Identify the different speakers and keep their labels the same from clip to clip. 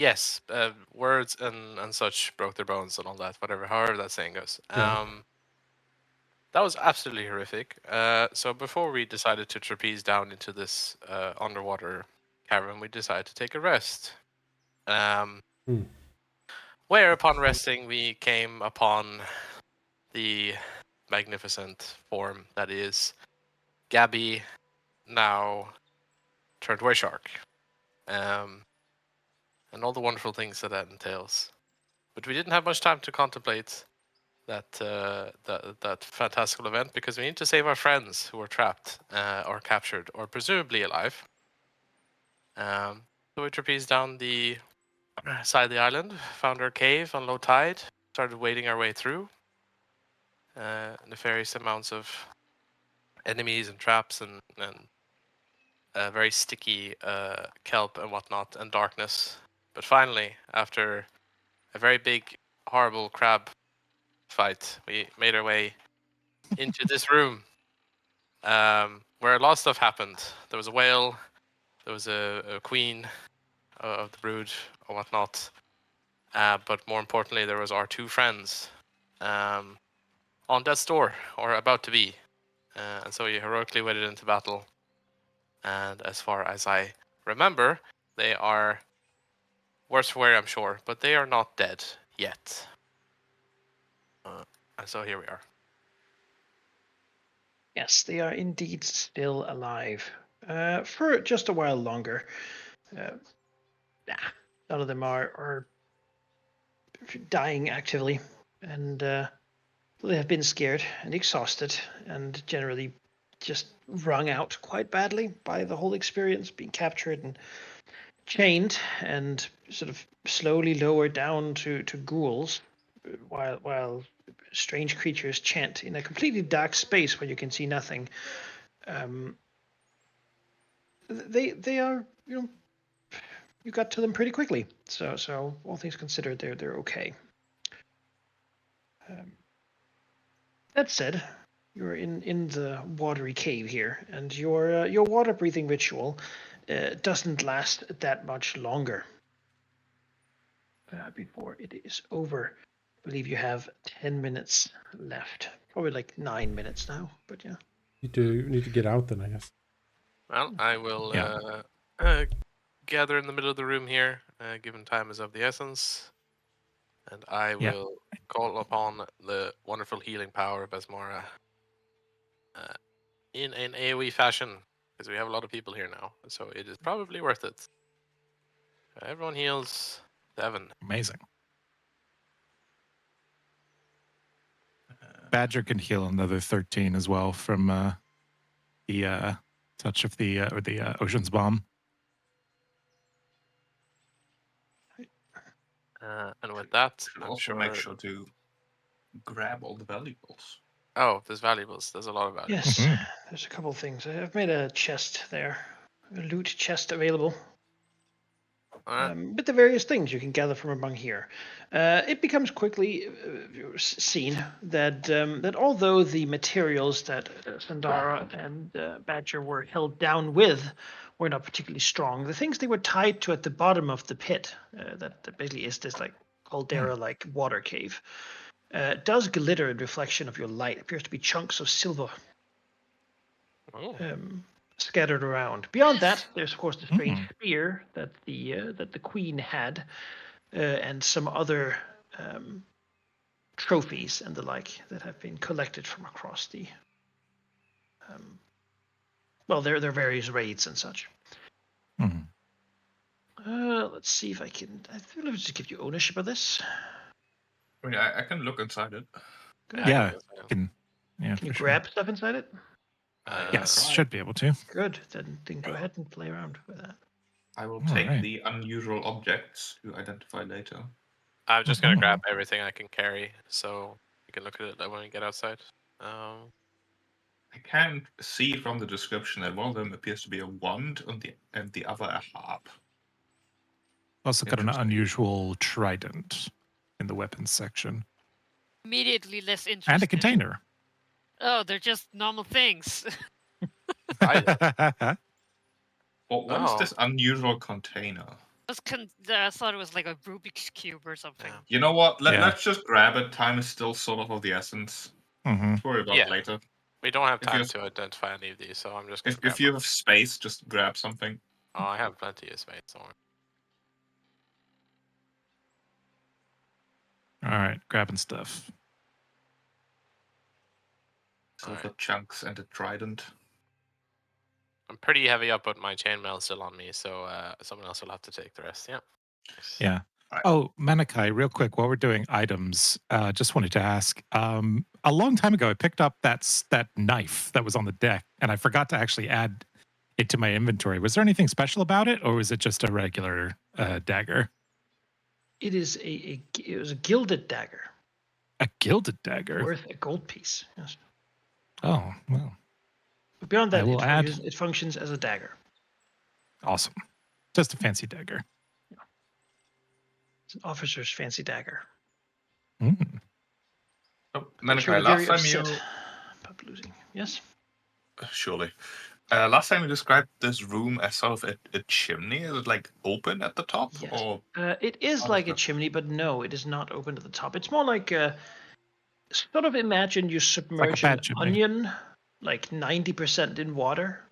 Speaker 1: Yes, words and such broke their bones and all that. However that saying goes.
Speaker 2: Yeah.
Speaker 1: That was absolutely horrific. So before we decided to trapeze down into this underwater cavern, we decided to take a rest.
Speaker 2: Hmm.
Speaker 1: Where upon resting, we came upon the magnificent form that is Gabby, now turned were shark, um, and all the wonderful things that entails. But we didn't have much time to contemplate that fantastical event because we need to save our friends who were trapped or captured or presumably alive. So we trapezed down the side of the island, found our cave on low tide, started wading our way through nefarious amounts of enemies and traps and very sticky kelp and whatnot and darkness. But finally, after a very big, horrible crab fight, we made our way into this room where a lot of stuff happened. There was a whale, there was a queen of the brood or whatnot, but more importantly, there was our two friends on death's door or about to be. And so we heroically waded into battle. And as far as I remember, they are worse for wear, I'm sure, but they are not dead yet. And so here we are.
Speaker 3: Yes, they are indeed still alive. For just a while longer. Uh, None of them are dying actively, and they have been scared and exhausted, and generally just wrung out quite badly by the whole experience, being captured and chained, and sort of slowly lowered down to ghouls, while strange creatures chant in a completely dark space where you can see nothing. They are, you got to them pretty quickly. So all things considered, they're okay. That said, you're in the watery cave here, and your water breathing ritual doesn't last that much longer before it is over. I believe you have 10 minutes left. Probably like 9 minutes now, but yeah.
Speaker 2: You need to get out then, I guess.
Speaker 1: Well, I will
Speaker 4: Yeah.
Speaker 1: gather in the middle of the room here, given time is of the essence, and I
Speaker 4: Yeah.
Speaker 1: will call upon the wonderful healing power of Besmora in an AoE fashion, because we have a lot of people here now, so it is probably worth it. Everyone heals 7.
Speaker 4: Amazing. Badger can heal another 13 as well from the touch of the ocean's bomb.
Speaker 1: And with that,
Speaker 5: Should
Speaker 1: I'm
Speaker 5: also
Speaker 1: sure.
Speaker 5: make sure to grab all the valuables.
Speaker 1: Oh, there's valuables. There's a lot of valuables.
Speaker 3: Yes,
Speaker 4: Mhm.
Speaker 3: there's a couple of things. I've made a chest there, a loot chest available. With the various things you can gather from among here. It becomes quickly seen that although the materials that Sandara and Badger were held down with were not particularly strong, the things they were tied to at the bottom of the pit, that basically is this like caldera-like water cave, does glitter in reflection of your light. It appears to be chunks of silver
Speaker 1: Oh.
Speaker 3: scattered around. Beyond that, there's of course the strange
Speaker 4: Mm.
Speaker 3: spear that the queen had, and some other trophies and the like that have been collected from across the their various raids and such.
Speaker 4: Mhm.
Speaker 3: Let's see if I can. I feel I'll just give you ownership of this.
Speaker 5: I mean, I can look inside it.
Speaker 4: Yeah. Can
Speaker 3: you
Speaker 4: for sure.
Speaker 3: grab stuff inside it?
Speaker 4: Yes,
Speaker 5: Try.
Speaker 4: should be able to.
Speaker 3: Good. Then go ahead and play around with that.
Speaker 5: I will
Speaker 4: All
Speaker 5: take
Speaker 4: right.
Speaker 5: the unusual objects to identify later.
Speaker 1: I'm just gonna
Speaker 4: Mhm.
Speaker 1: grab everything I can carry, so you can look at it when we get outside.
Speaker 5: I can see from the description that one of them appears to be a wand and the other a harp.
Speaker 4: Also got an
Speaker 5: Interesting.
Speaker 4: unusual trident in the weapons section.
Speaker 6: Immediately less interested.
Speaker 4: And a container.
Speaker 6: Oh, they're just normal things.
Speaker 5: What is
Speaker 1: Oh.
Speaker 5: this unusual container?
Speaker 6: I thought it was like a Rubik's Cube or something.
Speaker 1: Yeah.
Speaker 5: You know what?
Speaker 4: Yeah.
Speaker 5: Let's just grab it. Time is still sort of the essence.
Speaker 4: Mm-hmm.
Speaker 5: Let's worry about
Speaker 1: Yeah.
Speaker 5: it later.
Speaker 1: We don't have
Speaker 5: If
Speaker 1: time
Speaker 5: you-
Speaker 1: to identify any of these, so I'm just gonna
Speaker 5: If
Speaker 1: grab
Speaker 5: you
Speaker 1: one.
Speaker 5: have space, just grab something.
Speaker 1: Oh, I have plenty of space. Don't worry.
Speaker 4: All right, grabbing stuff.
Speaker 5: Silver
Speaker 1: Alright.
Speaker 5: chunks and a trident.
Speaker 1: I'm pretty heavy up, but my chainmail's still on me, so someone else will have to take the rest. Yeah.
Speaker 4: Yeah.
Speaker 5: Right.
Speaker 4: Oh, Manikai, real quick, while we're doing items, just wanted to ask. A long time ago, I picked up that knife that was on the deck, and I forgot to actually add it to my inventory. Was there anything special about it, or was it just a regular dagger?
Speaker 3: It is it was a gilded dagger
Speaker 4: A gilded dagger.
Speaker 3: worth a gold piece. Yes.
Speaker 4: Oh, well,
Speaker 3: But beyond
Speaker 4: I
Speaker 3: that,
Speaker 4: will add.
Speaker 3: it functions as a dagger.
Speaker 4: Awesome. Just a fancy dagger.
Speaker 3: It's an officer's fancy dagger.
Speaker 4: Mm.
Speaker 5: Oh,
Speaker 3: But you
Speaker 5: Manikai,
Speaker 3: were very
Speaker 5: last time
Speaker 3: upset about losing. Yes.
Speaker 5: surely. Last time you described this room as sort of a chimney. Is it like open at the top,
Speaker 3: Yes.
Speaker 5: or
Speaker 3: It is
Speaker 5: how
Speaker 3: like
Speaker 5: does
Speaker 3: a
Speaker 5: that-
Speaker 3: chimney, but no, it is not open to the top. It's more like sort of imagine you submerge an
Speaker 4: bad chimney.
Speaker 3: onion like 90% in water.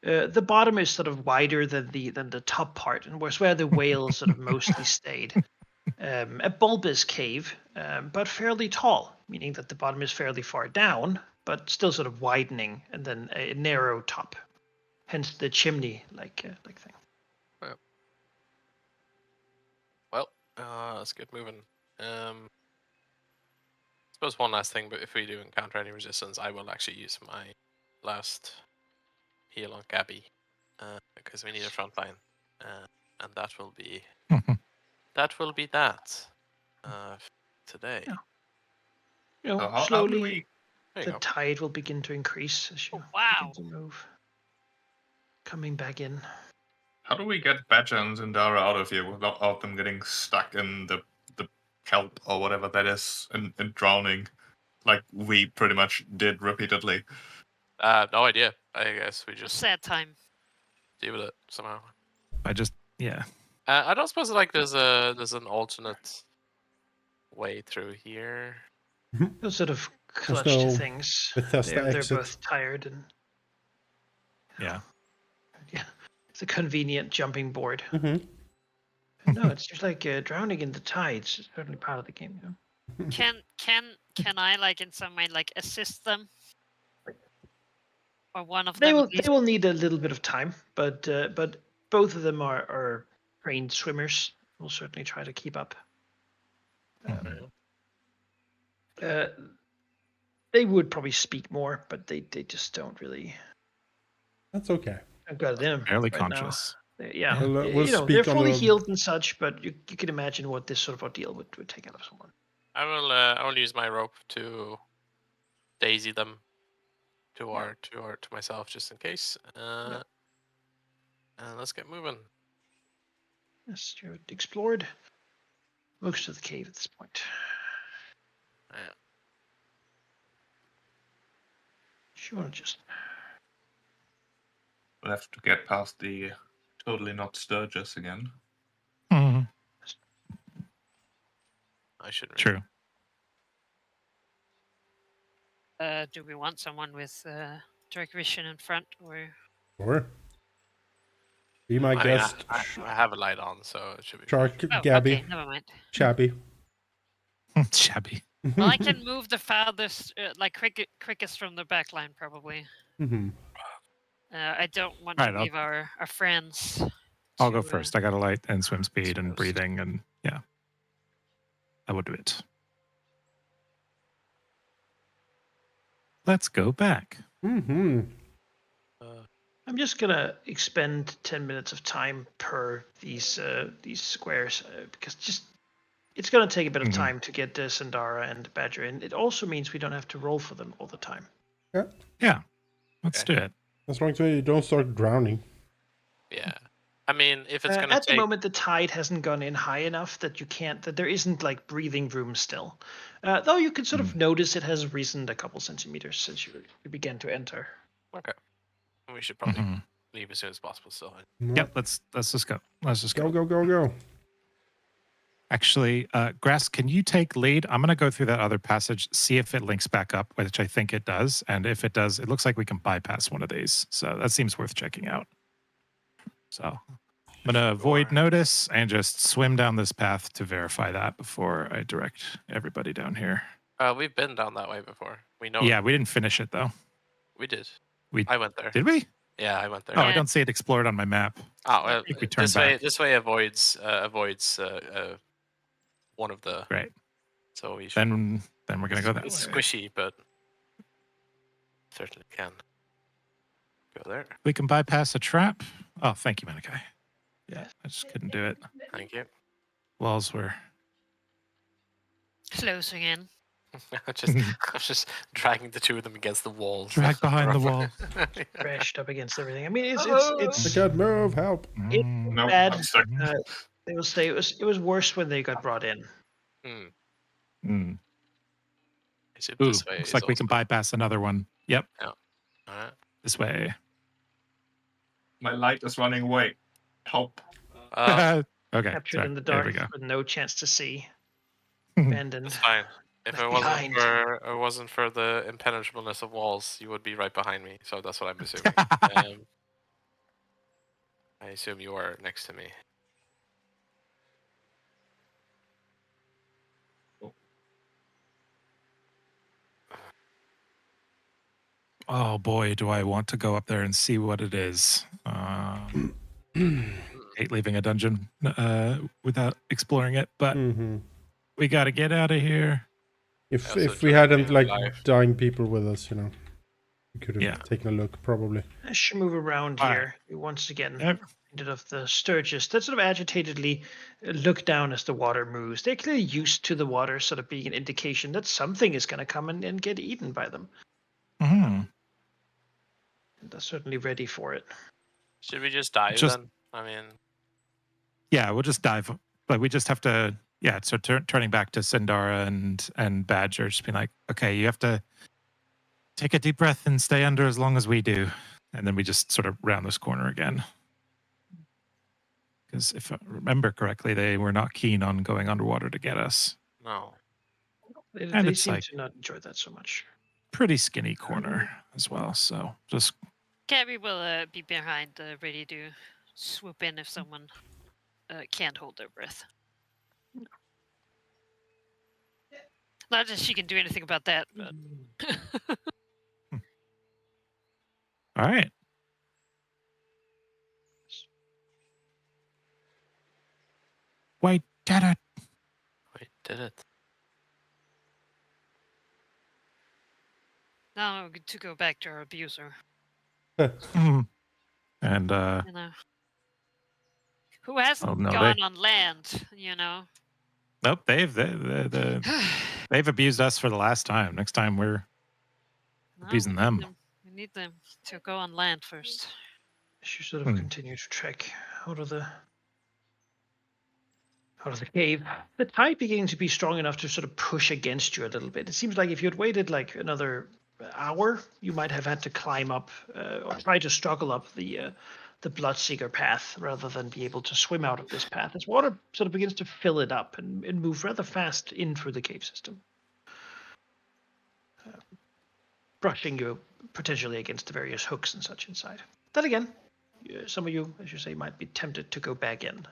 Speaker 3: The bottom is sort of wider than the top part, and was where the whales sort of mostly stayed. A bulbous cave, but fairly tall, meaning that the bottom is fairly far down, but still sort of widening, and then a narrow top. Hence the chimney like thing.
Speaker 1: Well, let's get moving. Suppose one last thing, but if we do encounter any resistance, I will actually use my last heal on Gabby, because we need a front line, and that will be that today.
Speaker 3: Yeah. You know,
Speaker 5: So how do
Speaker 3: slowly
Speaker 5: we?
Speaker 1: There you
Speaker 3: the
Speaker 1: go.
Speaker 3: tide will begin to increase as you
Speaker 6: Oh, wow.
Speaker 3: begin to move. Coming back in.
Speaker 5: How do we get Badger and Zendara out of here without them getting stuck in the kelp or whatever that is and drowning, like we pretty much did repeatedly?
Speaker 1: No idea. I guess we just
Speaker 6: Sad time.
Speaker 1: deal with it somehow.
Speaker 4: Yeah.
Speaker 1: I don't suppose like there's an alternate way through here.
Speaker 3: Those sort of clutch
Speaker 2: no
Speaker 3: to things.
Speaker 2: Bethesda
Speaker 3: They're
Speaker 2: exit.
Speaker 3: both tired and
Speaker 4: Yeah.
Speaker 3: yeah, it's a convenient jumping board.
Speaker 2: Mm-hmm.
Speaker 3: No, it's just like drowning in the tides. It's certainly part of the game. You know?
Speaker 6: Can I like in some way like assist them? Or one of
Speaker 3: They
Speaker 6: them
Speaker 3: will
Speaker 6: at least?
Speaker 3: they will need a little bit of time, but both of them are trained swimmers. We'll certainly try to keep up.
Speaker 4: Mhm.
Speaker 3: They would probably speak more, but they just don't really.
Speaker 2: That's okay.
Speaker 3: I've got it in them
Speaker 4: Barely
Speaker 3: right
Speaker 4: conscious.
Speaker 3: now. Yeah,
Speaker 4: Yeah.
Speaker 2: We'll
Speaker 3: you know,
Speaker 2: speak
Speaker 3: they're
Speaker 2: on
Speaker 3: fully
Speaker 2: the-
Speaker 3: healed and such, but you can imagine what this sort of ordeal would take out of someone.
Speaker 1: I will use my rope to daisy them to myself just in case. And let's get moving.
Speaker 3: Yes, you explored most of the cave at this point.
Speaker 1: Yeah.
Speaker 3: You want to just
Speaker 5: We'll have to get past the totally not Sturgis again.
Speaker 4: Mhm.
Speaker 1: I should really.
Speaker 4: True.
Speaker 6: Do we want someone with direct vision in front, or
Speaker 2: Or be my
Speaker 1: I mean,
Speaker 2: guest,
Speaker 1: I have a light on, so it should be.
Speaker 2: Shark
Speaker 6: oh,
Speaker 2: Gabby,
Speaker 6: okay, never mind.
Speaker 2: Shabby.
Speaker 4: Shabby.
Speaker 6: Well, I can move the farthest, like quickest from the back line, probably.
Speaker 2: Mm-hmm.
Speaker 6: I don't want
Speaker 4: Alright,
Speaker 6: to
Speaker 4: I'll-
Speaker 6: leave our friends.
Speaker 4: I'll go
Speaker 6: to,
Speaker 4: first. I got a light and swim speed and
Speaker 6: exposed.
Speaker 4: breathing, and yeah, I will do it. Let's go back.
Speaker 2: Mm-hmm.
Speaker 3: I'm just gonna expend 10 minutes of time per these squares because just it's gonna take a bit of
Speaker 4: Mhm.
Speaker 3: time to get Sandara and Badger in. It also means we don't have to roll for them all the time.
Speaker 4: Yeah, let's do it.
Speaker 2: As long as you don't start drowning.
Speaker 1: Yeah. I mean, if it's gonna
Speaker 3: At
Speaker 1: take.
Speaker 3: the moment, the tide hasn't gone in high enough that you can't. That there isn't like breathing room still. Though you can sort of notice it has risen a couple centimeters since you began to enter.
Speaker 1: Okay. We should probably
Speaker 4: Mhm.
Speaker 1: leave as soon as possible. So
Speaker 4: Yep, let's just go. Let's just
Speaker 2: Go,
Speaker 4: go.
Speaker 2: go, go, go.
Speaker 4: Actually, Grass, can you take lead? I'm going to go through that other passage, see if it links back up, which I think it does. And if it does, it looks like we can bypass one of these. So that seems worth checking out. So I'm going to avoid notice and just swim down this path to verify that before I direct everybody down here.
Speaker 1: we've been down that way before. We know.
Speaker 4: Yeah, we didn't finish it though.
Speaker 1: We did.
Speaker 4: We
Speaker 1: I went there.
Speaker 4: did we?
Speaker 1: Yeah, I went there.
Speaker 4: Oh,
Speaker 6: Yeah.
Speaker 4: I don't see it explored on my map.
Speaker 1: Oh,
Speaker 6: Yeah,
Speaker 1: well,
Speaker 4: think we turned
Speaker 1: this way.
Speaker 4: back.
Speaker 1: This way avoids one of the.
Speaker 4: Great.
Speaker 1: So we should.
Speaker 4: Then we're gonna go that
Speaker 1: It's
Speaker 4: way.
Speaker 1: squishy, but certainly can go there.
Speaker 4: We can bypass a trap. Oh, thank you, Manikai. Yeah, I just couldn't do it.
Speaker 1: Thank you.
Speaker 4: Walls were.
Speaker 6: Closing in.
Speaker 1: I was just dragging the two of them against the walls.
Speaker 4: Drag behind the wall.
Speaker 3: Crashed up against everything. I mean,
Speaker 2: I
Speaker 3: it's
Speaker 2: can't move. Help.
Speaker 4: Mm.
Speaker 5: No,
Speaker 3: bad.
Speaker 5: I'm stuck.
Speaker 3: They will say it was worse when they got brought in.
Speaker 4: Mm.
Speaker 1: Is it
Speaker 4: Ooh,
Speaker 1: this way?
Speaker 4: looks
Speaker 1: is
Speaker 4: like we can
Speaker 1: also-
Speaker 4: bypass another one. Yep,
Speaker 1: Alright.
Speaker 4: this way.
Speaker 5: My light is running away. Help.
Speaker 4: Okay,
Speaker 3: Captured
Speaker 4: sorry.
Speaker 3: in the
Speaker 4: There
Speaker 3: dark
Speaker 4: we go.
Speaker 3: with no chance to see. Abandoned.
Speaker 1: It's fine. If
Speaker 3: Left
Speaker 1: it wasn't for the impenetrableness of walls, you would be right behind me. So that's what I'm assuming. I assume you are next to me.
Speaker 4: Oh boy, do I want to go up there and see what it is. Hate leaving a dungeon without exploring it, but
Speaker 2: Mm-hmm.
Speaker 4: we got to get out of here.
Speaker 2: If
Speaker 1: Also
Speaker 2: if we
Speaker 1: trying to
Speaker 2: hadn't
Speaker 1: be
Speaker 2: like
Speaker 1: alive.
Speaker 2: dying people with us, we could have
Speaker 4: Yeah.
Speaker 2: taken a look probably.
Speaker 3: As you move around
Speaker 4: All
Speaker 3: here, you once again
Speaker 4: Yep.
Speaker 3: ended of the Sturgis that sort of agitatedly look down as the water moves. They're clearly used to the water sort of being an indication that something is going to come and get eaten by them.
Speaker 4: Mhm.
Speaker 3: They're certainly ready for it.
Speaker 1: Should we just dive
Speaker 4: Just-
Speaker 1: then? I mean,
Speaker 4: Yeah, we'll just dive. Like we just have to. Yeah, so turning back to Sindara and Badger, just being like, okay, you have to take a deep breath and stay under as long as we do, and then we just sort of round this corner again. Because if I remember correctly, they were not keen on going underwater to get us.
Speaker 1: no.
Speaker 4: And
Speaker 3: They
Speaker 4: it's
Speaker 3: seem
Speaker 4: like-
Speaker 3: to not enjoy that so much.
Speaker 4: Pretty skinny corner as well. So just
Speaker 6: Gabby will be behind, ready to swoop in if someone can't hold their breath. Not that she can do anything about that, but
Speaker 4: all right. Wait, did it?
Speaker 1: Wait, did it?
Speaker 6: now to go back to our abuser.
Speaker 4: Mhm. And
Speaker 6: You know, who hasn't
Speaker 4: Oh, no,
Speaker 6: gone on land? You know.
Speaker 4: nope, they've abused us for the last time. Next time we're
Speaker 6: No,
Speaker 4: abusing
Speaker 6: we need
Speaker 4: them.
Speaker 6: We need them to go on land first.
Speaker 3: As you sort of
Speaker 4: Hmm.
Speaker 3: continue to trek out of the cave, the tide beginning to be strong enough to sort of push against you a little bit. It seems like if you had waited like another hour, you might have had to climb up or try to struggle up the Bloodseeker path rather than be able to swim out of this path. As water sort of begins to fill it up and move rather fast in through the cave system, brushing you potentially against the various hooks and such inside. Then again, some of you, as you say, might be tempted to go back in.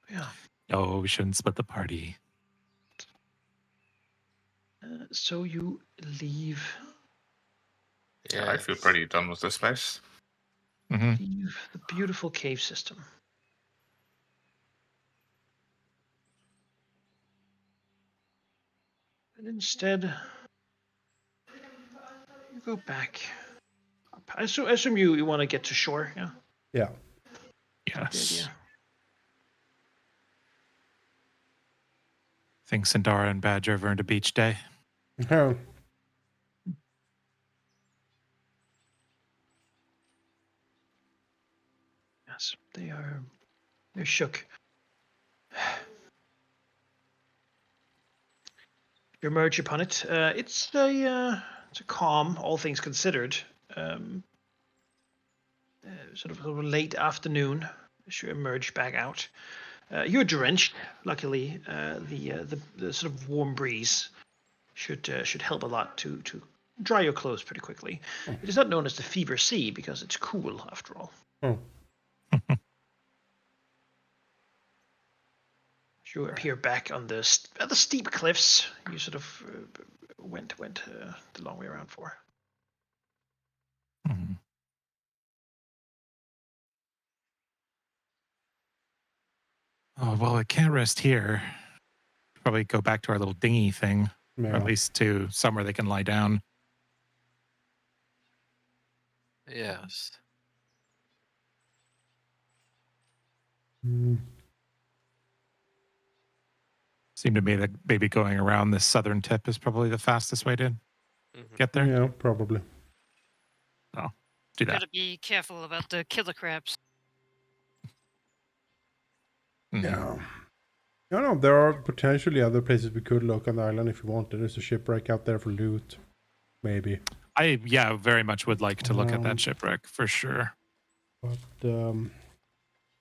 Speaker 3: Yeah.
Speaker 4: Oh, we shouldn't split the party.
Speaker 3: So you leave
Speaker 5: Yeah, I feel pretty done with this place.
Speaker 4: Hmm.
Speaker 3: leave the beautiful cave system. And instead, you go back. I assume you want to get to shore, yeah?
Speaker 2: Yeah.
Speaker 3: The
Speaker 4: Yes.
Speaker 3: idea.
Speaker 4: Think Sindara and Badger have earned a beach day.
Speaker 2: Oh,
Speaker 3: Yes, they're shook. You emerge upon it. It's a It's a calm, all things considered, sort of late afternoon as you emerge back out. You're drenched. Luckily, the sort of warm breeze should help a lot to dry your clothes pretty quickly. It is not known as the Fever Sea because it's cool after all.
Speaker 2: Oh.
Speaker 3: You appear back on the steep cliffs you sort of went the long way around for.
Speaker 4: Mhm. Oh, well, I can't rest here. Probably go back to our little dinghy thing, or
Speaker 2: Yeah.
Speaker 4: at least to somewhere they can lie down.
Speaker 1: Yes.
Speaker 2: Mm,
Speaker 4: Seemed to me that maybe going around this southern tip is probably the fastest way to get there.
Speaker 2: yeah, probably.
Speaker 4: Oh, do that.
Speaker 6: Gotta be careful about the killer crabs.
Speaker 4: Mhm.
Speaker 2: Yeah. No, there are potentially other places we could look on the island if you wanted. There's a shipwreck out there for loot. Maybe.
Speaker 4: I very much would like to look at
Speaker 2: Um,
Speaker 4: that shipwreck for sure.
Speaker 2: But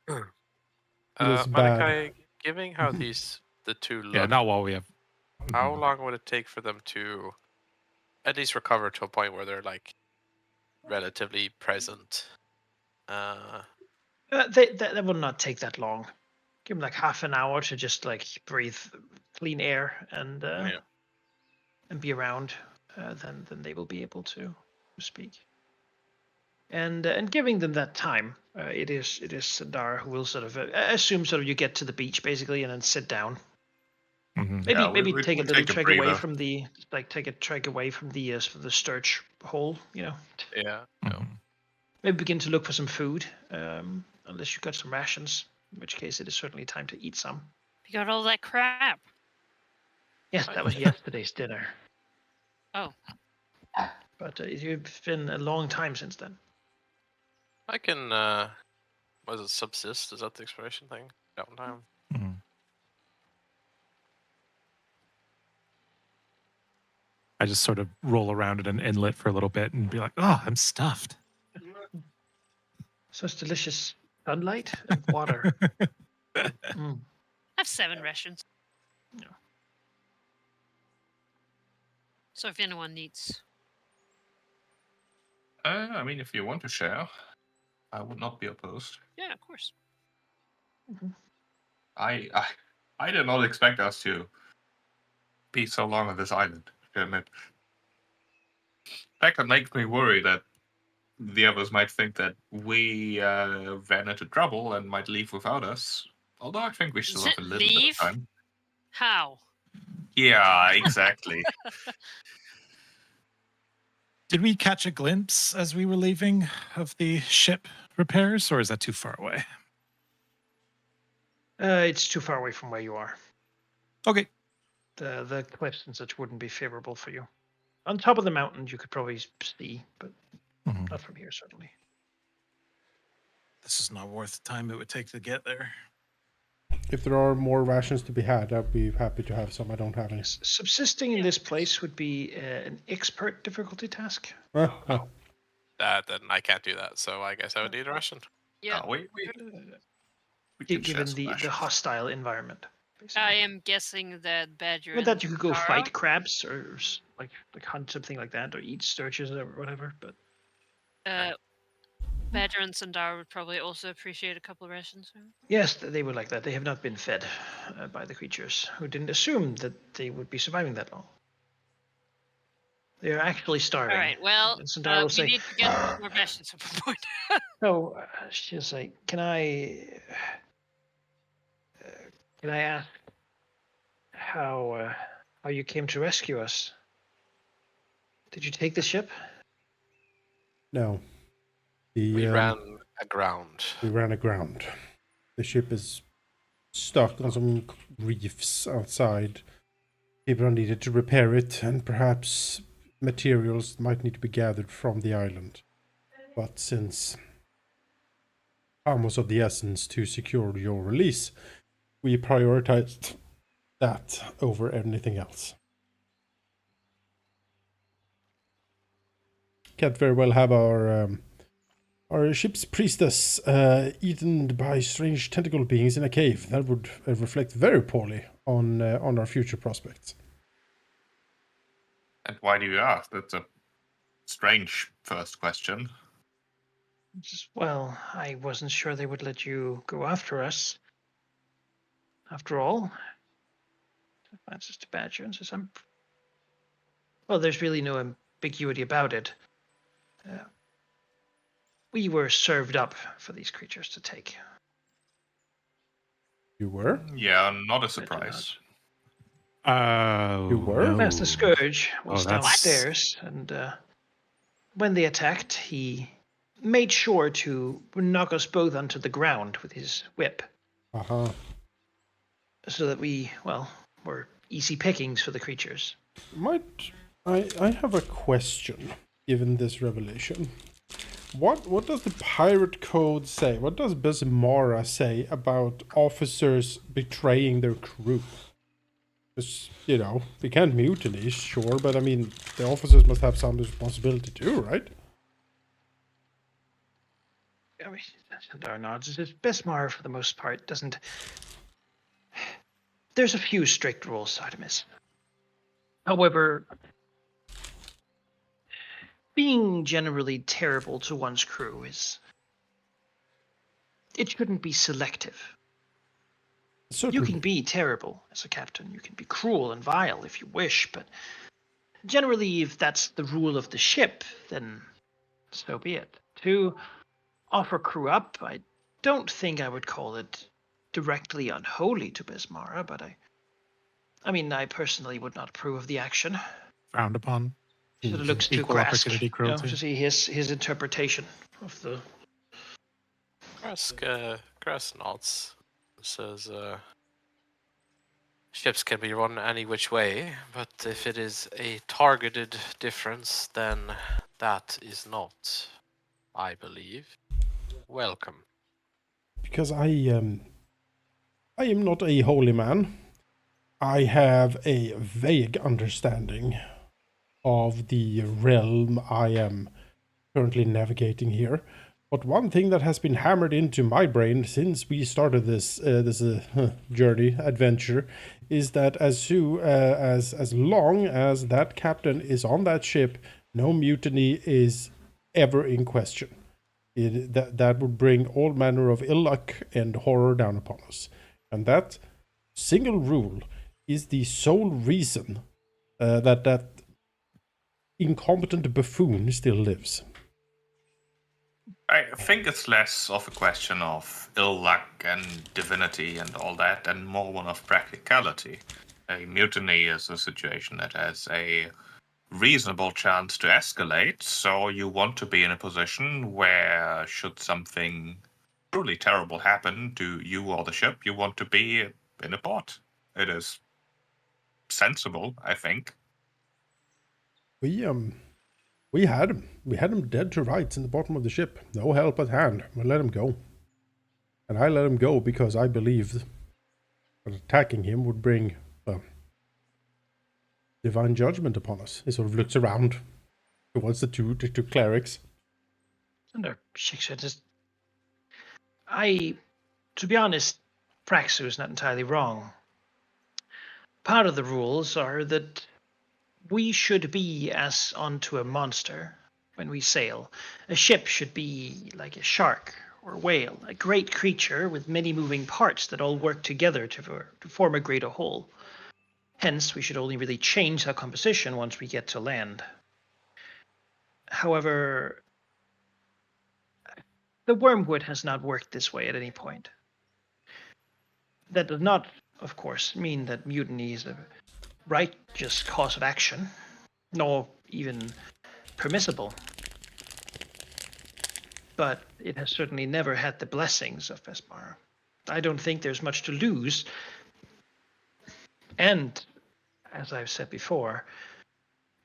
Speaker 2: it's bad.
Speaker 1: Malachi, given how
Speaker 2: Mhm.
Speaker 1: the two look,
Speaker 4: Yeah, not while we have.
Speaker 1: how
Speaker 4: Mhm.
Speaker 1: long would it take for them to at least recover to a point where they're like relatively present?
Speaker 3: That will not take that long. Give them like half an hour to just like breathe clean air and
Speaker 1: Yeah.
Speaker 3: be around. Then they will be able to speak. And giving them that time, it is Sandara who will sort of assume sort of you get to the beach basically and then sit down.
Speaker 4: Mhm.
Speaker 3: Maybe
Speaker 5: Yeah,
Speaker 3: maybe take a little
Speaker 5: take a
Speaker 3: trek away
Speaker 5: breather.
Speaker 3: from the sturge hole.
Speaker 1: Yeah.
Speaker 4: Mhm.
Speaker 3: Maybe begin to look for some food. Unless you've got some rations, in which case it is certainly time to eat some.
Speaker 6: You got all that crap.
Speaker 3: Yes,
Speaker 1: I
Speaker 3: that was
Speaker 1: can-
Speaker 3: yesterday's dinner.
Speaker 6: Oh,
Speaker 3: But it's been a long time since then.
Speaker 1: I can. Was it subsist? Is that the expiration thing? Downtime.
Speaker 4: Mhm. I just sort of roll around in an inlet for a little bit and be like, "Oh, I'm stuffed."
Speaker 3: So it's delicious sunlight and water. Mm.
Speaker 6: I have 7 rations.
Speaker 3: Yeah.
Speaker 6: So if anyone needs,
Speaker 5: I mean, if you want to share, I would not be opposed.
Speaker 6: yeah, of course.
Speaker 5: I I did not expect us to be so long on this island. I admit. In fact, that makes me worry that the others might think that we ran into trouble and might leave without us. Although I think we still have a little bit of
Speaker 6: Leave?
Speaker 5: time.
Speaker 6: How?
Speaker 5: Yeah, exactly.
Speaker 4: Did we catch a glimpse as we were leaving of the ship repairs, or is that too far away?
Speaker 3: It's too far away from where you are.
Speaker 4: Okay.
Speaker 3: The cliffs and such wouldn't be favorable for you. On top of the mountain, you could probably see, but
Speaker 4: Mhm.
Speaker 3: not from here, certainly.
Speaker 4: This is not worth the time it would take to get there.
Speaker 2: If there are more rations to be had, I'd be happy to have some. I don't have any.
Speaker 3: Subsisting in this place would be an expert difficulty task.
Speaker 1: Then I can't do that. So I guess I would need a Russian.
Speaker 6: Yeah,
Speaker 5: We can share
Speaker 3: Given
Speaker 5: some
Speaker 3: the
Speaker 5: rations.
Speaker 3: hostile environment. Basically.
Speaker 6: I am guessing that Badger
Speaker 3: With
Speaker 6: and
Speaker 3: that, you could go
Speaker 6: Tara-
Speaker 3: fight crabs or like hunt something like that, or eat sturgeons or whatever. But
Speaker 6: Badger and Sandara would probably also appreciate a couple of rations.
Speaker 3: yes, they would like that. They have not been fed by the creatures, who didn't assume that they would be surviving that long. They are actually starving.
Speaker 6: All right. Well,
Speaker 3: And Sandara will
Speaker 6: we
Speaker 3: say,
Speaker 6: need to get more rations at one point.
Speaker 3: "No," she'll say, "Can I ask how you came to rescue us? Did you take the ship?"
Speaker 2: No.
Speaker 1: We ran aground.
Speaker 2: We ran aground. The ship is stuck on some reefs outside. People are needed to repair it, and perhaps materials might need to be gathered from the island. But since time was of the essence to secure your release, we prioritized that over anything else. can't very well have our ship's priestess eaten by strange tentacle beings in a cave. That would reflect very poorly on our future prospects.
Speaker 5: And why do you ask? That's a strange first question.
Speaker 3: Well, I wasn't sure they would let you go after us. After all, Francis to Badger and says, well, there's really no ambiguity about it. We were served up for these creatures to take.
Speaker 2: You were?
Speaker 5: Yeah, not a
Speaker 3: They did not.
Speaker 5: surprise.
Speaker 4: Oh,
Speaker 2: You were?
Speaker 4: no.
Speaker 3: Master Scourge was
Speaker 4: Oh, that's-
Speaker 3: downstairs, and when they attacked, he made sure to knock us both onto the ground with his whip,
Speaker 2: Uh-huh.
Speaker 3: so that we, well, were easy pickings for the creatures.
Speaker 2: I have a question, given this revelation. What does the pirate code say? What does Besmara say about officers betraying their crew? Because, you know, we can't mutiny, sure, but I mean, the officers must have some responsibility too, right?
Speaker 3: I mean, Sandar nods. Besmar, for the most part, doesn't. There's a few strict rules, Artemis. However, being generally terrible to one's crew it shouldn't be selective.
Speaker 2: Certainly.
Speaker 3: You can be terrible as a captain. You can be cruel and vile if you wish, but generally, if that's the rule of the ship, then so be it. To offer crew up, I don't think I would call it directly unholy to Besmara, but I mean, I personally would not approve of the action.
Speaker 4: Frowned upon.
Speaker 3: Sort of looks to
Speaker 4: Equal
Speaker 3: Grask,
Speaker 4: opportunity cruelty.
Speaker 3: to see his interpretation of the.
Speaker 1: Grass nods. Says, ships can be run any which way, but if it is a targeted difference, then that is not, I believe, welcome.
Speaker 2: Because I am not a holy man. I have a vague understanding of the realm I am currently navigating here. But one thing that has been hammered into my brain since we started this journey adventure is that as long as that captain is on that ship, no mutiny is ever in question. That would bring all manner of ill luck and horror down upon us, and that single rule is the sole reason that incompetent buffoon still lives.
Speaker 5: I think it's less of a question of ill luck and divinity and all that, and more one of practicality. A mutiny is a situation that has a reasonable chance to escalate, so you want to be in a position where, should something truly terrible happen to you or the ship, you want to be in a port. It is sensible, I think.
Speaker 2: We had him dead to rights in the bottom of the ship. No help at hand. We let him go. And I let him go because I believed that attacking him would bring divine judgment upon us. He sort of looks around towards the two clerics.
Speaker 3: Sandar shakes her. To be honest, Praxu is not entirely wrong. Part of the rules are that we should be as unto a monster when we sail. A ship should be like a shark or a whale, a great creature with many moving parts that all work together to form a greater whole. Hence, we should only really change our composition once we get to land. However, the wormwood has not worked this way at any point. That does not, of course, mean that mutiny is a righteous cause of action, nor even permissible. But it has certainly never had the blessings of Vesmar. I don't think there's much to lose. And, as I've said before,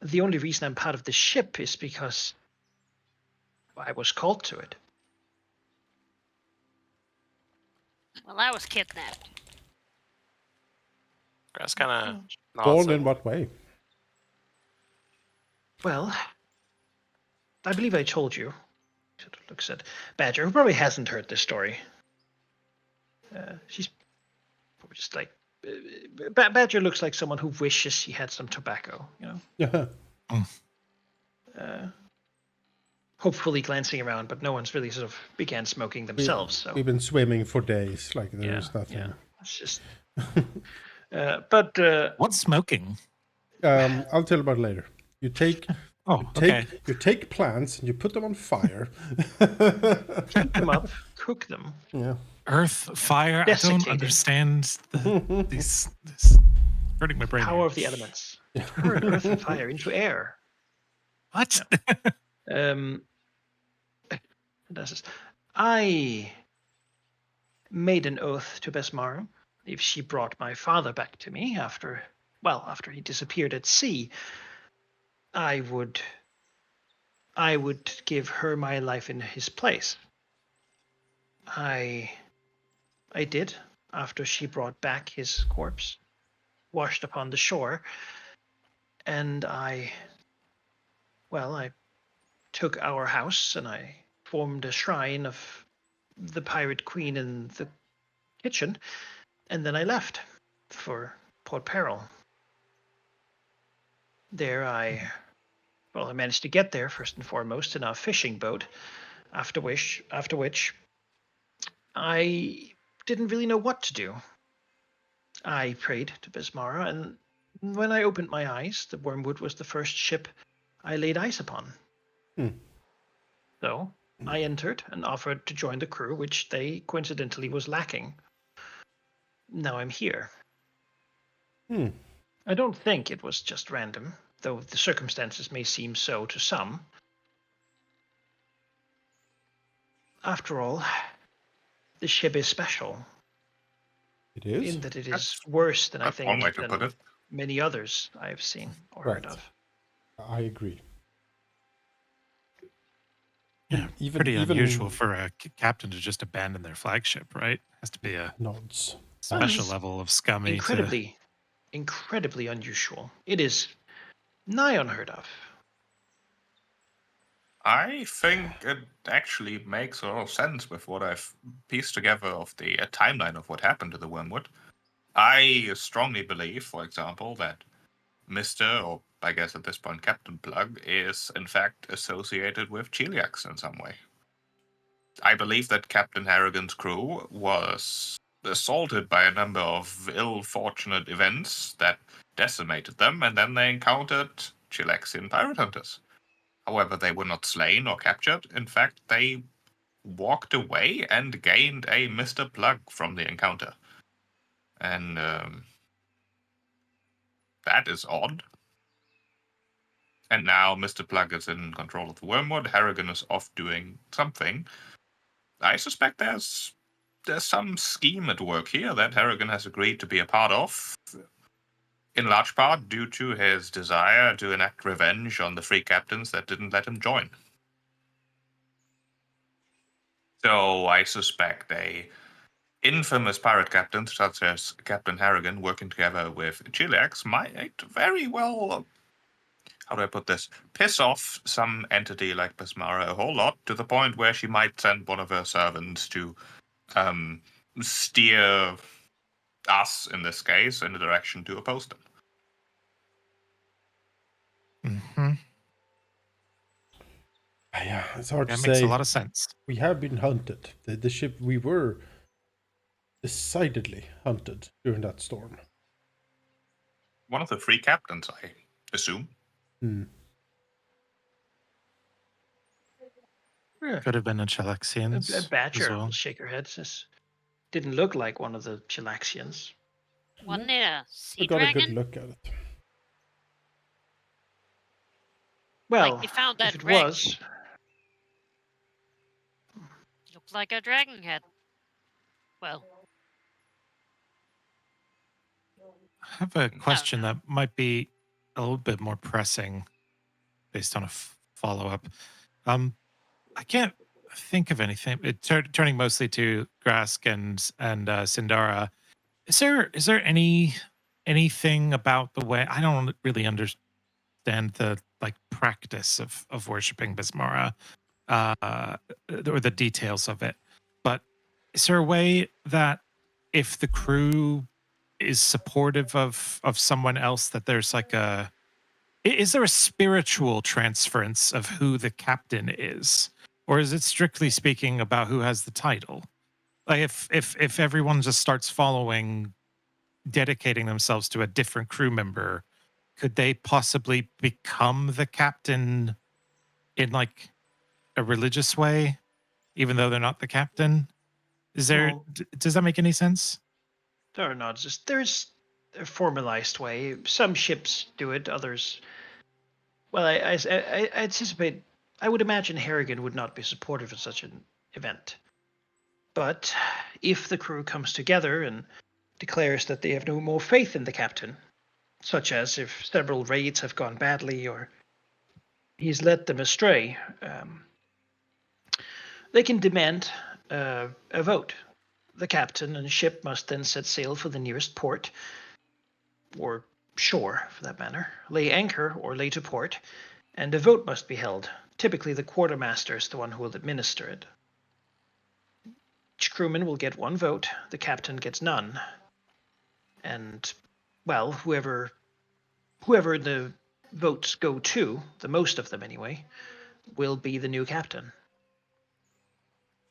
Speaker 3: the only reason I'm part of the ship is because I was called to it.
Speaker 6: Well, I was kidnapped.
Speaker 1: Grass kind of nods.
Speaker 2: All in
Speaker 1: And
Speaker 2: what way?
Speaker 3: Well, I believe I told you. Sort of looks at Badger, who probably hasn't heard this story. She's probably just like Badger looks like someone who wishes he had some tobacco, you know.
Speaker 2: Yeah.
Speaker 3: Hopefully glancing around, but no one's really sort of began smoking themselves. So
Speaker 2: We've been swimming for days, like there is nothing.
Speaker 3: Yeah, it's just. But
Speaker 4: What's smoking?
Speaker 2: I'll tell you about it later. You take
Speaker 4: Okay.
Speaker 2: you take plants and you put them on fire.
Speaker 3: heat them up, cook them.
Speaker 2: Yeah.
Speaker 4: Earth, fire. I don't
Speaker 3: Desiccated.
Speaker 4: understand this hurting my brain.
Speaker 3: Power
Speaker 4: here.
Speaker 3: of the elements. Turn earth and fire into air.
Speaker 4: What?
Speaker 3: That's just, I made an oath to Besmara if she brought my father back to me after he disappeared at sea, I would give her my life in his place. I did after she brought back his corpse, washed upon the shore, and I took our house and I formed a shrine of the pirate queen in the kitchen, and then I left for Port Peril. There I managed to get there first and foremost in a fishing boat, after which I didn't really know what to do. I prayed to Besmara, and when I opened my eyes, the Wormwood was the first ship I laid eyes upon. So I entered and offered to join the crew, which they coincidentally was lacking. Now I'm here. I don't think it was just random, though the circumstances may seem so to some. After all, the ship is special.
Speaker 2: It is.
Speaker 3: In that it is worse than I
Speaker 5: That's one way
Speaker 3: think
Speaker 5: to
Speaker 3: than
Speaker 5: put it.
Speaker 3: many others I have seen or heard
Speaker 2: Right.
Speaker 3: of.
Speaker 2: I agree.
Speaker 4: Yeah,
Speaker 2: Even
Speaker 4: pretty unusual for a captain to just abandon their flagship, right? Has to be a
Speaker 2: nods.
Speaker 4: special
Speaker 3: It's
Speaker 4: level of scummy
Speaker 3: incredibly unusual. It is nigh unheard of.
Speaker 5: I think it actually makes a lot of sense with what I've pieced together of the timeline of what happened to the Wormwood. I strongly believe, for example, that Mr. or I guess at this point Captain Plug is in fact associated with Cheliax in some way. I believe that Captain Harrigan's crew was assaulted by a number of ill-fortunate events that decimated them, and then they encountered Chilexian pirate hunters. However, they were not slain or captured. In fact, they walked away and gained a Mr. Plug from the encounter. And that is odd. And now Mr. Plug is in control of the Wormwood. Harrigan is off doing something. I suspect there's some scheme at work here that Harrigan has agreed to be a part of, in large part due to his desire to enact revenge on the free captains that didn't let him join. So I suspect a infamous pirate captains such as Captain Harrigan working together with Chileax might very well, how do I put this, piss off some entity like Besmara a whole lot, to the point where she might send one of her servants to steer us, in this case, in the direction to oppose them.
Speaker 4: Mm-hmm.
Speaker 2: Yeah, it's hard
Speaker 4: That
Speaker 2: to
Speaker 4: makes
Speaker 2: say.
Speaker 4: a lot of sense.
Speaker 2: We have been hunted. The ship, we were decidedly hunted during that storm.
Speaker 5: One of the free captains, I assume.
Speaker 4: Could have been a Chilexians
Speaker 3: A Badger
Speaker 4: as well.
Speaker 3: will shake her head. Says, didn't look like one of the Chilaxians.
Speaker 6: Wasn't it a sea
Speaker 2: We got a good
Speaker 6: dragon?
Speaker 2: look at it.
Speaker 3: Well,
Speaker 6: Like, you found that
Speaker 3: if it
Speaker 6: dragon.
Speaker 3: was,
Speaker 6: Looked like a dragon head. Well,
Speaker 4: I have a question that might be a little bit more pressing based on a follow-up. I can't think of anything. Turning mostly to Grask and Sindara. Is there anything about the way I don't really understand the like practice of worshiping Bismara, or the details of it. But is there a way that if the crew is supportive of someone else, that there's like is there a spiritual transference of who the captain is, or is it strictly speaking about who has the title? Like if everyone just starts following, dedicating themselves to a different crew member, could they possibly become the captain in like a religious way, even though they're not the captain? Is there?
Speaker 3: Well,
Speaker 4: Does that make any sense?
Speaker 3: there are not just there's a formalized way. Some ships do it, others. Well, I anticipate. I would imagine Harrigan would not be supportive of such an event. But if the crew comes together and declares that they have no more faith in the captain, such as if several raids have gone badly or he's led them astray, they can demand a vote. The captain and ship must then set sail for the nearest port, or shore for that matter, lay anchor or lay to port, and a vote must be held. Typically, the quartermaster is the one who will administer it. Each crewman will get one vote, the captain gets none. And, well, whoever the votes go to, the most of them anyway, will be the new captain.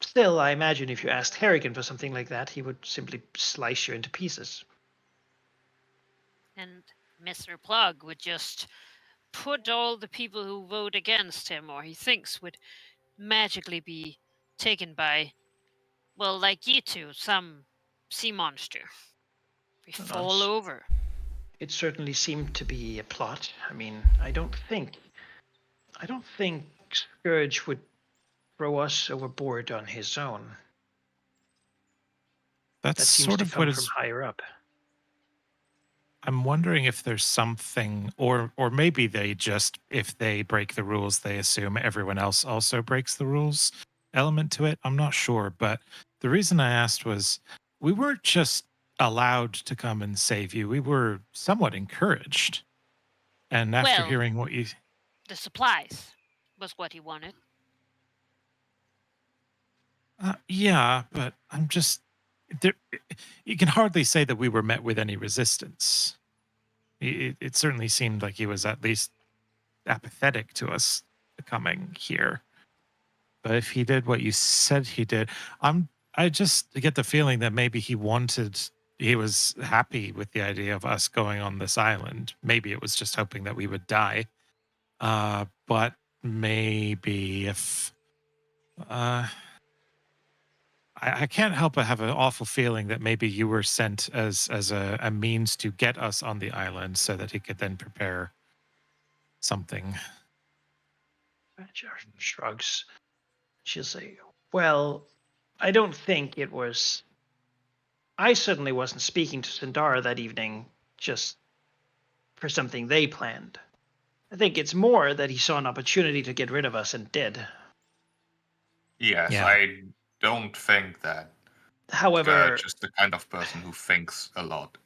Speaker 3: Still, I imagine if you asked Harrigan for something like that, he would simply slice you into pieces.
Speaker 6: And Mr. Plug would just put all the people who vote against him or he thinks would magically be taken by, well, like you two, some sea monster. We fall over.
Speaker 3: It certainly seemed to be a plot. I mean, I don't think Scourge would throw us overboard on his own.
Speaker 4: That's
Speaker 3: That seems
Speaker 4: sort
Speaker 3: to
Speaker 4: of what
Speaker 3: come from
Speaker 4: is.
Speaker 3: higher up.
Speaker 4: I'm wondering if there's something, or maybe they just, if they break the rules, they assume everyone else also breaks the rules element to it. I'm not sure, but the reason I asked was we weren't just allowed to come and save you; we were somewhat encouraged. And after
Speaker 6: Well,
Speaker 4: hearing what you,
Speaker 6: the supplies was what he wanted.
Speaker 4: yeah, but I'm just there. You can hardly say that we were met with any resistance. It certainly seemed like he was at least apathetic to us coming here. But if he did what you said he did, I just get the feeling that maybe he was happy with the idea of us going on this island. Maybe it was just hoping that we would die. But maybe if I can't help but have an awful feeling that maybe you were sent as a means to get us on the island so that he could then prepare something.
Speaker 3: Badger shrugs. She'll say, "Well, I don't think it was. I certainly wasn't speaking to Sindara that evening just for something they planned. I think it's more that he saw an opportunity to get rid of us and did.
Speaker 5: Yes,
Speaker 4: Yeah.
Speaker 5: I don't think that
Speaker 3: However,
Speaker 5: Scourge is the kind of person who thinks a lot.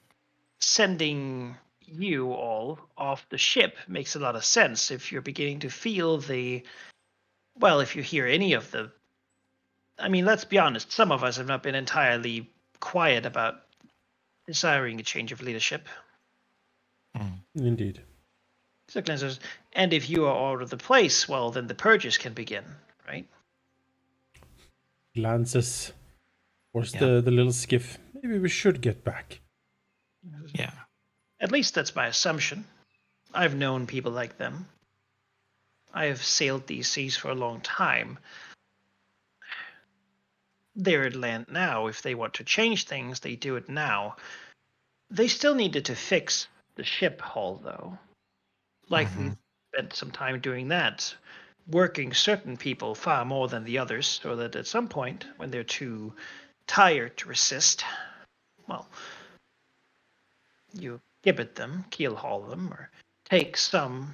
Speaker 3: sending you all off the ship makes a lot of sense if you're beginning to feel if you hear any of the. I mean, let's be honest, some of us have not been entirely quiet about desiring a change of leadership.
Speaker 2: Indeed.
Speaker 3: So Glenn says, and if you are out of the place, well, then the purges can begin, right?
Speaker 2: Glances towards
Speaker 4: Yeah.
Speaker 2: the little skiff. Maybe we should get back.
Speaker 4: Yeah.
Speaker 3: At least that's my assumption. I've known people like them. I have sailed these seas for a long time. They're at land now. If they want to change things, they do it now. They still needed to fix the ship hull, though. Likely spent some time doing that, working certain people far more than the others, so that at some point, when they're too tired to resist, well, you gibbet them, keel haul them, or take some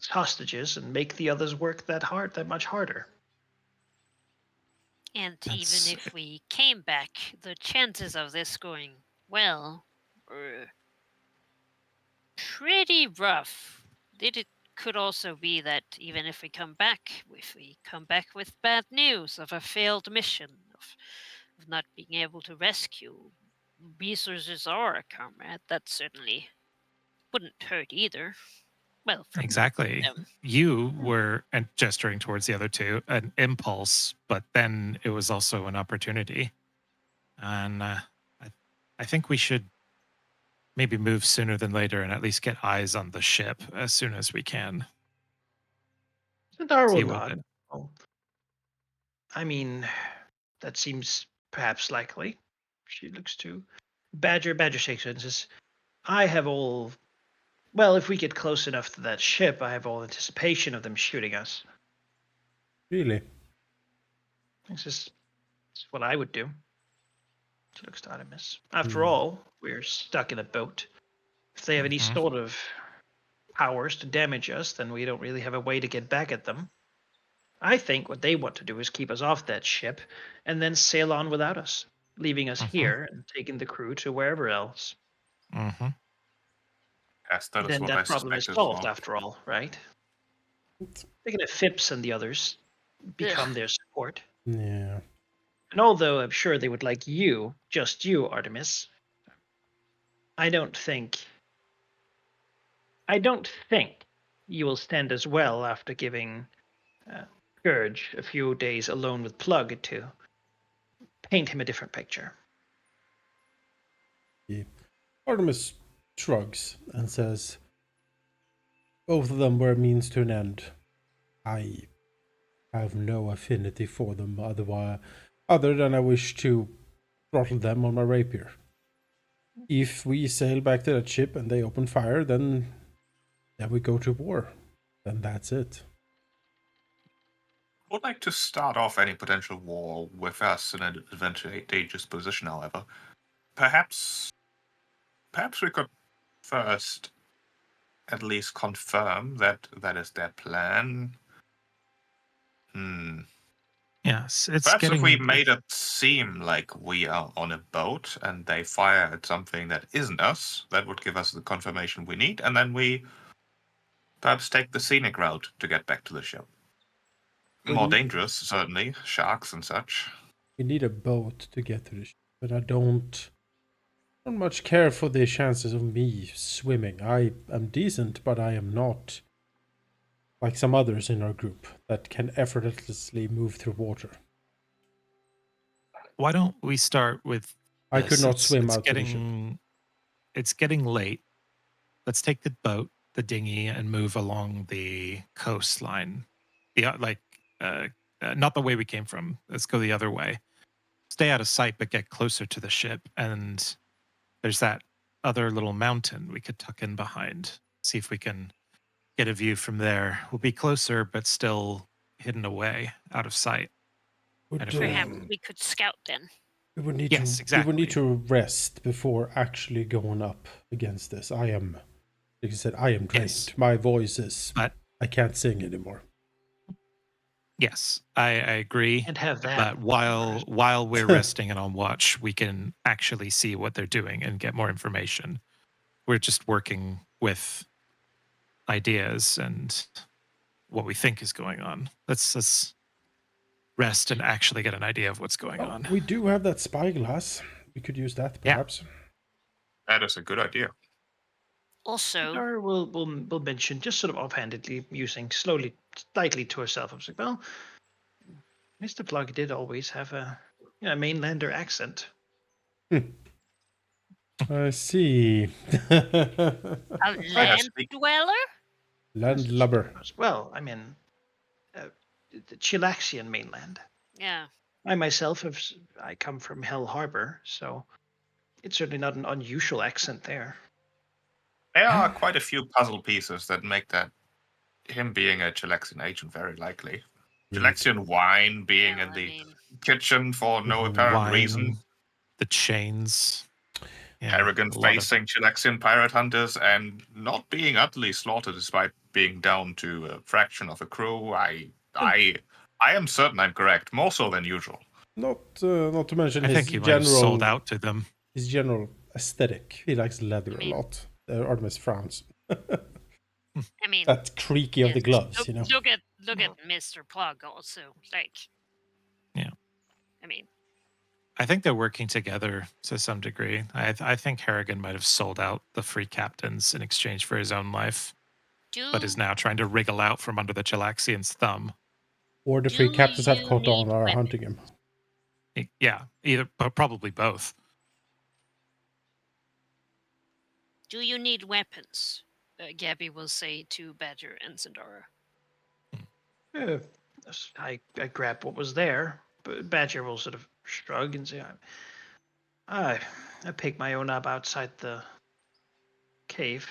Speaker 3: hostages and make the others work that much harder.
Speaker 6: And even
Speaker 4: That's
Speaker 6: if we came back, the chances of this going well were pretty rough. Did it could also be that even if we come back with bad news of a failed mission, of not being able to rescue, resources or a comrade, that certainly wouldn't hurt either. Well, for
Speaker 4: Exactly.
Speaker 6: them.
Speaker 4: You were, and gesturing towards the other two, an impulse, but then it was also an opportunity. And I think we should maybe move sooner than later and at least get eyes on the ship as soon as we can.
Speaker 3: Sandara
Speaker 4: See
Speaker 3: will
Speaker 4: what
Speaker 3: nod. Well, I mean, that seems perhaps likely. She looks to Badger. Badger shakes her and says, I have all. Well, if we get close enough to that ship, I have all anticipation of them shooting us.
Speaker 2: Really?
Speaker 3: This is what I would do. She looks to Artemis. After
Speaker 2: Hmm.
Speaker 3: all, we're stuck in a boat. If they have any
Speaker 4: Mhm.
Speaker 3: sort of powers to damage us, then we don't really have a way to get back at them. I think what they want to do is keep us off that ship and then sail on without us, leaving us
Speaker 4: Mhm.
Speaker 3: here and taking the crew to wherever else.
Speaker 4: Mm-hmm.
Speaker 5: Yes, that is
Speaker 3: Then
Speaker 5: what I
Speaker 3: that problem is
Speaker 5: suspected as
Speaker 3: solved
Speaker 5: well.
Speaker 3: after all, right? They're going to Phipps and the others become
Speaker 6: Ugh.
Speaker 3: their support.
Speaker 2: Yeah.
Speaker 3: And although I'm sure they would like you, just you, Artemis, I don't think you will stand as well after giving Scourge a few days alone with Plug to paint him a different picture.
Speaker 2: Artemis shrugs and says, both of them were a means to an end. I have no affinity for them other than I wish to throttle them on my rapier. If we sail back to that ship and they open fire, then we go to war. Then that's it.
Speaker 5: I would like to start off any potential war with us in an advantageous position, however. Perhaps we could first at least confirm that that is their plan.
Speaker 4: Yes, it's
Speaker 5: Perhaps if we
Speaker 4: getting.
Speaker 5: made it seem like we are on a boat and they fire at something that isn't us, that would give us the confirmation we need, and then we perhaps take the scenic route to get back to the ship. More dangerous, certainly, sharks and such.
Speaker 2: We need a boat to get to the ship, but I don't much care for the chances of me swimming. I am decent, but I am not like some others in our group that can effortlessly move through water.
Speaker 4: Why don't we start with
Speaker 2: I could
Speaker 4: this?
Speaker 2: not swim out to the ship.
Speaker 4: It's getting late. Let's take the boat, the dinghy, and move along the coastline. Not the way we came from. Let's go the other way. Stay out of sight, but get closer to the ship. And there's that other little mountain we could tuck in behind. See if we can get a view from there. We'll be closer, but still hidden away, out of sight. And if
Speaker 6: Perhaps
Speaker 4: we,
Speaker 6: we could scout then.
Speaker 2: We would need
Speaker 4: yes,
Speaker 2: to
Speaker 4: exactly.
Speaker 2: rest before actually going up against this. I am, like I said, I am drained.
Speaker 4: Yes.
Speaker 2: My voice is
Speaker 4: But
Speaker 2: I can't sing anymore.
Speaker 4: yes, I agree.
Speaker 3: And have that.
Speaker 4: But while we're resting and on watch, we can actually see what they're doing and get more information. We're just working with ideas and what we think is going on. Let's rest and actually get an idea of what's going on.
Speaker 2: We do have that spyglass. We could use that,
Speaker 4: Yeah.
Speaker 2: perhaps.
Speaker 5: That is a good idea.
Speaker 6: Also,
Speaker 3: Or we'll mention just sort of offhandedly, using slightly to herself. I was like, well, Mr. Plug did always have a mainlander accent.
Speaker 2: I see.
Speaker 6: a land
Speaker 5: speak-
Speaker 6: dweller?
Speaker 2: Landlubber.
Speaker 3: Well, I mean, the Chilaxian mainland.
Speaker 6: Yeah.
Speaker 3: I myself I come from Hell Harbor, so it's certainly not an unusual accent there.
Speaker 5: There are quite a few puzzle pieces that make that him being a Chilexian agent very likely. Chilexian wine being
Speaker 6: Well,
Speaker 5: in
Speaker 6: I
Speaker 5: the
Speaker 6: mean,
Speaker 5: kitchen for no
Speaker 4: The
Speaker 5: apparent
Speaker 4: wine,
Speaker 5: reason.
Speaker 4: the chains. Yeah,
Speaker 5: Arrogant
Speaker 4: a lot of-
Speaker 5: facing Chilexian pirate hunters and not being utterly slaughtered despite being down to a fraction of a crew. I am certain I'm correct, more so than usual.
Speaker 2: Not to mention
Speaker 4: I
Speaker 2: his
Speaker 4: think he might have
Speaker 2: general
Speaker 4: sold out to them.
Speaker 2: his general aesthetic. He likes leather
Speaker 6: I mean-
Speaker 2: a lot. Artemis frowns.
Speaker 6: I mean,
Speaker 2: That creaky of the
Speaker 6: yes,
Speaker 2: gloves,
Speaker 6: look at Mr. Plug also. Like,
Speaker 4: Yeah.
Speaker 6: I mean,
Speaker 4: I think they're working together to some degree. I think Harrigan might have sold out the free captains in exchange for his own life, but is now trying to wriggle out from under the Chilaxian's thumb.
Speaker 2: Or the
Speaker 6: Do
Speaker 2: free captains have
Speaker 6: you
Speaker 2: caught on
Speaker 6: need
Speaker 2: and are hunting him.
Speaker 4: Yeah, either, but probably both.
Speaker 6: do you need weapons? Gabby will say to Badger and Sindara.
Speaker 3: I grabbed what was there, but Badger will sort of shrug and say, I picked my own up outside the cave.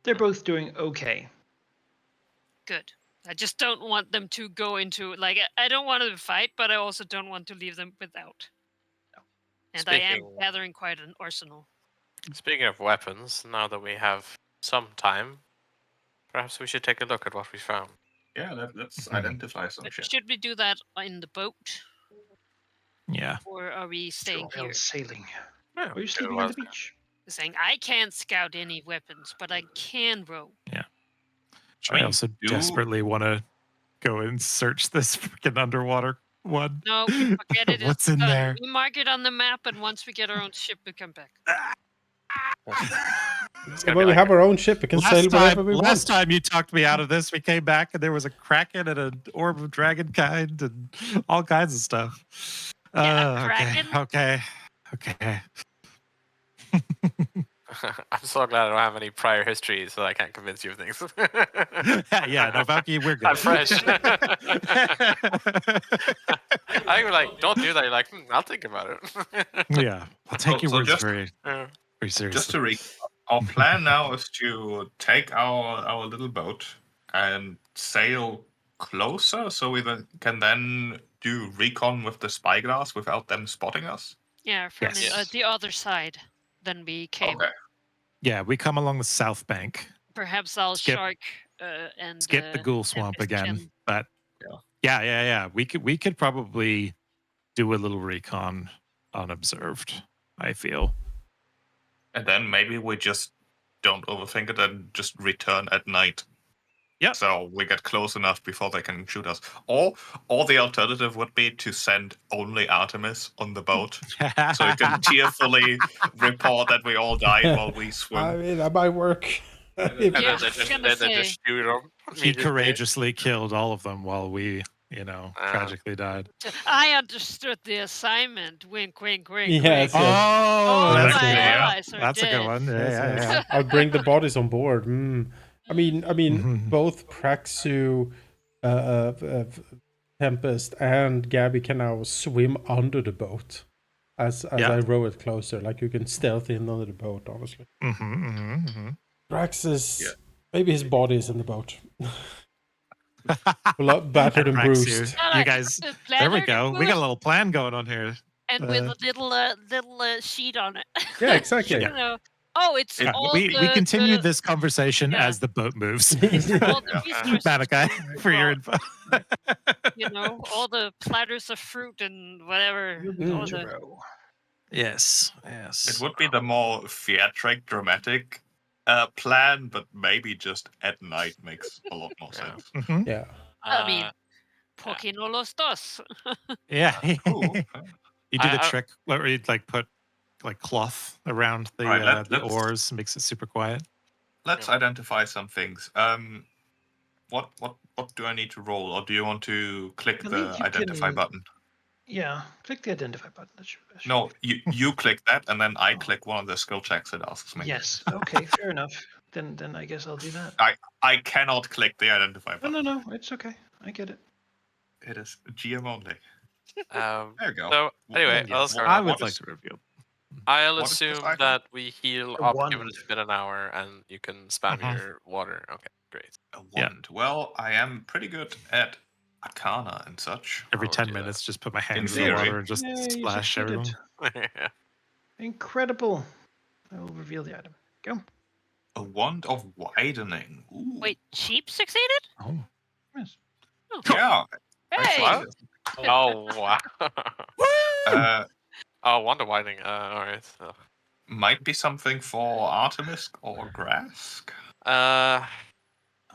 Speaker 3: They're both doing okay.
Speaker 6: Good. I just don't want them to go into, like, I don't want them to fight, but I also don't want to leave them without. And I am gathering quite an arsenal.
Speaker 1: Speaking of weapons, now that we have some time, perhaps we should take a look at what we found.
Speaker 5: Yeah, let's identify some shit.
Speaker 6: Should we do that in the boat?
Speaker 4: Yeah.
Speaker 6: Or are we staying
Speaker 3: Wild
Speaker 6: here?
Speaker 3: sailing.
Speaker 1: Yeah,
Speaker 3: Are you sleeping on the beach?
Speaker 6: Saying, I can't scout any weapons, but I can row.
Speaker 4: Yeah.
Speaker 5: I mean,
Speaker 4: I also desperately want to go and search this freaking underwater one.
Speaker 6: No, forget it.
Speaker 4: What's
Speaker 6: It's
Speaker 4: in
Speaker 6: done.
Speaker 4: there?
Speaker 6: We mark it on the map, and once we get our own ship, we come back.
Speaker 2: Well, we have our own ship. We can sail wherever we
Speaker 4: last
Speaker 2: want.
Speaker 4: time you talked me out of this, we came back and there was a kraken and an orb of dragon kind and all kinds of stuff.
Speaker 6: kraken?
Speaker 4: Okay.
Speaker 1: I'm so glad I don't have any prior history, so I can't convince you of things.
Speaker 4: Yeah, no, Valky, we're good.
Speaker 1: I'm fresh. I was like, don't do that. You're like, I'll think about it.
Speaker 4: Yeah, I'll take your
Speaker 5: So
Speaker 4: words
Speaker 5: just-
Speaker 4: very
Speaker 5: Just
Speaker 4: seriously.
Speaker 5: to recap, our plan now is to take our little boat and sail closer, so we can then do recon with the spyglass without them spotting us.
Speaker 6: Yeah, from
Speaker 1: Yes.
Speaker 6: the other side than we came.
Speaker 5: Okay.
Speaker 4: Yeah, we come along the south bank,
Speaker 6: Perhaps I'll
Speaker 4: Skip-
Speaker 6: shark and
Speaker 4: skip the ghoul swamp
Speaker 6: Tempest
Speaker 4: again.
Speaker 6: can-
Speaker 4: But yeah. We could probably do a little recon unobserved, I feel.
Speaker 5: And then maybe we just don't overthink it and just return at night.
Speaker 4: Yep.
Speaker 5: So we get close enough before they can shoot us. Or the alternative would be to send only Artemis on the boat, so we can tearfully report that we all died while we swim.
Speaker 2: I mean, that might work.
Speaker 1: And
Speaker 2: If-
Speaker 6: Yeah,
Speaker 1: then
Speaker 6: I was gonna
Speaker 1: they
Speaker 6: say.
Speaker 1: just shoot them.
Speaker 4: He courageously killed all of them while we, tragically died.
Speaker 6: I understood the assignment. Wink, wink, wink.
Speaker 2: Yes,
Speaker 6: wink.
Speaker 2: yes.
Speaker 6: All
Speaker 4: that's
Speaker 6: my
Speaker 4: good.
Speaker 6: allies are
Speaker 4: That's a
Speaker 6: dead.
Speaker 4: good one.
Speaker 2: Yes,
Speaker 4: Yeah.
Speaker 2: yes. I'll bring the bodies on board. I mean,
Speaker 4: Mhm.
Speaker 2: both Praxu, Tempest, and Gabby can now swim under the boat as
Speaker 4: Yeah.
Speaker 2: I row it closer. Like you can stealth in under the boat. Honestly, Praxis, maybe his body is in the boat. Battered and bruised.
Speaker 4: You guys, there we go. We got a little plan going on here.
Speaker 6: And with a little sheet on it.
Speaker 2: Yeah, exactly.
Speaker 6: You know. Oh, it's all
Speaker 4: We continue this conversation as the boat moves.
Speaker 6: all the resources
Speaker 4: Malachi,
Speaker 6: we
Speaker 4: for your
Speaker 6: brought,
Speaker 4: info.
Speaker 6: all the platters of fruit and whatever. All the,
Speaker 4: Yes.
Speaker 5: It would be the more theatric, dramatic plan, but maybe just at night makes a lot more sense.
Speaker 4: Mhm.
Speaker 2: Yeah.
Speaker 6: I mean, ¿por qué no los dos?
Speaker 4: Yeah.
Speaker 5: Cool.
Speaker 4: You do the
Speaker 1: I-
Speaker 4: trick where you put cloth around the
Speaker 5: Alright,
Speaker 4: the
Speaker 5: let's-
Speaker 4: oars, makes it super quiet.
Speaker 5: Let's identify some things. What do I need to roll, or do you want to click
Speaker 3: I
Speaker 5: the
Speaker 3: think you
Speaker 5: identify
Speaker 3: can-
Speaker 5: button?
Speaker 3: Yeah, click the identify button. That should
Speaker 5: No, you click that, and then I click one of the skill checks it asks me.
Speaker 3: Yes. Okay. Fair enough. Then I guess I'll do that.
Speaker 5: I cannot click the identify button.
Speaker 3: No. It's okay. I get it.
Speaker 5: It is GM only.
Speaker 1: Um,
Speaker 5: There you go.
Speaker 1: so anyway,
Speaker 5: Yeah,
Speaker 1: I'll start.
Speaker 4: I
Speaker 5: what
Speaker 4: would
Speaker 5: is-
Speaker 4: like to reveal.
Speaker 1: I'll
Speaker 5: what is this
Speaker 1: assume
Speaker 5: item?
Speaker 1: that we heal
Speaker 3: A
Speaker 1: up,
Speaker 3: wand.
Speaker 1: given it's been an hour, and you can spam
Speaker 4: Mhm.
Speaker 1: your water. Okay, great.
Speaker 5: A
Speaker 4: Yeah.
Speaker 5: wand. Well, I am pretty good at Arcana and such.
Speaker 4: Every
Speaker 1: I'll
Speaker 4: 10
Speaker 1: do that.
Speaker 4: minutes, just put my hands in the
Speaker 5: theory.
Speaker 4: water and just
Speaker 3: Yeah, you
Speaker 4: splash
Speaker 3: succeeded.
Speaker 4: everyone.
Speaker 3: Incredible. I will reveal the item. Go.
Speaker 5: A wand of widening. Ooh.
Speaker 6: Wait, sheep succeeded?
Speaker 4: Oh.
Speaker 3: Yes.
Speaker 5: Yeah.
Speaker 6: Hey!
Speaker 5: actually,
Speaker 1: Oh wow.
Speaker 5: Uh,
Speaker 1: Oh, wonder widening. All right. So.
Speaker 5: might be something for Artemis or Grask.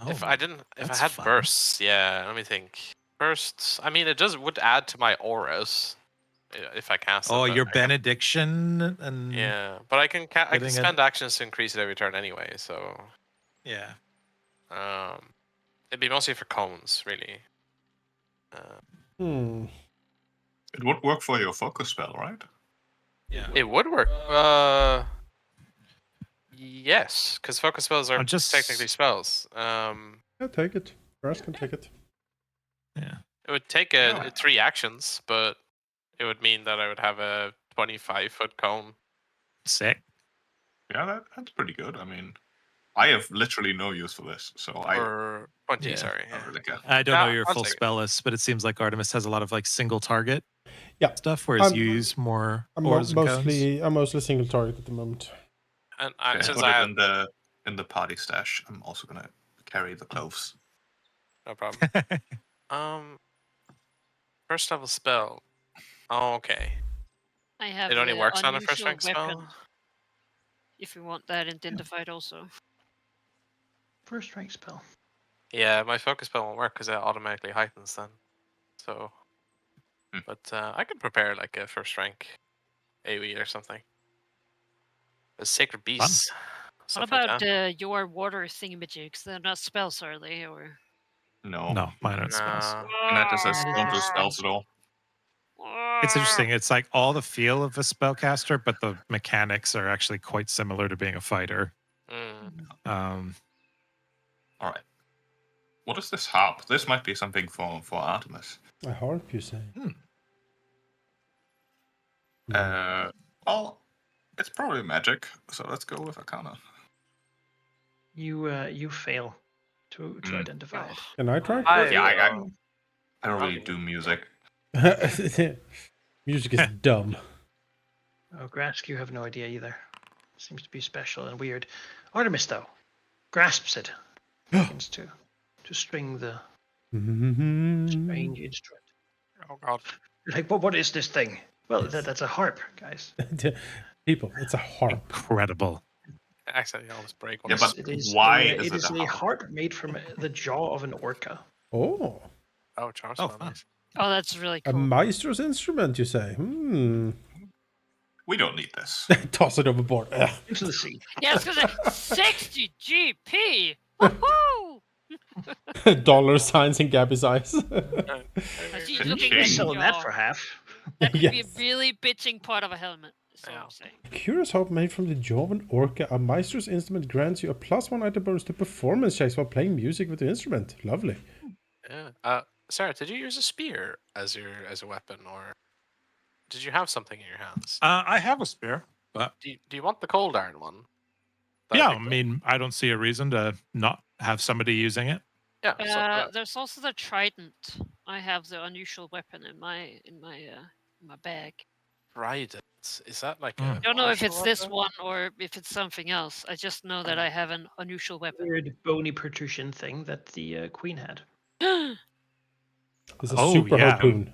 Speaker 1: If
Speaker 4: Oh,
Speaker 1: I
Speaker 4: that's
Speaker 1: had
Speaker 4: fun.
Speaker 1: bursts, yeah. Let me think. Bursts. I mean, it would add to my auras if I cast them.
Speaker 4: Oh,
Speaker 1: but
Speaker 4: your
Speaker 1: I can-
Speaker 4: benediction and
Speaker 1: Yeah, but I can
Speaker 4: getting it-
Speaker 1: spend actions to increase it every turn anyway. So
Speaker 4: yeah.
Speaker 1: it'd be mostly for cones, really.
Speaker 5: It would work for your focus spell, right?
Speaker 4: Yeah.
Speaker 1: It would work. Yes, because focus spells are
Speaker 4: I'm just-
Speaker 1: technically spells.
Speaker 2: Yeah, take it. Grass can take it.
Speaker 4: Yeah.
Speaker 1: It would take
Speaker 5: Yeah.
Speaker 1: 3 actions, but it would mean that I would have a 25-foot cone.
Speaker 4: Sick.
Speaker 5: Yeah, that's pretty good. I mean, I have literally no use for this, so I
Speaker 1: Or 20,
Speaker 4: Yeah.
Speaker 1: sorry.
Speaker 5: don't
Speaker 1: Yeah.
Speaker 5: really care.
Speaker 4: I don't
Speaker 1: Yeah,
Speaker 4: know your
Speaker 1: I'll
Speaker 4: full
Speaker 1: take it.
Speaker 4: spell list, but it seems like Artemis has a lot of like single target
Speaker 2: Yeah.
Speaker 4: stuff, whereas
Speaker 2: I'm-
Speaker 4: you use more
Speaker 2: I'm
Speaker 4: auras and cones.
Speaker 2: mostly single target at the moment.
Speaker 1: And
Speaker 5: Okay,
Speaker 1: since
Speaker 5: put
Speaker 1: I
Speaker 5: it
Speaker 1: had
Speaker 5: in the party stash. I'm also gonna carry the cloves.
Speaker 1: no problem. First level spell. Oh, okay.
Speaker 6: I have
Speaker 1: It only
Speaker 6: the
Speaker 1: works on a first
Speaker 6: unusual
Speaker 1: rank spell.
Speaker 6: weapon, if you want that identified also.
Speaker 3: First rank spell.
Speaker 1: Yeah, my focus spell won't work because it automatically heightens then. So,
Speaker 5: Hmm.
Speaker 1: but I could prepare like a first rank AoE or something. A sacred beast.
Speaker 6: What
Speaker 1: stuff like
Speaker 6: about
Speaker 1: that.
Speaker 6: your water thingamajigs? They're not spells, are they? Or
Speaker 5: No,
Speaker 4: No, mine aren't spells.
Speaker 1: Nah.
Speaker 5: Kineticist
Speaker 3: That is
Speaker 5: don't do
Speaker 3: interesting.
Speaker 5: spells at all.
Speaker 4: It's interesting. It's like all the feel of a spellcaster, but the mechanics are actually quite similar to being a fighter.
Speaker 1: Mm.
Speaker 5: All right. What is this harp? This might be something for Artemis.
Speaker 2: A harp, you say?
Speaker 5: Well, it's probably magic, so let's go with Arcana.
Speaker 3: You fail to identify it.
Speaker 2: Can I try?
Speaker 5: I don't really do music.
Speaker 2: Music is dumb.
Speaker 3: Oh, Grask, you have no idea either. Seems to be special and weird. Artemis, though, grasps it. Begins to string the strange instrument.
Speaker 1: Oh god.
Speaker 3: Like, what is this thing? Well, that's a harp, guys.
Speaker 2: People, it's a harp.
Speaker 4: Incredible.
Speaker 1: I accidentally almost break one.
Speaker 5: Yeah, but
Speaker 3: It is
Speaker 5: why
Speaker 3: a,
Speaker 5: is
Speaker 3: it
Speaker 5: it
Speaker 3: is
Speaker 5: a
Speaker 3: a
Speaker 5: harp?
Speaker 3: harp made from the jaw of an orca.
Speaker 2: Oh,
Speaker 1: Oh, charms
Speaker 4: Oh,
Speaker 1: spell,
Speaker 4: fun.
Speaker 1: nice.
Speaker 6: Oh, that's really
Speaker 2: a
Speaker 6: cool.
Speaker 2: maestro's instrument, you say?
Speaker 5: We don't need this.
Speaker 2: Toss it overboard. Ugh.
Speaker 3: Into the sea.
Speaker 6: Yeah, it's because 60 GP. Woohoo!
Speaker 2: Dollar signs in Gabby's eyes.
Speaker 6: She's
Speaker 5: Shouldn't
Speaker 6: looking
Speaker 5: she?
Speaker 6: at
Speaker 3: Selling
Speaker 6: the
Speaker 3: that
Speaker 6: jaw.
Speaker 3: for half.
Speaker 6: That could be a
Speaker 2: Yes.
Speaker 6: really bitching part of a helmet. That's all
Speaker 1: Yeah.
Speaker 6: I'm saying.
Speaker 2: Curious harp made from the jaw of an orca. A maestro's instrument grants you a +1 item bonus to performance checks while playing music with the instrument. Lovely.
Speaker 1: Yeah. Sarah, did you use a spear as a weapon, or did you have something in your hands?
Speaker 4: I have a spear, but
Speaker 1: Do you want the cold iron one? that
Speaker 4: yeah, I
Speaker 1: picked up?
Speaker 4: mean, I don't see a reason to not have somebody using it.
Speaker 1: Yeah. So,
Speaker 6: There's also the trident. I have the unusual weapon in my bag.
Speaker 1: trident. Is that like
Speaker 4: Mm.
Speaker 1: a?
Speaker 6: I don't know if
Speaker 1: martial
Speaker 6: it's this
Speaker 1: weapon?
Speaker 6: one or if it's something else. I just know that I have an unusual weapon.
Speaker 3: Weird bony protrusion thing that the queen had.
Speaker 2: It's a
Speaker 4: Oh,
Speaker 2: super
Speaker 4: yeah.
Speaker 2: harpoon.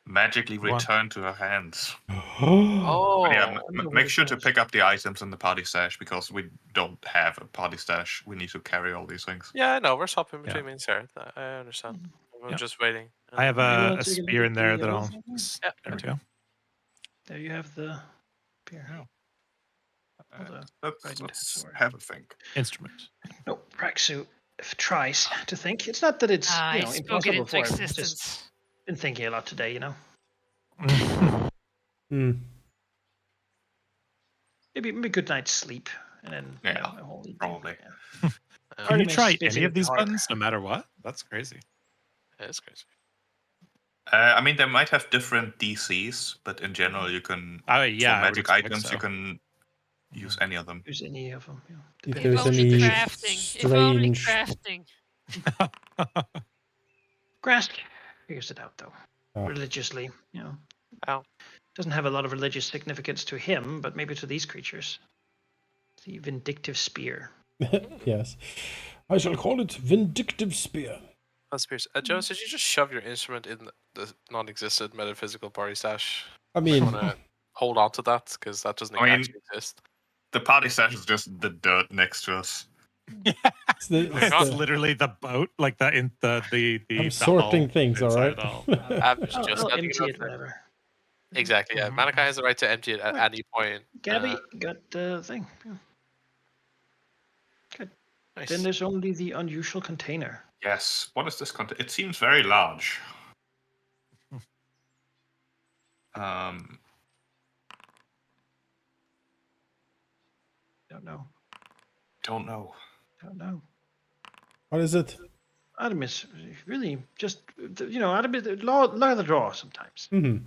Speaker 5: Magically
Speaker 4: What?
Speaker 5: return to her hands.
Speaker 1: Oh.
Speaker 5: But yeah,
Speaker 3: wonder what
Speaker 5: make
Speaker 3: it
Speaker 5: sure to
Speaker 3: does.
Speaker 5: pick up the items in the party stash because we don't have a party stash. We need to carry all these things.
Speaker 1: Yeah, I know. We're swapping between
Speaker 4: Yeah.
Speaker 1: me and Sarah. I understand. I'm
Speaker 4: Yeah.
Speaker 1: just waiting.
Speaker 4: I have
Speaker 3: You
Speaker 4: a
Speaker 3: wanna take a look
Speaker 4: spear
Speaker 3: at
Speaker 4: in there
Speaker 3: the
Speaker 4: that
Speaker 3: other
Speaker 4: I'll.
Speaker 3: thing?
Speaker 1: Yeah,
Speaker 4: There we go.
Speaker 3: There you have the spear. Although,
Speaker 5: Let's
Speaker 3: Trident sword.
Speaker 5: have a think.
Speaker 4: Instrument.
Speaker 3: No, Praxu tries to think. It's not that it's
Speaker 6: I spoke it
Speaker 3: impossible
Speaker 6: into
Speaker 3: for him. Just
Speaker 6: existence.
Speaker 3: been thinking a lot today,
Speaker 2: Hmm.
Speaker 3: Maybe a good night's sleep, and then
Speaker 5: Yeah,
Speaker 3: a whole evening.
Speaker 5: probably.
Speaker 3: Yeah.
Speaker 4: Can you
Speaker 3: Artemis
Speaker 4: try
Speaker 3: spits
Speaker 4: any
Speaker 3: it
Speaker 4: of these
Speaker 3: hard.
Speaker 4: buttons no matter what? That's crazy.
Speaker 1: It's crazy.
Speaker 5: I mean, they might have different DCs, but in general, you can
Speaker 4: Oh, yeah,
Speaker 5: for
Speaker 4: I would
Speaker 5: magic
Speaker 4: expect
Speaker 5: items
Speaker 4: so.
Speaker 5: you can use any of them.
Speaker 3: Use any of them.
Speaker 2: If
Speaker 3: Depending
Speaker 2: there's
Speaker 3: on-
Speaker 6: only
Speaker 2: any
Speaker 6: crafting. If only
Speaker 2: strange...
Speaker 6: crafting.
Speaker 3: Grask figures it out though,
Speaker 2: Oh.
Speaker 3: religiously.
Speaker 1: Ow.
Speaker 3: Doesn't have a lot of religious significance to him, but maybe to these creatures. The vindictive spear.
Speaker 2: Yes. I shall call it Vindictive Spear.
Speaker 1: That's Pierce. Jonas, did you just shove your instrument in the non-existent metaphysical party stash?
Speaker 2: I mean,
Speaker 1: Want to hold on to that because that doesn't
Speaker 5: I mean-
Speaker 1: actually exist.
Speaker 5: The party stash is just the dirt next to us.
Speaker 2: It's the,
Speaker 1: my
Speaker 2: it's
Speaker 1: God.
Speaker 4: It's
Speaker 2: the,
Speaker 4: literally the boat, like the
Speaker 2: I'm
Speaker 4: the
Speaker 2: sorting
Speaker 4: hull
Speaker 2: things, all
Speaker 4: inside
Speaker 2: right?
Speaker 4: all.
Speaker 1: I'm just
Speaker 3: I'll
Speaker 1: letting you
Speaker 3: empty
Speaker 1: know.
Speaker 3: it whenever.
Speaker 1: Exactly. Yeah,
Speaker 4: Mhm.
Speaker 1: Malachi has the right to empty it at
Speaker 3: Right.
Speaker 1: any point.
Speaker 3: Gabby got the thing. Yeah.
Speaker 1: Nice.
Speaker 3: Then there's only the unusual container.
Speaker 5: Yes. What is this content? It seems very large. Um,
Speaker 3: Don't know.
Speaker 5: don't know.
Speaker 3: Don't know.
Speaker 2: What is it?
Speaker 3: Adam is really just, Adam is luck of the draw sometimes.
Speaker 2: Hmm.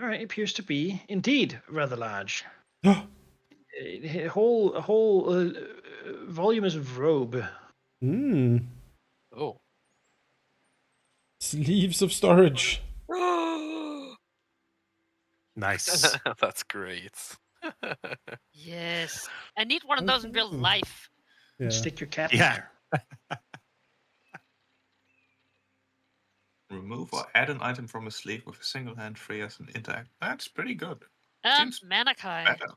Speaker 3: All right, it appears to be indeed rather large. A whole voluminous robe.
Speaker 2: Hmm.
Speaker 1: Oh.
Speaker 2: Sleeves of storage.
Speaker 4: Nice.
Speaker 1: That's great.
Speaker 6: Yes. I need one of those in real
Speaker 2: Okay.
Speaker 6: life.
Speaker 2: Yeah.
Speaker 3: Stick your cat in
Speaker 4: Yeah.
Speaker 3: there.
Speaker 5: Remove or add an item from a sleeve with a single hand free as an interact. That's pretty good. Seems
Speaker 6: Malachi,
Speaker 5: better.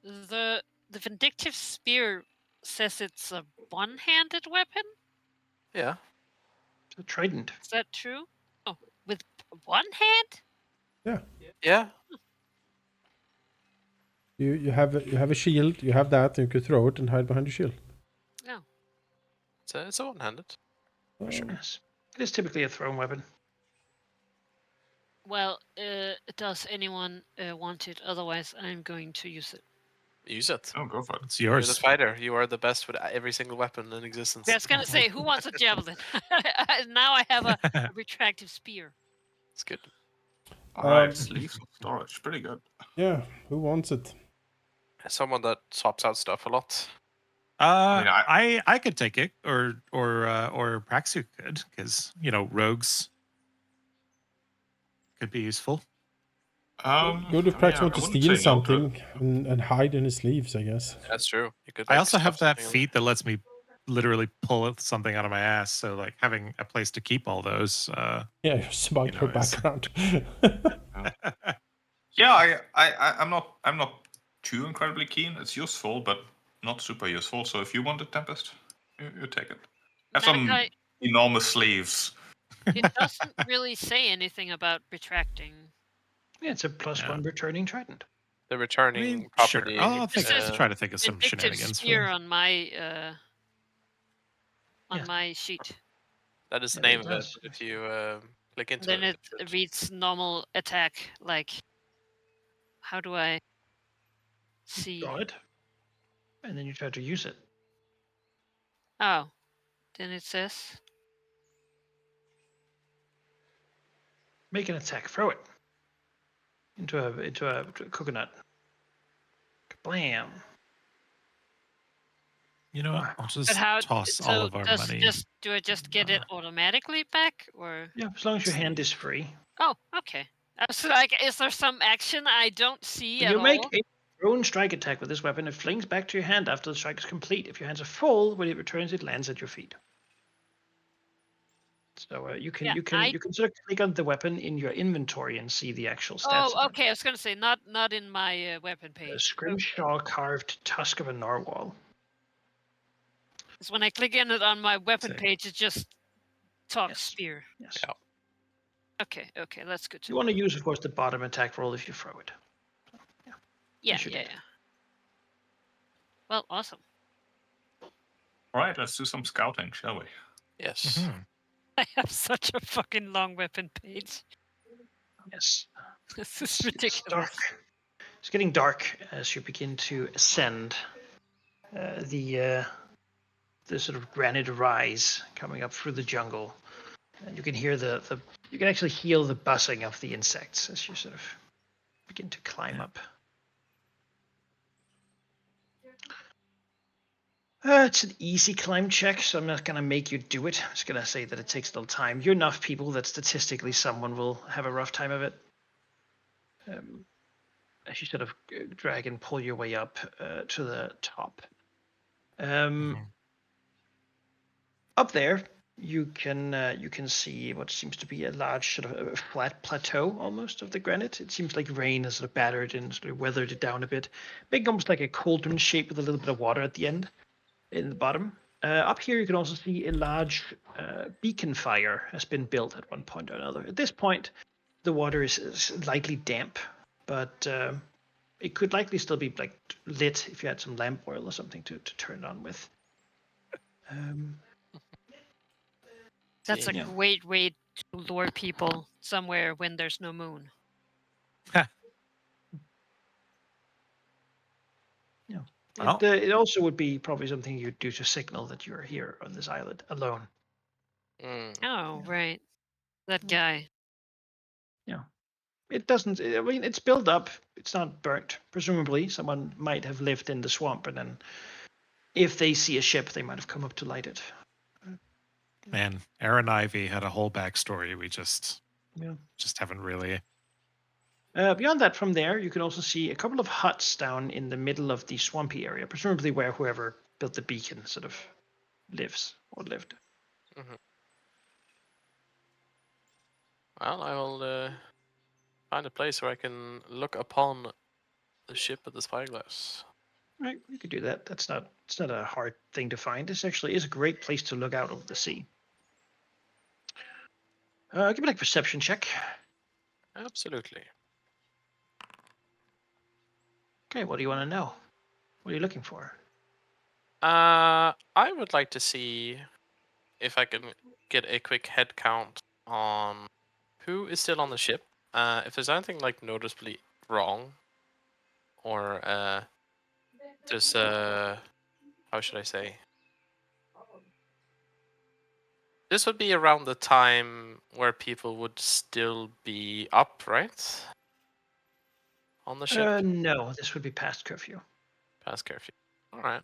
Speaker 6: the vindictive spear says it's a one-handed weapon.
Speaker 1: Yeah.
Speaker 3: It's a trident.
Speaker 6: Is that true? Oh, with one hand?
Speaker 1: Yeah.
Speaker 2: You have a shield. You have that, and you could throw it and hide behind the shield.
Speaker 6: No.
Speaker 1: It's a one-handed. For sure.
Speaker 3: Yes. It is typically a thrown weapon.
Speaker 6: Well, does anyone want it? Otherwise, I'm going to use it.
Speaker 1: Use it.
Speaker 5: Oh, go for it.
Speaker 4: It's
Speaker 1: You're the
Speaker 4: yours.
Speaker 1: fighter. You are the best with every single weapon in existence.
Speaker 6: I was gonna say, who wants a javelin? Now I have a retractive spear.
Speaker 1: It's good.
Speaker 5: Alright, sleeves of storage. Pretty good.
Speaker 2: Yeah. Who wants it?
Speaker 1: Someone that swaps out stuff a lot.
Speaker 5: mean,
Speaker 4: I could take it, or Praxu could, because rogues could be useful.
Speaker 2: Good if Prax
Speaker 5: I
Speaker 2: want to
Speaker 5: wouldn't
Speaker 2: steal
Speaker 5: say no to it.
Speaker 2: something and hide in his sleeves, I guess.
Speaker 1: That's true. You could.
Speaker 4: I
Speaker 1: Like,
Speaker 4: also have
Speaker 1: stuff
Speaker 4: that
Speaker 1: something in
Speaker 4: feat that lets me literally pull something out of my ass. So like having a place to keep all those.
Speaker 2: Yeah, your smuggler
Speaker 4: it's-
Speaker 2: background.
Speaker 5: Yeah, I'm not too incredibly keen. It's useful, but not super useful. So if you want a Tempest, you take it. Have some
Speaker 6: Malachi,
Speaker 5: enormous sleeves.
Speaker 6: it doesn't really say anything about retracting.
Speaker 3: Yeah, it's a +1 returning trident.
Speaker 1: The returning
Speaker 4: I mean,
Speaker 1: property.
Speaker 4: sure. I'll
Speaker 6: says
Speaker 4: try to think of some
Speaker 6: Vindictive
Speaker 4: shenanigans for
Speaker 6: spear
Speaker 4: them.
Speaker 6: on my
Speaker 3: Yeah.
Speaker 6: my sheet.
Speaker 1: That is the
Speaker 3: Yeah,
Speaker 1: name
Speaker 3: it
Speaker 1: of it.
Speaker 3: does.
Speaker 1: If you click into
Speaker 6: Then
Speaker 1: it.
Speaker 6: it reads normal attack. Like, how do I see?
Speaker 3: Draw it. And then you try to use it.
Speaker 6: Oh, then it says
Speaker 3: Make an attack. Throw it. Into a coconut. Kablam.
Speaker 4: You know what? I'll
Speaker 6: but
Speaker 4: just
Speaker 6: how?
Speaker 4: toss
Speaker 6: So
Speaker 4: all of our money.
Speaker 6: do I just get it automatically back, or?
Speaker 3: Yeah, as long as your hand is free.
Speaker 6: Oh, okay. So like, is there some action I don't see
Speaker 3: When
Speaker 6: at
Speaker 3: you make
Speaker 6: all?
Speaker 3: a thrown strike attack with this weapon, it flings back to your hand after the strike is complete. If your hands are full, when it returns, it lands at your feet. So you can
Speaker 6: Yeah,
Speaker 3: you can sort of click on the weapon in your inventory and see the actual stats.
Speaker 6: Oh,
Speaker 3: of it.
Speaker 6: okay. I was gonna say not in my weapon
Speaker 3: A
Speaker 6: page.
Speaker 3: scrimshaw carved tusk of a narwhal.
Speaker 6: Because when I click in it on my weapon
Speaker 3: Say.
Speaker 6: page, it just talks
Speaker 3: Yes.
Speaker 6: spear.
Speaker 3: Yes.
Speaker 1: Yeah.
Speaker 6: Okay, that's good to
Speaker 3: You
Speaker 6: know.
Speaker 3: want to use, of course, the bottom attack roll if you throw it.
Speaker 6: Yeah,
Speaker 3: should do
Speaker 6: yeah. Well, awesome.
Speaker 5: Alright, let's do some scouting, shall we?
Speaker 1: Yes.
Speaker 4: Mhm.
Speaker 6: I have such a fucking long weapon page.
Speaker 3: Yes.
Speaker 6: This is
Speaker 3: It's
Speaker 6: ridiculous.
Speaker 3: dark. It's getting dark as you begin to ascend the sort of granite rise coming up through the jungle. And you can hear you can actually hear the buzzing of the insects as you sort of begin to climb up. It's an easy climb check, so I'm not going to make you do it. I'm just going to say that it takes a little time. You're enough people that statistically someone will have a rough time of it. As you sort of drag and pull your way up to the top.
Speaker 4: Mhm.
Speaker 3: Up there, you can see what seems to be a large sort of a flat plateau almost of the granite. It seems like rain has sort of battered and sort of weathered it down a bit, making almost like a cauldron shape with a little bit of water at the end, in the bottom. Up here, you can also see a large beacon fire has been built at one point or another. At this point, the water is lightly damp, but it could likely still be like lit if you had some lamp oil or something to turn it on with.
Speaker 6: That's a
Speaker 3: Yeah.
Speaker 6: great way to lure people somewhere when there's no moon.
Speaker 3: Yeah.
Speaker 4: Well.
Speaker 3: It also would be probably something you'd do to signal that you're here on this island alone.
Speaker 1: Mm.
Speaker 6: Oh,
Speaker 3: Yeah.
Speaker 6: right. That
Speaker 3: Mm.
Speaker 6: guy.
Speaker 3: Yeah. It doesn't. I mean, it's built up. It's not burnt. Presumably, someone might have lived in the swamp, and then if they see a ship, they might have come up to light it.
Speaker 4: Man, Aaron Ivy had a whole backstory. We just
Speaker 3: Yeah.
Speaker 4: haven't really.
Speaker 3: Beyond that, from there, you can also see a couple of huts down in the middle of the swampy area, presumably where whoever built the beacon sort of lives or lived.
Speaker 1: Mhm. Well, I will find a place where I can look upon the ship with the spyglass.
Speaker 3: Right, you could do that. It's not a hard thing to find. This actually is a great place to look out over the sea. Give me like a perception check.
Speaker 1: Absolutely.
Speaker 3: Okay, what do you want to know? What are you looking for?
Speaker 1: I would like to see if I can get a quick head count on who is still on the ship. If there's anything like noticeably wrong, or there's how should I say? This would be around the time where people would still be up, right? On the ship,
Speaker 3: No, this would be past curfew.
Speaker 1: past curfew. All right.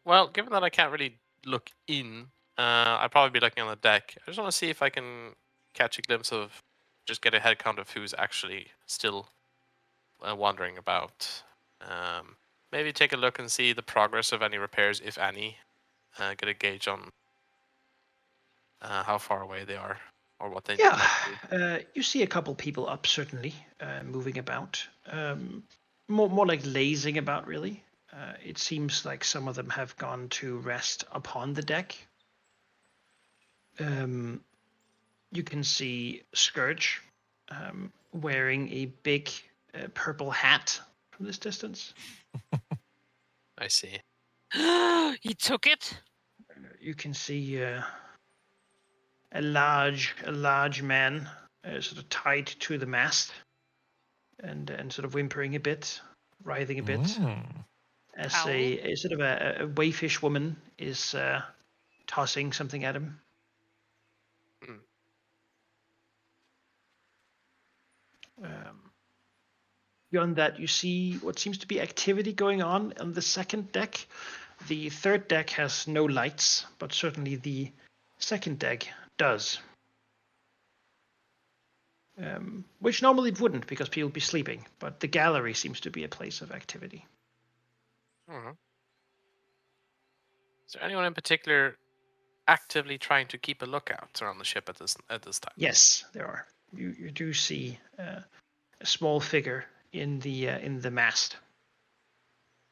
Speaker 1: Well, given that I can't really look in, I'd probably be looking on the deck. I just want to see if I can catch a glimpse of, just get a head count of who's actually still wandering about. Maybe take a look and see the progress of any repairs, if any. Get a gauge on how far away they are or what they
Speaker 3: Yeah,
Speaker 1: might do.
Speaker 3: you see a couple people up, certainly, moving about. More like lazing about, really. It seems like some of them have gone to rest upon the deck. You can see Scourge wearing a big purple hat from this distance.
Speaker 1: I see.
Speaker 6: He took it?
Speaker 3: You can see a large man sort of tied to the mast and sort of whimpering a bit, writhing a bit, as
Speaker 6: Owl?
Speaker 3: a sort of a wayfish woman is tossing something at him.
Speaker 1: Hmm.
Speaker 3: Beyond that, you see what seems to be activity going on the second deck. The third deck has no lights, but certainly the second deck does. Which normally it wouldn't, because people would be sleeping, but the gallery seems to be a place of activity.
Speaker 1: Mhm. Is there anyone in particular actively trying to keep a lookout around the ship at this time?
Speaker 3: Yes, there are. You do see a small figure in the mast,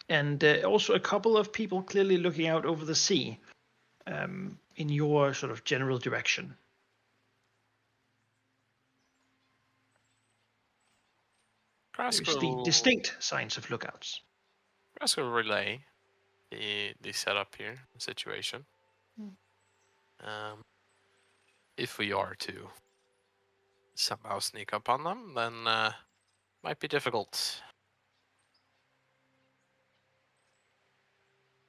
Speaker 3: and also a couple of people clearly looking out over the sea, in your sort of general direction.
Speaker 1: Grask
Speaker 3: There's the
Speaker 1: will
Speaker 3: distinct signs of lookouts.
Speaker 1: Grask will relay the setup here, the situation. If we are to somehow sneak up on them, then might be difficult.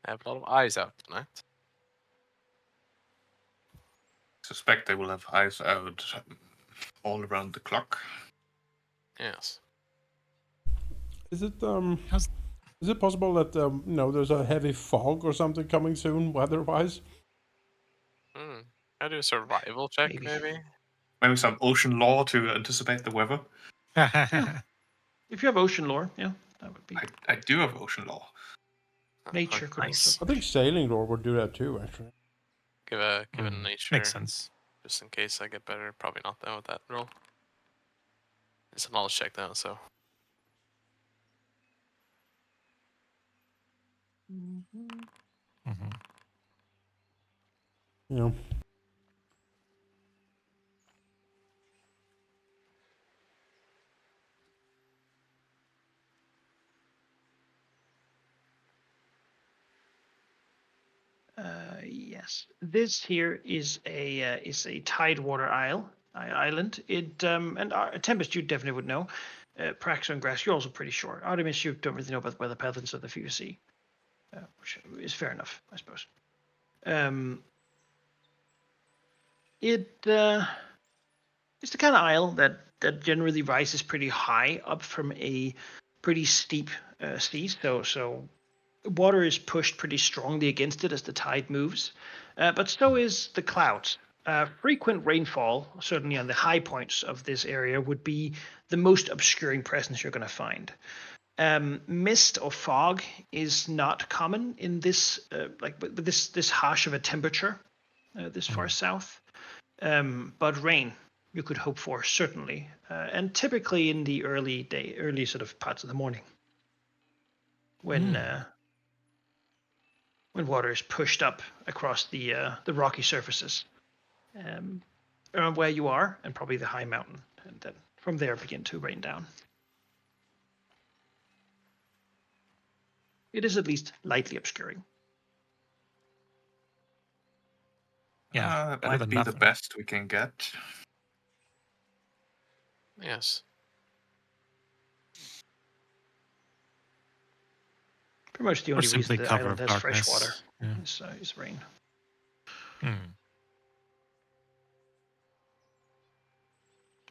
Speaker 1: I have a lot of eyes out tonight.
Speaker 5: Suspect they will have eyes out all around the clock.
Speaker 1: Yes.
Speaker 2: Is it
Speaker 4: How's
Speaker 2: is it possible that there's a heavy fog or something coming soon, weather-wise?
Speaker 1: Hmm. I do a survival check,
Speaker 3: Maybe.
Speaker 1: maybe.
Speaker 5: Maybe some ocean law to anticipate the weather.
Speaker 3: If you have ocean lore, yeah, that would be.
Speaker 5: I do have ocean law.
Speaker 3: Nature could
Speaker 4: Nice.
Speaker 3: also.
Speaker 2: I think sailing lore would do that too, actually.
Speaker 1: Give a
Speaker 4: Mm,
Speaker 1: nature,
Speaker 4: makes sense.
Speaker 1: just in case I get better. Probably not though with that roll. It's a knowledge check now, so
Speaker 4: Mhm.
Speaker 2: You know,
Speaker 3: Yes, this here is a tidewater island. It and Tempest, you definitely would know. Praxo and Grass, you're also pretty sure. Artemis, you don't really know about weather patterns of the FUC, which is fair enough, I suppose. It's the kind of isle that generally rises pretty high up from a pretty steep sea. So water is pushed pretty strongly against it as the tide moves, but so is the clouds. Frequent rainfall, certainly on the high points of this area, would be the most obscuring presence you're going to find. Mist or fog is not common in this, with this harsh of a temperature, this far south. But rain you could hope for certainly, and typically in the early sort of parts of the morning, when water is pushed up across the rocky surfaces around where you are, and probably the high mountain, and then from there begin to rain down. It is at least lightly obscuring.
Speaker 4: Yeah,
Speaker 5: It
Speaker 4: better
Speaker 5: might
Speaker 4: than
Speaker 5: be the
Speaker 4: nothing.
Speaker 5: best we can get.
Speaker 1: yes.
Speaker 3: Pretty much the
Speaker 4: Or
Speaker 3: only reason
Speaker 4: simply
Speaker 3: the
Speaker 4: cover
Speaker 3: island
Speaker 4: of
Speaker 3: has fresh water
Speaker 4: darkness. Yeah.
Speaker 3: is rain.
Speaker 4: Hmm.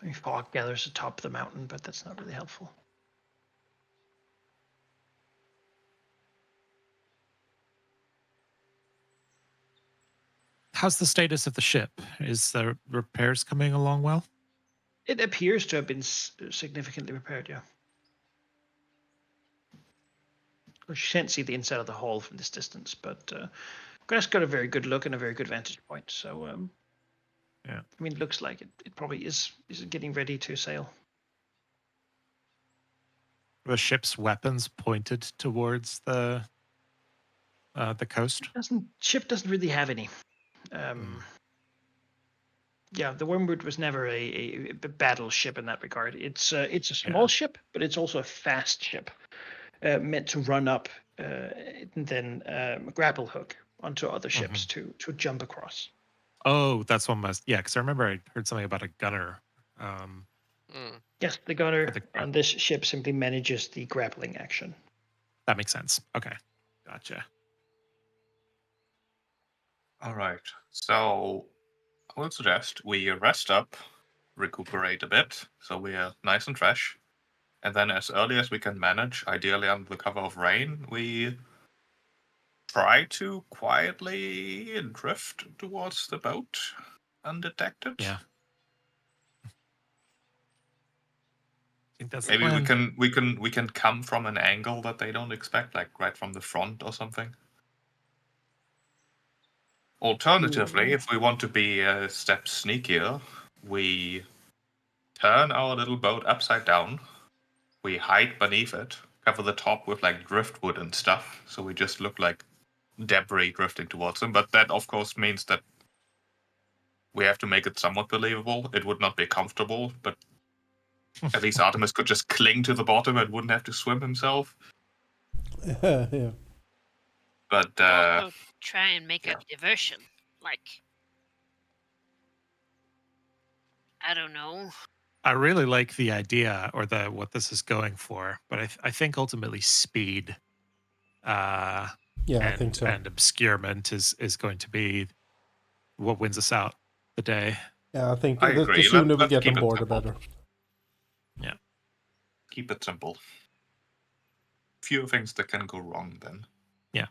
Speaker 3: I mean, fog gathers atop the mountain, but that's not really helpful.
Speaker 4: How's the status of the ship? Is the repairs coming along well?
Speaker 3: It appears to have been significantly repaired, yeah. You can't see the inside of the hull from this distance, but Grass got a very good look and a very good vantage point. So,
Speaker 4: Yeah.
Speaker 3: I mean, it looks like it probably is getting ready to sail.
Speaker 4: The ship's weapons pointed towards the coast.
Speaker 3: Ship doesn't really have any. Yeah, the Wormwood was never a battleship in that regard. It's a small
Speaker 4: Yeah.
Speaker 3: ship, but it's also a fast ship, meant to run up and then grapple hook onto other ships to jump across.
Speaker 4: Oh, that's one must. Yeah, because I remember I heard something about a gunner.
Speaker 1: Mm.
Speaker 3: Yes, the
Speaker 4: For
Speaker 3: gunner
Speaker 4: the
Speaker 3: on this ship simply manages the grappling action.
Speaker 4: That makes sense. Okay, gotcha.
Speaker 5: All right. So I would suggest we rest up, recuperate a bit, so we are nice and fresh. And then, as early as we can manage, ideally under the cover of rain, we try to quietly drift towards the boat undetected.
Speaker 4: Yeah, I think that's the
Speaker 5: Maybe
Speaker 4: plan.
Speaker 5: we can come from an angle that they don't expect, like right from the front or something. Alternatively, if we want to be a step sneakier, we turn our little boat upside down. We hide beneath it, cover the top with like driftwood and stuff, so we just look like debris drifting towards them. But that, of course, means that we have to make it somewhat believable. It would not be comfortable, but at least Artemis could just cling to the bottom and wouldn't have to swim himself.
Speaker 2: yeah.
Speaker 5: But
Speaker 6: Also, try and make
Speaker 5: yeah.
Speaker 6: a diversion. Like, I don't know.
Speaker 4: I really like the idea or the what this is going for, but I think ultimately speed
Speaker 2: Yeah, I think so.
Speaker 4: and obscurement is going to be what wins us out the day.
Speaker 2: Yeah, I think
Speaker 5: I
Speaker 2: the
Speaker 5: agree.
Speaker 2: sooner we
Speaker 5: Let's
Speaker 2: get
Speaker 5: keep
Speaker 2: on
Speaker 5: it
Speaker 2: board, the
Speaker 5: simple.
Speaker 2: better.
Speaker 4: Yeah.
Speaker 5: Keep it simple. Fewer things that can go wrong then.
Speaker 4: Yeah.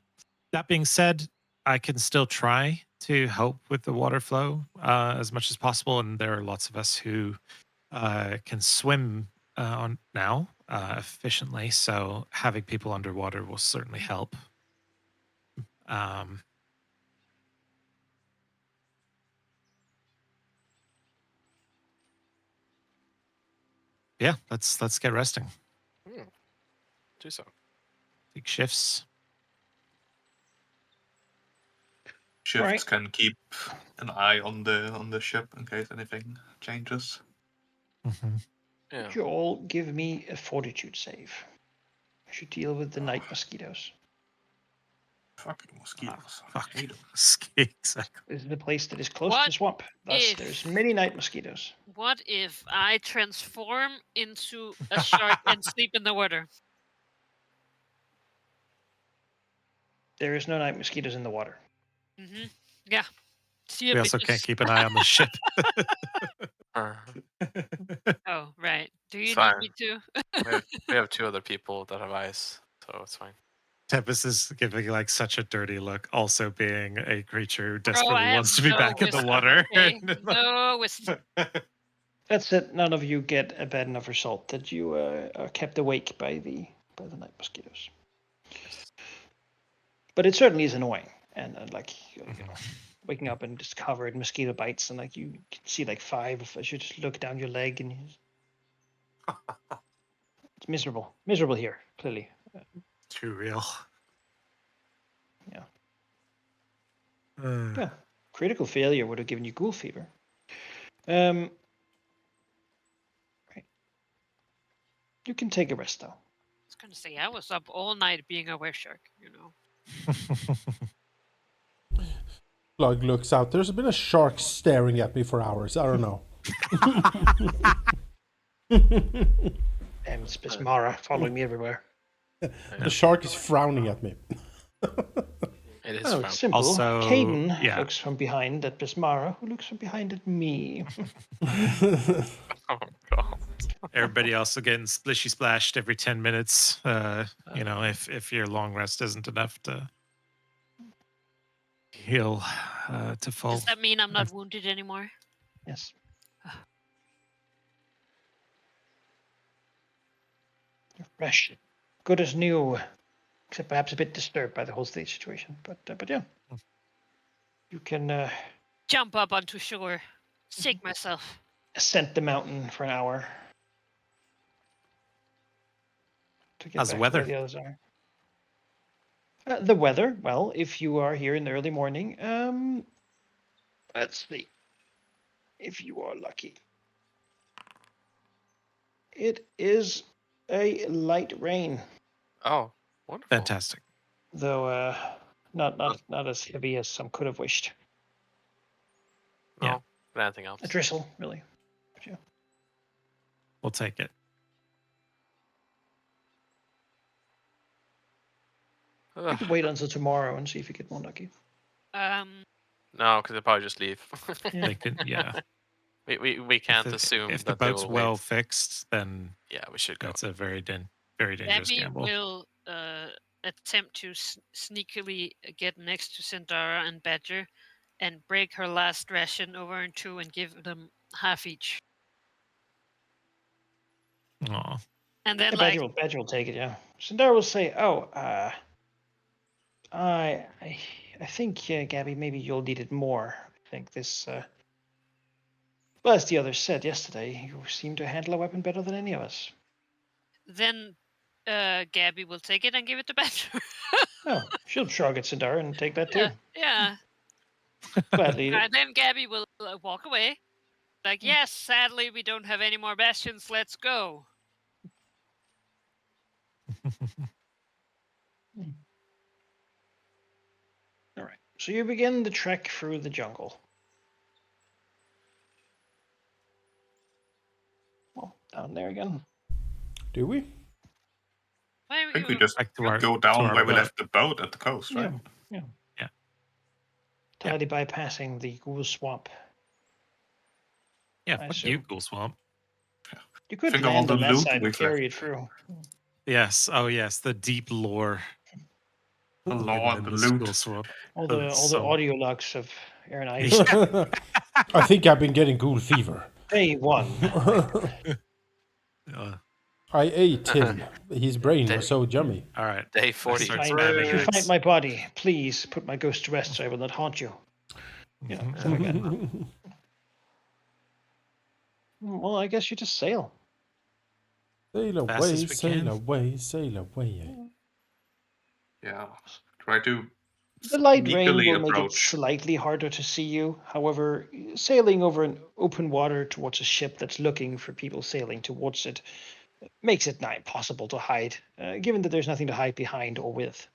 Speaker 4: That being said, I can still try to help with the water flow as much as possible, and there are lots of us who can swim on now efficiently. So having people underwater will certainly help. Um, Yeah, let's get resting.
Speaker 1: Do so.
Speaker 4: Take shifts.
Speaker 5: Shifts
Speaker 3: Right.
Speaker 5: can keep an eye on the ship in case anything changes.
Speaker 4: Mm-hmm.
Speaker 1: Yeah.
Speaker 3: Could you all give me a fortitude save? I should deal with the night mosquitoes.
Speaker 5: Fucking mosquitoes. I
Speaker 4: Fuck.
Speaker 5: hate them.
Speaker 4: Exactly.
Speaker 3: This is the place that is close to
Speaker 6: What
Speaker 3: the swamp. Thus,
Speaker 6: if-
Speaker 3: there's many night mosquitoes.
Speaker 6: What if I transform into a shark and sleep in the water?
Speaker 3: There is no night mosquitoes in the water.
Speaker 6: Mm-hmm. Yeah. See
Speaker 4: We
Speaker 6: if
Speaker 4: also
Speaker 6: it
Speaker 4: can't
Speaker 6: just...
Speaker 4: keep an eye on the ship.
Speaker 6: Oh, right. Do you
Speaker 1: It's
Speaker 6: need
Speaker 1: fine.
Speaker 6: me to?
Speaker 1: We have 2 other people that have eyes, so it's fine.
Speaker 4: Tempest is giving like such a dirty look, also being a creature who
Speaker 6: Bro,
Speaker 4: desperately
Speaker 6: I have
Speaker 4: wants to be
Speaker 6: no
Speaker 4: back in the
Speaker 6: wisdom,
Speaker 4: water.
Speaker 6: okay? No wisdom.
Speaker 3: That's it. None of you get a bad enough result that you are kept awake by the night mosquitoes. But it certainly is annoying, and like you know, waking up and just covered in mosquito bites, and like you can see like 5 as you just look down your leg, and it's miserable here. Clearly,
Speaker 4: Too real.
Speaker 3: Yeah.
Speaker 4: Uh,
Speaker 3: yeah. Critical failure would have given you ghoul fever. Right. You can take a rest though.
Speaker 6: I was gonna say I was up all night being a were shark, you know.
Speaker 2: Glug looks out. There's been a shark staring at me for hours. I don't know.
Speaker 3: It's Bismara following me everywhere.
Speaker 2: The shark is frowning at me.
Speaker 1: It is
Speaker 3: Oh,
Speaker 1: fun.
Speaker 3: it's simple.
Speaker 4: Also,
Speaker 3: Caden
Speaker 4: yeah.
Speaker 3: looks from behind at Bismara, who looks from behind at me.
Speaker 1: Oh god.
Speaker 4: Everybody also getting splishy splashed every 10 minutes. You know, if your long rest isn't enough to heal to full.
Speaker 6: Does that mean I'm not wounded anymore?
Speaker 3: Yes. You're fresh. Good as new. Except perhaps a bit disturbed by the whole stage situation. But yeah. You can
Speaker 6: Jump up onto shore. Shake myself.
Speaker 3: ascent the mountain for an hour. To get
Speaker 4: How's the
Speaker 3: back to where
Speaker 4: weather?
Speaker 3: the others are. The weather, well, if you are here in the early morning, let's see. If you are lucky. It is a light rain,
Speaker 1: Oh, wonderful.
Speaker 4: Fantastic.
Speaker 3: though not as heavy as some could have wished.
Speaker 1: No,
Speaker 4: Yeah.
Speaker 1: but anything else?
Speaker 3: A drizzle, really. But yeah.
Speaker 4: We'll take it.
Speaker 3: You could wait until tomorrow and see if you get more lucky.
Speaker 1: No, because they'll probably just leave.
Speaker 3: Yeah.
Speaker 4: They can, yeah.
Speaker 1: we can't
Speaker 4: if
Speaker 1: assume
Speaker 4: if the
Speaker 1: that they
Speaker 4: boat's
Speaker 1: will
Speaker 4: well
Speaker 1: wait.
Speaker 4: fixed, then
Speaker 1: Yeah, we should go.
Speaker 4: that's a very dangerous
Speaker 6: Abby
Speaker 4: gamble.
Speaker 6: will attempt to sneakily get next to Sindara and Badger and break her last ration over in 2 and give them half each.
Speaker 4: Aw.
Speaker 6: And then,
Speaker 3: Yeah,
Speaker 6: like,
Speaker 3: Badger will take it, yeah. Sindar will say, "Oh, I think, Gabby, maybe you'll need it more. I think this, well, as the others said yesterday, you seem to handle a weapon better than any of us."
Speaker 6: then Gabby will take it and give it to Badger.
Speaker 3: Oh, she'll shrug at Sindar and take that too.
Speaker 6: Yeah.
Speaker 3: Gladly.
Speaker 6: And then Gabby will walk away. Like, yes, sadly, we don't have any more bastions. Let's go.
Speaker 3: All right. So you begin the trek through the jungle. Well, down there again.
Speaker 2: Do we?
Speaker 6: Why
Speaker 5: I think we just
Speaker 4: Back to our
Speaker 5: go down where we
Speaker 4: boat.
Speaker 5: left the boat at the coast, right?
Speaker 3: Yeah.
Speaker 4: Yeah.
Speaker 3: Tidy bypassing the ghoul swamp.
Speaker 4: Yeah,
Speaker 3: I
Speaker 4: fuck you,
Speaker 3: assume.
Speaker 4: Cool Swamp.
Speaker 3: You could
Speaker 5: Think of all
Speaker 3: land
Speaker 5: the
Speaker 3: on that
Speaker 5: loot
Speaker 3: side and
Speaker 5: we've
Speaker 3: carry
Speaker 5: left.
Speaker 3: it through.
Speaker 4: Yes. Oh, yes. The deep lore.
Speaker 5: The
Speaker 4: hidden
Speaker 5: law
Speaker 4: in
Speaker 5: and the
Speaker 4: the
Speaker 5: loot.
Speaker 4: Cool Swamp.
Speaker 3: All the audio logs of Aaron Ice.
Speaker 2: I think I've been getting ghoul fever.
Speaker 3: Day 1.
Speaker 2: I ate him. His brain was so yummy.
Speaker 4: All right.
Speaker 1: Day
Speaker 4: I start
Speaker 1: 43.
Speaker 4: spamming
Speaker 3: If you
Speaker 4: it.
Speaker 3: find my body, please put my ghost to rest so I will not haunt you. You know, stuff like that. Well, I guess you just sail.
Speaker 2: Sail
Speaker 4: Fast
Speaker 2: away,
Speaker 4: as we
Speaker 2: sail
Speaker 4: can.
Speaker 2: away, sail away.
Speaker 5: Yeah. Try to
Speaker 3: The light rain
Speaker 5: sneakily
Speaker 3: will make it
Speaker 5: approach.
Speaker 3: slightly harder to see you. However, sailing over an open water towards a ship that's looking for people sailing towards it makes it nigh impossible to hide, given that there's nothing to hide behind or with.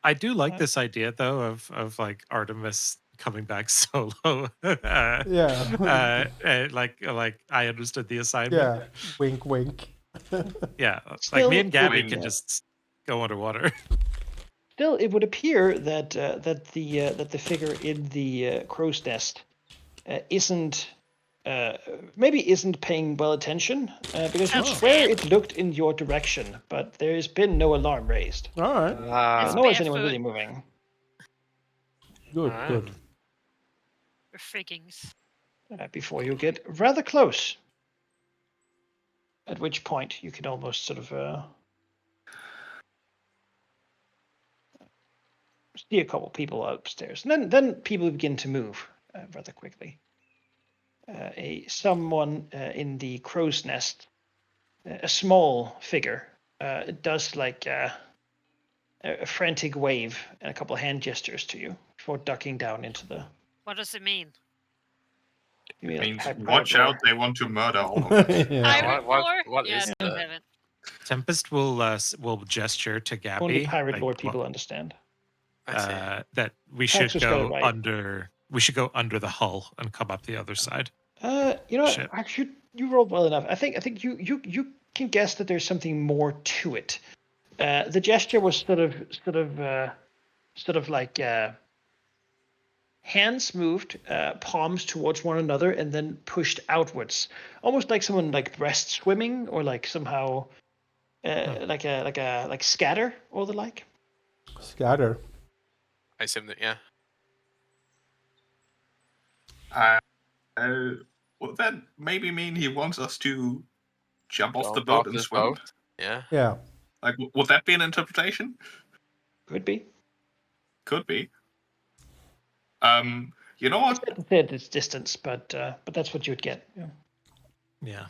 Speaker 4: I do like
Speaker 3: Uh,
Speaker 4: this idea though of like Artemis coming back solo.
Speaker 2: Yeah.
Speaker 4: Like I understood the assignment.
Speaker 2: Yeah. Wink, wink.
Speaker 4: Yeah, like me
Speaker 3: Still,
Speaker 4: and Gabby
Speaker 3: it,
Speaker 4: can just go underwater.
Speaker 3: still, it would appear that that the figure in the crow's nest isn't maybe isn't paying well attention because you
Speaker 6: That's
Speaker 3: swear
Speaker 6: sad.
Speaker 3: it looked in your direction, but there's been no alarm raised.
Speaker 2: All right.
Speaker 6: It's
Speaker 3: Nor is anyone
Speaker 6: barefoot.
Speaker 3: really moving.
Speaker 2: Good,
Speaker 1: Alright.
Speaker 2: good.
Speaker 6: Or friggings.
Speaker 3: Before you get rather close. At which point you can almost sort of see a couple people upstairs, and then people begin to move rather quickly. Someone in the crow's nest, a small figure, does like a frantic wave and a couple of hand gestures to you before ducking down into the.
Speaker 6: What does it mean?
Speaker 3: You mean
Speaker 5: Means
Speaker 3: pirate
Speaker 5: watch
Speaker 3: lore.
Speaker 5: out, they want to murder all of us.
Speaker 2: Yeah.
Speaker 6: Pirate
Speaker 1: what-
Speaker 6: lore?
Speaker 1: what
Speaker 6: Yes,
Speaker 1: is
Speaker 6: I
Speaker 1: that?
Speaker 6: haven't.
Speaker 4: Tempest will gesture to Gabby.
Speaker 3: Only pirate lore
Speaker 4: like,
Speaker 3: people understand.
Speaker 1: I see.
Speaker 4: that we should
Speaker 3: Praxis got it
Speaker 4: go
Speaker 3: right.
Speaker 4: under. We should go under the hull and come up the other side.
Speaker 3: You know what?
Speaker 4: Shit.
Speaker 3: Actually, you rolled well enough. I think you can guess that there's something more to it. The gesture was sort of like hands moved, palms towards one another, and then pushed outwards, almost like someone like breast swimming or like somehow like scatter or the like.
Speaker 2: Scatter.
Speaker 1: I assume that, yeah.
Speaker 5: Would that maybe mean he wants us to jump off the
Speaker 1: Jump
Speaker 5: boat
Speaker 1: off
Speaker 5: and
Speaker 1: this
Speaker 5: swim?
Speaker 1: boat. Yeah.
Speaker 2: Yeah.
Speaker 5: Like, would that be an interpretation?
Speaker 3: Could be.
Speaker 5: Could be. You know what?
Speaker 3: It's said it's distance, but that's what you would get. Yeah.
Speaker 4: Yeah.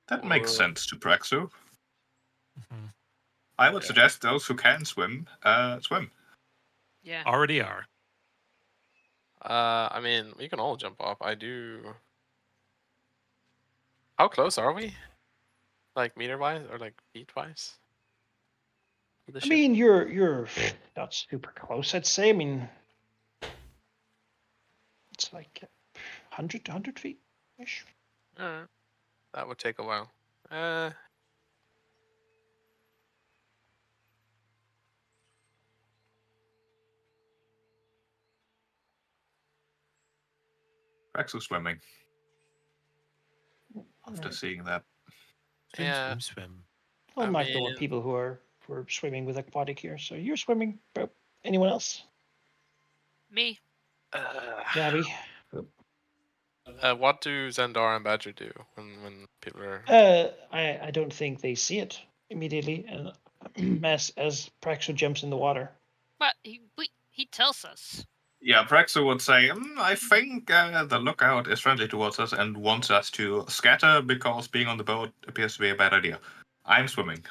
Speaker 5: That makes
Speaker 1: Or-
Speaker 5: sense to Praxu.
Speaker 4: Mhm.
Speaker 5: I would
Speaker 1: Yeah.
Speaker 5: suggest those who can swim, swim.
Speaker 6: Yeah.
Speaker 4: Already are.
Speaker 1: I mean, we can all jump off. I do. How close are we? Like meter wise or like feet wise?
Speaker 3: I mean, you're not super close. I'd say. I mean, it's like 100 feet ish.
Speaker 1: That would take a while.
Speaker 5: Praxu swimming. After
Speaker 3: Right.
Speaker 5: seeing that.
Speaker 4: Swim,
Speaker 1: Yeah.
Speaker 4: swim, swim.
Speaker 3: Well,
Speaker 1: I
Speaker 3: Mark, there were
Speaker 1: mean-
Speaker 3: people who are swimming with aquatic here, so you're swimming. But anyone else?
Speaker 6: Me.
Speaker 3: Gabby.
Speaker 1: What do Zendar and Badger do when people are?
Speaker 3: I don't think they see it immediately, and as Praxo jumps in the water.
Speaker 6: But he tells us.
Speaker 5: Yeah, Praxu would say, I think the lookout is friendly towards us and wants us to scatter because being on the boat appears to be a bad idea. I'm swimming.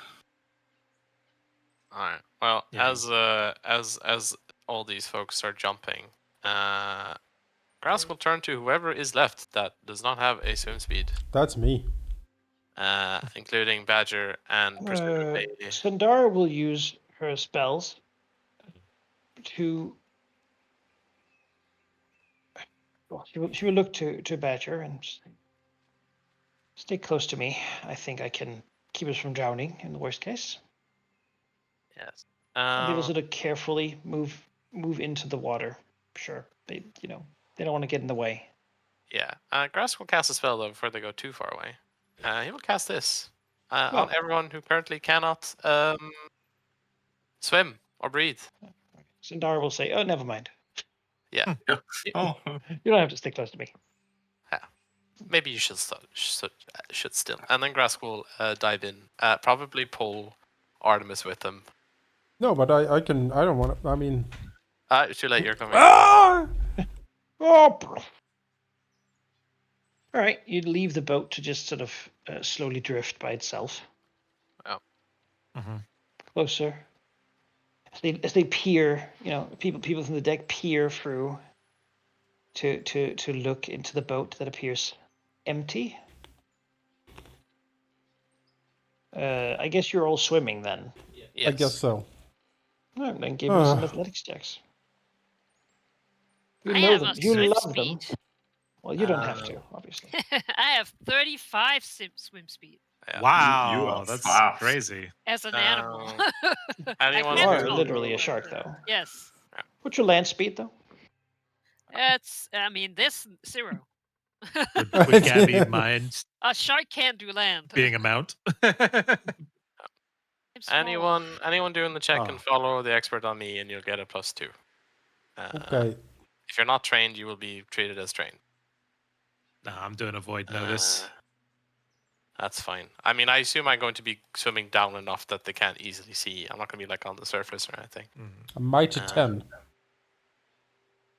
Speaker 1: All right. Well,
Speaker 4: Yeah.
Speaker 1: as all these folks are jumping, Grass will turn to whoever is left that does not have a swim speed,
Speaker 2: That's me.
Speaker 1: including Badger and presumably.
Speaker 3: Sundar will use her spells to. Well, she will look to Badger and stay close to me. I think I can keep us from drowning in the worst case.
Speaker 1: Yes.
Speaker 3: And they will sort of carefully move into the water. Sure, they don't want to get in the way.
Speaker 1: Yeah. Grass will cast a spell though before they go too far away. He will cast this on
Speaker 3: Well.
Speaker 1: everyone who currently cannot swim or breathe.
Speaker 3: Sundar will say, "Oh, never mind.
Speaker 1: Yeah.
Speaker 5: Oh,
Speaker 3: You don't have to stick close to me."
Speaker 1: Maybe you should still. And then Grass will dive in. Probably pull Artemis with him.
Speaker 2: No, but I can. I don't want to. I mean.
Speaker 1: Too late. You're coming.
Speaker 2: Ah!
Speaker 3: Oh, All right, you leave the boat to just sort of slowly drift by itself. Closer. As they peer, people from the deck peer through to look into the boat that appears empty. I guess you're all swimming then.
Speaker 1: Yes.
Speaker 2: I guess so.
Speaker 3: All right, then give me some athletics checks. You
Speaker 6: I
Speaker 3: know
Speaker 6: have
Speaker 3: them.
Speaker 6: a
Speaker 3: You
Speaker 6: swim
Speaker 3: love them.
Speaker 6: speed.
Speaker 3: Well, you don't have to, obviously.
Speaker 6: I have 35 swim speed
Speaker 1: Yeah.
Speaker 4: Wow,
Speaker 5: You are
Speaker 4: that's
Speaker 5: fast.
Speaker 4: crazy.
Speaker 6: as an animal.
Speaker 1: Anyone
Speaker 3: You
Speaker 6: can't
Speaker 3: are
Speaker 1: do-
Speaker 6: swim.
Speaker 3: literally a shark, though.
Speaker 6: Yes.
Speaker 3: What's your land speed, though?
Speaker 6: This 0.
Speaker 4: Would Gabby mind
Speaker 6: A shark can't do land.
Speaker 4: being a mount?
Speaker 6: I'm small.
Speaker 1: anyone doing the check
Speaker 4: Oh.
Speaker 1: can follow the expert on me, and you'll get a +2.
Speaker 2: Okay.
Speaker 1: If you're not trained, you will be treated as trained.
Speaker 4: No, I'm doing a void notice.
Speaker 1: That's fine. I mean, I assume I'm going to be swimming down enough that they can't easily see. I'm not going to be like on the surface or anything.
Speaker 2: A mighty 10.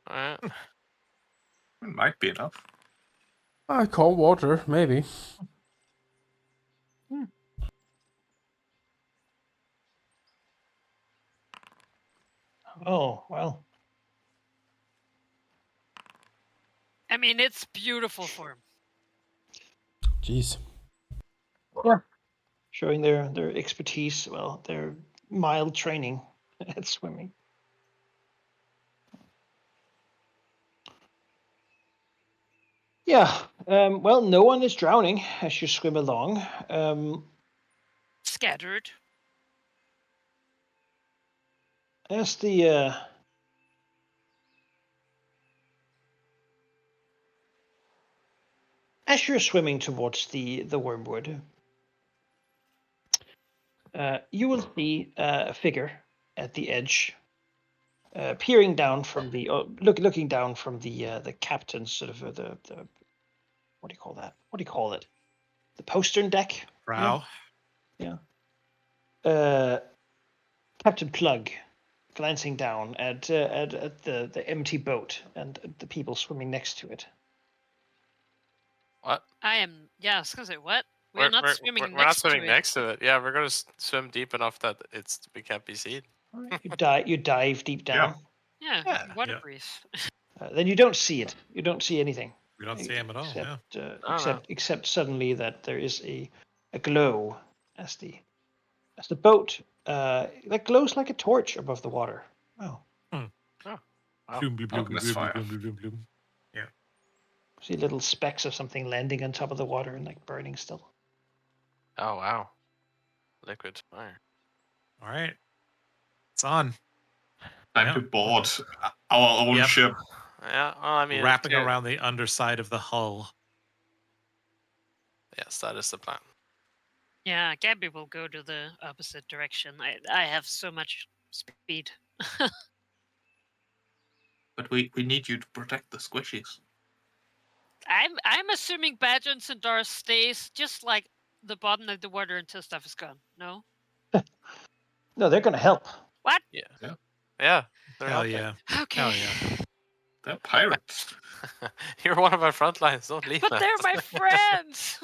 Speaker 1: All right.
Speaker 5: It might be enough.
Speaker 2: Cold water, maybe.
Speaker 3: Oh, well.
Speaker 6: I mean, it's beautiful for him.
Speaker 2: Jeez.
Speaker 3: Yeah. Showing their expertise, well, their mild training at swimming. Yeah. Well, no one is drowning as you swim along.
Speaker 6: Scattered.
Speaker 3: As the as you're swimming towards the wormwood, you will see a figure at the edge, peering down from the looking down from the captain's sort of the what do you call that? What do you call it? The postern deck.
Speaker 4: Brow.
Speaker 3: Yeah. Captain Plug, glancing down at the empty boat and the people swimming next to it.
Speaker 1: What?
Speaker 6: I was gonna say, what? We're not swimming
Speaker 1: we're not
Speaker 6: next
Speaker 1: swimming
Speaker 6: to
Speaker 1: next to it. Yeah, we're going to swim deep enough that we can't be seen.
Speaker 3: You dive deep down.
Speaker 6: it. Yeah, water
Speaker 4: Yeah.
Speaker 6: breathe.
Speaker 3: Then you don't see it. You don't see anything.
Speaker 4: We don't see him at all. Yeah.
Speaker 3: Except suddenly that there is a glow as the boat that glows like a torch above the water. Oh,
Speaker 4: Bloom,
Speaker 1: Wow.
Speaker 4: bloom, bloom, bloom,
Speaker 5: Alchemist
Speaker 4: bloom,
Speaker 5: fire.
Speaker 4: bloom, bloom, bloom, bloom.
Speaker 3: see little specks of something landing on top of the water and like burning still.
Speaker 1: Oh, wow. Liquid fire.
Speaker 4: All right. It's on.
Speaker 5: Time
Speaker 4: Yeah.
Speaker 5: to board our own
Speaker 4: Yep.
Speaker 5: ship.
Speaker 1: Yeah, well, I mean,
Speaker 4: Wrapping around the underside of the hull.
Speaker 1: Yes, that is the plan.
Speaker 6: Yeah, Gabby will go to the opposite direction. I have so much speed.
Speaker 5: But we need you to protect the squishies.
Speaker 6: I'm assuming Badger and Sindar stays just like the bottom of the water until stuff is gone. No?
Speaker 3: No, they're gonna help.
Speaker 6: What?
Speaker 1: Yeah.
Speaker 5: Yeah.
Speaker 1: Yeah. They're
Speaker 4: Hell
Speaker 1: helping.
Speaker 4: yeah.
Speaker 6: Okay.
Speaker 4: Hell yeah.
Speaker 5: They're pirates.
Speaker 1: You're one of our front lines. Don't leave
Speaker 6: But
Speaker 1: us.
Speaker 6: they're my friends.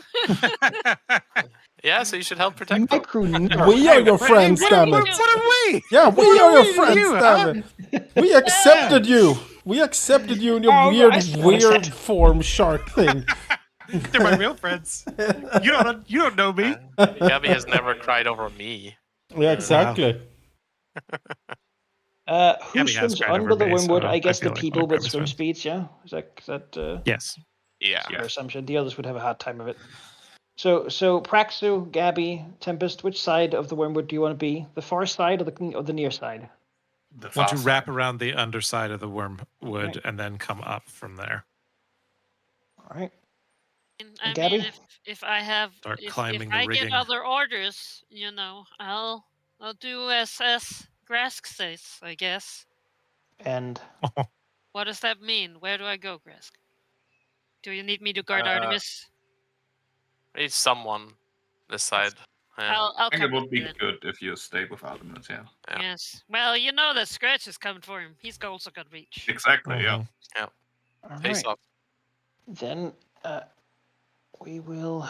Speaker 1: Yeah, so you should help protect
Speaker 3: My
Speaker 1: them.
Speaker 3: crew never
Speaker 2: We are your friends, damn
Speaker 6: what
Speaker 2: it.
Speaker 6: are
Speaker 4: What are we?
Speaker 2: Yeah, we
Speaker 4: What
Speaker 2: are your
Speaker 4: we,
Speaker 2: friends,
Speaker 4: you,
Speaker 2: damn it. We accepted you. We accepted you in your
Speaker 3: Oh,
Speaker 2: weird,
Speaker 3: I see what I
Speaker 2: weird
Speaker 3: said.
Speaker 2: form shark thing.
Speaker 4: They're my real friends. You don't know me.
Speaker 1: Gabby has never cried over me.
Speaker 2: Yeah, exactly.
Speaker 3: Who
Speaker 4: Gabby has
Speaker 3: swims
Speaker 4: cried over
Speaker 3: under the
Speaker 4: me,
Speaker 3: wormwood?
Speaker 4: so
Speaker 3: I guess
Speaker 4: I feel
Speaker 3: the
Speaker 4: like
Speaker 3: people
Speaker 4: one of
Speaker 3: with
Speaker 4: Gabby's
Speaker 3: swim
Speaker 4: friends.
Speaker 3: speeds. Yeah, is that
Speaker 4: Yes.
Speaker 1: Yeah.
Speaker 3: your assumption? The others would have a hard time of it. So Praxu, Gabby, Tempest, which side of the wormwood do you want to be? The far side or the near side?
Speaker 5: The
Speaker 4: Want to
Speaker 5: far
Speaker 4: wrap
Speaker 5: side.
Speaker 4: around the underside of the wormwood
Speaker 3: Right.
Speaker 4: and then come up from there.
Speaker 3: All right.
Speaker 6: I
Speaker 3: Gabby?
Speaker 6: mean, if I have,
Speaker 4: Start
Speaker 6: if
Speaker 4: climbing the
Speaker 6: I get
Speaker 4: rigging.
Speaker 6: other orders, I'll do as Grask says, I guess.
Speaker 3: And
Speaker 6: What does that mean? Where do I go, Grask? Do you need me to guard Artemis?
Speaker 1: Need someone this side. Yeah.
Speaker 6: I'll
Speaker 5: I think
Speaker 6: come
Speaker 5: it would
Speaker 6: with
Speaker 5: be
Speaker 6: you then.
Speaker 5: good if you stay with Artemis, yeah.
Speaker 1: Yeah.
Speaker 6: Yes. Well, you know that Scratch is coming for him. He's also got reach.
Speaker 5: Exactly, yeah.
Speaker 3: all
Speaker 1: Face
Speaker 3: right.
Speaker 1: off.
Speaker 3: Then We will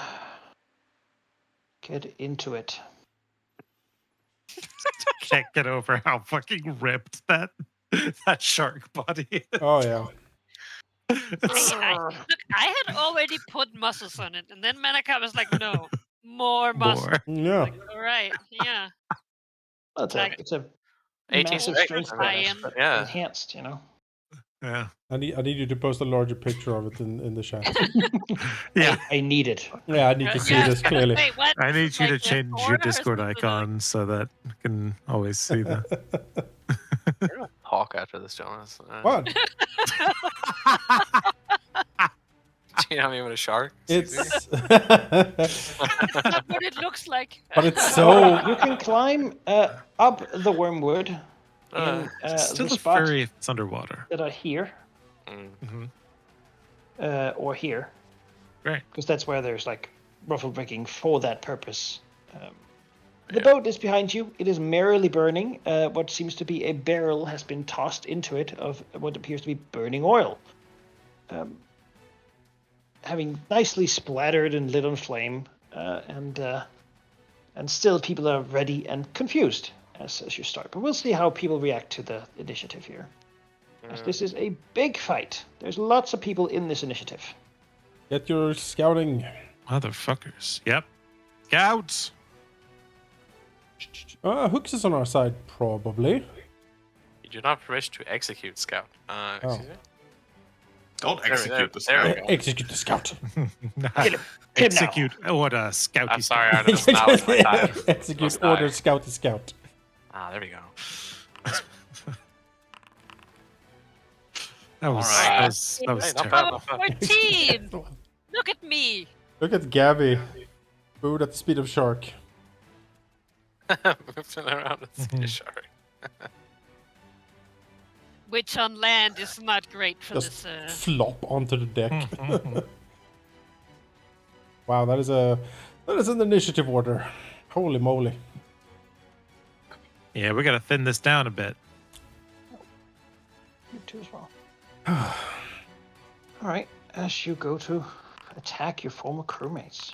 Speaker 3: get into it.
Speaker 4: Can't get over how fucking ripped that shark body is.
Speaker 2: Oh yeah.
Speaker 6: Look, I had already put muscles on it, and then Manaka was like, "No, more muscle."
Speaker 2: Yeah.
Speaker 6: Like, all right, yeah.
Speaker 3: Well,
Speaker 6: Like-
Speaker 3: it's a
Speaker 1: 18
Speaker 3: massive
Speaker 1: strength.
Speaker 3: strength
Speaker 1: I mean,
Speaker 3: bonus,
Speaker 6: Iron.
Speaker 3: but
Speaker 1: yeah.
Speaker 3: enhanced, you know.
Speaker 4: Yeah.
Speaker 2: I need you to post a larger picture of it in the chat.
Speaker 4: Yeah.
Speaker 3: I need it.
Speaker 2: Yeah, I need to see
Speaker 6: Yeah.
Speaker 2: this clearly.
Speaker 6: Wait, what?
Speaker 4: I
Speaker 6: This
Speaker 4: need
Speaker 6: is
Speaker 4: you
Speaker 6: like
Speaker 4: to
Speaker 6: a
Speaker 4: change your
Speaker 6: corner or
Speaker 4: Discord
Speaker 6: something?
Speaker 4: icon so that I can always see the.
Speaker 1: You're gonna talk after this, Jonas.
Speaker 2: What?
Speaker 1: Do you know me with a shark?
Speaker 2: It's
Speaker 6: That's not what it looks like.
Speaker 2: but it's
Speaker 3: So
Speaker 2: so
Speaker 3: you can climb up the wormwood in
Speaker 4: It's still
Speaker 3: the
Speaker 4: a
Speaker 3: spot
Speaker 4: furry if it's underwater.
Speaker 3: that are here
Speaker 1: Mm.
Speaker 3: or here.
Speaker 4: Great.
Speaker 3: Because that's where there's like ruffled rigging for that purpose. The
Speaker 1: Yeah.
Speaker 3: boat is behind you. It is merrily burning. What seems to be a barrel has been tossed into it of what appears to be burning oil. Having nicely splattered and lit on flame, and still people are ready and confused as you start. But we'll see how people react to the initiative here. As this is a big fight. There's lots of people in this initiative.
Speaker 2: get your scouting.
Speaker 4: Motherfuckers. Yep. Scouts.
Speaker 2: Hooks is on our side, probably.
Speaker 1: You do not wish to execute scout. Excuse me?
Speaker 5: Don't
Speaker 1: There we-
Speaker 5: execute the
Speaker 1: there we
Speaker 5: scout.
Speaker 1: go.
Speaker 2: Execute the scout.
Speaker 3: Kill him now.
Speaker 4: Execute what a scout.
Speaker 1: I'm sorry, Artemis. Now it's my time.
Speaker 2: Execute
Speaker 1: Must
Speaker 2: order
Speaker 1: die.
Speaker 2: scout to scout.
Speaker 1: Ah, there we go.
Speaker 4: That was
Speaker 1: Alright.
Speaker 4: that was
Speaker 1: Hey, not bad,
Speaker 4: terrible.
Speaker 1: not bad.
Speaker 6: 14! Look at me!
Speaker 2: Look at Gabby. Food at the speed of shark.
Speaker 1: Moving around and see a shark.
Speaker 6: Which on land is not great for
Speaker 2: Just
Speaker 6: this.
Speaker 2: flop onto the deck.
Speaker 4: Mhm.
Speaker 2: Wow, that is an initiative order. Holy moly.
Speaker 4: Yeah, we gotta thin this down a bit.
Speaker 3: You too as well. All right, as you go to attack your former crewmates.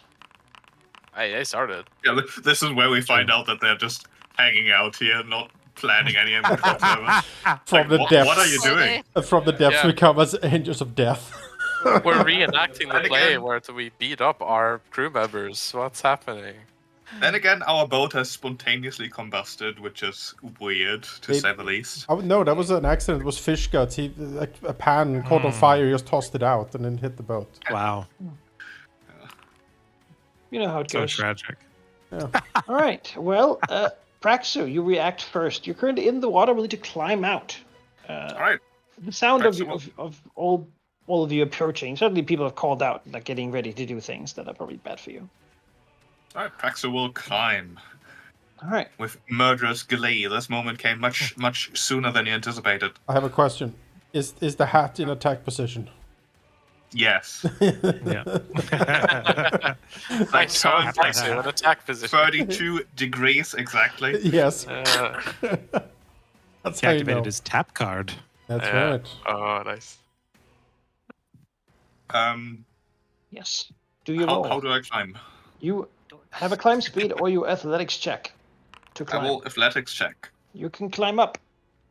Speaker 1: I started.
Speaker 5: Yeah, this is where we find out that they're just hanging out here, not planning any ambush whatsoever.
Speaker 2: From
Speaker 5: Like,
Speaker 2: the
Speaker 5: what
Speaker 2: depths.
Speaker 5: are you doing?
Speaker 2: From the depths
Speaker 1: Yeah.
Speaker 2: we come as angels of death.
Speaker 1: We're reenacting the
Speaker 5: And
Speaker 1: play
Speaker 5: again-
Speaker 1: where we beat up our crew members. What's happening?
Speaker 5: Then again, our boat has spontaneously combusted, which is weird, to
Speaker 2: It-
Speaker 5: say the least.
Speaker 2: Oh, no, that was an accident. It was fish guts. He like a pan caught on fire. He just tossed it out and then hit the boat.
Speaker 4: Wow.
Speaker 3: You know how it
Speaker 4: So
Speaker 3: goes.
Speaker 4: tragic.
Speaker 3: All right. Well, Praxu, you react first. You're currently in the water, willing to climb out.
Speaker 5: All right.
Speaker 3: The sound
Speaker 5: Praxu
Speaker 3: of all of you approaching. Certainly, people have called out, like getting ready to do things that are probably bad for you.
Speaker 5: All right, Praxu will climb
Speaker 3: All right.
Speaker 5: with murderous glee. This moment came much sooner than you anticipated.
Speaker 2: I have a question. Is the hat in attack position?
Speaker 5: Yes.
Speaker 4: Yeah.
Speaker 5: Like
Speaker 1: So
Speaker 5: turned like
Speaker 1: attacks you in attack position.
Speaker 5: 32 degrees exactly.
Speaker 2: Yes. That's
Speaker 4: He
Speaker 2: how you know.
Speaker 4: activated his tap card.
Speaker 2: That's
Speaker 1: Yeah.
Speaker 2: right.
Speaker 1: Oh, nice.
Speaker 3: Yes. Do you
Speaker 5: How
Speaker 3: roll?
Speaker 5: do I climb?
Speaker 3: You have a climb speed or your athletics check to
Speaker 5: I
Speaker 3: climb.
Speaker 5: will athletics check.
Speaker 3: You can climb up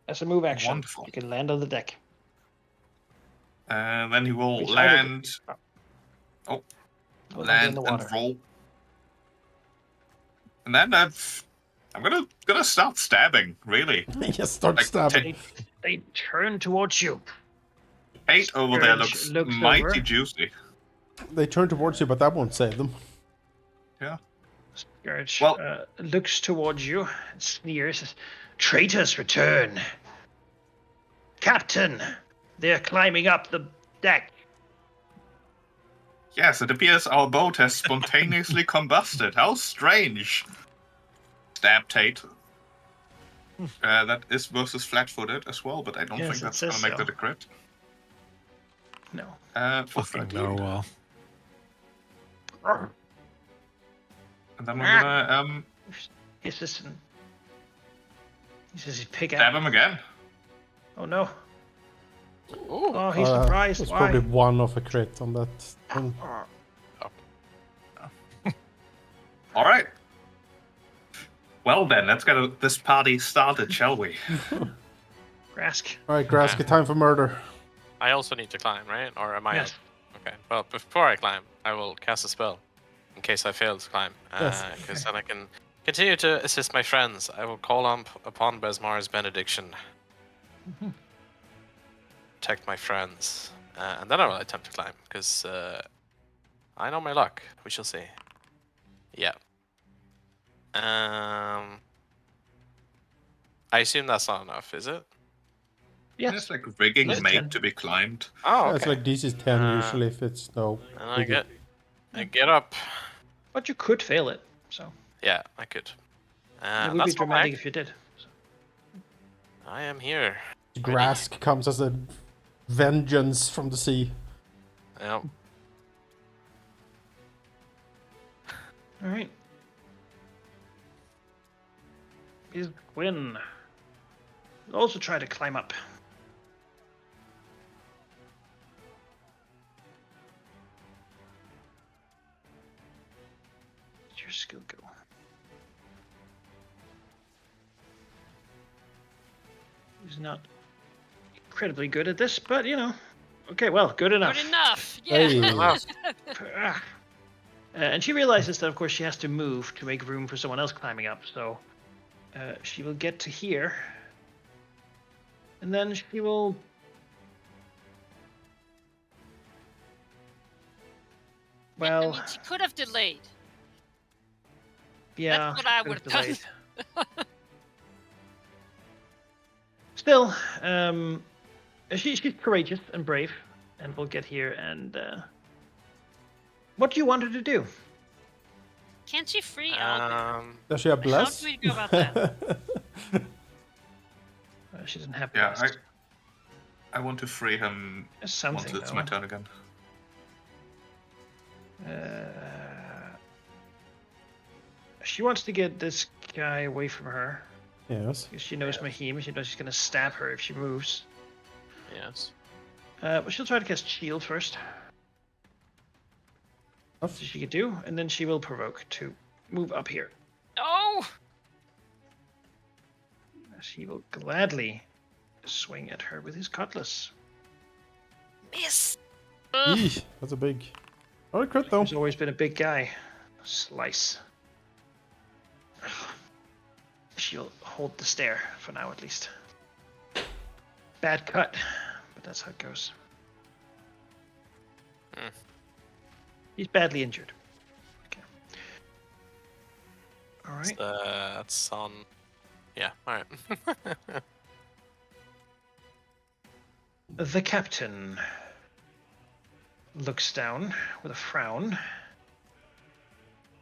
Speaker 3: as a move action.
Speaker 5: Wonderful.
Speaker 3: You can land on the deck.
Speaker 5: Then he will
Speaker 3: Which side of
Speaker 5: land,
Speaker 3: Oh, land
Speaker 5: land
Speaker 3: in the
Speaker 5: and
Speaker 3: water.
Speaker 5: roll. And then I'm gonna start stabbing. Really,
Speaker 2: Yes, start
Speaker 5: Like
Speaker 2: stabbing.
Speaker 3: They turn towards you.
Speaker 5: 8 over there
Speaker 3: Scourge
Speaker 5: looks
Speaker 3: looks
Speaker 5: mighty
Speaker 3: over.
Speaker 5: juicy.
Speaker 2: They turn towards you, but that won't save them.
Speaker 5: Yeah.
Speaker 3: Scourge
Speaker 5: Well-
Speaker 3: looks towards you, sneers. Traitors return. Captain, they're climbing up the deck.
Speaker 5: Yes, it appears our boat has spontaneously combusted. How strange. Stab Tate. That is versus flat-footed as well, but I don't
Speaker 3: Yes,
Speaker 5: think
Speaker 3: it
Speaker 5: that's
Speaker 3: says
Speaker 5: gonna make
Speaker 3: so.
Speaker 5: that a crit.
Speaker 3: No.
Speaker 5: For
Speaker 4: Fucking
Speaker 5: 13.
Speaker 4: narwhal.
Speaker 5: And then we're gonna
Speaker 3: He says he's pick
Speaker 5: stab
Speaker 3: out.
Speaker 5: him again.
Speaker 3: Oh no.
Speaker 1: Ooh.
Speaker 3: Oh, he's surprised.
Speaker 2: It's
Speaker 3: Why?
Speaker 2: probably one of a crit on that one.
Speaker 5: All right. Well then, let's get this party started, shall we?
Speaker 3: Grask.
Speaker 2: All right, Grask,
Speaker 1: Okay.
Speaker 2: time for murder.
Speaker 1: I also need to climb, right? Or am I?
Speaker 3: Yes.
Speaker 1: Okay. Well, before I climb, I will cast a spell, in case I fail to climb.
Speaker 2: Yes.
Speaker 1: Because then I can continue to assist my friends. I will call upon Besmar's benediction.
Speaker 3: Mhm.
Speaker 1: Protect my friends. And then I will attempt to climb, because I know my luck. We shall see. Yeah. I assume that's not enough, is it?
Speaker 3: Yes.
Speaker 5: There's like rigging
Speaker 3: Yes,
Speaker 5: made
Speaker 3: 10.
Speaker 5: to be climbed.
Speaker 1: Oh,
Speaker 2: Yeah,
Speaker 1: okay.
Speaker 2: it's like DC is 10
Speaker 1: Uh,
Speaker 2: usually if it's no.
Speaker 1: And I get up.
Speaker 3: But you could fail it, so
Speaker 1: Yeah, I could.
Speaker 3: it would be
Speaker 1: That's all
Speaker 3: dramatic
Speaker 1: right.
Speaker 3: if you did. So.
Speaker 1: I am here.
Speaker 2: Grask comes as a vengeance from the sea.
Speaker 1: Yep.
Speaker 3: All right. Is Gwyn. We'll also try to climb up. Where's your skill go? He's not incredibly good at this, but you know. Okay, well, good enough.
Speaker 6: Good enough. Yeah.
Speaker 2: Hey.
Speaker 1: Enough.
Speaker 3: And she realizes that, of course, she has to move to make room for someone else climbing up. So she will get to here, and then she will.
Speaker 6: Yeah, I
Speaker 3: Well,
Speaker 6: mean, she could have delayed.
Speaker 3: yeah.
Speaker 6: That's what I
Speaker 3: could
Speaker 6: would
Speaker 3: have
Speaker 6: have
Speaker 3: delayed.
Speaker 6: done.
Speaker 3: Still, she's courageous and brave, and will get here. And what do you want her to do?
Speaker 6: Can't she free Albert?
Speaker 2: Does she have
Speaker 6: How
Speaker 2: bless?
Speaker 6: do we go about that?
Speaker 3: She doesn't have
Speaker 5: Yeah,
Speaker 3: blessed.
Speaker 5: I want to free him
Speaker 3: There's something
Speaker 5: once it's
Speaker 3: though.
Speaker 5: my turn again.
Speaker 3: She wants to get this guy away from her
Speaker 2: Yes.
Speaker 3: because she knows Mahim. She knows she's gonna stab her if she moves.
Speaker 1: Yes.
Speaker 3: But she'll try to cast shield first.
Speaker 2: Off.
Speaker 3: So she could do, and then she will provoke to move up here.
Speaker 6: Oh!
Speaker 3: He will gladly swing at her with his cutlass.
Speaker 6: Miss! Ugh.
Speaker 2: Eesh, that's a big. Not a crit though.
Speaker 3: He's always been a big guy. Slice. She'll hold the stare for now, at least. Bad cut, but that's how it goes. He's badly injured. Okay. All right.
Speaker 1: That's on. Yeah. All right.
Speaker 3: The captain looks down with a frown.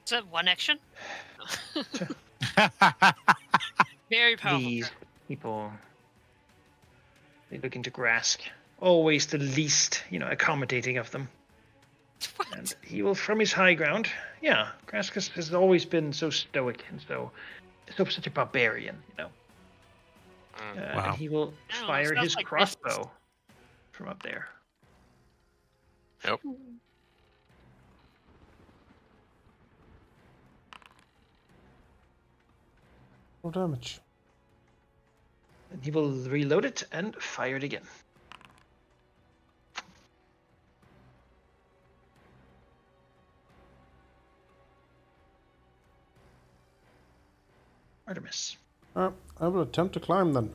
Speaker 6: Is that one action? Very powerful.
Speaker 3: These people, they look into Grask. Always the least, accommodating of them.
Speaker 6: What?
Speaker 3: And he will, from his high ground, Grask has always been so stoic and such a barbarian,
Speaker 4: Wow.
Speaker 3: And he will
Speaker 6: I don't know,
Speaker 3: fire
Speaker 6: sounds
Speaker 3: his
Speaker 6: like
Speaker 3: crossbow from up there.
Speaker 1: Yep.
Speaker 2: No damage.
Speaker 3: And he will reload it and fire it again. Artemis.
Speaker 2: Alright, I will attempt to climb then.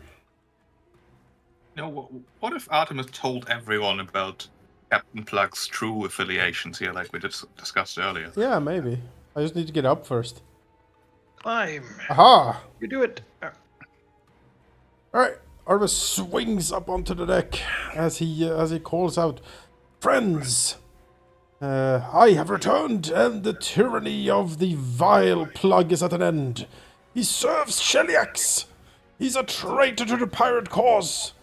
Speaker 5: What if Artemis told everyone about Captain Plug's true affiliations here, like we discussed earlier?
Speaker 2: Yeah, maybe. I just need to get up first.
Speaker 3: Climb.
Speaker 2: Aha!
Speaker 3: You do it.
Speaker 2: Alright, Artemis swings up onto the deck as he calls out, "Friends! I have returned, and the tyranny of the vile Plug is at an end. He serves Sheliax! He's a traitor to the pirate cause!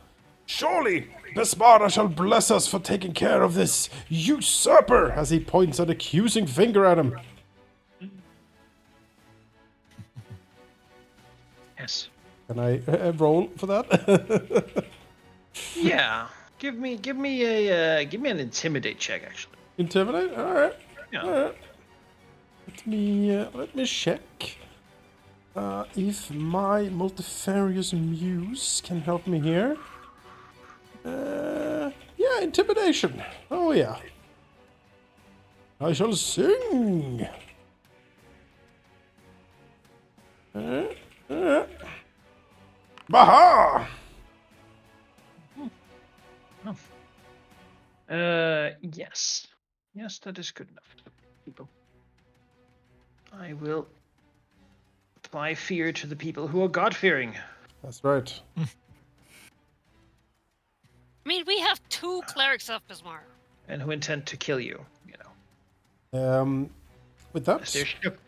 Speaker 2: Surely Besmara shall bless us for taking care of this usurper," as he points an accusing finger at him.
Speaker 3: Yes.
Speaker 2: Can I roll for that?
Speaker 3: Yeah. Give me an intimidate check, actually.
Speaker 2: Intimidate? Alright.
Speaker 3: Yeah.
Speaker 2: Alright. Let me check if my multifarious muse can help me here. Yeah, intimidation. Oh yeah. I shall sing. Baha!
Speaker 3: Yes. Yes, that is good enough. People. I will apply fear to the people who are God-fearing.
Speaker 2: That's right.
Speaker 6: I mean, we have 2 clerics of Bismarck.
Speaker 3: And who intend to kill you, you know.
Speaker 2: With
Speaker 3: As their
Speaker 2: that,
Speaker 3: ship.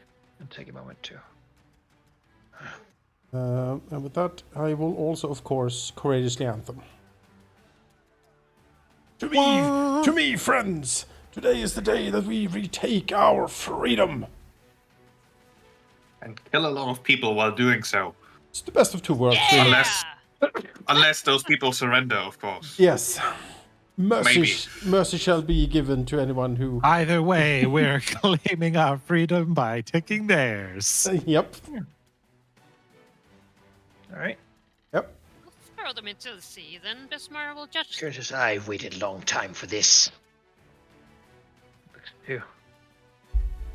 Speaker 3: It'll take a moment to.
Speaker 2: and with that, I will also, of course, courageously anthem. To me, friends! Today is the day that we retake our freedom.
Speaker 5: And kill a lot of people while doing so.
Speaker 2: It's the best of two worlds,
Speaker 6: Yeah!
Speaker 2: really.
Speaker 5: Unless those people surrender, of course.
Speaker 2: Yes.
Speaker 5: Maybe.
Speaker 2: Mercy shall be given to anyone who...
Speaker 4: Either way, we're claiming our freedom by taking theirs.
Speaker 2: Yep.
Speaker 3: All right.
Speaker 2: Yep.
Speaker 6: We'll throw them into the sea, then Bismarck will judge them.
Speaker 3: Curtis, I've waited a long time for this.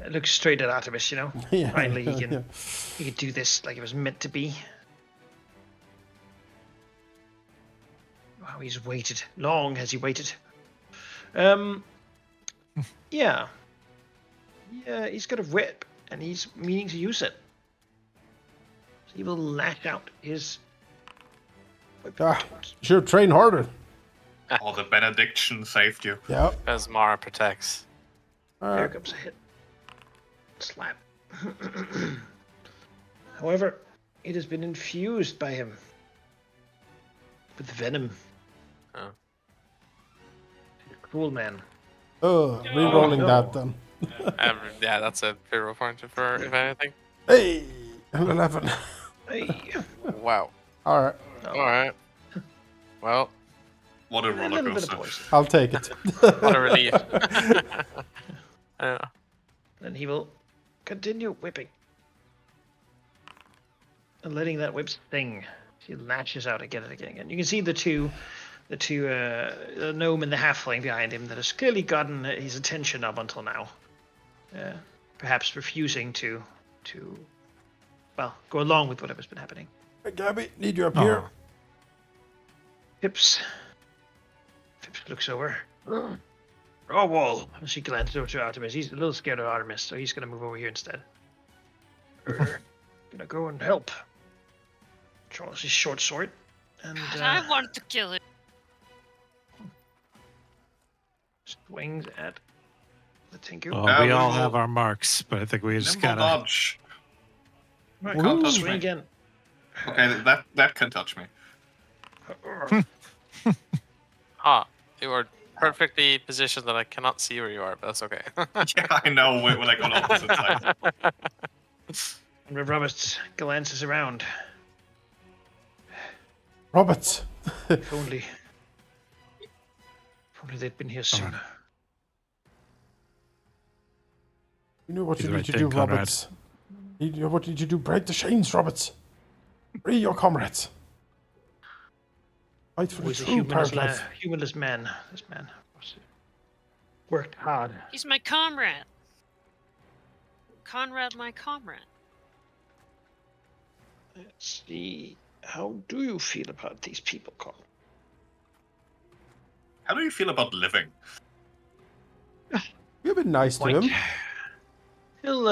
Speaker 3: Looks straight at Artemis, you know.
Speaker 2: Yeah,
Speaker 3: Finally, he
Speaker 2: yeah.
Speaker 3: can do this like it was meant to be. Wow, he's waited. Long has he waited. Yeah. Yeah, he's got a whip, and he's meaning to use it. So he will lash out his whip towards.
Speaker 2: Should train harder.
Speaker 5: All the benediction saved you.
Speaker 2: Yep.
Speaker 1: As Mara protects.
Speaker 3: There comes a hit. Slap. However, it has been infused by him with venom.
Speaker 1: Oh.
Speaker 3: Cruel man.
Speaker 2: Rerolling
Speaker 3: no.
Speaker 2: that then.
Speaker 1: Yeah, that's a hero point for if anything.
Speaker 2: Hey! An 11.
Speaker 3: Hey.
Speaker 1: Wow.
Speaker 2: Alright,
Speaker 1: Alright. Well,
Speaker 5: What a
Speaker 3: A
Speaker 5: roller
Speaker 3: little bit of
Speaker 5: coaster.
Speaker 3: poison.
Speaker 2: I'll take it.
Speaker 1: what a relief. Yeah.
Speaker 3: Then he will continue whipping. And letting that whip sting. He lashes out again and again and again. You can see the gnome and the halfling behind him that has clearly gotten his attention up until now. Perhaps refusing to go along with whatever's been happening.
Speaker 2: Hey, Gabby, need you up here.
Speaker 3: Pips looks over. Oh, wall. She glances over to Artemis. He's a little scared of Artemis, so he's going to move over here instead. Gonna go and help. Draws his short sword. And
Speaker 6: I want to kill it.
Speaker 3: swings at the Tinku.
Speaker 4: Oh,
Speaker 5: Yeah,
Speaker 4: we
Speaker 5: we
Speaker 4: all
Speaker 5: will-
Speaker 4: have our marks, but I think we just
Speaker 5: Nimble
Speaker 4: gotta.
Speaker 5: dodge.
Speaker 3: Right,
Speaker 5: Can't touch
Speaker 3: swing
Speaker 5: me.
Speaker 3: again.
Speaker 5: Okay, that can touch me.
Speaker 1: Ah, you are perfectly positioned that I cannot see where you are, but that's okay.
Speaker 5: Yeah, I know. We're like on opposite sides.
Speaker 3: And Roberts glances around.
Speaker 2: Roberts!
Speaker 3: If only they'd been here sooner.
Speaker 2: You know what
Speaker 4: Do
Speaker 2: you
Speaker 4: the
Speaker 2: need
Speaker 4: right
Speaker 2: to
Speaker 4: thing,
Speaker 2: do,
Speaker 4: Conrad.
Speaker 2: Roberts. You know what you need to do. Break the chains, Roberts. Free your comrades. Fight for the
Speaker 3: He's a
Speaker 2: true pirate life.
Speaker 3: humanless man. This man worked hard.
Speaker 6: He's my comrade. Conrad, my comrade.
Speaker 3: Let's see. How do you feel about these people, Conrad?
Speaker 5: How do you feel about living?
Speaker 2: You've been nice to
Speaker 3: Point.
Speaker 2: him.
Speaker 3: He'll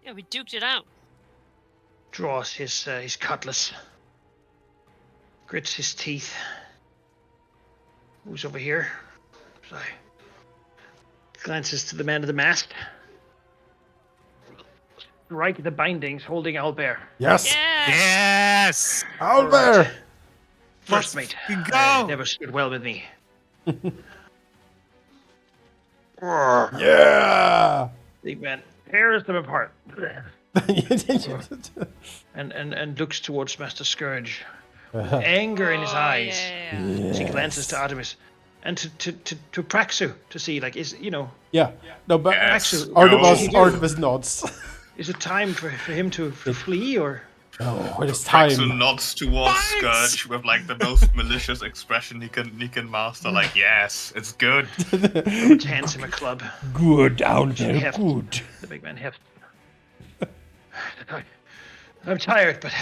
Speaker 6: Yeah, we duked it out.
Speaker 3: draws his cutlass, grits his teeth, moves over here, sorry, glances to the man of the mast, strike the bindings holding Owlbear.
Speaker 2: Yes!
Speaker 6: Yeah.
Speaker 4: Yes!
Speaker 2: Owlbear!
Speaker 3: First
Speaker 4: Let's
Speaker 3: mate,
Speaker 4: go!
Speaker 3: never stood well with me.
Speaker 2: Yeah!
Speaker 3: The man tears them apart and looks towards Master Scourge, anger in his
Speaker 6: Oh,
Speaker 3: eyes.
Speaker 6: yeah.
Speaker 3: As he glances to Artemis. and to Praxu to see like is
Speaker 2: Yeah. No, but
Speaker 5: Yes,
Speaker 3: Praxu,
Speaker 5: go.
Speaker 3: what should he do?
Speaker 2: Artemis nods.
Speaker 3: Is it time for him to flee or?
Speaker 2: Oh, it is
Speaker 5: Praxu
Speaker 2: time.
Speaker 5: nods towards Scourge with like the most malicious expression he can master. Like, yes, it's good.
Speaker 3: Robert hands him a club.
Speaker 2: Good down there,
Speaker 3: Heft.
Speaker 2: good.
Speaker 3: The big man heft. I'm tired, but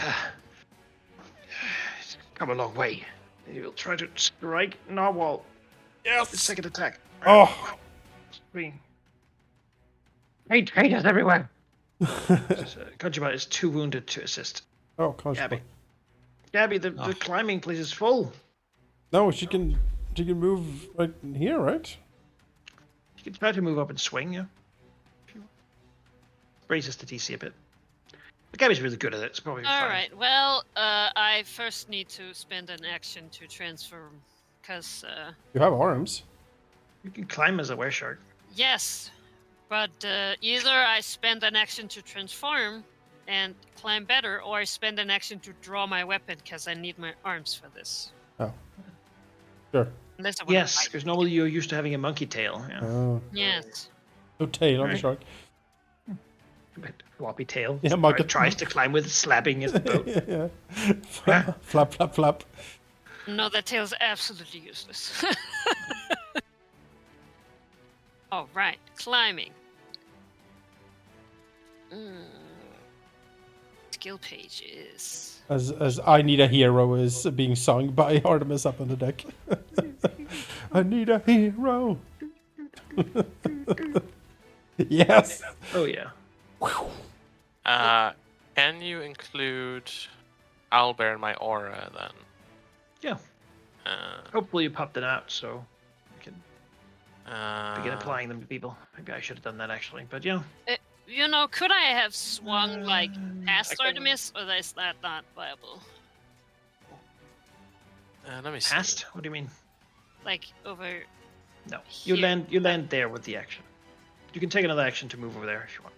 Speaker 3: it's come a long way. He'll try to strike Narwhal.
Speaker 2: Yes.
Speaker 3: The second attack.
Speaker 2: Oh.
Speaker 3: Three. Hey, traitors everywhere! Conjubar is 2 wounded to assist.
Speaker 2: Oh, constable.
Speaker 3: Gabby, the climbing place is full.
Speaker 2: No, she can move right here, right?
Speaker 3: You can try to move up and swing, yeah. Raises the DC a bit. But Gabby's really good at it. It's probably
Speaker 6: All
Speaker 3: fine.
Speaker 6: right. Well, I first need to spend an action to transform, because
Speaker 2: You have arms.
Speaker 3: You can climb as a wereshark.
Speaker 6: yes, but either I spend an action to transform and climb better, or I spend an action to draw my weapon because I need my arms for this.
Speaker 2: Oh. Sure.
Speaker 6: Unless I want
Speaker 3: Yes, because normally you're used to having a monkey tail. Yeah.
Speaker 2: Oh.
Speaker 6: Yes.
Speaker 2: No tail on the
Speaker 3: Right.
Speaker 2: shark.
Speaker 3: A bit floppy tail.
Speaker 2: Yeah, monkey.
Speaker 3: Tries to climb with slapping his boat.
Speaker 2: Yeah. Flap, flap, flap.
Speaker 6: No, that tail's absolutely useless. All right, climbing. Skill page is.
Speaker 2: As I Need a Hero is being sung by Artemis up on the deck. I need a hero. Yes.
Speaker 3: Oh yeah.
Speaker 1: Can you include owlbear in my aura then?
Speaker 3: Yeah. Hopefully you popped it out so you can begin applying them to people. Maybe I should have done that actually, but
Speaker 6: Could I have swung like past
Speaker 3: I can-
Speaker 6: Artemis, or is that not viable?
Speaker 1: Let me see.
Speaker 3: Past? What do you mean?
Speaker 6: Like over.
Speaker 3: No. You
Speaker 6: Here.
Speaker 3: land there with the action. You can take another action to move over there if you want.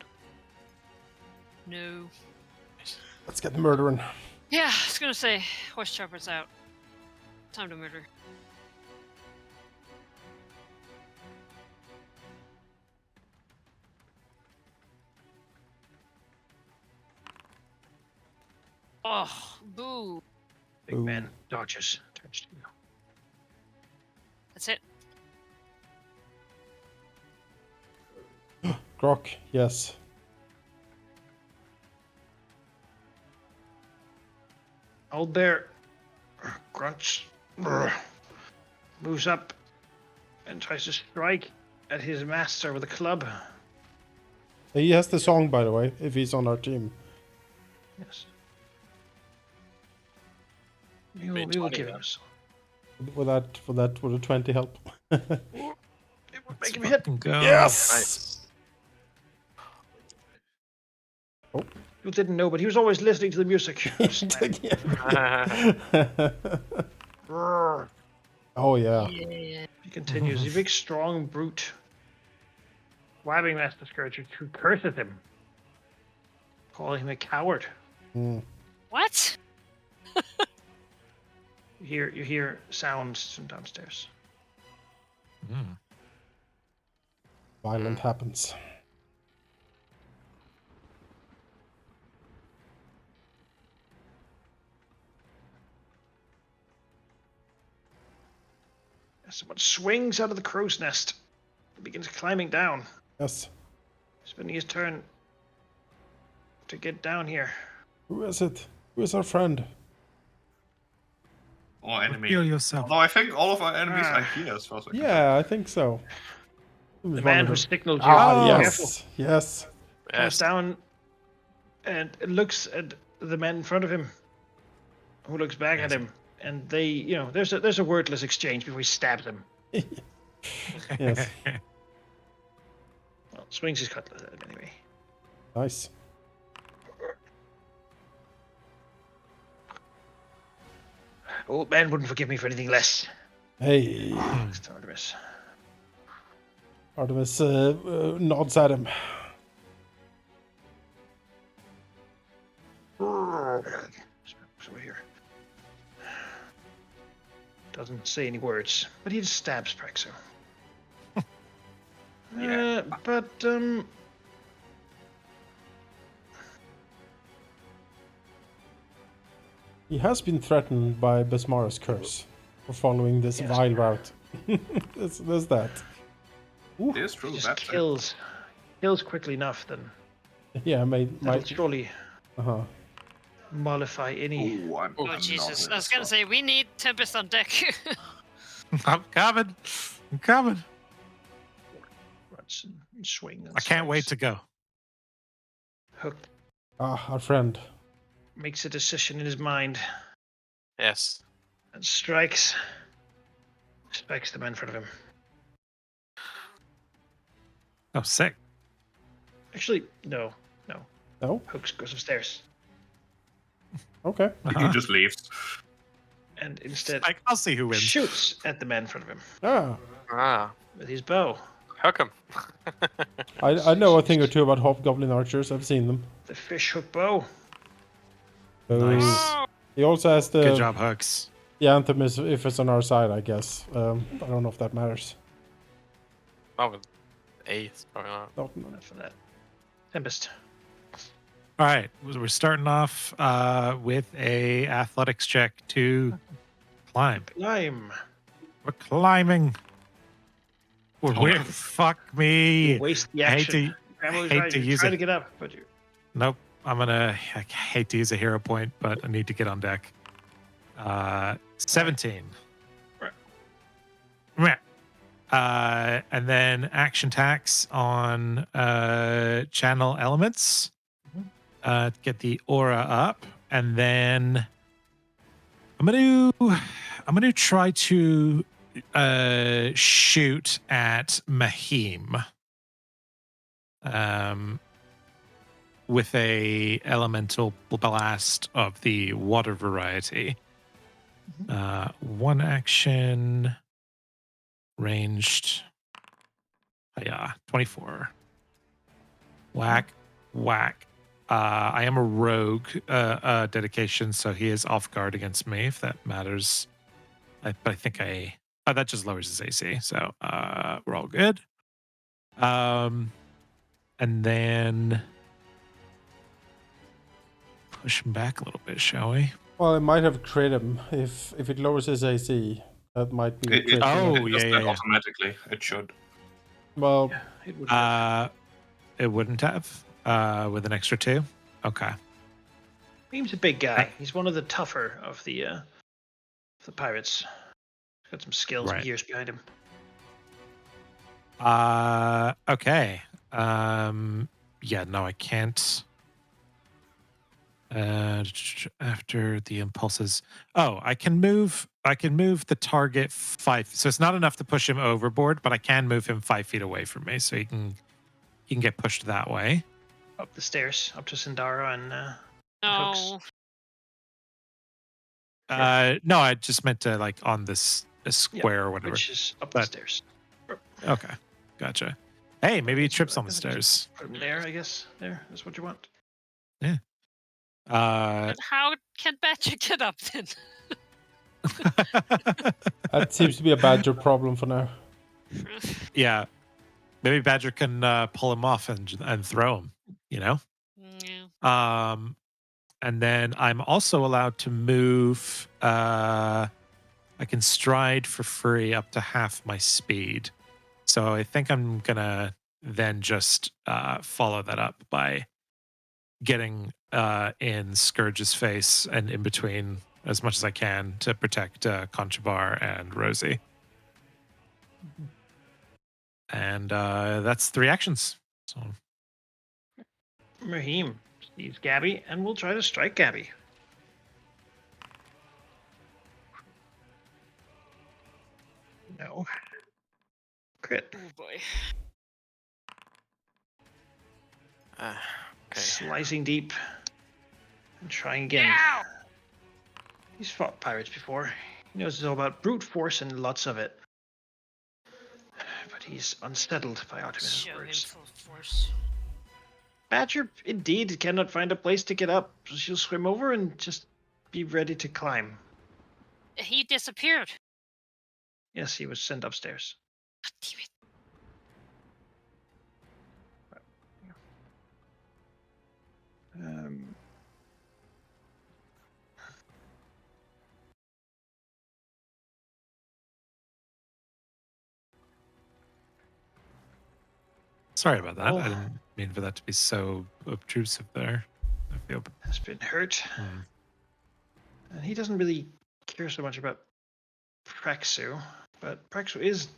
Speaker 6: No.
Speaker 2: Let's get murdering.
Speaker 6: Yeah, I was gonna say horse chopper's out. Time to murder. Oh, boo.
Speaker 3: Big
Speaker 2: Boom.
Speaker 3: man dodges. Turns to you.
Speaker 6: That's it.
Speaker 2: Grok, yes.
Speaker 3: Old bear grunts, moves up, and tries to strike at his master with a club.
Speaker 2: He has the song, by the way, if he's on our team.
Speaker 3: Yes. We will
Speaker 1: 20
Speaker 3: give him
Speaker 1: then.
Speaker 3: a song.
Speaker 2: Would a 20 help?
Speaker 3: It would make him hit.
Speaker 4: Fucking go.
Speaker 2: Yes!
Speaker 3: You didn't know, but he was always listening to the music.
Speaker 2: Oh, yeah.
Speaker 6: Yeah.
Speaker 3: He continues. The big, strong brute. Wabbing Master Scourge, who curses him, calling him a coward.
Speaker 2: Mm.
Speaker 6: What?
Speaker 3: You hear sounds from downstairs.
Speaker 4: Mm.
Speaker 2: Violent happens.
Speaker 3: Someone swings out of the crow's nest and begins climbing down,
Speaker 2: Yes.
Speaker 3: spending his turn to get down here.
Speaker 2: Who is it? Who is our friend?
Speaker 5: Or enemy.
Speaker 4: Heal yourself.
Speaker 5: Although I think all of our enemies
Speaker 3: Ah.
Speaker 5: are here as far as I can
Speaker 2: Yeah, I think so.
Speaker 3: The man who signaled you.
Speaker 2: Ah,
Speaker 3: Careful.
Speaker 2: yes. Yes.
Speaker 3: Comes
Speaker 1: Yes.
Speaker 3: down and looks at the man in front of him, who looks back at him, and they, there's a wordless exchange before he stabs him.
Speaker 2: Yes.
Speaker 3: Well, swings his cutlass at him anyway.
Speaker 2: Nice.
Speaker 3: Old man wouldn't forgive me for anything less.
Speaker 2: Hey.
Speaker 3: It's Artemis.
Speaker 2: Artemis nods at him.
Speaker 3: Over here. Doesn't say any words, but he just stabs Praxo.
Speaker 5: Yeah.
Speaker 3: But
Speaker 2: He has been threatened by Besmara's curse for following this
Speaker 3: Yes.
Speaker 2: vile route. there's that.
Speaker 5: It is true.
Speaker 3: he just
Speaker 5: That's
Speaker 3: kills quickly enough, then
Speaker 2: Yeah,
Speaker 3: that'll surely
Speaker 2: uh-huh.
Speaker 3: mollify any.
Speaker 5: Ooh, I'm
Speaker 6: Oh
Speaker 5: not
Speaker 6: Jesus!
Speaker 5: here
Speaker 6: I was
Speaker 5: to
Speaker 6: gonna say we need Tempest on deck.
Speaker 4: I'm coming. I'm coming.
Speaker 3: Runs and swing and
Speaker 4: I can't wait
Speaker 3: strikes.
Speaker 4: to go.
Speaker 3: Hook
Speaker 2: Our friend.
Speaker 3: makes a decision in his mind
Speaker 1: Yes.
Speaker 3: and strikes the man in front of him.
Speaker 4: Oh, sick.
Speaker 3: Actually, no.
Speaker 2: No?
Speaker 3: Hooks goes upstairs
Speaker 2: Okay.
Speaker 5: He just leaves.
Speaker 3: and instead
Speaker 4: Like, I'll see who wins.
Speaker 3: shoots at the man in front of him
Speaker 2: Ah.
Speaker 1: Ah,
Speaker 3: with his bow.
Speaker 1: hook him.
Speaker 2: I know a thing or two about hobgoblin archers. I've seen them.
Speaker 3: The fish hook bow.
Speaker 4: Nice.
Speaker 6: Oh,
Speaker 2: He also has the
Speaker 4: Good job, Hooks.
Speaker 2: the anthem is if it's on our side, I guess. I don't know if that matters.
Speaker 1: Oh, with 8. Probably not.
Speaker 2: Not,
Speaker 3: Enough of that. Tempest.
Speaker 4: All right, we're starting off with a athletics check to climb.
Speaker 3: Climb.
Speaker 4: We're climbing. We're
Speaker 5: Oh.
Speaker 4: fuck me.
Speaker 3: You waste the
Speaker 4: I hate
Speaker 3: action.
Speaker 4: to
Speaker 3: Grandma's
Speaker 4: hate
Speaker 3: right.
Speaker 4: to
Speaker 3: You're
Speaker 4: use
Speaker 3: trying
Speaker 4: it.
Speaker 3: to get up, but you.
Speaker 4: Nope. I hate to use a hero point, but I need to get on deck. 17.
Speaker 3: Right.
Speaker 4: Right. And then action tax on channel elements. Get the aura up, and then I'm gonna try to shoot at Mahim. With a elemental blast of the water variety. One action, ranged. Yeah, 24. Whack, whack. I am a rogue dedication, so he is off guard against me, if that matters. But I think that just lowers his AC, so we're all good. And then push him back a little bit, shall we?
Speaker 2: well, it might have crit him if it lowers his AC. That might be.
Speaker 5: It,
Speaker 2: crit,
Speaker 5: it,
Speaker 2: you know.
Speaker 4: Oh,
Speaker 5: it does
Speaker 4: yeah,
Speaker 5: that
Speaker 4: yeah.
Speaker 5: automatically. It should.
Speaker 2: Well,
Speaker 3: Yeah, it would have.
Speaker 4: It wouldn't have with an extra 2. Okay.
Speaker 3: Beam's a big guy. He's one of the tougher of the pirates. He's got some skills and
Speaker 4: Right.
Speaker 3: years behind him.
Speaker 4: Okay. Yeah, no, I can't. After the impulses. Oh, I can move the target 5. So it's not enough to push him overboard, but I can move him 5 feet away from me, so he can get pushed that way.
Speaker 3: Up the stairs, up to Sindara and
Speaker 6: no.
Speaker 4: No, I just meant to like on this square or whatever.
Speaker 3: which is up the
Speaker 4: But-
Speaker 3: stairs.
Speaker 4: Okay, gotcha. Hey, maybe he trips on the
Speaker 3: I think
Speaker 4: stairs.
Speaker 3: Put him there, I guess. There, that's what you want.
Speaker 6: But how can Badger get up then?
Speaker 2: that seems to be a badger problem for now.
Speaker 4: Yeah, maybe Badger can pull him off and throw him. You know.
Speaker 6: Yeah.
Speaker 4: And then I'm also allowed to move. I can stride for free up to half my speed. So I think I'm gonna then just follow that up by getting in Scourge's face and in between as much as I can to protect Conchabar and Rosie. And that's 3 actions. So
Speaker 3: Raheem sees Gabby and will try to strike Gabby. No. Crit.
Speaker 6: Oh boy.
Speaker 1: Okay.
Speaker 3: Slicing deep. And trying again.
Speaker 6: Ow!
Speaker 3: He's fought pirates before. He knows it's all about brute force and lots of it. But he's unsettled by Artemis'
Speaker 6: Show him
Speaker 3: words.
Speaker 6: full force.
Speaker 3: Badger indeed cannot find a place to get up, so she'll swim over and just be ready to climb.
Speaker 6: He disappeared.
Speaker 3: Yes, he was sent upstairs.
Speaker 6: Damn it.
Speaker 3: Um,
Speaker 4: Sorry about that.
Speaker 3: Oh.
Speaker 4: I didn't mean for that to be so obtrusive there. I feel.
Speaker 3: has been hurt, and he doesn't really care so much about Praxu, but Praxu is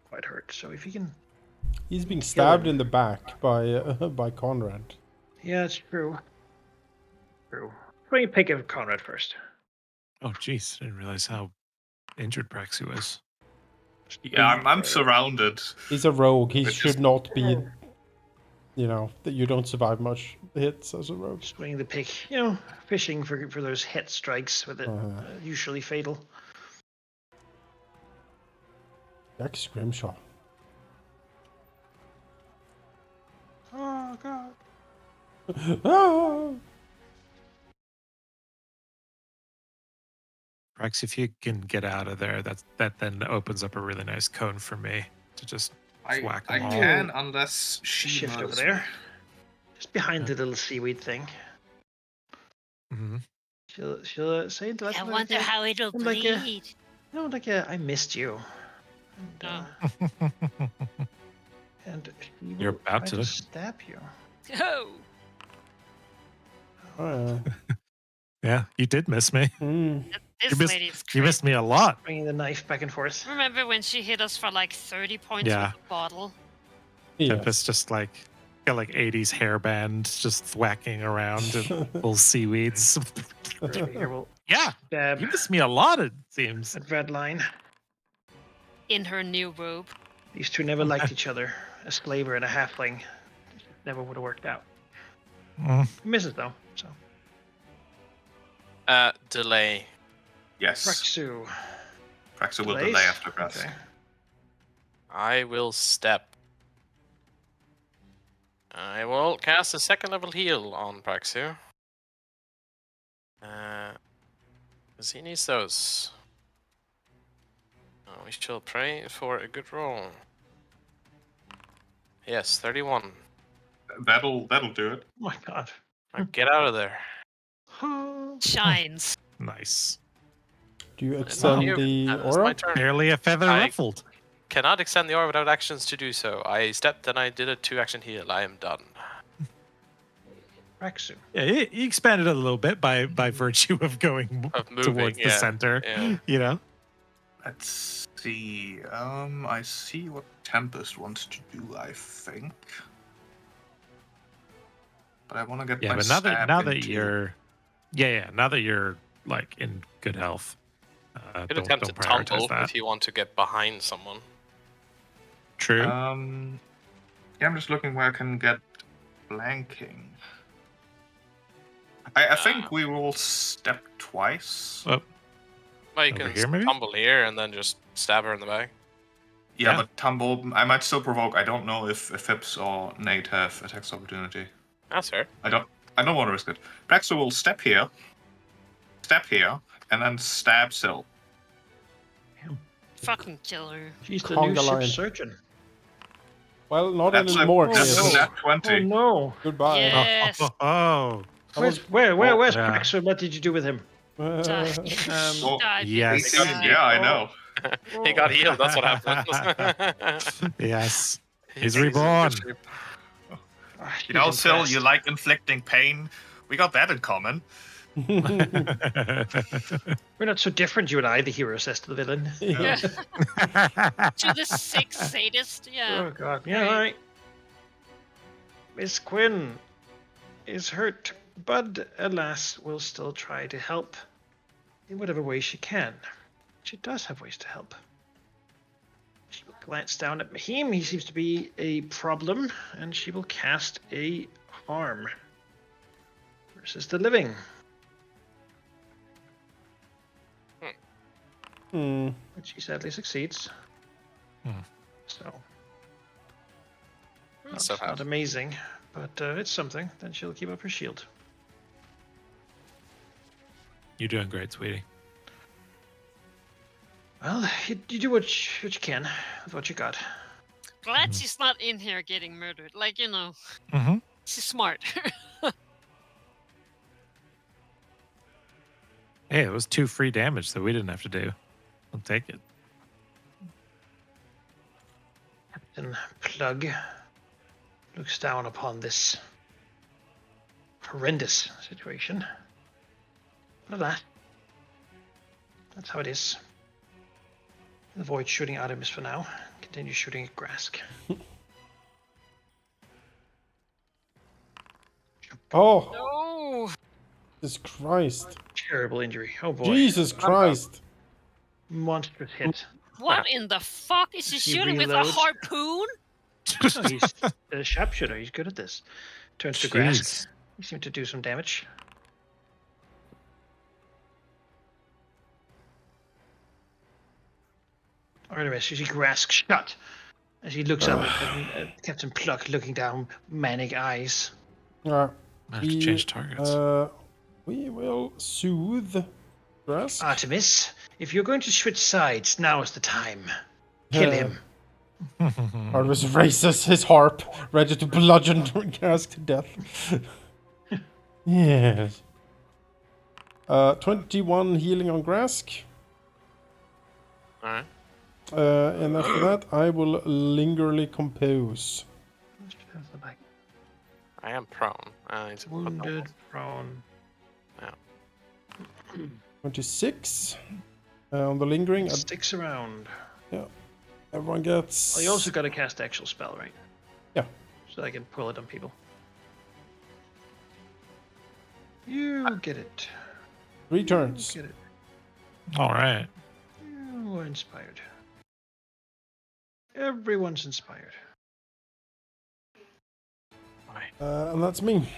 Speaker 3: quite hurt. So if he can,
Speaker 2: He's being
Speaker 3: Kill
Speaker 2: stabbed
Speaker 3: him.
Speaker 2: in the back by Conrad.
Speaker 3: yeah, it's true. True. Let me pick up Conrad first.
Speaker 4: Oh, jeez. I didn't realize how injured Praxu was.
Speaker 5: Yeah, I'm surrounded.
Speaker 2: He's a rogue. He
Speaker 5: It's
Speaker 2: should
Speaker 5: just-
Speaker 2: not be. You know that you don't survive much hits as a rogue.
Speaker 3: Swing the pick, you know, fishing for those hit strikes with it, usually fatal.
Speaker 2: Jack Scrimshaw.
Speaker 3: Oh god.
Speaker 2: Ah!
Speaker 4: Prax, if you can get out of there, that then opens up a really nice cone for me to just
Speaker 5: I
Speaker 4: whack
Speaker 5: I
Speaker 4: them all.
Speaker 5: can unless she
Speaker 3: Shift over
Speaker 5: murders
Speaker 3: there,
Speaker 5: me.
Speaker 3: just behind
Speaker 4: Yeah.
Speaker 3: the little seaweed thing.
Speaker 4: Hmm.
Speaker 3: She'll say into
Speaker 6: I wonder how it'll
Speaker 3: like
Speaker 6: bleed.
Speaker 3: I missed you. And,
Speaker 6: Oh.
Speaker 3: and she
Speaker 4: You're
Speaker 3: will
Speaker 4: about
Speaker 3: try
Speaker 4: to.
Speaker 3: stab you.
Speaker 6: Oh.
Speaker 2: Oh,
Speaker 4: Yeah, you did miss me.
Speaker 6: This lady's
Speaker 4: You
Speaker 6: crazy.
Speaker 4: missed me a lot.
Speaker 3: Bringing the knife back and forth.
Speaker 6: Remember when she hit us for like 30 points
Speaker 4: Yeah.
Speaker 6: with the bottle?
Speaker 4: Tempest just like got like 80s hairband just thwacking around and little seaweeds.
Speaker 3: Here we'll
Speaker 4: Yeah,
Speaker 3: stab
Speaker 4: you missed me a lot, it seems.
Speaker 3: at red line.
Speaker 6: In her new robe.
Speaker 3: These two never liked each other. A slaver and a halfling. Never would have worked out.
Speaker 4: Mm.
Speaker 3: He misses though, so.
Speaker 1: Delay.
Speaker 5: Yes.
Speaker 3: Praxu.
Speaker 5: Praxu will
Speaker 3: Delays?
Speaker 5: delay after press.
Speaker 3: Okay.
Speaker 1: I will step. I will cast a second level heal on Praxu. Because he needs those. We shall pray for a good roll. Yes, 31.
Speaker 5: That'll do it.
Speaker 3: Oh my god.
Speaker 1: Now get out of there.
Speaker 6: Shines.
Speaker 4: Nice.
Speaker 2: Do you
Speaker 1: Wow.
Speaker 2: extend the
Speaker 1: That was my
Speaker 2: aura?
Speaker 1: turn.
Speaker 4: Barely a feather
Speaker 1: I-
Speaker 4: ruffled.
Speaker 1: Cannot extend the aura without actions to do so. I stepped and I did a 2-action heal. I am done.
Speaker 3: Praxu.
Speaker 4: Yeah, he expanded it a little bit by virtue of going
Speaker 1: Of moving,
Speaker 4: towards the
Speaker 1: yeah,
Speaker 4: center.
Speaker 1: yeah.
Speaker 4: You know?
Speaker 5: Let's see. I see what Tempest wants to do, I think. But I want to get
Speaker 4: Yeah,
Speaker 5: my
Speaker 4: but
Speaker 5: stab
Speaker 4: now that
Speaker 5: into-
Speaker 4: you're now that you're like in good health,
Speaker 1: Could
Speaker 4: don't
Speaker 1: attempt to
Speaker 4: prioritize
Speaker 1: tumble
Speaker 4: that.
Speaker 1: if you want to get behind someone.
Speaker 4: True.
Speaker 5: Yeah, I'm just looking where I can get flanking. I think we will step twice.
Speaker 4: Oh,
Speaker 1: Well, you
Speaker 4: Over
Speaker 1: can
Speaker 4: here, maybe?
Speaker 1: tumble here and then just stab her in the back.
Speaker 5: Yeah,
Speaker 4: Yeah.
Speaker 5: but tumble. I might still provoke. I don't know if Phipps or Nate have attacks opportunity.
Speaker 1: That's fair.
Speaker 5: I don't want to risk it. Praxu will step here, and then stab Syl.
Speaker 6: Fucking kill her.
Speaker 3: She's the
Speaker 2: Conga
Speaker 3: new
Speaker 2: line.
Speaker 3: ship surgeon.
Speaker 2: Well, not
Speaker 5: That's
Speaker 2: anymore.
Speaker 5: that's
Speaker 2: clearly.
Speaker 5: a nat
Speaker 3: Oh
Speaker 5: 20.
Speaker 3: no.
Speaker 2: Goodbye.
Speaker 6: Yes.
Speaker 4: Oh,
Speaker 3: Where's
Speaker 2: was-
Speaker 3: where's
Speaker 4: yeah.
Speaker 3: Praxu? What did you do with him?
Speaker 5: Oh,
Speaker 6: Died
Speaker 4: yes.
Speaker 6: because-
Speaker 5: Yeah, I know.
Speaker 1: He got healed, that's what happened.
Speaker 4: yes. He's
Speaker 1: He's
Speaker 4: reborn.
Speaker 1: officially-
Speaker 3: Ah,
Speaker 5: You know,
Speaker 3: he's
Speaker 5: Syl,
Speaker 3: impressed.
Speaker 5: you like inflicting pain. We got that in common.
Speaker 3: We're not so different, you and I, the hero says to the villain.
Speaker 6: Yeah. To the sick sadist. Yeah.
Speaker 3: Oh god. Yeah,
Speaker 6: Right.
Speaker 3: alright. Miss Quinn is hurt, but alas, will still try to help in whatever way she can. She does have ways to help. She will glance down at Mahim. He seems to be a problem, and she will cast a harm versus the living, which she sadly succeeds. So,
Speaker 1: That's
Speaker 3: not,
Speaker 1: so
Speaker 3: not amazing, but it's something. Then she'll keep up her shield.
Speaker 4: You're doing great, sweetie.
Speaker 3: Well, you do what you can with what you got.
Speaker 6: Glad
Speaker 4: Mhm.
Speaker 6: she's not in here getting murdered. Like,
Speaker 4: Mm-hmm.
Speaker 6: she's smart.
Speaker 4: Hey, it was 2 free damage that we didn't have to do. I'll take it.
Speaker 3: Captain Plug looks down upon this horrendous situation. But that's how it is. Avoid shooting Artemis for now. Continue shooting at Grask.
Speaker 2: Oh,
Speaker 6: No.
Speaker 2: Jesus Christ.
Speaker 3: Terrible injury. Oh boy.
Speaker 2: Jesus Christ.
Speaker 3: Monstrous hit.
Speaker 6: What in the fuck is he
Speaker 3: Does he
Speaker 6: shooting with a
Speaker 3: reload?
Speaker 6: harpoon?
Speaker 3: No, he's a sharpshooter. He's good at this. Turns to Grask.
Speaker 4: Jeez.
Speaker 3: He seemed to do some damage. Artemis, you see Grask shot as he looks up at Captain Pluck looking down, manic eyes.
Speaker 4: I have to change targets.
Speaker 2: We will soothe Grask.
Speaker 3: Artemis, if you're going to switch sides, now is the time. Kill him.
Speaker 2: Artemis raises his harp, ready to bludgeon Grask to death. Yes. 21 healing on Grask.
Speaker 1: All right.
Speaker 2: And after that, I will lingerly compose.
Speaker 1: I am prone. I need to put that
Speaker 3: Wounded,
Speaker 1: one.
Speaker 3: prone.
Speaker 2: 26 on the lingering.
Speaker 3: Sticks around.
Speaker 2: Everyone gets.
Speaker 3: Oh, you also got to cast actual spell, right?
Speaker 2: Yeah.
Speaker 3: So I can pull it on people. You get it.
Speaker 2: 3
Speaker 3: You
Speaker 2: turns.
Speaker 3: get it.
Speaker 4: All right.
Speaker 3: You are inspired. Everyone's inspired.
Speaker 2: And that's me.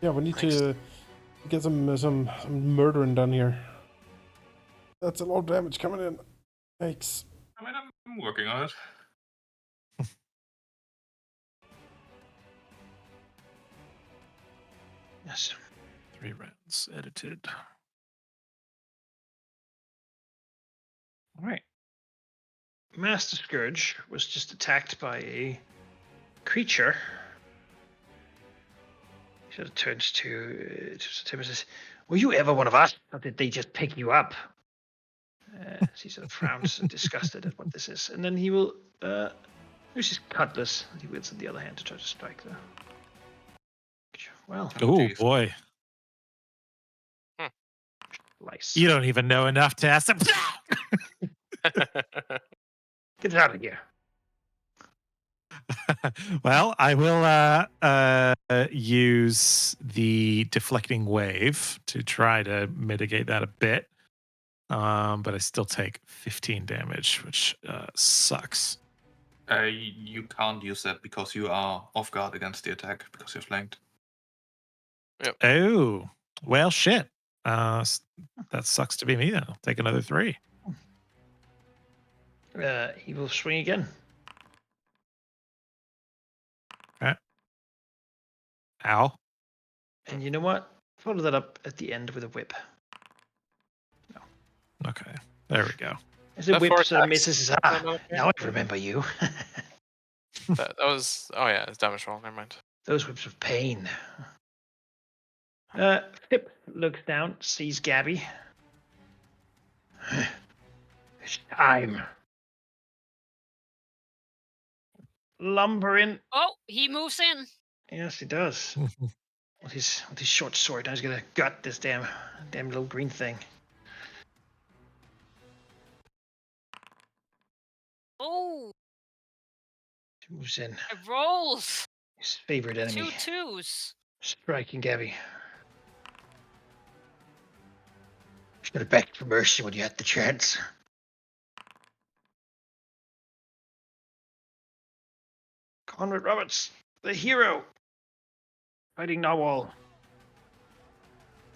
Speaker 2: Yeah, we need to get some murdering done here. That's a lot of damage coming in. Yikes.
Speaker 5: I mean, I'm working on it.
Speaker 3: Yes.
Speaker 4: 3 rounds edited.
Speaker 3: All right. Master Scourge was just attacked by a creature. He sort of turns to Tim and says, "Were you ever one of us, or did they just pick you up?" He sort of frowns, disgusted at what this is, and then he will use his cutlass that he wields in the other hand to try to strike the. Well,
Speaker 4: Oh,
Speaker 5: geez.
Speaker 4: boy.
Speaker 3: lice.
Speaker 4: You don't even know enough to ask them.
Speaker 3: Get out of here.
Speaker 4: Well, I will use the deflecting wave to try to mitigate that a bit. But I still take 15 damage, which sucks.
Speaker 5: You can't use that because you are off guard against the attack because you're flanked.
Speaker 4: Oh, well, shit. That sucks to be me then. I'll take another 3.
Speaker 3: He will swing again.
Speaker 4: Ow.
Speaker 3: And you know what? Follow that up at the end with a whip.
Speaker 4: Okay, there we go.
Speaker 3: As the
Speaker 1: The
Speaker 3: whip
Speaker 1: four
Speaker 3: sort of
Speaker 1: attacks.
Speaker 3: misses, now I remember you.
Speaker 1: that was. Oh yeah, it's damage roll. Never mind.
Speaker 3: Those whips of pain. Pip looks down, sees Gabby. It's time. Lumber in.
Speaker 6: Oh, he moves in.
Speaker 3: Yes, he does. With his short sword, now he's gonna gut this damn little green thing.
Speaker 6: Oh,
Speaker 3: He moves in.
Speaker 6: it rolls.
Speaker 3: His favorite enemy.
Speaker 6: 2 2s.
Speaker 3: Striking Gabby. Should have begged for mercy when you had the chance. Conrad Roberts, the hero, fighting Narwhal.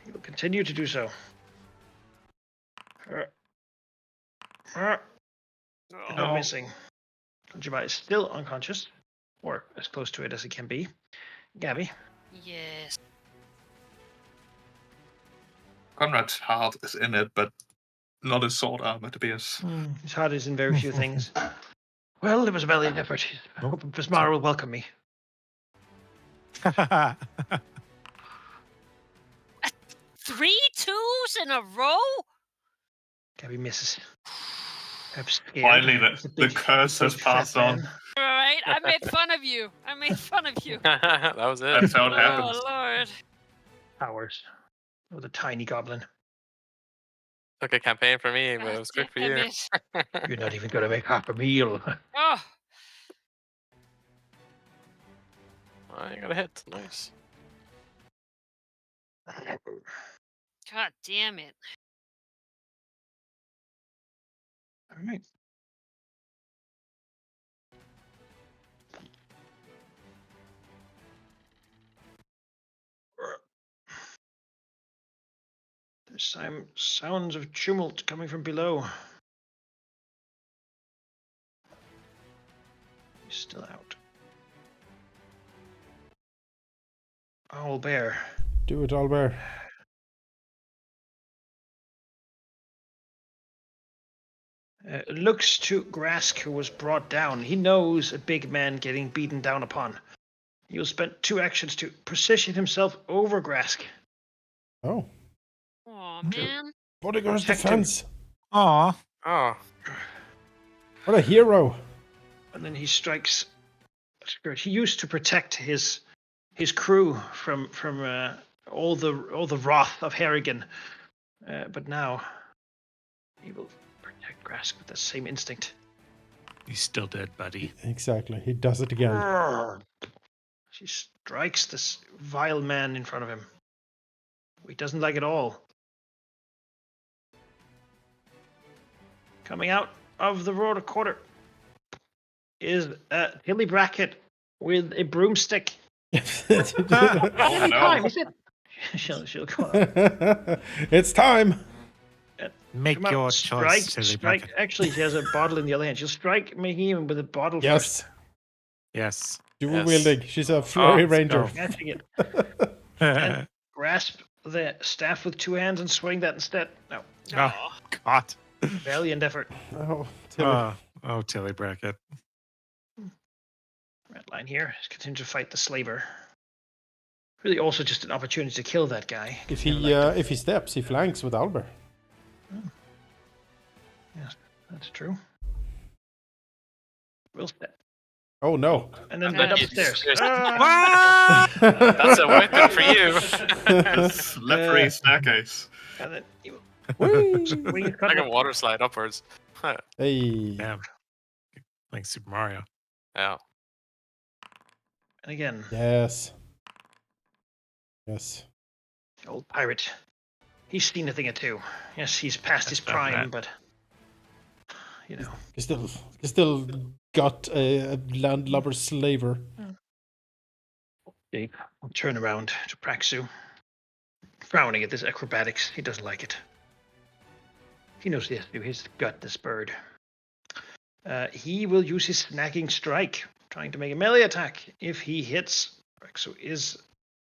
Speaker 3: He will continue to do so. Not missing. Jabba is still unconscious, or as close to it as he can be. Gabby.
Speaker 6: Yes.
Speaker 5: Conrad's heart is in it, but Not his sword armor, Tobias.
Speaker 3: His heart is in very few things. Well, it was a valiant effort. I hope Vismara will welcome me.
Speaker 6: 3 twos in a row?
Speaker 3: Gabby misses. Perhaps scared.
Speaker 5: Finally,
Speaker 3: He's a
Speaker 5: the
Speaker 3: big,
Speaker 5: curse
Speaker 3: big
Speaker 5: has passed
Speaker 3: fat
Speaker 5: on.
Speaker 3: man.
Speaker 6: All right, I made fun of you. I made fun of you.
Speaker 1: That was it.
Speaker 5: That's how it
Speaker 6: Oh,
Speaker 5: happens.
Speaker 6: Lord.
Speaker 3: Powers. With a tiny goblin.
Speaker 1: Took a campaign for me, but
Speaker 6: God
Speaker 1: it was quick for
Speaker 6: damn
Speaker 1: you.
Speaker 6: it.
Speaker 3: You're not even going to make half a meal.
Speaker 6: Oh,
Speaker 1: Oh, you got a hit. Nice.
Speaker 6: God damn it.
Speaker 3: All right. There's some sounds of tumult coming from below. He's still out. Owl bear.
Speaker 2: Do it, Albert.
Speaker 3: Looks to Grask, who was brought down. He knows a big man getting beaten down upon. He will spend 2 actions to position himself over Grask.
Speaker 2: Oh.
Speaker 6: Oh, man.
Speaker 2: Bodyguard's
Speaker 3: Protect him.
Speaker 2: defense.
Speaker 4: Aw.
Speaker 1: Oh,
Speaker 2: What a hero.
Speaker 3: And then he strikes. He used to protect his crew from all the wrath of Harrigan, but now he will protect Grask with the same instinct.
Speaker 4: He's still dead, buddy.
Speaker 2: Exactly. He does it again.
Speaker 3: She strikes this vile man in front of him. He doesn't like it all. Coming out of the road a quarter is Tilly Brackett with a broomstick. Anytime, is it? she'll go up.
Speaker 2: It's time.
Speaker 4: Make
Speaker 3: Come out,
Speaker 4: your
Speaker 3: strike,
Speaker 4: choice, Tilly
Speaker 3: strike.
Speaker 4: Brackett.
Speaker 3: Actually, she has a bottle in the other hand. She'll strike making him with a bottle
Speaker 2: Yes.
Speaker 4: Yes.
Speaker 2: Dual
Speaker 1: Yes.
Speaker 2: wielding. She's a flurry
Speaker 1: let's
Speaker 2: ranger.
Speaker 4: go.
Speaker 3: first. Catching it. And grasp the staff with 2 hands and swing that instead. No.
Speaker 4: Oh, God.
Speaker 3: Valiant effort.
Speaker 2: Oh, Tilly.
Speaker 4: Oh, Tilly Brackett.
Speaker 3: Red line here. Continue to fight the slaver. Really also just an opportunity to kill that guy.
Speaker 2: If
Speaker 3: Never liked him.
Speaker 2: he steps, he flanks with Albert.
Speaker 3: Yes, that's true. Will step.
Speaker 2: Oh no.
Speaker 3: And then
Speaker 1: And then
Speaker 3: head
Speaker 1: he
Speaker 3: upstairs.
Speaker 1: stares-
Speaker 2: That's
Speaker 1: a weapon for you.
Speaker 5: Slippery staircase.
Speaker 3: And then he will
Speaker 2: Whee!
Speaker 3: swing his
Speaker 1: Like
Speaker 3: cutlass.
Speaker 1: a water slide upwards.
Speaker 2: Hey.
Speaker 4: Damn. Like Super Mario.
Speaker 1: Yeah.
Speaker 3: And again,
Speaker 2: Yes. Yes.
Speaker 3: old pirate. He's seen a thing or two. Yes, he's past his
Speaker 4: That's bad,
Speaker 3: prime,
Speaker 4: man.
Speaker 3: but you know.
Speaker 2: He still got a landlubber slaver.
Speaker 3: He will turn around to Praxu, frowning at this acrobatics. He doesn't like it. He knows he has to do his gut this bird. He will use his snagging strike, trying to make a melee attack. If he hits, Praxu is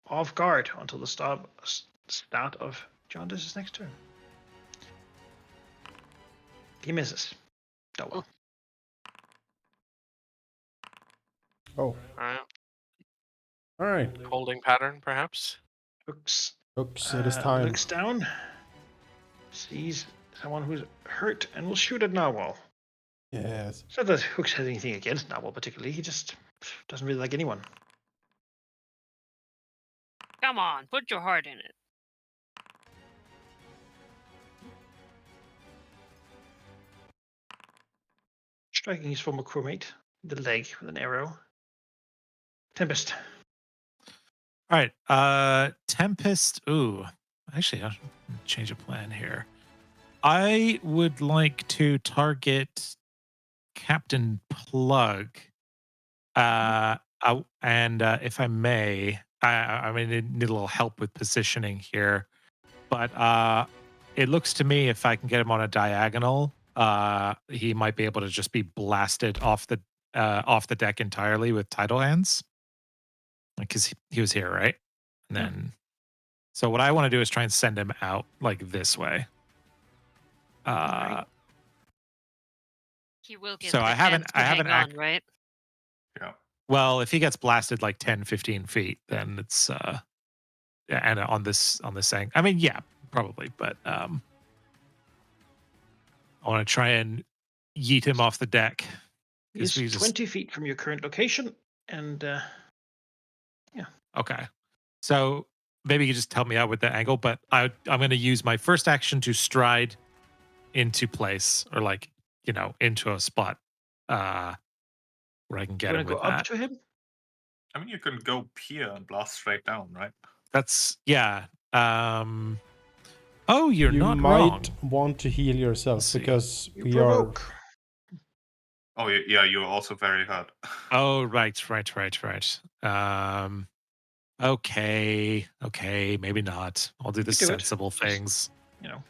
Speaker 3: off guard until the start of Jaundic's next turn. He misses. Oh well.
Speaker 2: Oh.
Speaker 1: Alright.
Speaker 2: Alright.
Speaker 1: Holding pattern, perhaps.
Speaker 3: Hooks
Speaker 2: Oops, it is time.
Speaker 3: looks down, sees someone who's hurt, and will shoot at Narwhal.
Speaker 2: Yes.
Speaker 3: It's not that Hooks has anything against Narwhal particularly, he just doesn't really like anyone.
Speaker 6: Come on, put your heart in it.
Speaker 3: Striking his former crewmate in the leg with an arrow. Tempest.
Speaker 4: All right. Tempest. Ooh. Actually, I'll change a plan here. I would like to target Captain Plug. And if I may, I mean, I need a little help with positioning here. But it looks to me if I can get him on a diagonal, he might be able to just be blasted off the deck entirely with tidal hands. Because he was here, right? And then, so what I want to do is try and send him out like this way.
Speaker 3: Right.
Speaker 6: He will get
Speaker 4: So
Speaker 6: the
Speaker 4: I haven't-
Speaker 6: chance to
Speaker 4: I haven't
Speaker 6: hang on, right?
Speaker 5: Yeah.
Speaker 4: Well, if he gets blasted like 10, 15 feet, then it's and on this thing. I mean, yeah, probably, but I want to try and yeet him off the deck.
Speaker 3: He's
Speaker 4: we just
Speaker 3: 20 feet from your current location, and
Speaker 4: okay. So maybe you just help me out with the angle, but I'm going to use my first action to stride into place, or like into a spot where I can
Speaker 3: you
Speaker 4: get
Speaker 3: want
Speaker 4: him
Speaker 3: to go
Speaker 4: with
Speaker 3: up
Speaker 4: that.
Speaker 3: to him?
Speaker 5: I mean, you can go here and blast straight down, right?
Speaker 4: That's yeah. Oh, you're
Speaker 2: you
Speaker 4: not
Speaker 2: might
Speaker 4: wrong.
Speaker 2: want to heal yourself
Speaker 4: Let's see.
Speaker 2: because
Speaker 3: You
Speaker 2: we
Speaker 3: provoke.
Speaker 5: Oh, yeah, you're also very hurt.
Speaker 4: Oh, right. Okay, maybe not. I'll do the
Speaker 3: You do it.
Speaker 4: sensible
Speaker 3: Just-
Speaker 4: things.
Speaker 3: You know,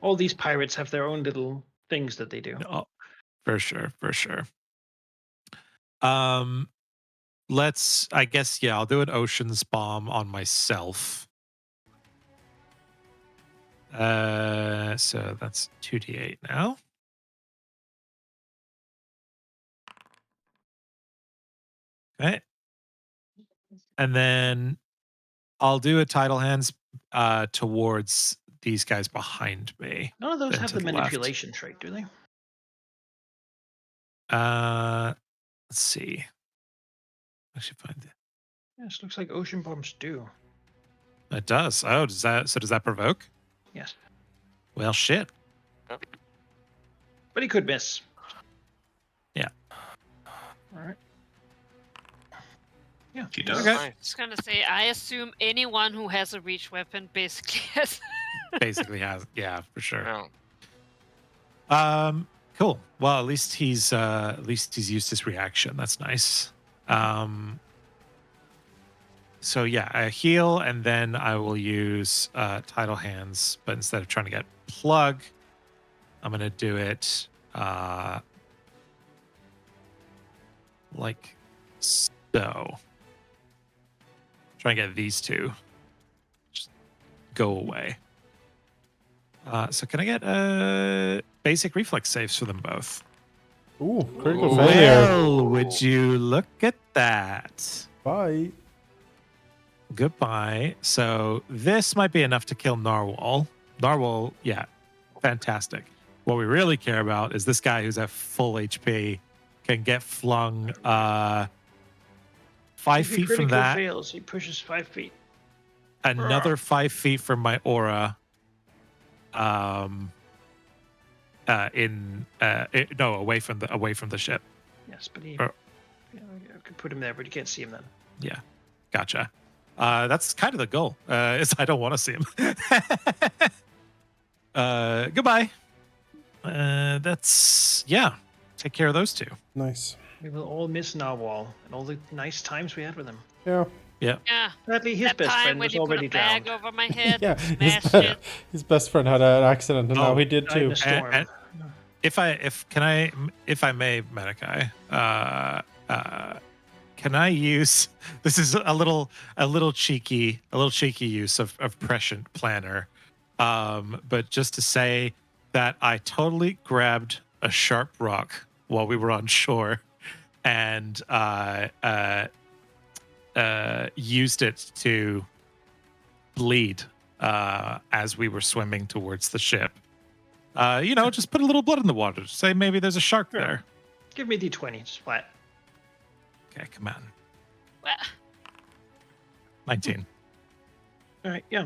Speaker 3: all these pirates have their own little things that they do.
Speaker 4: No, for sure. I guess, yeah, I'll do an ocean's bomb on myself. So that's 2d8 now. Okay. And then I'll do a tidal hands towards these guys behind me.
Speaker 3: None of those
Speaker 4: Then
Speaker 3: have
Speaker 4: to
Speaker 3: the
Speaker 4: the left.
Speaker 3: manipulation trait, do they?
Speaker 4: Let's see. I should find it.
Speaker 3: Yes, looks like ocean bombs do.
Speaker 4: It does. Oh, does that provoke?
Speaker 3: Yes,
Speaker 4: Well, shit.
Speaker 3: but he could miss.
Speaker 4: Yeah.
Speaker 3: All right. Yeah.
Speaker 5: He does.
Speaker 4: Okay.
Speaker 1: Nice.
Speaker 6: Just gonna say, I assume anyone who has a reach weapon basically has.
Speaker 4: Basically has, yeah, for sure.
Speaker 1: Yeah.
Speaker 4: Cool. Well, at least he's used his reaction. That's nice. So yeah, I heal, and then I will use tidal hands, but instead of trying to get plug, I'm gonna do it like so. Try and get these two just go away. So can I get basic reflex saves for them both?
Speaker 2: Ooh, critical
Speaker 1: Ooh.
Speaker 2: failure.
Speaker 4: Well, would you look at that?
Speaker 2: Bye.
Speaker 4: Goodbye. So this might be enough to kill Narwhal. Narwhal, yeah, fantastic. What we really care about is this guy who's at full HP can get flung 5
Speaker 3: If he
Speaker 4: feet from
Speaker 3: critical
Speaker 4: that,
Speaker 3: fails, he pushes 5 feet.
Speaker 4: another 5 feet from my aura. No, away from the ship.
Speaker 3: Yes, but he.
Speaker 4: Or-
Speaker 3: Yeah, I could put him there, but you can't see him then.
Speaker 4: Yeah, gotcha. That's kind of the goal. Is I don't want to see him. Goodbye. That's yeah. Take care of those two.
Speaker 2: Nice.
Speaker 3: We will all miss Narwhal and all the nice times we had with him.
Speaker 2: Yeah.
Speaker 6: Yeah.
Speaker 3: Sadly, his
Speaker 6: That
Speaker 3: best
Speaker 6: time
Speaker 3: friend
Speaker 6: when
Speaker 3: was
Speaker 6: he put
Speaker 3: already
Speaker 6: a bag
Speaker 3: drowned.
Speaker 6: over my head,
Speaker 2: Yeah.
Speaker 6: smashed it.
Speaker 2: His best friend had an accident, and now
Speaker 4: Oh,
Speaker 2: he did
Speaker 3: Died in
Speaker 2: too.
Speaker 3: a storm.
Speaker 4: And- If I may, Manikai, can I use this is a little cheeky use of prescient planner, but just to say that I totally grabbed a sharp rock while we were on shore and used it to bleed as we were swimming towards the ship. Just put a little blood in the water. Say maybe there's a shark
Speaker 3: Sure.
Speaker 4: there.
Speaker 3: Give me D20, just flat.
Speaker 4: Okay, come on.
Speaker 6: Well,
Speaker 4: 19.
Speaker 3: All right, yeah.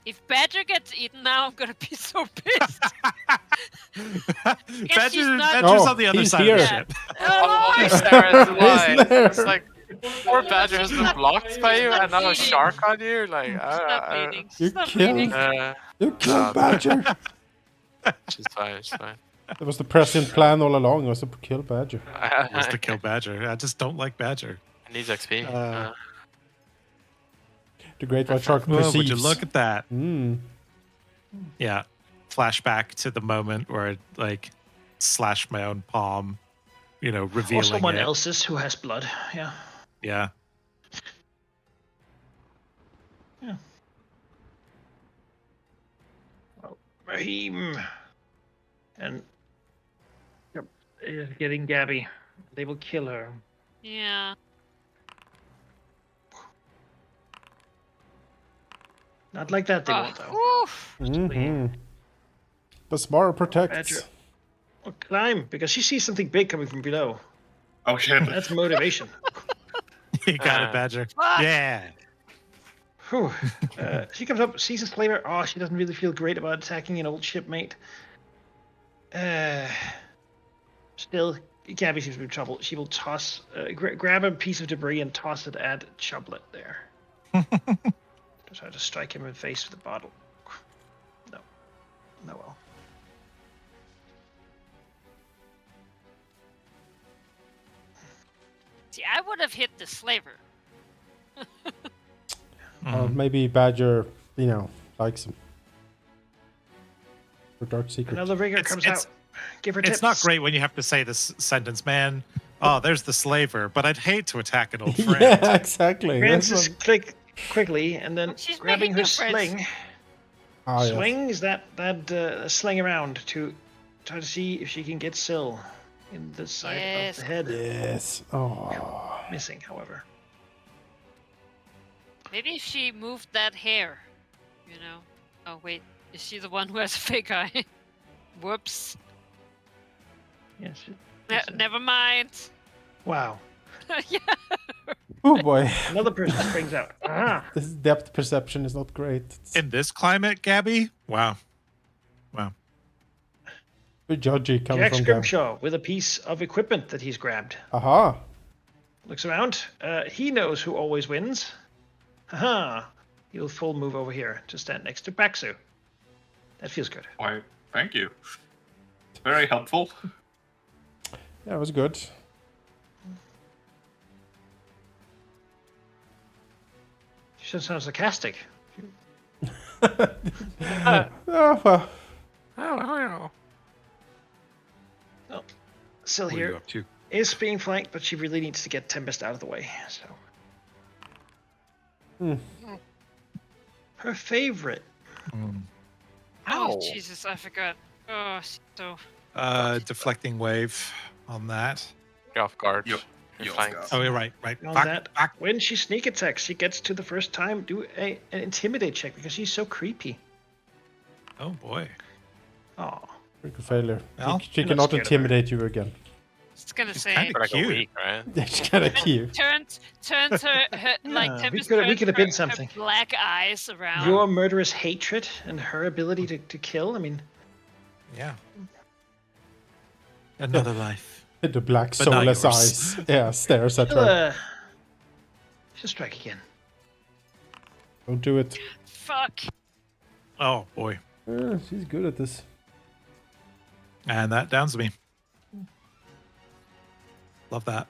Speaker 6: if Badger gets eaten now, I'm gonna be so pissed.
Speaker 4: Badger's
Speaker 6: not-
Speaker 4: on the other
Speaker 2: he's
Speaker 4: side
Speaker 2: here.
Speaker 4: of the ship.
Speaker 6: Oh,
Speaker 1: Oh, Sarah's alive.
Speaker 2: He's there.
Speaker 1: It's like poor Badger has been blocked by you, and now a
Speaker 6: bleeding.
Speaker 1: shark on you. Like,
Speaker 6: stop bleeding.
Speaker 2: You
Speaker 6: Stop
Speaker 2: killed-
Speaker 6: bleeding.
Speaker 2: You killed Badger.
Speaker 1: She's fine. She's fine.
Speaker 2: That was the prescient plan all along, was to kill Badger.
Speaker 4: Was to kill Badger. I just don't like Badger.
Speaker 1: It needs XP.
Speaker 2: The great white shark
Speaker 4: Whoa,
Speaker 2: perceives.
Speaker 4: would you look at that?
Speaker 2: Yeah.
Speaker 4: Flashback to the moment where I slashed my own palm, revealing
Speaker 3: Or someone
Speaker 4: it.
Speaker 3: else's who has blood. Yeah.
Speaker 4: Yeah.
Speaker 3: Raheem. And is getting Gabby. They will kill her.
Speaker 6: Yeah.
Speaker 3: Not like that, they
Speaker 6: Oh,
Speaker 3: won't, though.
Speaker 6: oof.
Speaker 2: Mm-hmm. The Smara protects.
Speaker 3: Badger. Well, climb, because she sees something big coming from below.
Speaker 5: Oh shit!
Speaker 3: That's motivation.
Speaker 4: You got it, Badger.
Speaker 6: Fuck.
Speaker 4: Yeah.
Speaker 3: Whew. She comes up, sees a slaver. Oh, she doesn't really feel great about attacking an old shipmate. Still, Gabby seems to be in trouble. She will toss, grab a piece of debris and toss it at Chublet there. Try to strike him in the face with a bottle. No. No, well.
Speaker 6: See, I would have hit the slaver.
Speaker 2: Maybe Badger, likes him. For Dark Secret.
Speaker 3: Another rigger
Speaker 4: It's-
Speaker 3: comes
Speaker 4: it's-
Speaker 3: out. Give her tips.
Speaker 4: It's not great when you have to say this sentence, man. Oh, there's the slaver, but I'd hate to attack an old friend.
Speaker 2: Yeah, exactly.
Speaker 3: Francis click quickly and then
Speaker 6: She's
Speaker 3: grabbing
Speaker 6: making
Speaker 3: her
Speaker 6: new friends.
Speaker 3: sling.
Speaker 2: Ah, yes.
Speaker 3: Swings that sling around to try to see if she can get Syl in the side
Speaker 6: Yes.
Speaker 3: of the head.
Speaker 2: Yes. Oh.
Speaker 3: Missing, however.
Speaker 6: Maybe if she moved that hair, you know. Oh wait, is she the one who has a fake eye? Whoops.
Speaker 3: Yes.
Speaker 6: Never mind.
Speaker 3: Wow.
Speaker 6: Yeah.
Speaker 2: Oh boy.
Speaker 3: Another person springs out. Ah.
Speaker 2: This depth perception is not great. It's
Speaker 4: In this climate, Gabby? Wow. Wow.
Speaker 2: very judgy coming
Speaker 3: Jack
Speaker 2: from Gab.
Speaker 3: Scrimshaw with a piece of equipment that he's grabbed.
Speaker 2: Aha.
Speaker 3: Looks around. He knows who always wins. Haha. He'll full move over here to stand next to Baxu. That feels good.
Speaker 5: Why? Thank you. Very helpful.
Speaker 2: Yeah, it was good.
Speaker 3: She sounds sarcastic.
Speaker 2: Oh, well.
Speaker 1: Oh,
Speaker 3: Syl
Speaker 4: What are you
Speaker 3: here
Speaker 4: up to?
Speaker 3: is being flanked, but she really needs to get Tempest out of the way. So. Her favorite.
Speaker 6: Oh
Speaker 1: Ow.
Speaker 6: Jesus, I forgot. Oh, so
Speaker 4: Deflecting wave on that.
Speaker 1: You're off guard.
Speaker 5: Yep.
Speaker 1: You're
Speaker 5: You're off
Speaker 1: flanked.
Speaker 5: guard.
Speaker 4: Oh, you're right. Right.
Speaker 3: On
Speaker 4: Fuck,
Speaker 3: that,
Speaker 4: fuck.
Speaker 3: when she sneak attacks, she gets to the first time. Do an intimidate check because she's so creepy.
Speaker 4: Oh, boy.
Speaker 3: Oh,
Speaker 2: Critical failure.
Speaker 4: Well,
Speaker 2: She
Speaker 3: you're not
Speaker 2: cannot
Speaker 3: scared of her.
Speaker 2: intimidate you again.
Speaker 6: it's gonna
Speaker 4: She's
Speaker 6: say
Speaker 4: kinda
Speaker 1: Like a
Speaker 4: cute.
Speaker 1: week, right?
Speaker 2: She's kind of cute.
Speaker 6: turns her like
Speaker 3: Yeah, we
Speaker 6: Tempest
Speaker 3: could
Speaker 6: turns
Speaker 3: have been
Speaker 6: her
Speaker 3: something.
Speaker 6: black eyes around.
Speaker 3: your murderous hatred and her ability to kill. I mean,
Speaker 4: Yeah. Another life.
Speaker 2: The black
Speaker 4: But not
Speaker 2: soulless
Speaker 4: yours.
Speaker 2: eyes. Yeah, stares at
Speaker 3: she'll,
Speaker 2: her.
Speaker 3: she'll strike again.
Speaker 2: Don't do it.
Speaker 6: Fuck.
Speaker 4: Oh, boy.
Speaker 2: She's good at this.
Speaker 4: And that downs me. Love that.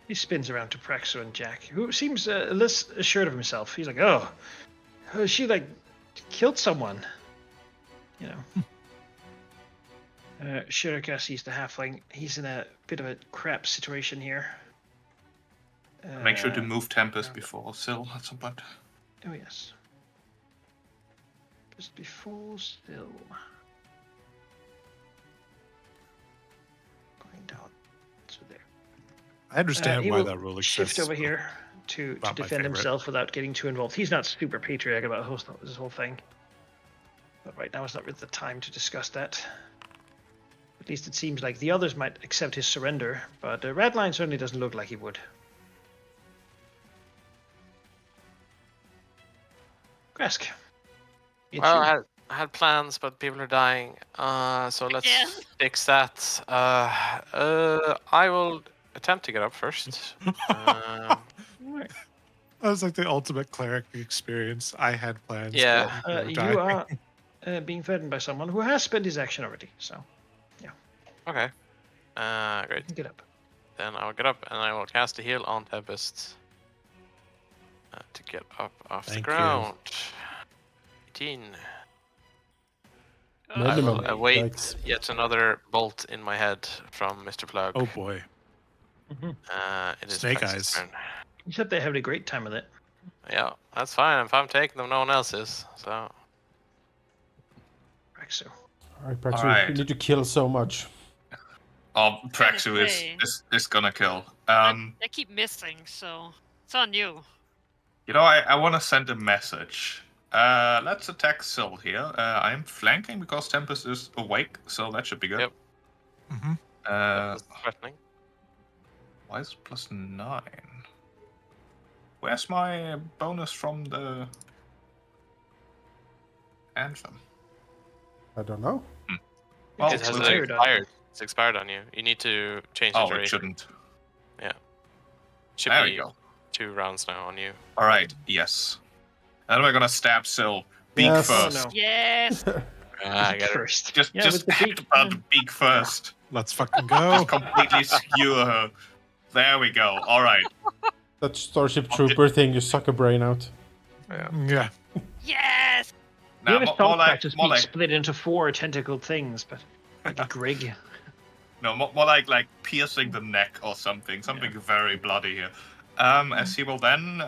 Speaker 3: He spins around to Praxo and Jack, who seems less assured of himself. He's like, "Oh, she like killed someone," you know. Shirika sees the halfling. He's in a bit of a crap situation here.
Speaker 5: Make sure to move Tempest before Syl at some point.
Speaker 3: Oh yes. Just before still. Going down to there.
Speaker 4: I understand
Speaker 3: He
Speaker 4: why
Speaker 3: will
Speaker 4: that rule
Speaker 3: shift
Speaker 4: exists.
Speaker 3: over here to
Speaker 4: Not my
Speaker 3: defend
Speaker 4: favorite.
Speaker 3: himself without getting too involved. He's not super patriotic about this whole thing. But right now is not really the time to discuss that. At least it seems like the others might accept his surrender, but Radline certainly doesn't look like he would. Gresk. It's
Speaker 1: Well,
Speaker 3: you.
Speaker 1: I had plans, but people are dying. So let's
Speaker 6: Again?
Speaker 1: fix that. I will attempt to get up first.
Speaker 4: That was like the ultimate cleric experience. I had plans. but
Speaker 1: Yeah.
Speaker 4: people were
Speaker 3: You
Speaker 4: dying.
Speaker 3: are being threatened by someone who has spent his action already, so
Speaker 1: Okay. Great.
Speaker 3: get up.
Speaker 1: Then I will get up and I will cast a heal on Tempest to get up off the
Speaker 4: Thank you.
Speaker 1: ground. 18. I
Speaker 2: Minimum.
Speaker 1: will await
Speaker 2: Yikes.
Speaker 1: yet another bolt in my head from Mr. Plug.
Speaker 4: Oh, boy.
Speaker 1: It is
Speaker 4: Snake
Speaker 1: Plug's
Speaker 4: eyes.
Speaker 1: turn.
Speaker 3: Except they're having a great time with it.
Speaker 1: Yeah, that's fine. If I'm taking them, no one else is. So
Speaker 3: Praxu.
Speaker 2: Alright, Praxu,
Speaker 5: Alright.
Speaker 2: you need to kill so much.
Speaker 5: Oh,
Speaker 6: Gonna
Speaker 5: Praxu
Speaker 6: say.
Speaker 5: is gonna kill.
Speaker 6: I keep missing, so it's on you.
Speaker 5: You know, I want to send a message. Let's attack Syl here. I'm flanking because Tempest is awake, so that should be good.
Speaker 1: Yep.
Speaker 4: Mm-hmm.
Speaker 5: Uh,
Speaker 1: that's threatening.
Speaker 5: why is it +9? Where's my bonus from the anthem?
Speaker 2: I don't know.
Speaker 5: Well,
Speaker 1: It has
Speaker 5: we'll
Speaker 3: expired
Speaker 5: see.
Speaker 3: on you.
Speaker 1: expired. It's expired on you. You need to change the
Speaker 5: Oh, it
Speaker 1: duration.
Speaker 5: shouldn't.
Speaker 1: Should
Speaker 5: There we
Speaker 1: be
Speaker 5: go.
Speaker 1: 2 rounds now on you.
Speaker 5: All right, yes. And we're gonna stab Syl. Beak
Speaker 2: Yes.
Speaker 3: Oh
Speaker 5: first.
Speaker 3: no.
Speaker 6: Yes.
Speaker 1: I
Speaker 3: Beak
Speaker 1: got it.
Speaker 3: first.
Speaker 5: Just
Speaker 3: yeah, with the beak.
Speaker 5: headbutt the beak first.
Speaker 4: Let's fucking go.
Speaker 5: Just completely skewer her. There we go. All right.
Speaker 2: That Starship Trooper thing, you suck a brain out.
Speaker 4: Yeah.
Speaker 6: Yes.
Speaker 5: Now,
Speaker 3: You ever
Speaker 5: more
Speaker 3: thought
Speaker 5: like,
Speaker 3: Praxus
Speaker 5: more
Speaker 3: beak
Speaker 5: like,
Speaker 3: split into 4 tentacled things, but like a grig.
Speaker 5: no, more like piercing the neck or something. Something very bloody here. As he will then,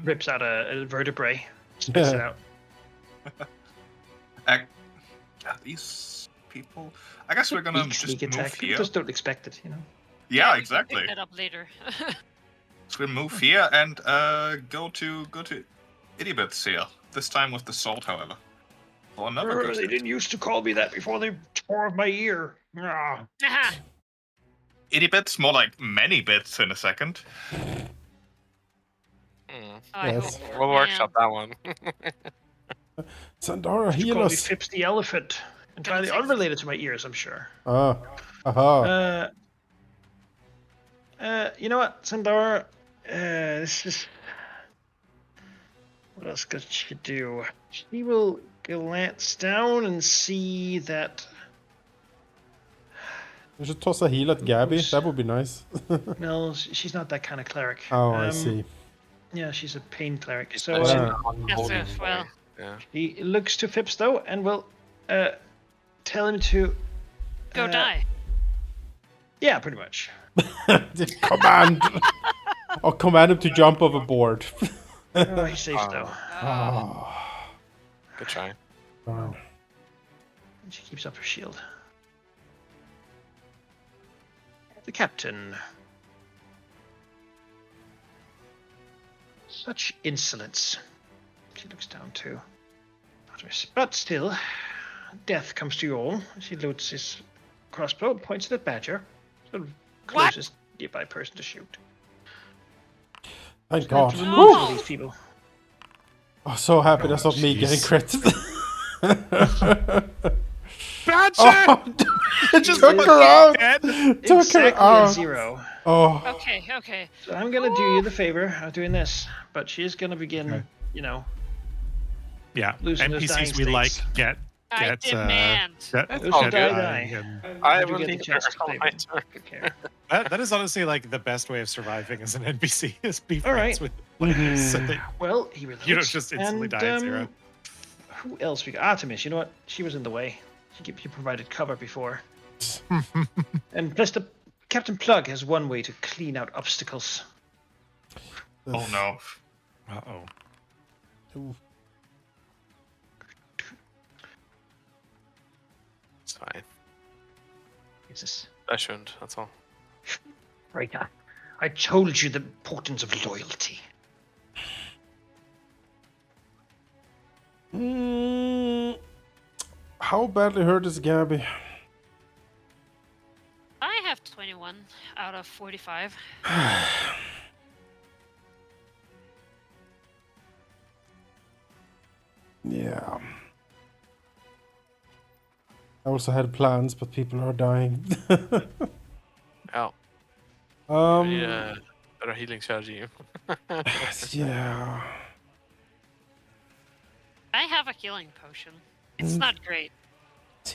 Speaker 3: Rips out a vertebrae, spits it out.
Speaker 5: these people. I guess we're gonna
Speaker 3: Beak
Speaker 5: just
Speaker 3: sneak
Speaker 5: move
Speaker 3: attack. People
Speaker 5: here.
Speaker 3: just don't expect it, you know.
Speaker 5: Yeah,
Speaker 6: we can
Speaker 5: exactly.
Speaker 6: Pick that up later.
Speaker 5: So we move here and go to Idibits here. This time with the sword, however. For another good
Speaker 3: They
Speaker 5: hit.
Speaker 3: didn't used to call me that before they tore off my ear. Ah.
Speaker 6: Aha.
Speaker 5: Idibits, more like many bits in a second.
Speaker 1: Hmm.
Speaker 6: I
Speaker 2: Yes.
Speaker 6: hope.
Speaker 1: We'll workshop that one.
Speaker 2: Sandara,
Speaker 3: You
Speaker 2: heal
Speaker 3: call me
Speaker 2: us.
Speaker 3: Fips the elephant. Entirely
Speaker 6: take-
Speaker 3: unrelated to my ears, I'm sure.
Speaker 2: Ah. Aha.
Speaker 3: You know what, Sandara? This is. What else could she do? She will glance down and see that.
Speaker 2: You should toss a heal at Gabby. That would be nice.
Speaker 3: No, she's not that kind of cleric.
Speaker 2: Oh, I see.
Speaker 3: Yeah, she's a pain cleric.
Speaker 1: She's
Speaker 3: So
Speaker 1: not
Speaker 2: Yeah.
Speaker 6: Yes,
Speaker 1: holding
Speaker 6: yes, well.
Speaker 1: Yeah.
Speaker 3: he looks to Phipps though, and will tell him to
Speaker 6: Go die.
Speaker 3: Yeah, pretty much.
Speaker 2: Command. Or command him to jump overboard.
Speaker 3: Oh, he's safe though.
Speaker 2: Oh,
Speaker 1: Good try.
Speaker 2: darn.
Speaker 3: And she keeps up her shield. The captain. Such insolence. She looks down too. But still, death comes to you all. She loads his crossbow, points it at Badger. Sort of
Speaker 6: What?
Speaker 3: closest nearby person to shoot.
Speaker 2: Thank God.
Speaker 3: To
Speaker 6: No.
Speaker 3: remove these people.
Speaker 2: Oh, so happy that's not me
Speaker 4: jeez.
Speaker 2: getting crit.
Speaker 4: Badger!
Speaker 2: Oh, it just took her out. Took her
Speaker 3: Exactly a
Speaker 2: out.
Speaker 3: 0.
Speaker 2: Oh,
Speaker 6: Okay, okay.
Speaker 3: So I'm gonna do you the favor of doing this, but she is gonna begin,
Speaker 4: Okay.
Speaker 3: you know,
Speaker 4: Yeah,
Speaker 3: Losing those dying
Speaker 4: NPCs we like
Speaker 3: states.
Speaker 4: get
Speaker 6: I demand.
Speaker 3: Those
Speaker 1: all
Speaker 3: who die,
Speaker 1: good.
Speaker 3: die.
Speaker 1: I
Speaker 3: You do
Speaker 1: will
Speaker 3: get the
Speaker 1: leave
Speaker 3: chance
Speaker 1: her
Speaker 3: to
Speaker 1: on
Speaker 3: play
Speaker 1: my
Speaker 3: them.
Speaker 1: turn.
Speaker 3: Good care.
Speaker 4: that is honestly like the best way of surviving as an NPC is be
Speaker 3: All
Speaker 4: friends
Speaker 3: right.
Speaker 4: with players so that
Speaker 3: Well, he reloads.
Speaker 4: you don't just instantly
Speaker 3: and,
Speaker 4: die at 0.
Speaker 3: Who else we got? Artemis, you know what? She was in the way. She provided cover before. And plus the Captain Plug has one way to clean out obstacles.
Speaker 5: Oh no.
Speaker 4: Uh-oh.
Speaker 1: It's fine.
Speaker 3: Jesus.
Speaker 1: I shouldn't, that's all.
Speaker 3: Right. I told you the importance of loyalty.
Speaker 2: How badly hurt is Gabby?
Speaker 6: I have 21 out of 45.
Speaker 2: Yeah. I also had plans, but people are dying.
Speaker 1: Ow. I need
Speaker 2: um,
Speaker 1: a better healing strategy.
Speaker 2: yeah.
Speaker 6: I have a healing potion. It's not great.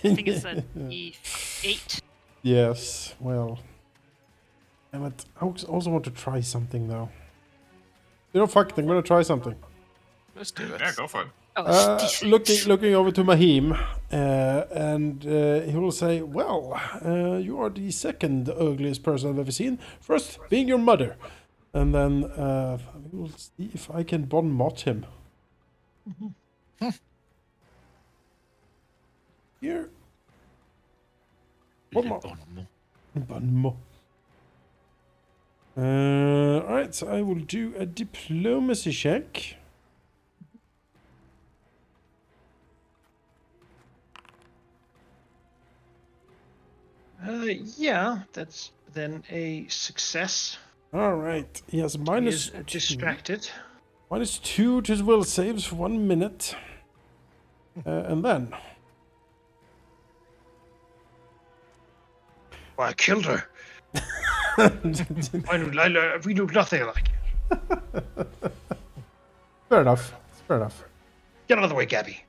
Speaker 6: I think it's an E8.
Speaker 2: Yes, well. Damn it. I also want to try something though. You know, fuck it, I'm gonna try something.
Speaker 1: Let's do it.
Speaker 5: Yeah, go for it.
Speaker 6: Oh, it's D6.
Speaker 2: Looking over to Mahim, and he will say, "Well, you are the second ugliest person I've ever seen. First being your mother. And then we will see if I can bon mot him. Here. Bon mot. Bon mot. Alright, so I will do a diplomacy check.
Speaker 3: Yeah, that's then a success.
Speaker 2: Alright, he has
Speaker 3: He
Speaker 2: minus
Speaker 3: is
Speaker 2: 2.
Speaker 3: distracted.
Speaker 2: Minus 2 to his will saves for 1 minute. And then...
Speaker 3: I killed her. We do nothing like it.
Speaker 2: Fair enough. Fair enough.
Speaker 3: Get out of the way, Gabby.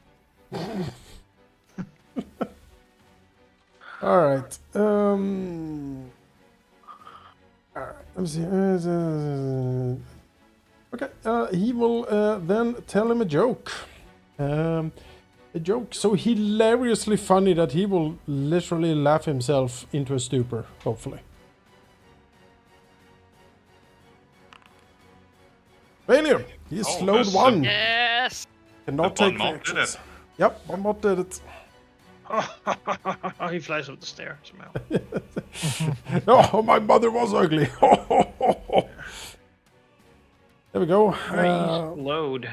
Speaker 2: Alright. Alright, let me see. Okay, he will then tell him a joke. A joke so hilariously funny that he will literally laugh himself into a stupor, hopefully. Failure! He is slowed
Speaker 5: this is
Speaker 2: 1.
Speaker 6: Yes.
Speaker 2: Cannot
Speaker 5: The
Speaker 2: take
Speaker 5: Bon Mot did
Speaker 2: reactions.
Speaker 5: it.
Speaker 2: Yep, Bon Mot did it.
Speaker 3: He flies up the stair somehow.
Speaker 2: Oh, my mother was ugly. There we go.
Speaker 3: Right, he's slowed.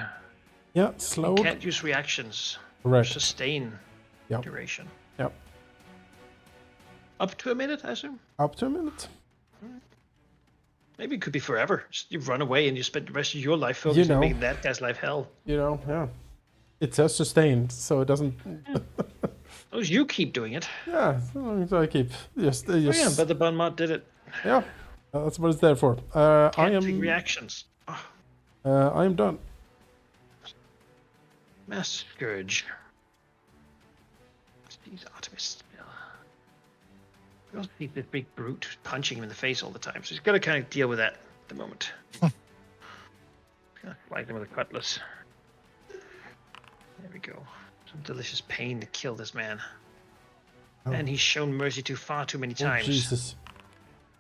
Speaker 2: Yeah,
Speaker 3: He
Speaker 2: slowed.
Speaker 3: can't use reactions.
Speaker 2: Correct.
Speaker 3: Sustain
Speaker 2: Yep.
Speaker 3: duration.
Speaker 2: Yep.
Speaker 3: Up to a minute, I assume.
Speaker 2: Up to a minute.
Speaker 3: Maybe it could be forever. Just you run away and you spend the rest of your life focusing on making that guy's life hell.
Speaker 2: You know, yeah. It says sustained, so it doesn't.
Speaker 3: Those you keep doing it.
Speaker 2: Yeah, as long as I keep. Yes,
Speaker 3: Oh yeah, but the Bon Mot did it.
Speaker 2: Yeah, that's what it's there for. I
Speaker 3: Can't take
Speaker 2: am.
Speaker 3: reactions.
Speaker 2: I am done.
Speaker 3: Mass Scourge. These Artemis. We also see this big brute punching him in the face all the time, so he's got to kind of deal with that at the moment. Like him with a cutlass. There we go. Some delicious pain to kill this man.
Speaker 2: Oh.
Speaker 3: And he's shown mercy to far too many
Speaker 2: Oh,
Speaker 3: times.
Speaker 2: Jesus.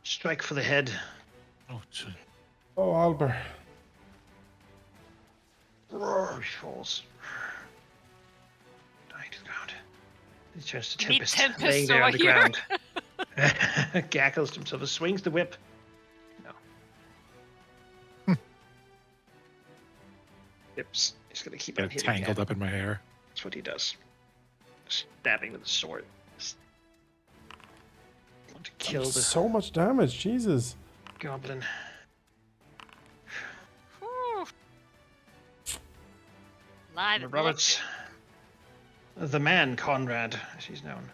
Speaker 3: Strike for the head.
Speaker 4: Oh, gee.
Speaker 2: Oh, Albert.
Speaker 3: Roar, he falls. Dying to the ground. He turns to
Speaker 6: You need
Speaker 3: Tempest,
Speaker 6: Tempest
Speaker 3: laying there on
Speaker 6: over
Speaker 3: the
Speaker 6: here.
Speaker 3: ground. Gackles to himself, swings the whip. No. Hips. He's going to keep on
Speaker 4: Get
Speaker 3: hitting.
Speaker 4: tangled up in my hair.
Speaker 3: That's what he does. Stabbing with a sword. Want to kill the
Speaker 2: So much damage, Jesus.
Speaker 3: goblin.
Speaker 6: Whew. Live and
Speaker 3: Roberts. The man, Conrad, as he's known.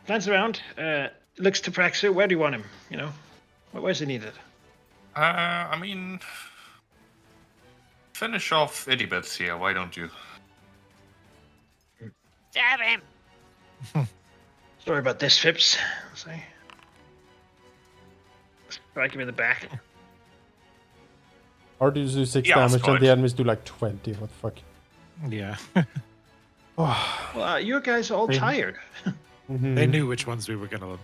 Speaker 3: Glance around, looks to Praxu. Where do you want him? You know? Where's he needed?
Speaker 5: I mean, finish off Iddybits here. Why don't you?
Speaker 6: stab him.
Speaker 3: Sorry about this, Phipps. Say. Strike him in the back.
Speaker 2: Artists do 6
Speaker 5: Yeah,
Speaker 2: damage and
Speaker 5: Scott.
Speaker 2: the enemies do like 20. What the fuck?
Speaker 4: Yeah.
Speaker 2: Oh.
Speaker 3: Well, you guys are all
Speaker 4: They-
Speaker 3: tired.
Speaker 2: Mhm.
Speaker 4: They knew which ones we were going to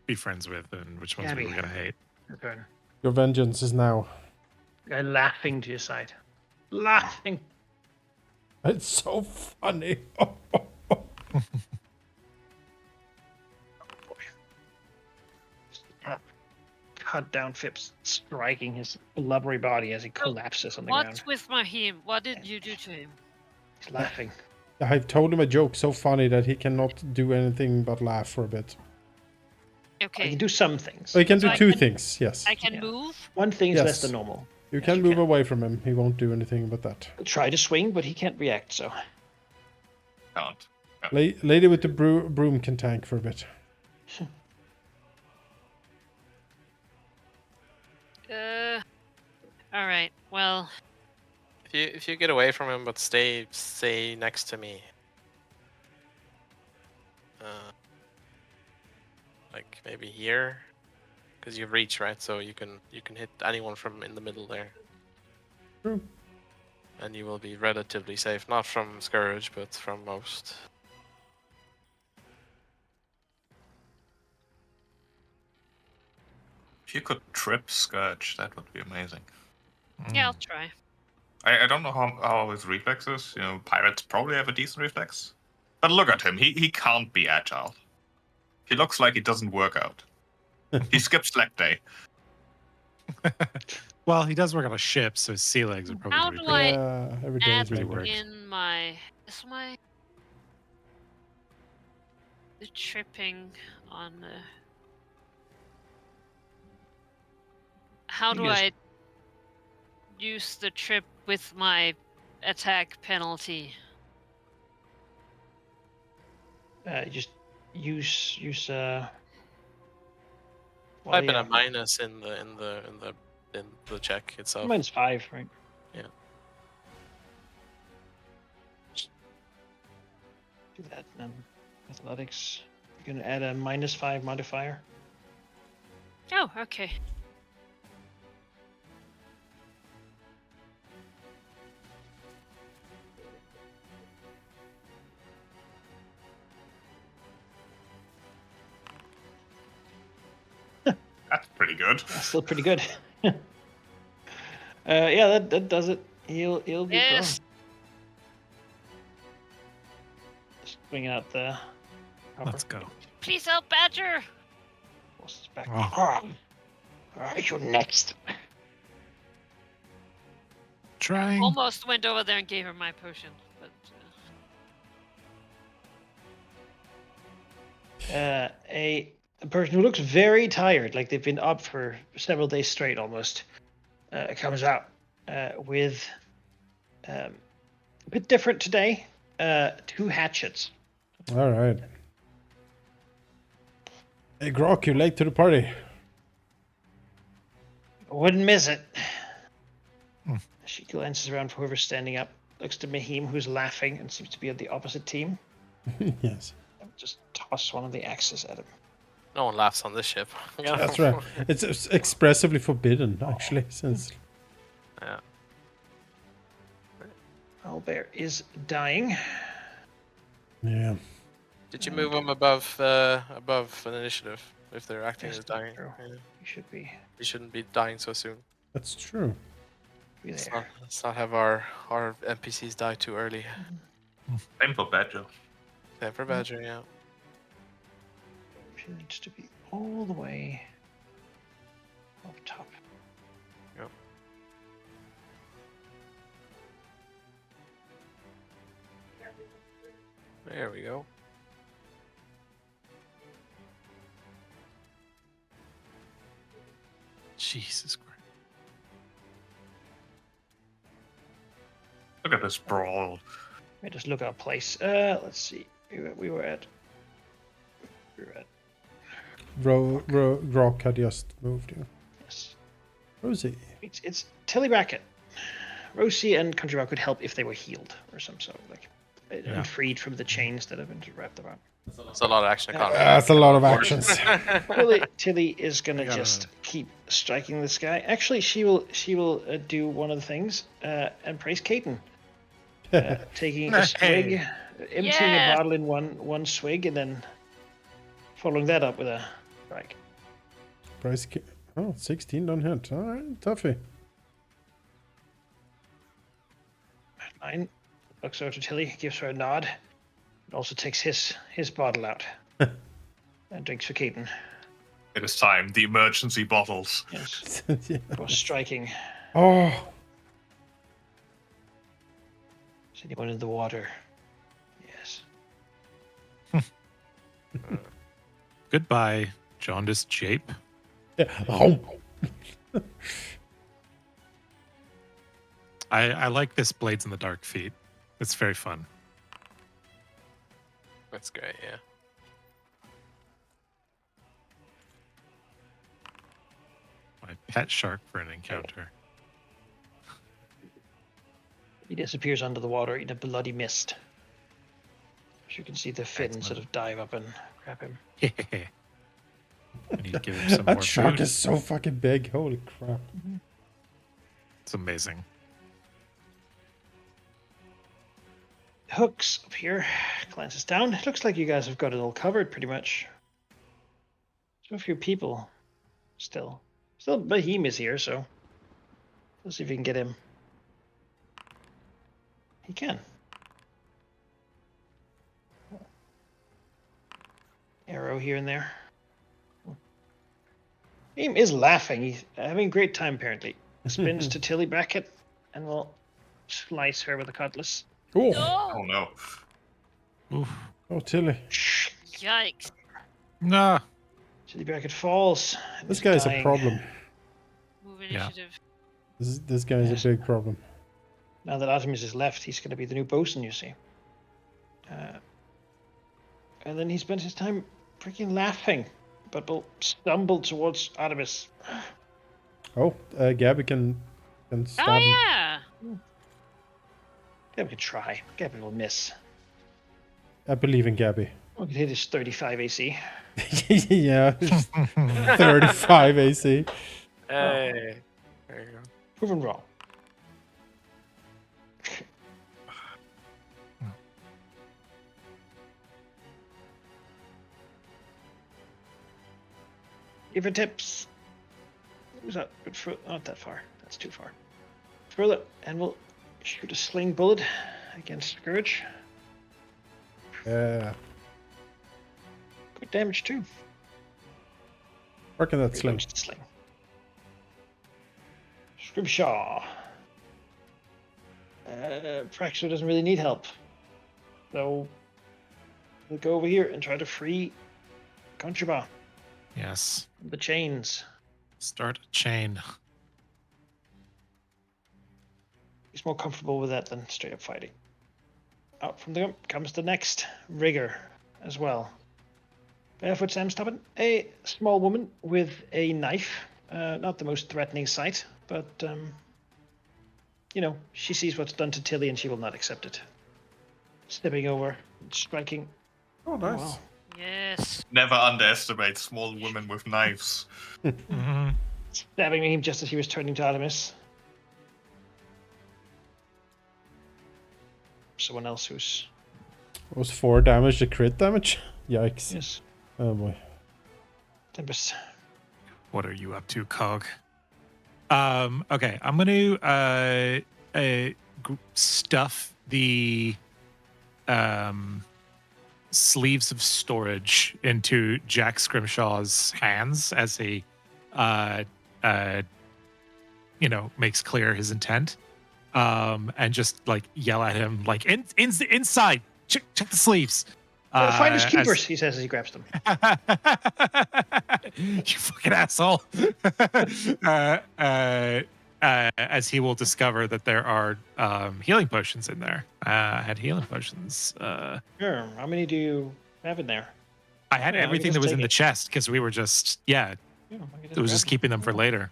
Speaker 4: be friends with and which ones we were
Speaker 3: Gabby.
Speaker 4: going to hate.
Speaker 3: Your turn.
Speaker 2: Your vengeance is now.
Speaker 3: Guy laughing to your side. Laughing.
Speaker 2: It's so funny.
Speaker 3: Cut down Phipps, striking his blubbery body as he collapses on the ground.
Speaker 6: What's with Mahim? What did you do to him?
Speaker 3: He's laughing.
Speaker 2: I've told him a joke so funny that he cannot do anything but laugh for a bit.
Speaker 3: I
Speaker 6: Okay,
Speaker 3: can do some things.
Speaker 2: So he can
Speaker 6: So
Speaker 2: do
Speaker 6: I
Speaker 2: 2
Speaker 6: can-
Speaker 2: things, yes.
Speaker 6: I can
Speaker 3: Yeah.
Speaker 6: move.
Speaker 3: One thing is
Speaker 2: Yes.
Speaker 3: less than normal.
Speaker 2: You
Speaker 3: Yes,
Speaker 2: can
Speaker 3: you
Speaker 2: move
Speaker 3: can.
Speaker 2: away from him. He won't do anything but that.
Speaker 3: Try to swing, but he can't react, so.
Speaker 5: Can't.
Speaker 2: Lady with the broom can tank for a bit.
Speaker 6: All right. Well,
Speaker 1: If you get away from him but stay next to me. Like maybe here, because you have reach, right? So you can hit anyone from in the middle there.
Speaker 2: True.
Speaker 1: And you will be relatively safe, not from Scourge, but from most.
Speaker 5: If you could trip Scourge, that would be amazing.
Speaker 6: Yeah, I'll try.
Speaker 5: I don't know how his reflex is. You know, pirates probably have a decent reflex. But look at him. He can't be agile. He looks like he doesn't work out. He skips leg day.
Speaker 4: Well, he does work on a ship, so his sea legs are probably
Speaker 6: How
Speaker 4: pretty
Speaker 6: do I
Speaker 2: Yeah, every day
Speaker 6: add
Speaker 2: really
Speaker 4: works.
Speaker 2: works.
Speaker 6: in my the tripping on the? How
Speaker 3: You
Speaker 6: do
Speaker 3: guys-
Speaker 6: I use the trip with my attack penalty?
Speaker 3: Just use
Speaker 1: Type in
Speaker 3: yeah,
Speaker 1: a minus in the check itself.
Speaker 3: -5, right?
Speaker 1: Yeah.
Speaker 3: Do that then. Athletics. You can add a -5 modifier.
Speaker 6: Oh, okay.
Speaker 5: That's pretty good.
Speaker 3: That's still pretty good. Yeah, that does it. He'll be prone.
Speaker 6: Yes.
Speaker 3: Just bring out the.
Speaker 4: Let's go.
Speaker 6: Please help, Badger.
Speaker 3: Force is back.
Speaker 4: Oh.
Speaker 3: You're next.
Speaker 4: Trying.
Speaker 6: Almost went over there and gave her my potion, but
Speaker 3: A person who looks very tired, like they've been up for several days straight almost, comes out with a bit different today. 2 hatchets.
Speaker 2: All right. Hey, Grok, you're late to the party.
Speaker 3: Wouldn't miss it.
Speaker 4: Hmm.
Speaker 3: She glances around for whoever's standing up. Looks to Mahim, who's laughing and seems to be on the opposite team.
Speaker 2: Yes.
Speaker 3: Just toss one of the axes at him.
Speaker 1: No one laughs on this ship.
Speaker 2: That's right. It's expressively forbidden, actually, since
Speaker 1: Yeah.
Speaker 3: Owlbear is dying.
Speaker 2: yeah.
Speaker 1: Did you move them above an initiative if they're acting
Speaker 3: Yes,
Speaker 1: as dying?
Speaker 3: true.
Speaker 1: Yeah.
Speaker 3: You should be
Speaker 1: You shouldn't be dying so soon.
Speaker 2: That's true.
Speaker 3: there.
Speaker 1: Let's not have our NPCs die too early.
Speaker 5: Same for Badger.
Speaker 1: Same for Badger, yeah.
Speaker 3: She needs to be all the way up top.
Speaker 1: Yep. There we go.
Speaker 4: Jesus Christ.
Speaker 5: Look at this brawl.
Speaker 3: Let me just look our place. Let's see. We were at.
Speaker 2: Grok had just moved you.
Speaker 3: Yes.
Speaker 2: Rosie.
Speaker 3: It's Tilly Brackett. Rosie and Country Rock could help if they were healed or some sort of like and freed from the chains that have been wrapped around.
Speaker 1: That's a lot of action economy.
Speaker 2: That's a lot of actions.
Speaker 3: Tilly is gonna just keep striking this guy. Actually, she will do one of the things and praise Caden, taking a swig, emptying a bottle in one swig, and then following that up with a strike.
Speaker 2: Price. 16 don't hit. All right, toughie.
Speaker 3: Fine. Looks over to Tilly, gives her a nod, and also takes his bottle out and drinks for Caden.
Speaker 5: It is time. The emergency bottles.
Speaker 3: Yes,
Speaker 2: Yeah.
Speaker 3: for striking.
Speaker 2: Oh,
Speaker 3: Is anyone in the water? Yes.
Speaker 4: Goodbye, jaundiced jape.
Speaker 2: yeah. Oh.
Speaker 4: I like this Blades in the Dark feat. It's very fun.
Speaker 1: That's great, yeah.
Speaker 4: My pet shark for an encounter.
Speaker 3: He disappears under the water in a bloody mist. As you can see the fin
Speaker 4: Excellent.
Speaker 3: sort of dive up and grab him.
Speaker 4: I need to give him some
Speaker 2: That
Speaker 4: more
Speaker 2: shark
Speaker 4: food.
Speaker 2: is so fucking big. Holy crap.
Speaker 4: It's amazing.
Speaker 3: Hooks up here, glances down. It looks like you guys have got it all covered pretty much. So a few people still. Still Mahim is here, so Let's see if he can get him. He can. Arrow here and there. Aim is laughing. He's having a great time, apparently. Spins to Tilly Brackett and will slice her with a cutlass.
Speaker 2: Oh,
Speaker 5: Oh
Speaker 6: No!
Speaker 5: no.
Speaker 4: Oof.
Speaker 2: oh, Tilly.
Speaker 6: Yikes.
Speaker 4: Nah.
Speaker 3: Tilly Brackett falls. and
Speaker 2: This
Speaker 3: is
Speaker 2: guy's a
Speaker 3: dying.
Speaker 2: problem.
Speaker 6: Move
Speaker 4: Yeah.
Speaker 6: initiative.
Speaker 2: This guy's
Speaker 3: Yes.
Speaker 2: a big problem.
Speaker 3: Now that Artemis is left, he's going to be the new bosun, you see. And then he spends his time freaking laughing, but will stumble towards Artemis.
Speaker 2: Oh, Gabby can stab him.
Speaker 6: Oh, yeah.
Speaker 3: Gabby could try. Gabby will miss.
Speaker 2: I believe in Gabby.
Speaker 3: We could hit his 35 AC.
Speaker 2: Yeah, 35 AC.
Speaker 1: Hey. There you go.
Speaker 3: Proven wrong. Give her tips. Who's that? Not that far. That's too far. Further, and we'll shoot a sling bullet against Scourge.
Speaker 2: Yeah,
Speaker 3: Good damage too.
Speaker 2: working that sling.
Speaker 3: Reloads the sling. Scrimshaw. Praxo doesn't really need help. So we'll go over here and try to free Conchaba
Speaker 4: Yes.
Speaker 3: from the chains.
Speaker 4: Start a chain.
Speaker 3: He's more comfortable with that than straight up fighting. Out from the comes the next rigger as well. Barefoot Sam Stubborn, a small woman with a knife. Not the most threatening sight, but you know, she sees what's done to Tilly and she will not accept it. Stepping over, striking.
Speaker 2: Oh, nice.
Speaker 3: Wow.
Speaker 6: Yes.
Speaker 5: Never underestimate small women with knives.
Speaker 4: Mhm.
Speaker 3: Stabbing him just as he was turning to Artemis. Someone else who's
Speaker 2: Was 4 damage to crit damage? Yikes.
Speaker 3: yes,
Speaker 2: Oh boy.
Speaker 3: Tempest.
Speaker 4: What are you up to, Cog? Okay, I'm gonna stuff the sleeves of storage into Jack Scrimshaw's hands as he makes clear his intent. And just like yell at him like inside, check the sleeves.
Speaker 3: Finders
Speaker 4: as-
Speaker 3: keepers, he says as he grabs them.
Speaker 4: you fucking asshole. As he will discover that there are healing potions in there. I had healing potions.
Speaker 3: Sure. How many do you have in there?
Speaker 4: I had
Speaker 3: Yeah, I can
Speaker 4: everything that
Speaker 3: just
Speaker 4: was
Speaker 3: take
Speaker 4: in the
Speaker 3: it.
Speaker 4: chest because we were just,
Speaker 3: Yeah, I can
Speaker 4: it was
Speaker 3: grab
Speaker 4: just
Speaker 3: them.
Speaker 4: keeping them for
Speaker 3: Yeah.
Speaker 4: later.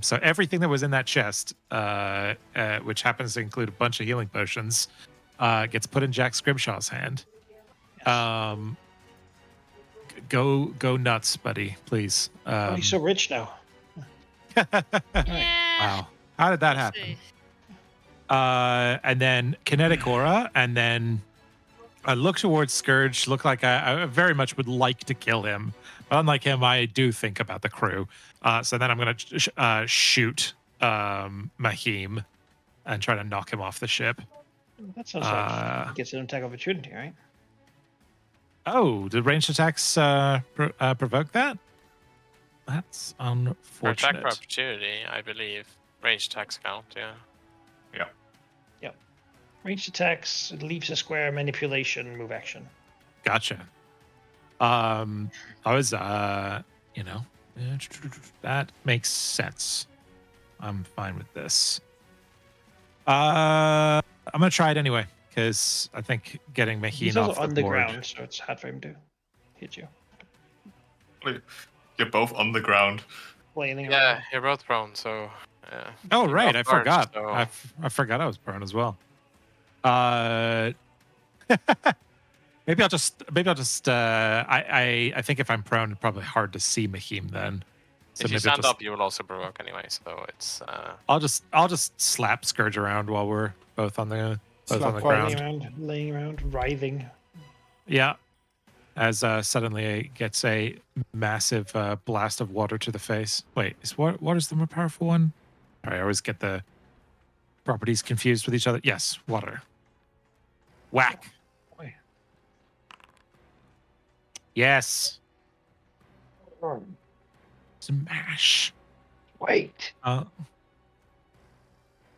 Speaker 4: So everything that was in that chest, which happens to include a bunch of healing potions, gets put in Jack Scrimshaw's hand.
Speaker 3: Yes.
Speaker 4: Go nuts, buddy, please.
Speaker 3: Oh, he's so rich now.
Speaker 6: Yeah.
Speaker 4: Wow, how did that
Speaker 6: We'll
Speaker 4: happen?
Speaker 6: see.
Speaker 4: And then kinetic aura, and then I look towards Scourge. Look like I very much would like to kill him, but unlike him, I do think about the crew. So then I'm gonna shoot Mahim and try to knock him off the ship.
Speaker 3: That sounds like he gets an attack opportunity, right?
Speaker 4: Oh, did ranged attacks provoke that? That's
Speaker 1: For attack
Speaker 4: unfortunate.
Speaker 1: for opportunity, I believe. Range attacks count, yeah.
Speaker 3: Ranged attacks, it leaves a square, manipulation, move action.
Speaker 4: Gotcha. I was, that makes sense. I'm fine with this. I'm gonna try it anyway because I think getting
Speaker 3: He's
Speaker 4: Maheen
Speaker 3: also
Speaker 4: off
Speaker 3: on
Speaker 4: the
Speaker 3: the
Speaker 4: board.
Speaker 3: ground, so it's hard for him to hit you.
Speaker 5: You're both on the ground.
Speaker 3: Flailing
Speaker 1: Yeah,
Speaker 3: around.
Speaker 1: you're both prone, so yeah.
Speaker 4: Oh
Speaker 1: You're
Speaker 4: right, I
Speaker 1: off guard,
Speaker 4: forgot.
Speaker 1: so-
Speaker 4: I forgot I was prone as well. Maybe I'll just. I think if I'm prone, it's probably hard to see Mahim then. So
Speaker 1: If you
Speaker 4: maybe I'll
Speaker 1: stand
Speaker 4: just,
Speaker 1: up, you will also provoke anyway, so it's
Speaker 4: I'll just slap Scourge around while we're both on the
Speaker 2: Slap
Speaker 4: ground.
Speaker 3: Laying around, writhing.
Speaker 4: Yeah. As suddenly gets a massive blast of water to the face. Wait, is water's the more powerful one? I always get the properties confused with each other. Yes, water. Whack.
Speaker 3: Boy.
Speaker 4: Yes. Smash.
Speaker 3: Wait.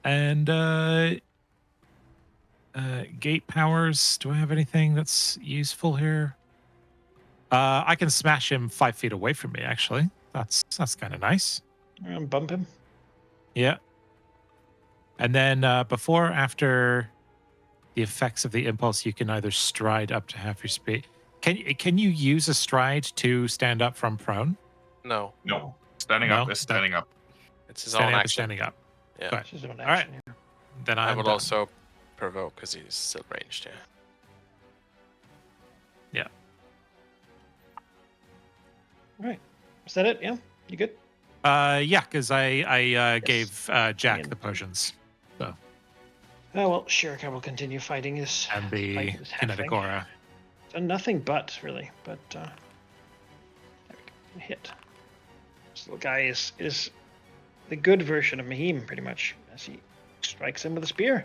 Speaker 4: And gate powers. Do I have anything that's useful here? I can smash him 5 feet away from me. Actually, that's kind of nice.
Speaker 3: Bump him.
Speaker 4: Yeah. And then before or after the effects of the impulse, you can either stride up to half your speed. Can you use a stride to stand up from prone?
Speaker 1: No,
Speaker 5: No. Standing
Speaker 4: No,
Speaker 5: up is standing up.
Speaker 1: it's his
Speaker 4: Standing
Speaker 1: own
Speaker 4: up is
Speaker 1: action.
Speaker 4: standing up.
Speaker 1: Yeah.
Speaker 4: Good.
Speaker 3: It's his own
Speaker 4: All right.
Speaker 3: action. Yeah.
Speaker 4: Then
Speaker 1: I
Speaker 4: I'm
Speaker 1: will
Speaker 4: done.
Speaker 1: also provoke because he's still ranged. Yeah.
Speaker 3: Right. Is that it? Yeah. You good?
Speaker 4: Yeah, because I gave Jack
Speaker 3: in.
Speaker 4: the potions
Speaker 3: Oh well, Shirka will continue fighting his
Speaker 4: and the
Speaker 3: fight with his
Speaker 4: kinetic
Speaker 3: halfling.
Speaker 4: aura.
Speaker 3: Done nothing but really, but there we go. Hit. This little guy is the good version of Mahim, pretty much, as he strikes him with a spear.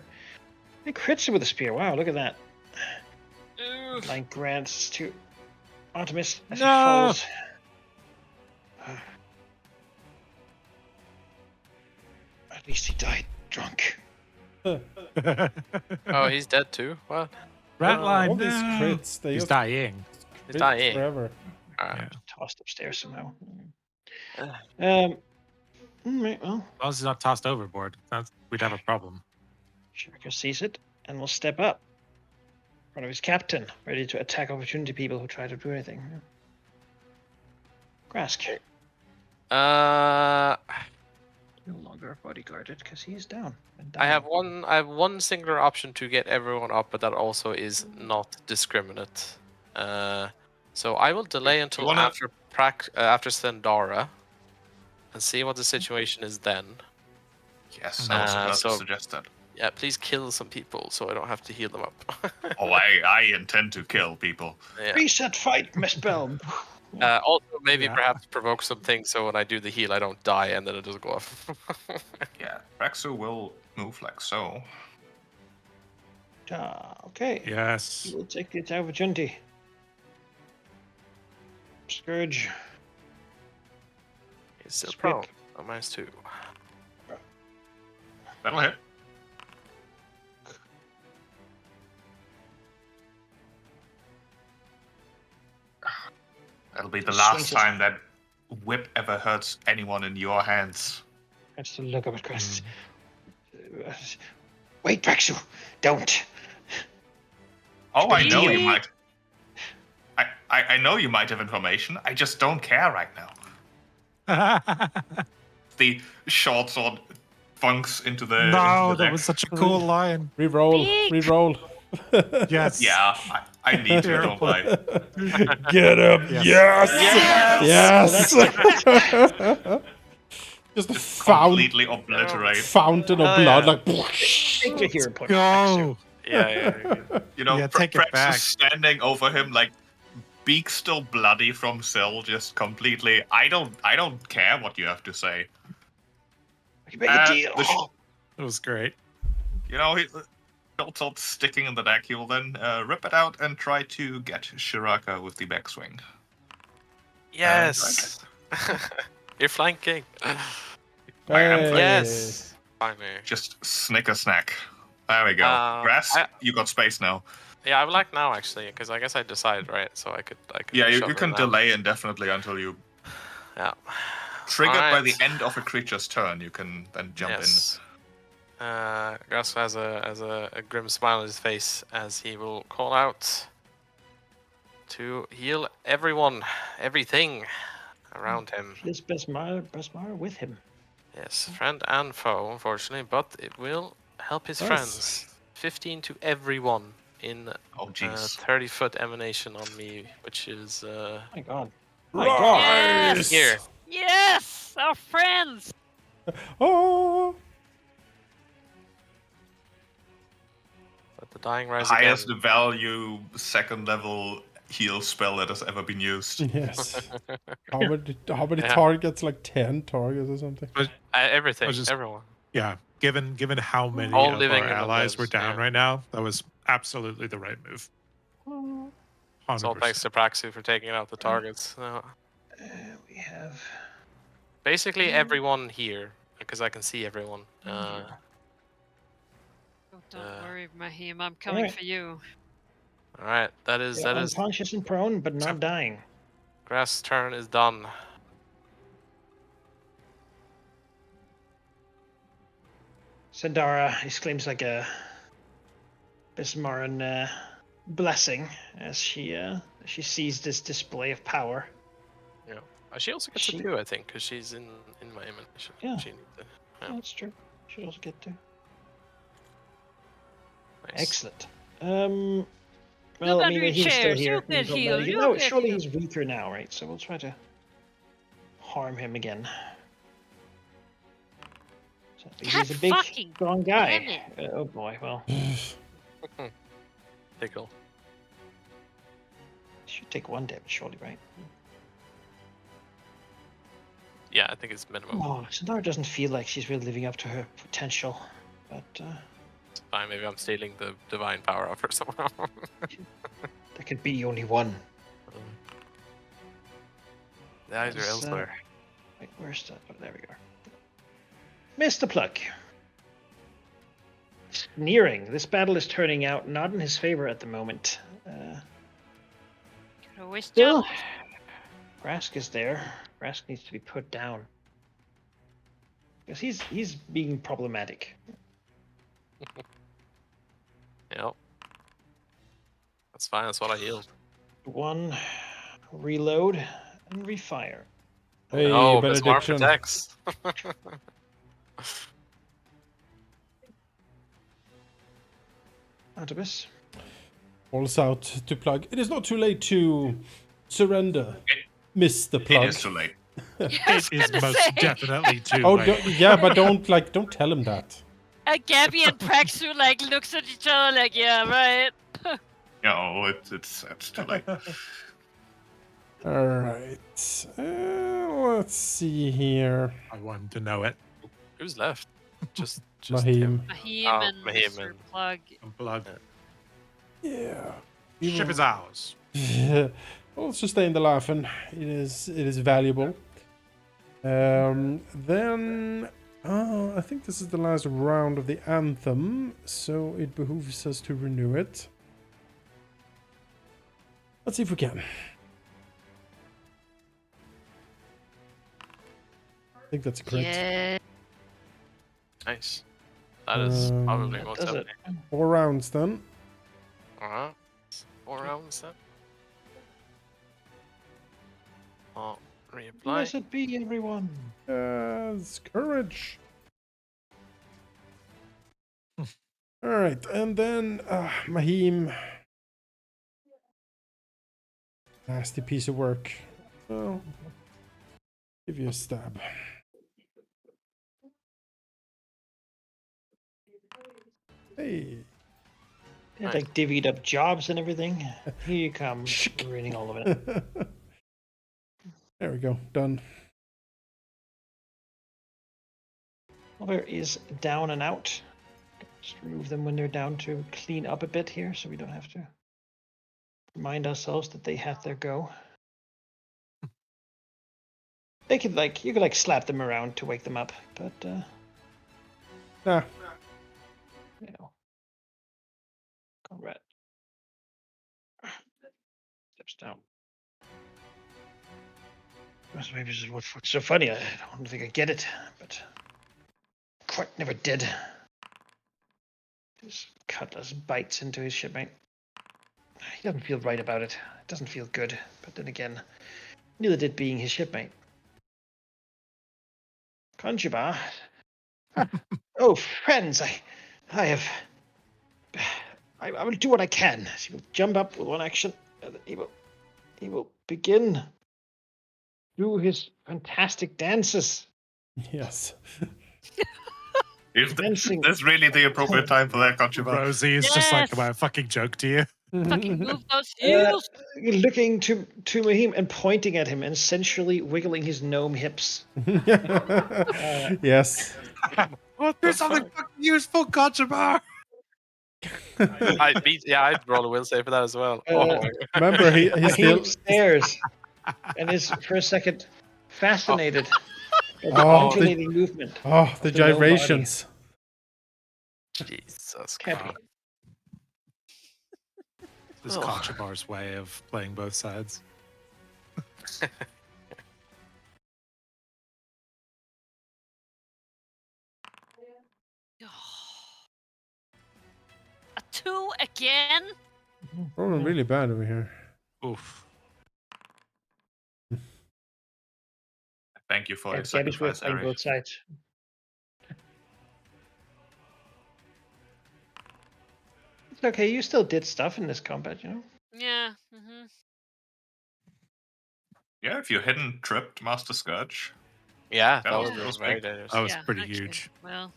Speaker 3: He crits him with a spear. Wow, look at that. Line grants to Artemis as he
Speaker 4: No!
Speaker 3: falls. At least he died drunk.
Speaker 1: Oh, he's dead too. What?
Speaker 4: Ratline,
Speaker 2: all these
Speaker 4: no!
Speaker 2: crits, they
Speaker 4: He's
Speaker 2: just
Speaker 4: dying.
Speaker 1: He's
Speaker 2: crit
Speaker 1: dying.
Speaker 2: forever.
Speaker 4: Yeah.
Speaker 3: Tossed upstairs somehow.
Speaker 1: Uh.
Speaker 3: Right, well,
Speaker 4: As long as he's not tossed overboard, we'd have a problem.
Speaker 3: Shirka sees it and will step up in front of his captain, ready to attack opportunity people who try to do anything. Grask. No longer bodyguarded because he's down. And
Speaker 1: I have
Speaker 3: dying.
Speaker 1: one singular option to get everyone up, but that also is not discriminate. So I will delay until
Speaker 5: wanna-
Speaker 1: after Sendara, and see what the situation is then.
Speaker 5: Yes, I was about to
Speaker 1: so-
Speaker 5: suggest that.
Speaker 1: Yeah, please kill some people so I don't have to heal them up.
Speaker 5: Oh, I intend to kill people.
Speaker 1: Yeah.
Speaker 3: Reset fight, Miss Bell.
Speaker 1: Also, maybe
Speaker 4: Yeah.
Speaker 1: perhaps provoke something so when I do the heal, I don't die and then it doesn't go off.
Speaker 5: Yeah, Rexu will move like so.
Speaker 3: Okay.
Speaker 4: Yes.
Speaker 3: We'll take this opportunity. Scourge.
Speaker 1: He's still
Speaker 3: Sweep.
Speaker 1: prone. Oh, -2.
Speaker 5: That'll hit. That'll be the last
Speaker 3: Swings it.
Speaker 5: time that whip ever hurts anyone in your hands.
Speaker 3: That's the look of it, Chris. Wait, Rexu, don't.
Speaker 5: Oh, I know you
Speaker 6: Really?
Speaker 5: might. I know you might have information. I just don't care right now. The short sword funks into the. into
Speaker 4: No,
Speaker 5: the
Speaker 4: that
Speaker 5: deck.
Speaker 4: was such a cool line.
Speaker 2: Reroll,
Speaker 6: Beak.
Speaker 2: reroll.
Speaker 4: Yes.
Speaker 5: Yeah, I need to, don't I?
Speaker 2: Get him! Yes!
Speaker 1: Yes!
Speaker 2: Yes! Just a
Speaker 5: Completely obliterate.
Speaker 2: fountain of
Speaker 1: Oh,
Speaker 2: blood,
Speaker 1: yeah.
Speaker 2: like.
Speaker 3: Take the hero point.
Speaker 4: Go.
Speaker 1: Yeah.
Speaker 5: You know,
Speaker 4: Yeah, take it
Speaker 5: Prex
Speaker 4: back.
Speaker 5: is standing over him, like beak still bloody from Syl, just completely. I don't care what you have to say.
Speaker 3: You make a deal.
Speaker 4: That was great.
Speaker 5: You know, Short sticking in the deck. He will then rip it out and try to get Shiraka with the backswing.
Speaker 1: Yes! You're flanking.
Speaker 5: I am
Speaker 2: Hey.
Speaker 1: Yes! Finally.
Speaker 5: Just snicker snack. There we go. Grass, you got space now.
Speaker 1: Yeah, I would like now actually, because I guess I decided, right? So I could.
Speaker 5: Yeah,
Speaker 1: shove
Speaker 5: you
Speaker 1: him
Speaker 5: can
Speaker 1: now.
Speaker 5: delay indefinitely until you
Speaker 1: Yeah.
Speaker 5: triggered by the
Speaker 1: Alright.
Speaker 5: end of a creature's turn. You can then jump
Speaker 1: Yes. Grass has a grim smile on his face as he will call out to heal everything around him.
Speaker 3: His Besmar with him.
Speaker 1: Yes, friend and foe, unfortunately, but it will help his
Speaker 2: Nice.
Speaker 1: friends. 15 to everyone in
Speaker 5: Oh, jeez.
Speaker 1: 30-foot emanation on me, which is
Speaker 3: My God.
Speaker 6: Yes!
Speaker 1: here.
Speaker 6: Yes! Our friends!
Speaker 2: Oh!
Speaker 1: But the dying rise
Speaker 5: Highest
Speaker 1: again.
Speaker 5: value second level heal spell that has ever been used.
Speaker 2: Yes. How many
Speaker 1: Yeah.
Speaker 2: targets? Like 10 targets or something?
Speaker 1: Everything,
Speaker 4: I was just-
Speaker 1: everyone.
Speaker 4: Yeah, given how many
Speaker 1: All
Speaker 4: of
Speaker 1: living
Speaker 4: our
Speaker 1: and
Speaker 4: allies were
Speaker 1: undeads,
Speaker 4: down
Speaker 1: yeah.
Speaker 4: right now, that was absolutely the right move.
Speaker 1: It's all
Speaker 4: 100%.
Speaker 1: thanks to Praxu for taking out the targets.
Speaker 3: We have.
Speaker 1: Basically everyone here, because I can see everyone.
Speaker 6: Oh, don't worry, Mahim. I'm coming
Speaker 3: Alright.
Speaker 6: for you.
Speaker 1: All right, that is
Speaker 3: They're unconscious and prone, but not dying.
Speaker 1: Grass' turn is done.
Speaker 3: Sandara exclaims like a Bismaran blessing as she sees this display of power.
Speaker 1: Yeah, she also gets
Speaker 3: She-
Speaker 1: a 2, I think, because she's in my image.
Speaker 3: Yeah.
Speaker 1: She needs it. Yeah.
Speaker 3: That's true. Should also get to.
Speaker 1: Nice.
Speaker 3: Excellent. Well,
Speaker 6: Look
Speaker 3: I mean,
Speaker 6: under your
Speaker 3: he's still
Speaker 6: chairs.
Speaker 3: here.
Speaker 6: You get healed. You
Speaker 3: No,
Speaker 6: get
Speaker 3: surely
Speaker 6: healed.
Speaker 3: he's weaker now, right? So we'll try to harm him again. So he's a
Speaker 6: God
Speaker 3: big,
Speaker 6: fucking
Speaker 3: strong
Speaker 6: damn
Speaker 3: guy.
Speaker 6: it.
Speaker 3: Oh boy. Well,
Speaker 1: Tickle.
Speaker 3: should take 1 damage, surely, right?
Speaker 1: Yeah, I think it's minimum.
Speaker 3: Oh, Sandara doesn't feel like she's really living up to her potential, but
Speaker 1: It's fine. Maybe I'm stealing the divine power off her somehow.
Speaker 3: there could be only one.
Speaker 1: The eyes are
Speaker 3: That's,
Speaker 1: elsewhere.
Speaker 3: Wait, where's the? Oh, there we go. Mr. Pluck. Sneering. This battle is turning out not in his favor at the moment.
Speaker 6: Could always
Speaker 3: Still,
Speaker 6: jump.
Speaker 3: Rask is there. Rask needs to be put down. Because he's being problematic.
Speaker 1: Yep. That's fine. That's what I healed.
Speaker 3: 1, reload, and refire.
Speaker 2: Hey,
Speaker 1: No, Bismarck
Speaker 2: benediction.
Speaker 1: protects.
Speaker 3: Artemis.
Speaker 2: Calls out to Plug. It is not too late to surrender, Mr. Plug.
Speaker 5: It is too late.
Speaker 6: I was
Speaker 4: It is
Speaker 6: gonna
Speaker 4: most
Speaker 6: say,
Speaker 4: definitely too
Speaker 2: Oh,
Speaker 4: late.
Speaker 2: yeah, but don't tell him that.
Speaker 6: Gabby and Praxu like looks at each other like, yeah, right.
Speaker 5: No, it's too late.
Speaker 2: All right. Let's see here.
Speaker 4: I wanted to know it.
Speaker 1: Who's left? Just
Speaker 2: Mahim.
Speaker 1: him.
Speaker 6: Mahim
Speaker 1: Oh,
Speaker 6: and
Speaker 1: Mahim
Speaker 6: Mr.
Speaker 1: and-
Speaker 6: Plug.
Speaker 4: Plug.
Speaker 2: Yeah.
Speaker 4: Ship is ours.
Speaker 2: Well, let's just stay in the laughing. It is valuable. Then I think this is the last round of the anthem, so it behooves us to renew it. Let's see if we can. I think that's correct.
Speaker 6: Yeah.
Speaker 1: Nice. That is probably
Speaker 3: That
Speaker 1: most
Speaker 3: does it.
Speaker 1: definitely.
Speaker 2: 4 rounds then.
Speaker 1: 4 rounds then. Oh, reapply.
Speaker 3: Blessed be everyone.
Speaker 2: Yes, courage. All right, and then Mahim. Nasty piece of work. Well, give you a stab. Hey.
Speaker 3: They had like divvied up jobs and everything. Here you come, ruining all of it.
Speaker 2: There we go. Done.
Speaker 3: Oliver is down and out. Just remove them when they're down to clean up a bit here, so we don't have to remind ourselves that they had their go. They could you could slap them around to wake them up, but
Speaker 2: Nah.
Speaker 3: you know, Conrad steps down. That's maybe just what's so funny. I don't think I get it, but quite never did. His cutlass bites into his shipmate. He doesn't feel right about it. It doesn't feel good. But then again, neither did being his shipmate. Conjubar. Oh, friends, I will do what I can. He will jump up with one action, and he will begin do his fantastic dances.
Speaker 2: Yes.
Speaker 5: Is
Speaker 3: Dancing.
Speaker 5: this really the appropriate time for that, Conchuba?
Speaker 4: Rosie is just like
Speaker 6: Yes.
Speaker 4: about a fucking joke to you.
Speaker 6: Fucking move those heels.
Speaker 3: Looking to Mahim and pointing at him and sensually wiggling his gnome hips.
Speaker 2: Yes.
Speaker 4: What Here's something fucking useful, Gotcha Bar.
Speaker 1: I'd roll a will save for that as well.
Speaker 3: Uh,
Speaker 1: Oh my God.
Speaker 2: Remember,
Speaker 3: He
Speaker 2: he's still.
Speaker 3: stares and is for a second fascinated by the
Speaker 2: Oh,
Speaker 3: undulating movement
Speaker 2: the
Speaker 3: of the low body.
Speaker 2: gyrations.
Speaker 1: Jesus
Speaker 3: Cappy.
Speaker 1: Christ.
Speaker 4: This is
Speaker 1: Oh.
Speaker 4: Gotcha Bar's way of playing both sides.
Speaker 6: A 2 again?
Speaker 2: Rolling really bad over here.
Speaker 4: Oof.
Speaker 5: Thank you for your
Speaker 3: Gabby's way of
Speaker 5: sacrifice,
Speaker 3: playing
Speaker 5: Eric.
Speaker 3: both sides. It's okay. You still did stuff in this combat, you know.
Speaker 6: Yeah. Mm-hmm.
Speaker 5: Yeah, if you hadn't tripped Master Scourge,
Speaker 1: Yeah, that
Speaker 5: that
Speaker 1: was
Speaker 5: was
Speaker 1: very
Speaker 5: big.
Speaker 1: dangerous.
Speaker 4: That was
Speaker 6: Yeah,
Speaker 4: pretty
Speaker 6: actually,
Speaker 4: huge.
Speaker 6: Well,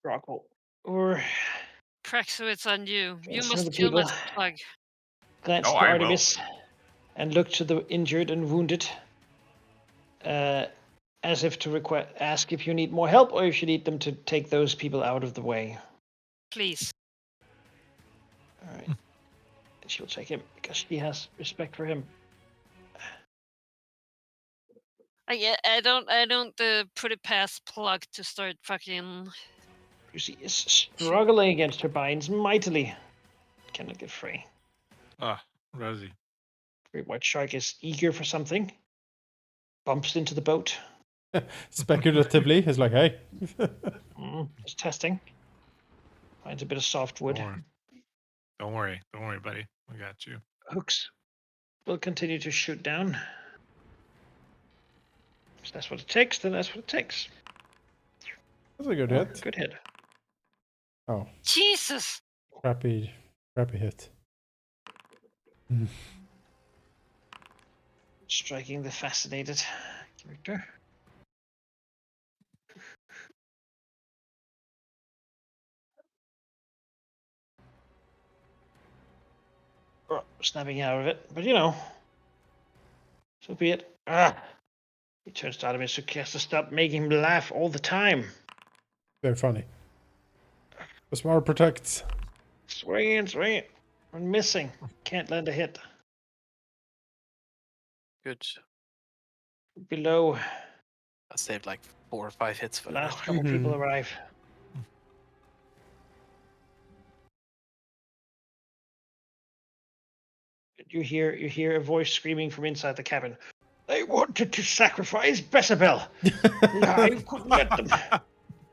Speaker 3: Rockwell. Or
Speaker 6: Praxo, it's on you. You
Speaker 3: some of the
Speaker 6: must kill
Speaker 3: people
Speaker 6: Master Plug.
Speaker 3: glanced
Speaker 5: Oh,
Speaker 3: to
Speaker 5: I will.
Speaker 3: Artemis and looked to the injured and wounded, as if to ask if you need more help or if you need them to take those people out of the way.
Speaker 6: Please.
Speaker 3: All right. And she'll take him because she has respect for him.
Speaker 6: I don't put it past Plug to start fucking.
Speaker 3: Lucy is struggling against her binds mightily. Cannot get free.
Speaker 4: Ah, Rosie.
Speaker 3: Great White Shark is eager for something. Bumps into the boat.
Speaker 2: Speculatively, he's like, hey.
Speaker 3: Just testing. Finds a bit of softwood.
Speaker 4: Don't worry, buddy. We got you.
Speaker 3: Hooks will continue to shoot down. If that's what it takes, then that's what it takes.
Speaker 2: That's a good
Speaker 3: Oh,
Speaker 2: hit.
Speaker 3: good hit.
Speaker 2: Oh,
Speaker 6: Jesus!
Speaker 2: crappy hit.
Speaker 3: Striking the fascinated character. Snapping out of it, but you know, so be it. He turns to Artemis, who has to stop making him laugh all the time.
Speaker 2: Very funny. The smart protects.
Speaker 3: Swing it. I'm missing. Can't land a hit.
Speaker 1: Good.
Speaker 3: Below,
Speaker 1: I saved like 4 or 5 hits for
Speaker 3: the
Speaker 1: that.
Speaker 3: last couple people arrive. You hear a voice screaming from inside the cabin. They wanted to sacrifice Bessabel. I couldn't let them.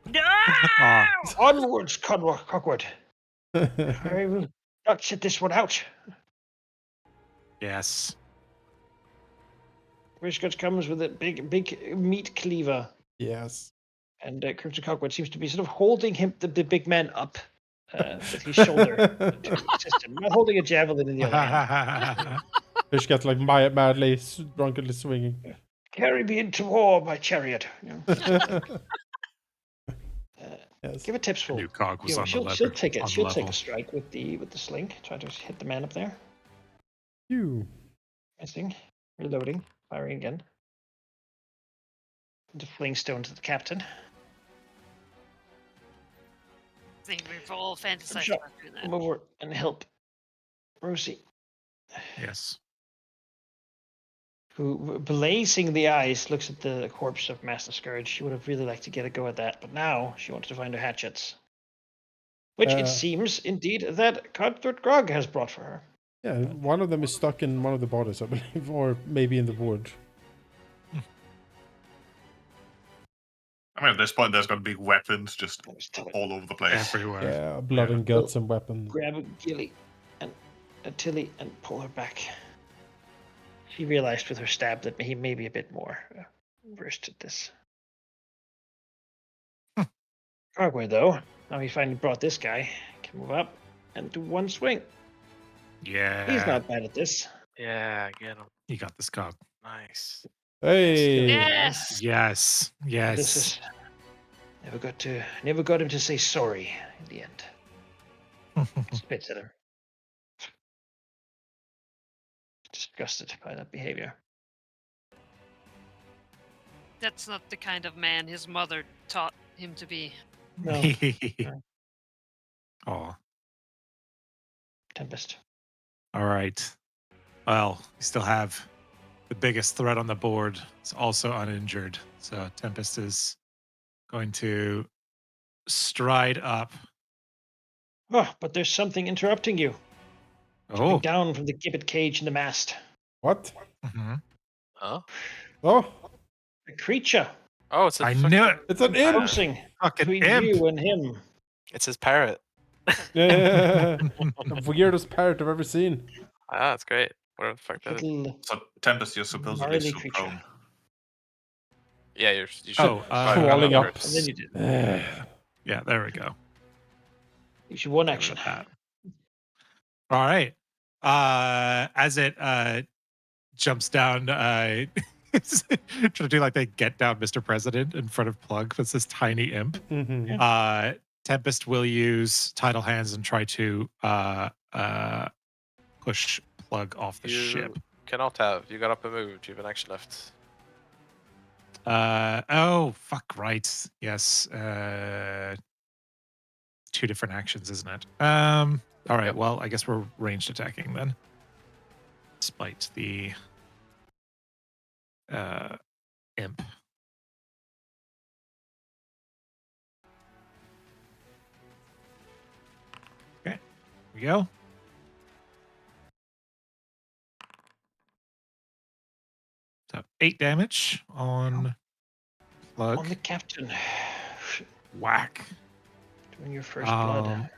Speaker 6: No!
Speaker 3: Onwards, Cockwood. I will not sit this one out.
Speaker 4: Yes.
Speaker 3: Rishgutz comes with a big meat cleaver,
Speaker 2: Yes.
Speaker 3: and Crimson Cockwood seems to be sort of holding the big man up with his shoulder to assist him, not holding a javelin in the other hand.
Speaker 2: Fish gets like madly, drunkenly swinging.
Speaker 3: Carry me into war, my chariot. You know.
Speaker 2: Yes.
Speaker 3: Give it tips full.
Speaker 4: New cog was on the
Speaker 3: She'll
Speaker 4: lever.
Speaker 3: take it.
Speaker 4: On
Speaker 3: She'll
Speaker 4: level.
Speaker 3: take a strike with the sling. Try to hit the man up there.
Speaker 2: You.
Speaker 3: Missing. Reloading. Firing again. The fling stone to the captain.
Speaker 6: I think we've all fantasized
Speaker 3: Sure.
Speaker 6: about doing that.
Speaker 3: Come over and help Rosie,
Speaker 4: Yes.
Speaker 3: who, blazing the eyes, looks at the corpse of Master Scourge. She would have really liked to get a go at that, but now she wants to find her hatchets. Which it seems, indeed, that Cutthroat Grog has brought for her.
Speaker 2: Yeah, one of them is stuck in one of the bodies, I believe, or maybe in the wood.
Speaker 5: I mean, at this point, there's going to be weapons just all over the place.
Speaker 4: Everywhere.
Speaker 2: Yeah, blood and guts and weapons.
Speaker 3: Grab Gilly and Tilly and pull her back. She realized with her stab that he may be a bit more versed at this. Carway, though, now he finally brought this guy, can move up and do one swing.
Speaker 4: Yeah.
Speaker 3: He's not bad at this.
Speaker 1: Yeah, get him.
Speaker 4: You got this cog.
Speaker 1: Nice.
Speaker 2: Hey!
Speaker 6: Yes!
Speaker 4: Yes. Yes.
Speaker 3: This is never got him to say sorry in the end. Spits at him. Disgusted by that behavior.
Speaker 6: That's not the kind of man his mother taught him to be.
Speaker 3: No.
Speaker 4: Oh,
Speaker 3: Tempest.
Speaker 4: all right. Well, we still have the biggest threat on the board. It's also uninjured. So Tempest is going to stride up.
Speaker 3: Oh, but there's something interrupting you. Jumping
Speaker 4: Oh.
Speaker 3: down from the gibbet cage in the mast.
Speaker 2: What?
Speaker 4: Mhm.
Speaker 1: Oh,
Speaker 2: Oh,
Speaker 3: A creature
Speaker 1: oh, it's a
Speaker 4: I knew it.
Speaker 2: it's an imp.
Speaker 3: closing
Speaker 4: Fucking
Speaker 3: between
Speaker 4: imp.
Speaker 3: you and him.
Speaker 1: It's his parrot.
Speaker 2: The weirdest parrot I've ever seen.
Speaker 1: Ah, that's great. Whatever the fuck that is.
Speaker 3: Little
Speaker 5: So Tempest, you're supposedly
Speaker 3: gnarly
Speaker 5: so
Speaker 3: creature.
Speaker 5: prone.
Speaker 1: Yeah, you should
Speaker 4: Oh,
Speaker 1: try to
Speaker 2: crawling
Speaker 1: run
Speaker 2: up.
Speaker 1: over
Speaker 3: And then
Speaker 1: it.
Speaker 3: you did.
Speaker 4: Yeah, there we go.
Speaker 3: You should one
Speaker 4: Give it
Speaker 3: action.
Speaker 4: a pat. All right. As it jumps down, trying to do like they get down Mr. President in front of Plug. That's this tiny imp.
Speaker 2: Mhm.
Speaker 4: Tempest will use Tidal Hands and try to push Plug off the
Speaker 1: You
Speaker 4: ship.
Speaker 1: cannot have. You got up and moved. You have an action left.
Speaker 4: Oh, fuck, right. Yes. 2 different actions, isn't it? All right,
Speaker 1: Yep.
Speaker 4: well, I guess we're ranged attacking then. Despite the imp. Okay, here we go. So 8 damage on Plug.
Speaker 3: On the captain.
Speaker 4: Whack.
Speaker 3: Doing your first blood.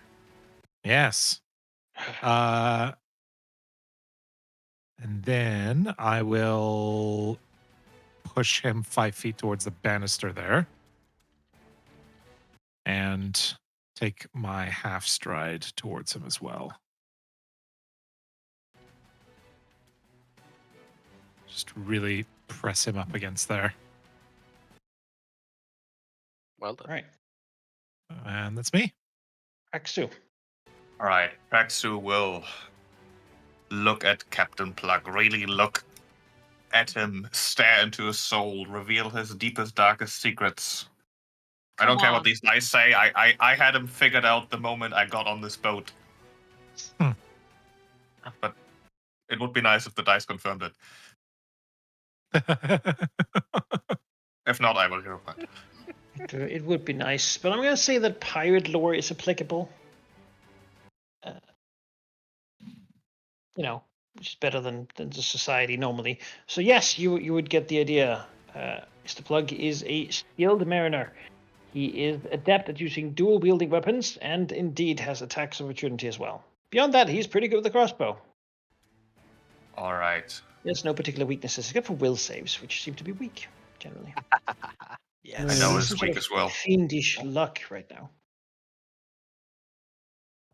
Speaker 4: Yes. And then I will push him 5 feet towards the banister there. And take my half stride towards him as well. Just really press him up against there.
Speaker 1: Well done.
Speaker 3: All right.
Speaker 4: And that's me.
Speaker 3: Axu.
Speaker 5: All right, Praxu will look at Captain Plug, really look at him, stare into his soul, reveal his deepest, darkest secrets. I don't
Speaker 6: Come
Speaker 5: care what
Speaker 6: on.
Speaker 5: these guys say. I had him figured out the moment I got on this boat.
Speaker 4: Hmm.
Speaker 5: But it would be nice if the dice confirmed it. If not, I will hear about it.
Speaker 3: It would be nice, but I'm going to say that pirate lore is applicable. Which is better than the society normally. So yes, you would get the idea. Mr. Plug is a skilled mariner. He is adept at using dual-wielding weapons and indeed has attacks of opportunity as well. Beyond that, he's pretty good with the crossbow.
Speaker 5: All right.
Speaker 3: He has no particular weaknesses, except for will saves, which seem to be weak, generally.
Speaker 1: Yes.
Speaker 5: I know
Speaker 3: He's
Speaker 5: it's
Speaker 3: some
Speaker 5: weak
Speaker 3: sort of
Speaker 5: as well.
Speaker 3: fiendish luck right now.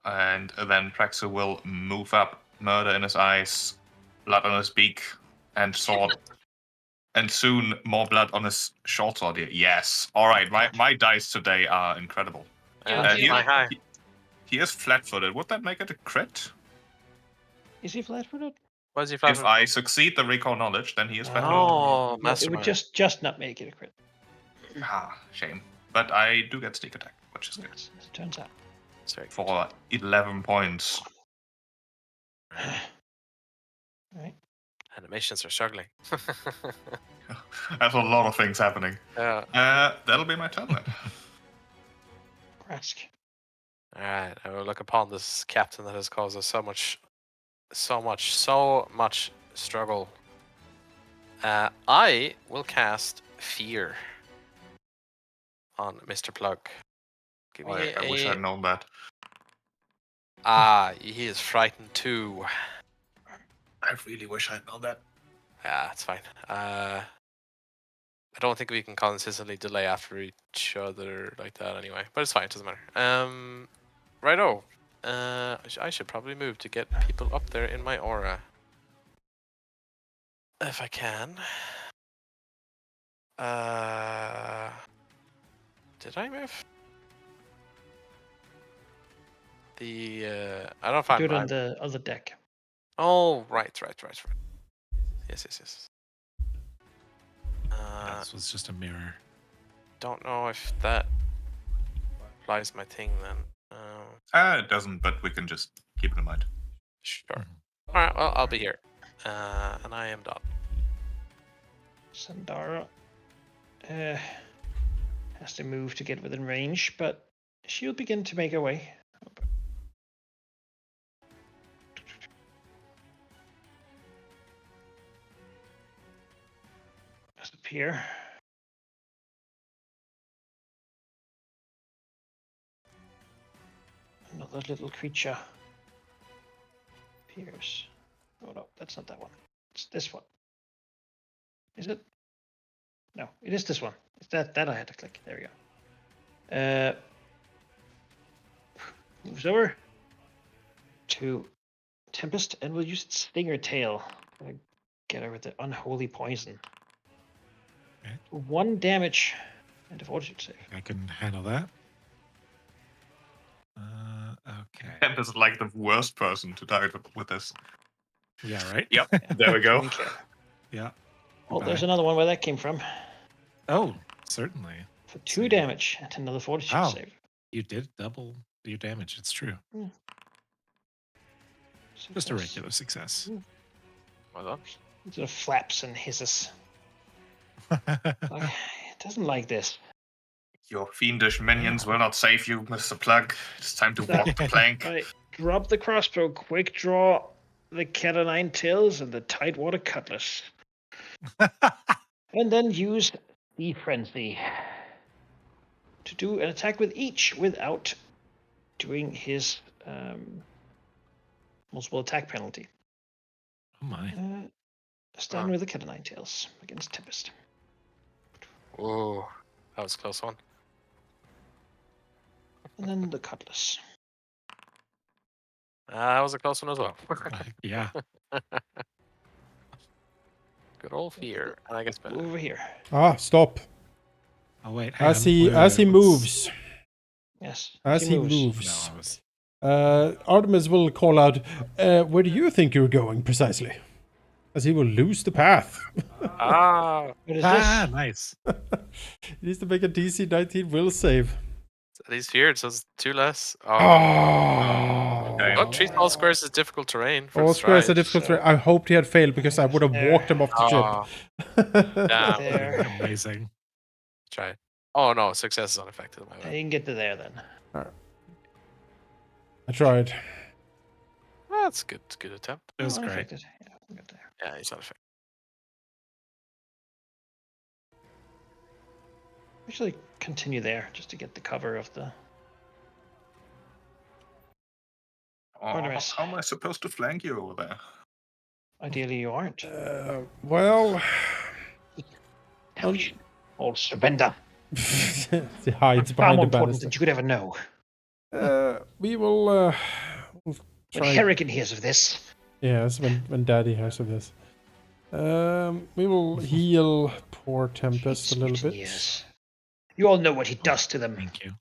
Speaker 5: And then Praxu will move up, murder in his eyes, blood on his beak, and sword. And soon more blood on his short sword. Yes. All right. My dice today are incredible.
Speaker 1: Yeah,
Speaker 6: You-
Speaker 1: flying high.
Speaker 5: He is flat-footed. Would that make it a crit?
Speaker 3: Is he flat-footed?
Speaker 1: Why is he
Speaker 5: If
Speaker 1: flat?
Speaker 5: I succeed the recall knowledge, then he is flat-footed.
Speaker 1: Oh,
Speaker 3: No, it
Speaker 1: mastermind.
Speaker 3: would just not make it a crit.
Speaker 5: Ah, shame. But I do get sneak attack, which is good.
Speaker 3: Yes, as it turns out.
Speaker 1: Sorry.
Speaker 5: For 11 points.
Speaker 3: Right.
Speaker 1: Animations are struggling.
Speaker 5: That's a lot of things happening.
Speaker 1: Yeah.
Speaker 5: That'll be my turn then.
Speaker 3: Rask.
Speaker 1: All right. I will look upon this captain that has caused us so much struggle. I will cast Fear on Mr. Plug. Give me
Speaker 5: I wish I'd known that.
Speaker 1: he is frightened too.
Speaker 5: I really wish I'd known that.
Speaker 1: Yeah, it's fine. I don't think we can consistently delay after each other like that anyway, but it's fine. It doesn't matter. Righto. I should probably move to get people up there in my aura. If I can. Did I move? I don't know if
Speaker 3: Do it on
Speaker 1: I'm.
Speaker 3: the other deck.
Speaker 1: Oh, right. Yes.
Speaker 4: This was just a mirror.
Speaker 1: Don't know if that applies my thing then.
Speaker 5: It doesn't, but we can just keep it in mind.
Speaker 1: Sure. All right. Well, I'll be here, and I am done.
Speaker 3: Sandara has to move to get within range, but she'll begin to make her way. Just appear. Another little creature appears. Oh no, that's not that one. It's this one. Is it? No, it is this one. It's that I had to click. There we go. Moves over to Tempest and we'll use its stinger tail. Get her with the unholy poison.
Speaker 4: Okay.
Speaker 3: 1 damage and a fortitude save.
Speaker 4: I can handle that. Okay.
Speaker 5: Tempest is like the worst person to target with this.
Speaker 4: Yeah, right?
Speaker 5: Yep, there we go.
Speaker 3: Really care.
Speaker 4: Yeah.
Speaker 3: Oh, there's
Speaker 4: Goodbye.
Speaker 3: another one where that came from.
Speaker 4: Oh, certainly.
Speaker 3: For 2 damage and another fortitude
Speaker 4: Wow.
Speaker 3: save.
Speaker 4: You did double your damage. It's true. Just a
Speaker 3: Success.
Speaker 4: regular success.
Speaker 1: Well done.
Speaker 3: It sort of flaps and hisses. Like, it doesn't like this.
Speaker 5: Your fiendish minions will not save you, Mr. Plug. It's time to walk the plank.
Speaker 3: I drop the crossbow, quick draw the cat o' nine tails and the tidewater cutlass. And then use the frenzy to do an attack with each without doing his multiple attack penalty.
Speaker 4: Oh my.
Speaker 3: Starting with the cat o' nine tails against Tempest.
Speaker 1: Oh, that was a close one.
Speaker 3: And then the cutlass.
Speaker 1: That was a close one as well.
Speaker 4: Yeah.
Speaker 1: Good old fear, and I guess better.
Speaker 3: Over here.
Speaker 2: Ah, stop.
Speaker 4: Oh wait.
Speaker 2: As
Speaker 4: hang on.
Speaker 2: he
Speaker 4: Wait,
Speaker 2: as he
Speaker 4: what's-
Speaker 2: moves.
Speaker 3: Yes.
Speaker 2: As he
Speaker 4: No,
Speaker 2: moves.
Speaker 4: I was.
Speaker 2: Artemis will call out, where do you think you're going precisely? As he will lose the path.
Speaker 1: Ah,
Speaker 3: What is
Speaker 4: Ah,
Speaker 3: this?
Speaker 4: nice.
Speaker 2: He needs to make a DC 19 will save.
Speaker 1: he's feared, so it's 2 less. Oh,
Speaker 5: Okay.
Speaker 1: but 3 small squares is difficult terrain for
Speaker 2: All squares are
Speaker 1: stride,
Speaker 2: difficult.
Speaker 1: so-
Speaker 2: I hoped he had failed because I would have
Speaker 3: There.
Speaker 2: walked him off the ship.
Speaker 1: Ah, damn.
Speaker 3: There.
Speaker 4: Amazing.
Speaker 1: Try it. Oh no, success is unaffected. My
Speaker 3: You
Speaker 1: bad.
Speaker 3: can get to there then.
Speaker 2: I tried.
Speaker 1: That's good. Good attempt.
Speaker 4: It was great.
Speaker 3: Unaffected. Yeah, we got there.
Speaker 1: Yeah, he's unaffected.
Speaker 3: Actually, continue there just to get the cover of the.
Speaker 5: Oh,
Speaker 3: Artemis.
Speaker 5: how am I supposed to flank you over there?
Speaker 3: Ideally, you aren't.
Speaker 2: Well,
Speaker 3: Ouch. All surrender.
Speaker 2: he hides
Speaker 3: Far
Speaker 2: behind
Speaker 3: more
Speaker 2: the
Speaker 3: important
Speaker 2: banister.
Speaker 3: than you could ever know.
Speaker 2: We will we'll
Speaker 3: When
Speaker 2: try.
Speaker 3: Harrigan hears of this,
Speaker 2: Yes, when Daddy has of this. We will heal poor Tempest a little bit.
Speaker 3: Yes. You all know what he does to them.
Speaker 4: Thank you.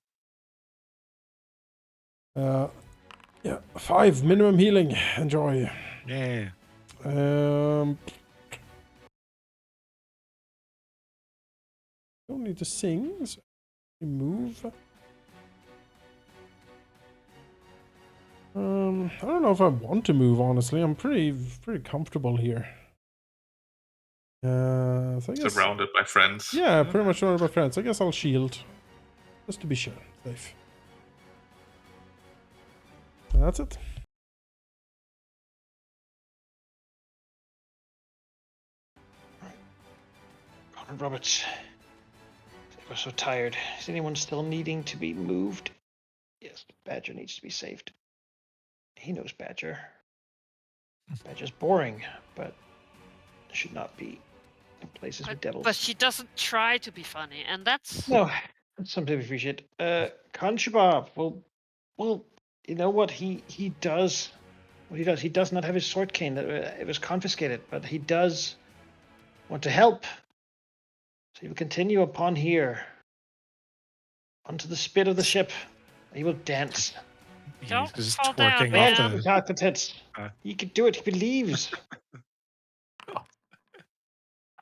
Speaker 2: Yeah, 5 minimum healing. Enjoy.
Speaker 4: Yeah.
Speaker 2: Don't need to sing. So move. I don't know if I want to move. Honestly, I'm pretty comfortable here. So I guess.
Speaker 5: Surrounded by friends.
Speaker 2: Yeah, pretty much surrounded by friends. I guess I'll shield, just to be sure, safe. That's it.
Speaker 3: Conrad Roberts. They were so tired. Is anyone still needing to be moved? Yes, Badger needs to be saved. He knows Badger. Badger's boring, but should not be in places with devils.
Speaker 6: But she doesn't try to be funny, and that's
Speaker 3: No, that's something we appreciate. Khanshaba, well, you know what he does? What he does? He does not have his sword cane. It was confiscated, but he does want to help. So he will continue upon here, onto the spit of the ship. He will dance.
Speaker 4: He's
Speaker 6: Don't
Speaker 4: just
Speaker 6: fall down,
Speaker 4: twerking
Speaker 6: man.
Speaker 4: off the.
Speaker 3: Without the tits. He can do it. He believes.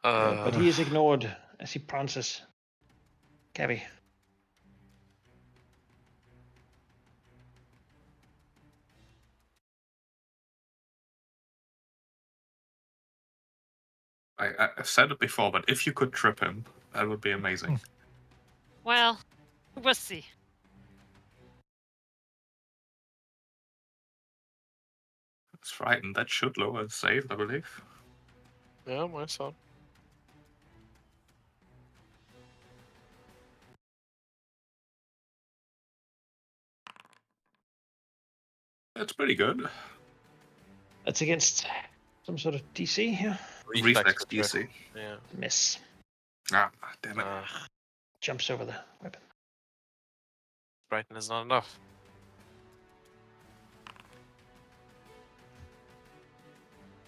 Speaker 3: But he is ignored As he prances. Gabby.
Speaker 5: I've said it before, but if you could trip him, that would be amazing.
Speaker 6: Well, we'll see.
Speaker 5: It's frightened. That should lower the save, I believe.
Speaker 1: Yeah, my son.
Speaker 5: That's pretty good.
Speaker 3: That's against some sort of DC, yeah.
Speaker 5: Reflex
Speaker 1: to trip.
Speaker 5: DC.
Speaker 1: Yeah.
Speaker 3: Miss.
Speaker 5: Ah, damn it.
Speaker 3: Jumps over the weapon.
Speaker 1: Brighton is not enough.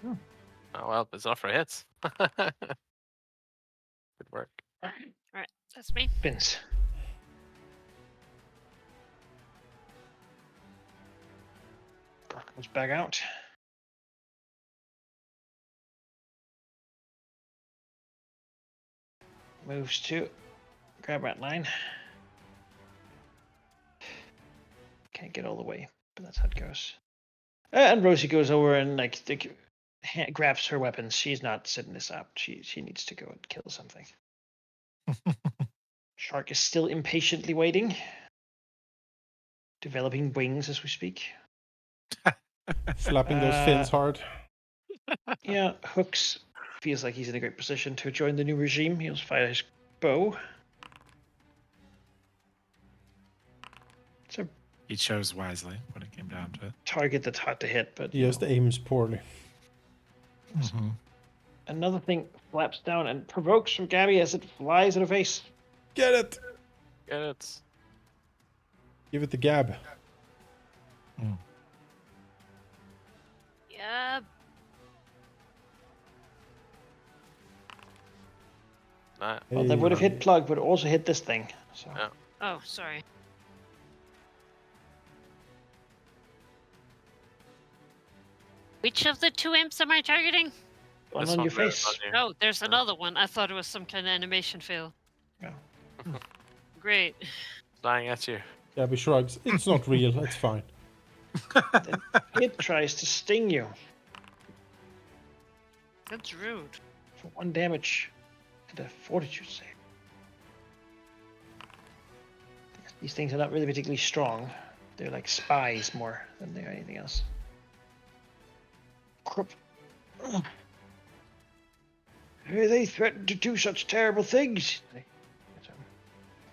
Speaker 1: Oh well, it's not for hits. Good work.
Speaker 6: All right, that's me.
Speaker 3: Spins. Comes back out. Moves to grab that line. Can't get all the way, but that's how it goes. And Rosie goes over and grabs her weapons. She's not setting this up. She needs to go and kill something. Shark is still impatiently waiting, developing wings as we speak.
Speaker 2: Flapping those fins hard.
Speaker 3: Yeah, Hooks feels like he's in a great position to join the new regime. He'll fire his bow. It's a
Speaker 4: He chose wisely when it came down to it.
Speaker 3: target that's hard to hit, but
Speaker 2: He just aims poorly.
Speaker 4: Mm-hmm.
Speaker 3: another thing flaps down and provokes from Gabby as it flies at her face.
Speaker 2: Get it!
Speaker 1: Get it.
Speaker 2: Give it the gab.
Speaker 6: Yeah.
Speaker 1: Nah.
Speaker 3: Well, that would have hit Plug, but also hit this thing. So
Speaker 1: Yeah.
Speaker 6: Oh, sorry. Which of the two imps am I targeting?
Speaker 3: one
Speaker 1: This
Speaker 3: on your
Speaker 1: there,
Speaker 3: face.
Speaker 1: on you.
Speaker 6: Oh, there's another one. I thought it was some kind of animation fail.
Speaker 3: Yeah.
Speaker 6: Great.
Speaker 1: Flying at you.
Speaker 2: Gabby shrugs. It's not real. It's fine.
Speaker 3: Then it tries to sting you
Speaker 6: That's rude.
Speaker 3: for 1 damage and a fortitude save. These things are not really particularly strong. They're like spies more than they are anything else. Crap. They threaten to do such terrible things.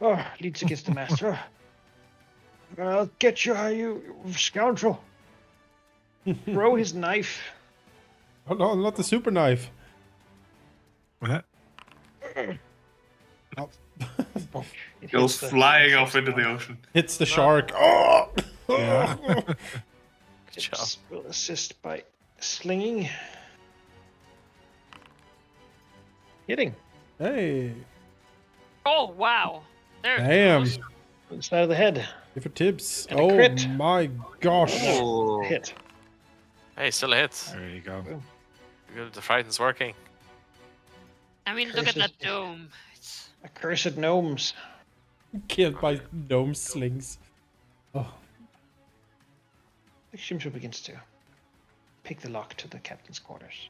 Speaker 3: Oh, leads against the master. I'll get you, you scoundrel. Throw his knife.
Speaker 2: Oh no, not the super knife.
Speaker 4: What?
Speaker 2: Oh.
Speaker 3: It
Speaker 5: Goes
Speaker 3: hits the-
Speaker 5: flying off into the ocean.
Speaker 2: Hits the shark. Oh!
Speaker 4: Yeah.
Speaker 1: Good job.
Speaker 3: Tips will assist by slinging. Hitting.
Speaker 2: Hey.
Speaker 6: Oh, wow. There it
Speaker 2: Damn.
Speaker 6: goes.
Speaker 3: On the side of the head.
Speaker 2: Give it tips.
Speaker 3: And a
Speaker 2: Oh
Speaker 3: crit.
Speaker 2: my gosh.
Speaker 1: Oh.
Speaker 3: Hit.
Speaker 1: Hey, still a hit.
Speaker 4: There you go.
Speaker 1: Good. The frighten's working.
Speaker 6: I mean, look at
Speaker 3: Curses.
Speaker 6: that dome. It's...
Speaker 3: Accursed gnomes.
Speaker 2: Killed by gnome slings. Oh.
Speaker 3: The Shimshu begins to pick the lock to the captain's quarters.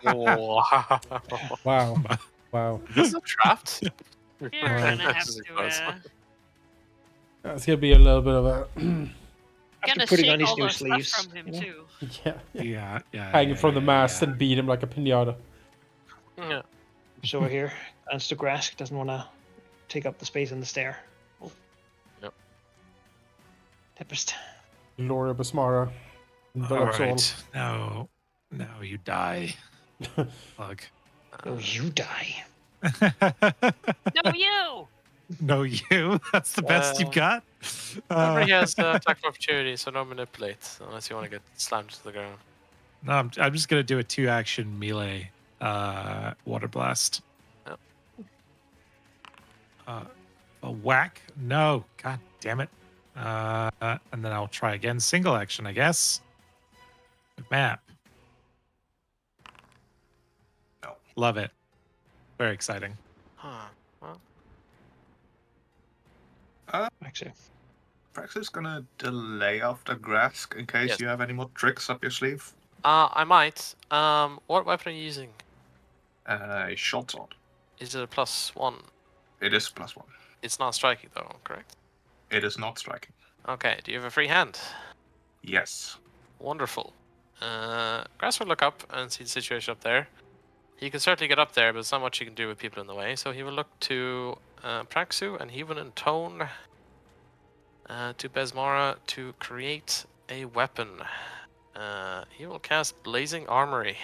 Speaker 1: Wow.
Speaker 2: Wow. Wow.
Speaker 1: This is trapped.
Speaker 6: You're gonna have
Speaker 1: This is
Speaker 6: to,
Speaker 1: close.
Speaker 2: That's gonna be a little bit of a
Speaker 3: After
Speaker 6: gonna
Speaker 3: putting
Speaker 6: shake
Speaker 3: on his
Speaker 6: all
Speaker 3: new
Speaker 6: the stuff
Speaker 3: sleeves.
Speaker 6: from him,
Speaker 3: you know?
Speaker 6: too.
Speaker 2: yeah.
Speaker 4: Yeah.
Speaker 2: Hanging from the mast and beat him like a pinata.
Speaker 1: Yeah.
Speaker 3: So we're here. And Grask doesn't want to take up the space in the stair.
Speaker 1: Yep.
Speaker 3: Tempest.
Speaker 2: Gloria Basmara.
Speaker 4: All
Speaker 2: Envelops all.
Speaker 4: right. Now you die. Plug.
Speaker 3: Oh, you die.
Speaker 6: No, you!
Speaker 4: No, you. That's the best you got.
Speaker 1: Remember, he has attack of opportunity, so no manipulate unless you want to get slammed to the ground.
Speaker 4: No, I'm just gonna do a 2-action melee water blast.
Speaker 1: Yep.
Speaker 4: A whack? No, god damn it. And then I'll try again. Single action, I guess. Good map.
Speaker 5: No.
Speaker 4: Love it. Very exciting.
Speaker 1: Huh. Well,
Speaker 3: Actually,
Speaker 5: Prax is gonna delay after Grask in case
Speaker 1: Yes.
Speaker 5: you have any more tricks up your sleeve.
Speaker 1: I might. What weapon are you using?
Speaker 5: A short sword.
Speaker 1: Is it a +1?
Speaker 5: It is +1.
Speaker 1: It's not striking though, correct?
Speaker 5: It is not striking.
Speaker 1: Okay. Do you have a free hand?
Speaker 5: Yes.
Speaker 1: Wonderful. Grass will look up and see the situation up there. He can certainly get up there, but there's not much he can do with people in the way. So he will look to Praxu and he will intone to Besmara to create a weapon. He will cast Blazing Armory.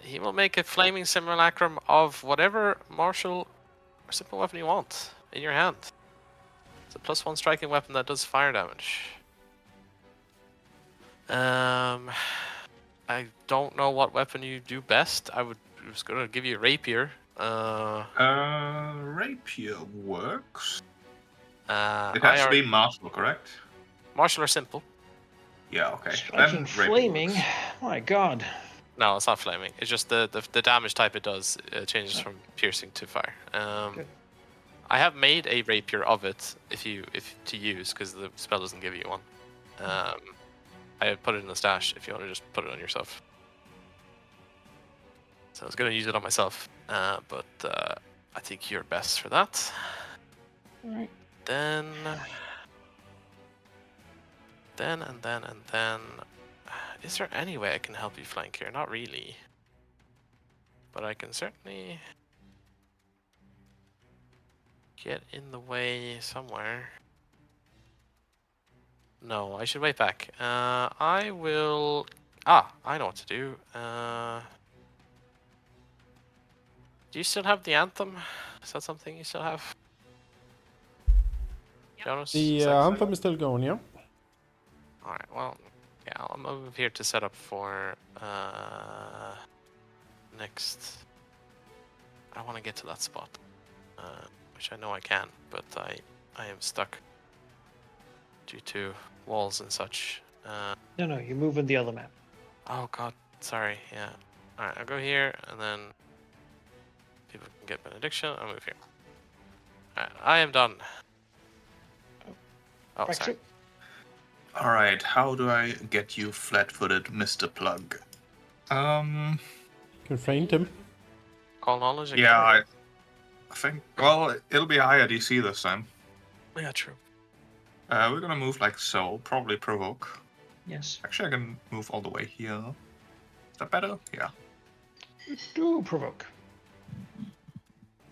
Speaker 1: He will make a flaming simulacrum of whatever martial or simple weapon you want in your hand. It's a +1 striking weapon that does fire damage. I don't know what weapon you do best. I was gonna give you a rapier.
Speaker 5: Rapier works. It
Speaker 1: I
Speaker 5: has to
Speaker 1: already,
Speaker 5: be martial, correct?
Speaker 1: martial or simple.
Speaker 5: Yeah, okay.
Speaker 3: striking
Speaker 5: Then rapier
Speaker 3: flaming.
Speaker 5: works.
Speaker 3: My God.
Speaker 1: No, it's not flaming. It's just the damage type it does changes from piercing to fire.
Speaker 3: Good.
Speaker 1: I have made a rapier of it if to use because the spell doesn't give you one. I put it in the stash if you want to just put it on yourself. So I was gonna use it on myself, but I think you're best for that.
Speaker 3: All right.
Speaker 1: Then, and then. Is there any way I can help you flank here? Not really. But I can certainly get in the way somewhere. No, I should wait back. I will... I know what to do. Do you still have the anthem? Is that something you still have? Jonas?
Speaker 2: The
Speaker 1: Is that-
Speaker 2: anthem is still going, yeah?
Speaker 1: Alright, well, yeah, I'll move here to set up for next. I want to get to that spot, which I know I can, but I am stuck due to walls and such.
Speaker 3: No, you move in the other map.
Speaker 1: Oh god, sorry, yeah. Alright, I'll go here, and then people can get benediction. I'll move here. Alright, I am done. Oh,
Speaker 3: Praxu.
Speaker 1: sorry.
Speaker 5: Alright, how do I get you flat-footed, Mr. Plug?
Speaker 2: You can faint him.
Speaker 1: Call knowledge again?
Speaker 5: Yeah, I think... Well, it'll be a higher DC this time.
Speaker 1: Yeah, true.
Speaker 5: We're gonna move like so, probably provoke.
Speaker 3: Yes.
Speaker 5: Actually, I can move all the way here. Is that better? Yeah.
Speaker 3: Do provoke.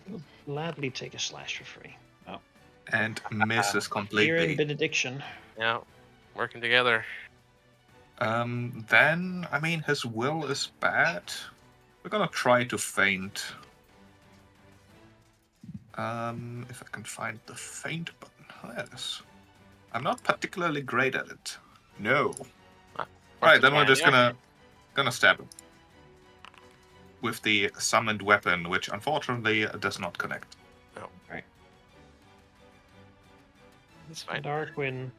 Speaker 3: We'll gladly take a slash for free. Oh.
Speaker 5: And misses
Speaker 3: Here in
Speaker 5: completely.
Speaker 3: benediction.
Speaker 1: Yeah, working together.
Speaker 5: Then, I mean, his will is bad. We're gonna try to feint. If I can find the feint button. There it is. I'm not particularly great at it. No. Alright, then we're just gonna stab him. With the summoned weapon, which unfortunately does not connect.
Speaker 1: No.
Speaker 3: Right.
Speaker 1: It's fine.
Speaker 3: Darkwing.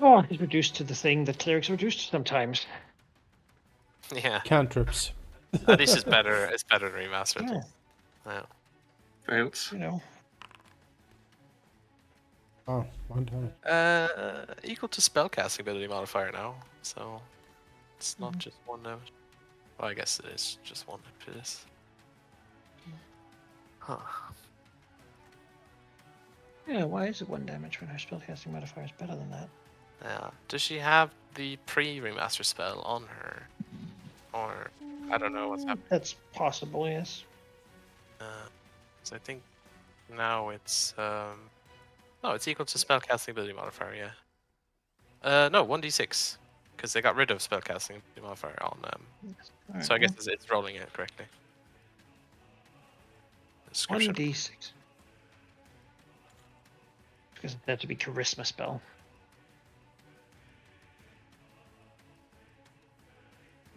Speaker 3: Oh, he's reduced to the thing that clerics are reduced to sometimes.
Speaker 1: Yeah,
Speaker 2: Cantrips.
Speaker 1: at least it's better. It's better than remastered.
Speaker 3: Yeah,
Speaker 1: Yeah.
Speaker 5: Fails.
Speaker 3: you know.
Speaker 2: Oh, one time.
Speaker 1: Equal to spellcasting ability modifier now, so it's not just one damage. Well, I guess it is just one for this. Huh.
Speaker 3: Yeah, why is it 1 damage when her spellcasting modifier is better than that?
Speaker 1: Yeah. Does she have the pre-remaster spell on her, or I don't know what's happening?
Speaker 3: That's possible, yes.
Speaker 1: So I think now it's no, it's equal to spellcasting ability modifier. Yeah. No, 1d6, because they got rid of spellcasting ability modifier on
Speaker 3: Alright,
Speaker 1: so I guess it's rolling it correctly. Description.
Speaker 3: 1d6. Because that to be charisma spell.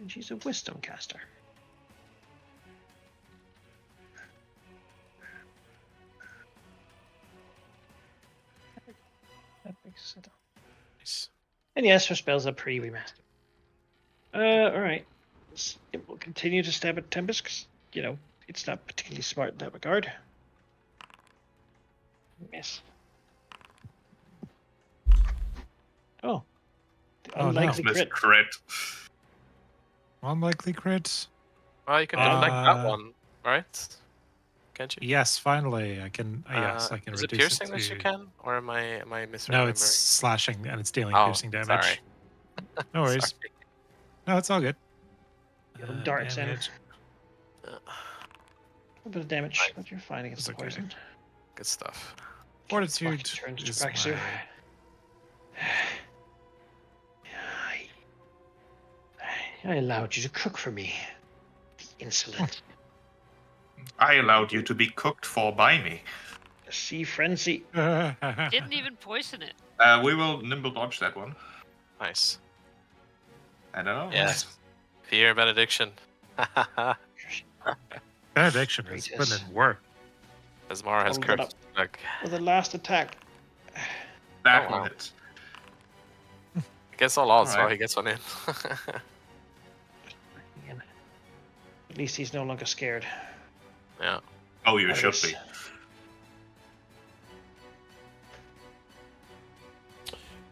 Speaker 3: And she's a wisdom caster. That makes sense.
Speaker 1: Nice.
Speaker 3: And yes, her spells are pre-remastered. Alright. it will continue to stab at Tempest because, it's not particularly smart in that regard. Miss. Oh. The
Speaker 4: Oh, no.
Speaker 3: unlikely
Speaker 5: Miss
Speaker 3: crit.
Speaker 5: crit.
Speaker 4: Unlikely crit.
Speaker 1: Well, you can deflect that
Speaker 4: Uh,
Speaker 1: one, right? Can't you?
Speaker 4: Yes, finally, I can. Yes, I can
Speaker 1: Is it
Speaker 4: reduce
Speaker 1: piercing
Speaker 4: it
Speaker 1: that you
Speaker 4: to.
Speaker 1: can, or am I misremembering?
Speaker 4: No, it's slashing and it's dealing
Speaker 1: Oh,
Speaker 4: piercing damage.
Speaker 1: sorry.
Speaker 4: No worries.
Speaker 1: Sorry.
Speaker 4: No, it's all good.
Speaker 3: Darts in.
Speaker 4: Damage.
Speaker 3: A bit of damage,
Speaker 1: Nice.
Speaker 3: but you're fine against the
Speaker 4: It's okay.
Speaker 3: poison.
Speaker 1: Good stuff.
Speaker 4: Fortitude
Speaker 3: Turns to
Speaker 4: is
Speaker 3: Praxu.
Speaker 4: my.
Speaker 3: I allowed you to cook for me. The insolent.
Speaker 5: I allowed you to be cooked for by me.
Speaker 3: Sea frenzy.
Speaker 6: Didn't even poison it.
Speaker 5: We will nimble dodge that one.
Speaker 1: Nice.
Speaker 5: I don't know.
Speaker 1: Yes. Fear benediction.
Speaker 4: Benediction is putting in work.
Speaker 1: As Mara has
Speaker 3: Hold it
Speaker 1: cursed. Like,
Speaker 3: With the last attack.
Speaker 5: That
Speaker 1: Oh,
Speaker 5: one
Speaker 1: wow.
Speaker 5: hits.
Speaker 1: gets all odds
Speaker 5: Alright.
Speaker 1: while he gets one in.
Speaker 3: Again. At least he's no longer scared.
Speaker 1: Yeah.
Speaker 5: Oh, you
Speaker 3: That
Speaker 5: should
Speaker 3: is-
Speaker 5: be.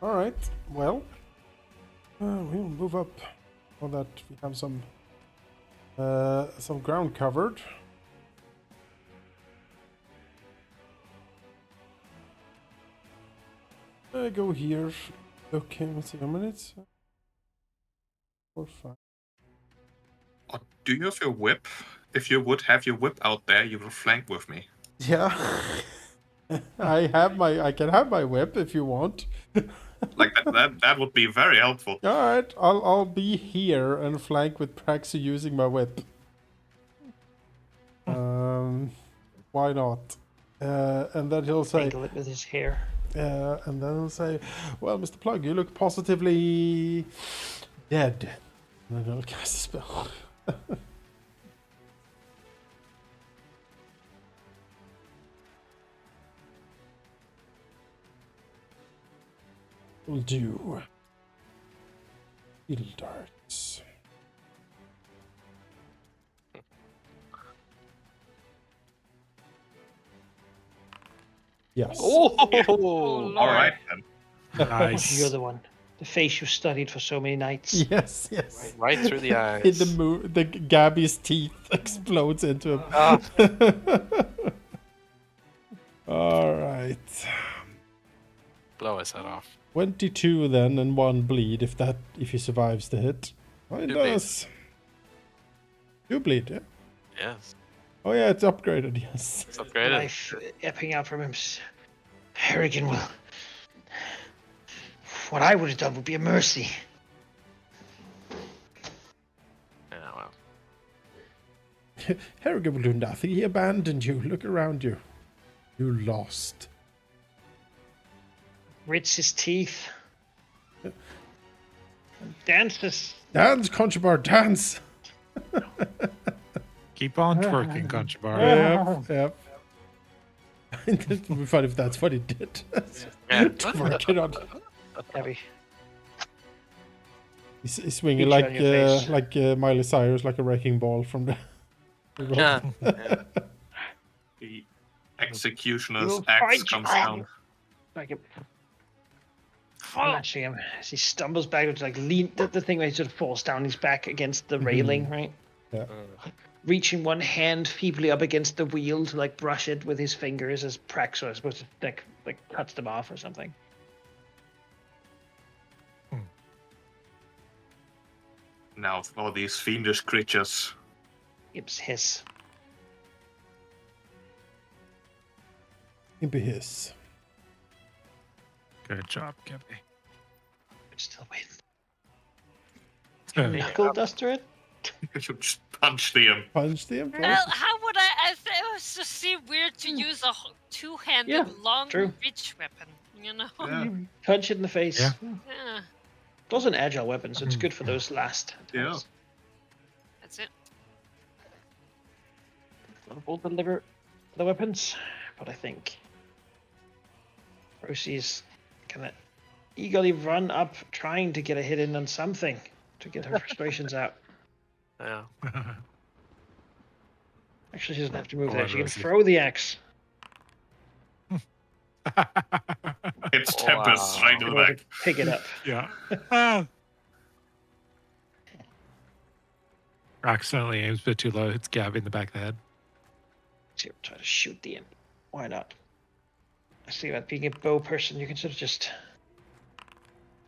Speaker 2: All right. Well, we'll move up so that we have some ground covered. Go here. Okay, let's see how many minutes. 4, 5.
Speaker 5: Oh, do you have your whip? If you would have your whip out there, you will flank with me.
Speaker 2: Yeah. I can have my whip if you want.
Speaker 5: Like that would be very helpful.
Speaker 2: All right, I'll be here and flank with Praxi using my whip. Why not? And then he'll say,
Speaker 3: Tangle it with his hair.
Speaker 2: and then he'll say, "Well, Mr. Plug, you look positively dead." And then he'll cast a spell. We'll do heal darts. Yes.
Speaker 1: Oh,
Speaker 5: All right then.
Speaker 4: Nice.
Speaker 3: You're the one. The face you studied for so many nights.
Speaker 2: Yes, yes.
Speaker 1: right through the eyes.
Speaker 2: In the Gabby's teeth explodes into him.
Speaker 1: Ah.
Speaker 2: All right.
Speaker 1: Blow his head off.
Speaker 2: 22 then, and 1 bleed if he survives the hit. Oh, he
Speaker 1: 2
Speaker 2: does. 2 bleed, yeah.
Speaker 1: Yes.
Speaker 2: Oh yeah, it's upgraded. Yes.
Speaker 1: It's upgraded.
Speaker 3: Life epping out from him. Harrigan will. What I would have done would be a mercy.
Speaker 1: Yeah, well.
Speaker 2: Harrigan will do nothing. He abandoned you. Look around you. You lost.
Speaker 3: Grits his teeth. Dances.
Speaker 2: Dance, Conchabar, dance.
Speaker 4: Keep on twerking, Conchabar.
Speaker 2: Yep. It would be fun if that's what he did.
Speaker 1: Yeah.
Speaker 2: Twerking on.
Speaker 3: Heavy.
Speaker 2: He's swinging
Speaker 3: Each on your face.
Speaker 2: like Miley Cyrus, like a wrecking ball from the.
Speaker 1: Yeah. Yeah.
Speaker 5: The executioner's
Speaker 3: You'll
Speaker 5: axe
Speaker 3: fight
Speaker 5: comes
Speaker 3: you.
Speaker 5: down.
Speaker 3: Like him. Flashing him as he stumbles backwards, like the thing where he sort of falls down his back against the railing, right?
Speaker 2: Yeah.
Speaker 3: Reaching one hand feebly up against the wheel to like brush it with his fingers as Praxo is supposed to like cuts them off or something.
Speaker 5: Now for these fiendish creatures.
Speaker 3: Gibbs hiss.
Speaker 2: It'd be his.
Speaker 4: Good job, Gabby.
Speaker 3: Still win. Knuckle duster it?
Speaker 5: You should just punch them.
Speaker 2: Punch the imp.
Speaker 6: Well, how would I? It was just seem weird to use a two-handed
Speaker 3: Yeah,
Speaker 6: long
Speaker 3: true.
Speaker 6: reach weapon. You know.
Speaker 5: Yeah.
Speaker 3: Punch it in the face.
Speaker 4: Yeah.
Speaker 6: Yeah,
Speaker 3: It's also an agile weapon, so it's good for those last
Speaker 5: Yeah.
Speaker 3: attacks.
Speaker 6: that's it.
Speaker 3: We'll deliver the weapons, but I think Rosie's gonna eagerly run up, trying to get a hit in on something to get her frustrations out.
Speaker 1: Yeah.
Speaker 3: Actually, she doesn't have to move
Speaker 4: Go
Speaker 3: there.
Speaker 4: on,
Speaker 3: She can
Speaker 4: Rosie.
Speaker 3: throw the axe.
Speaker 5: It's Tempest straight to
Speaker 3: In
Speaker 5: the
Speaker 3: order
Speaker 5: back.
Speaker 3: to pick it up.
Speaker 4: yeah. Ah. Accidentally aims a bit too low. Hits Gabby in the back of the head.
Speaker 3: Here, try to shoot the imp. Why not? I see that being a bow person, you can sort of just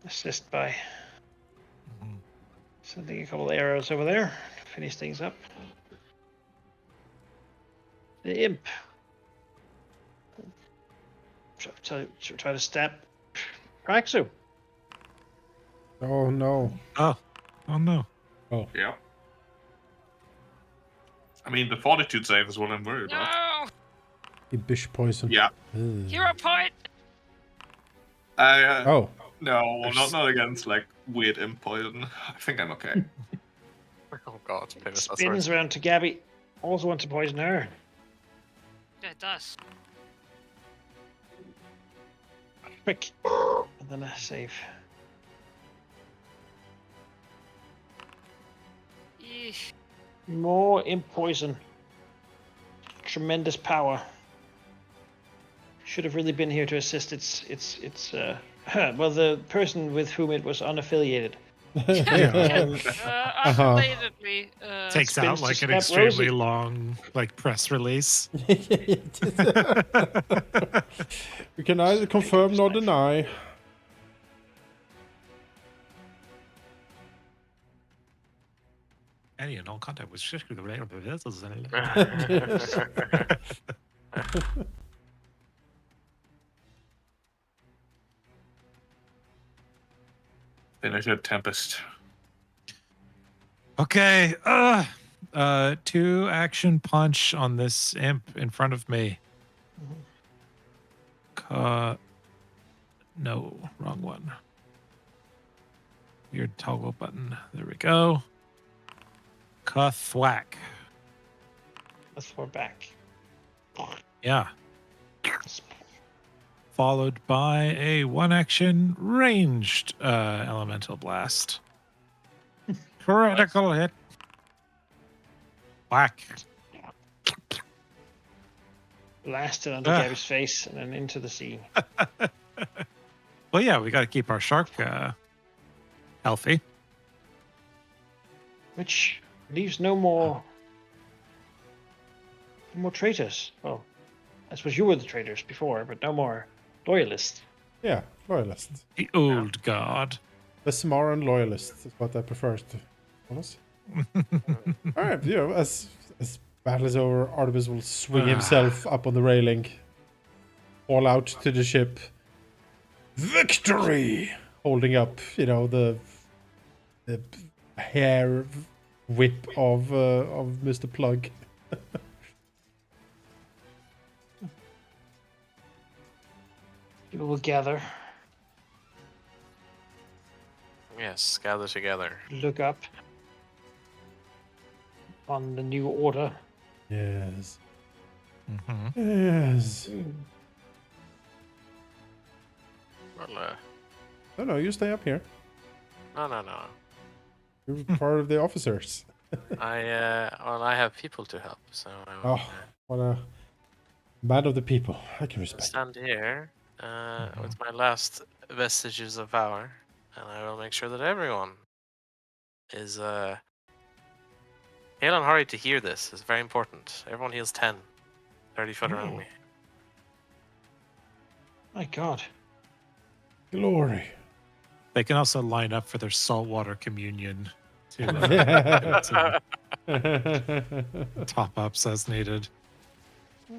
Speaker 3: assist by
Speaker 4: Mhm.
Speaker 3: sending a couple of arrows over there to finish things up. The imp. Try to stab Praxu.
Speaker 2: Oh no.
Speaker 4: Oh no.
Speaker 5: Yeah. I mean, the fortitude save is what I'm worried about.
Speaker 6: No!
Speaker 2: Impish poison.
Speaker 5: Yeah.
Speaker 2: Ugh.
Speaker 6: Hero point!
Speaker 2: Oh.
Speaker 5: No,
Speaker 1: There's-
Speaker 5: not against like weird imp poison. I think I'm okay.
Speaker 1: Oh god, Pavis, that's
Speaker 3: Spins around to Gabby. Also wants to poison her.
Speaker 6: Yeah, it does.
Speaker 3: Quick. And then a save.
Speaker 6: Eesh.
Speaker 3: More imp poison. Tremendous power. Should have really been here to assist its well, the person with whom it was unaffiliated.
Speaker 6: Unrelatedly,
Speaker 4: Takes
Speaker 3: spins
Speaker 4: out
Speaker 3: to
Speaker 4: like an
Speaker 3: stab
Speaker 4: extremely
Speaker 3: Rosie.
Speaker 4: long like press release.
Speaker 2: We can neither confirm nor deny.
Speaker 4: Any and all contact was just the rate of the vessels.
Speaker 5: Finish it, Tempest.
Speaker 4: Okay. 2 action punch on this imp in front of me. No, wrong one. Weird toggle button. There we go. Thwack.
Speaker 3: That's for back.
Speaker 4: Yeah. Followed by a 1 action ranged elemental blast. Critical hit. Whack.
Speaker 3: Blasted onto
Speaker 4: Ah.
Speaker 3: Gabby's face and then into the sea.
Speaker 4: Well, yeah, we got to keep our shark healthy.
Speaker 3: Which leaves no more traitors. Well, I suppose you were the traitors before, but no more loyalists.
Speaker 2: Yeah, loyalists.
Speaker 4: The old god.
Speaker 2: The Samaran loyalists is what I prefer to us. Alright, as battle is over, Artemis will swing himself up on the railing. All out to the ship. Victory! Holding up, the hair whip of Mr. Plug.
Speaker 3: People will gather,
Speaker 1: Yes, gather together.
Speaker 3: look up on the new order.
Speaker 2: Yes.
Speaker 4: Mm-hmm.
Speaker 2: Yes.
Speaker 1: Well,
Speaker 2: No, you stay up here.
Speaker 1: no.
Speaker 2: You're part of the officers.
Speaker 1: I have people to help, so I will,
Speaker 2: Oh, what a man of the people. I can respect.
Speaker 1: stand here with my last vestiges of power, and I will make sure that everyone is hail and hurry to hear this. It's very important. Everyone heals 10. 30 foot around me.
Speaker 3: My God.
Speaker 2: Glory.
Speaker 4: They can also line up for their saltwater communion to top ups as needed.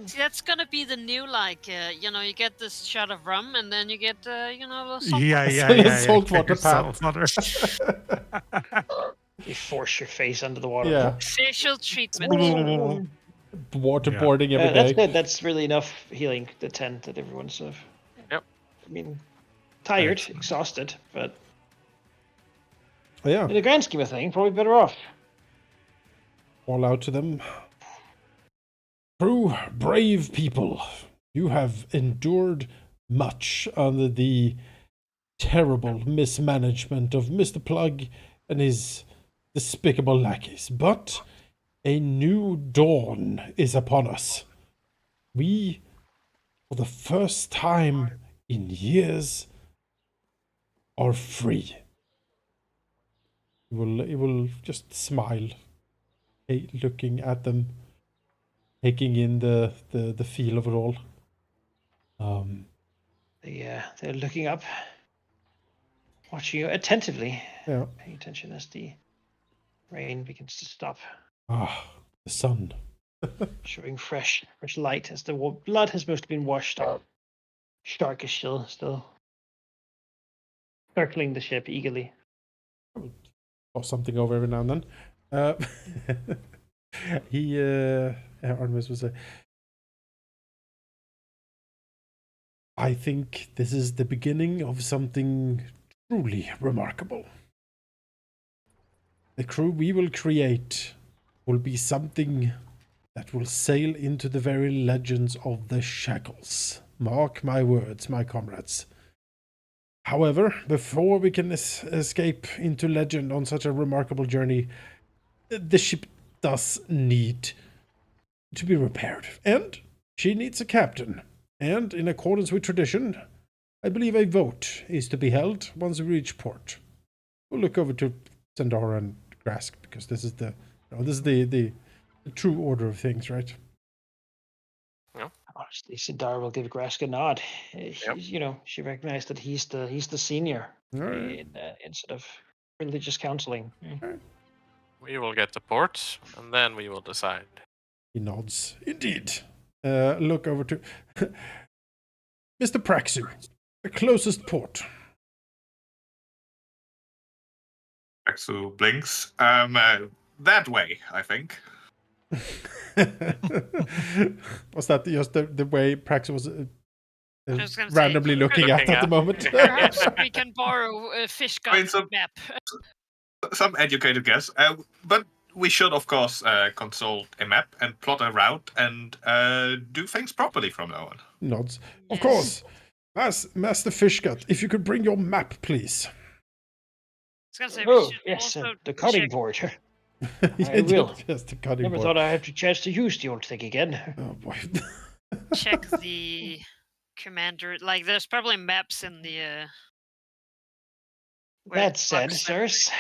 Speaker 6: See, that's gonna be the new, like, you get this shot of rum, and then you get, a little salt.
Speaker 2: Saltwater pap.
Speaker 4: Saltwater.
Speaker 3: You force your face under the water.
Speaker 2: Yeah.
Speaker 6: Facial treatment.
Speaker 2: Waterboarding every
Speaker 3: That's
Speaker 2: day.
Speaker 3: good. That's really enough healing, the 10 that everyone's sort of.
Speaker 1: Yep.
Speaker 3: I mean, tired,
Speaker 4: Excellent.
Speaker 3: exhausted, but
Speaker 2: Yeah.
Speaker 3: in the grand scheme of things, probably better off.
Speaker 2: All out to them. True, brave people, you have endured much under the terrible mismanagement of Mr. Plug and his despicable lackeys, but a new dawn is upon us. We, for the first time in years, are free. He will just smile, looking at them, taking in the feel of it all.
Speaker 3: They're looking up, watching you attentively,
Speaker 2: Yeah.
Speaker 3: paying attention as the rain begins to stop,
Speaker 2: Ah, the sun.
Speaker 3: showing fresh light as the blood has mostly been washed out. Shark is still circling the ship eagerly.
Speaker 2: Or something over every now and then. Artemis was I think this is the beginning of something truly remarkable. The crew we will create will be something that will sail into the very legends of the Shackles. Mark my words, my comrades. However, before we can escape into legend on such a remarkable journey, the ship does need to be repaired, and she needs a captain. And in accordance with tradition, I believe a vote is to be held once we reach port. We'll look over to Zendara and Grask because this is the true order of things, right?
Speaker 3: Honestly, Sidar will give Grask a nod.
Speaker 1: Yep.
Speaker 3: She recognized that he's the senior
Speaker 2: All right.
Speaker 3: in sort of religious counseling.
Speaker 1: We will get to port, and then we will decide.
Speaker 2: He nods. Indeed. Look over to Mr. Praxu, the closest port.
Speaker 5: Axel blinks. That way, I think.
Speaker 2: Was that just the way Praxu was
Speaker 6: I was gonna
Speaker 2: randomly
Speaker 6: say,
Speaker 2: looking at the moment?
Speaker 6: perhaps we can borrow a fish
Speaker 5: I mean,
Speaker 6: gun map.
Speaker 5: Some educated guess. But we should, of course, consult a map and plot a route and do things properly from now on.
Speaker 2: Nods. Of
Speaker 6: Yes.
Speaker 2: course. Master Fishgut, if you could bring your map, please.
Speaker 6: I was gonna say, we
Speaker 3: Oh,
Speaker 6: should
Speaker 3: yes,
Speaker 6: also
Speaker 3: the cutting
Speaker 6: check,
Speaker 3: board.
Speaker 2: I
Speaker 3: will.
Speaker 2: Just the cutting
Speaker 3: Never
Speaker 2: board.
Speaker 3: thought I'd have the chance to use the old thing again.
Speaker 2: Oh boy.
Speaker 6: check the commander. Like, there's probably maps in the. where
Speaker 3: That
Speaker 6: the
Speaker 3: said,
Speaker 6: bugs-
Speaker 3: sirs,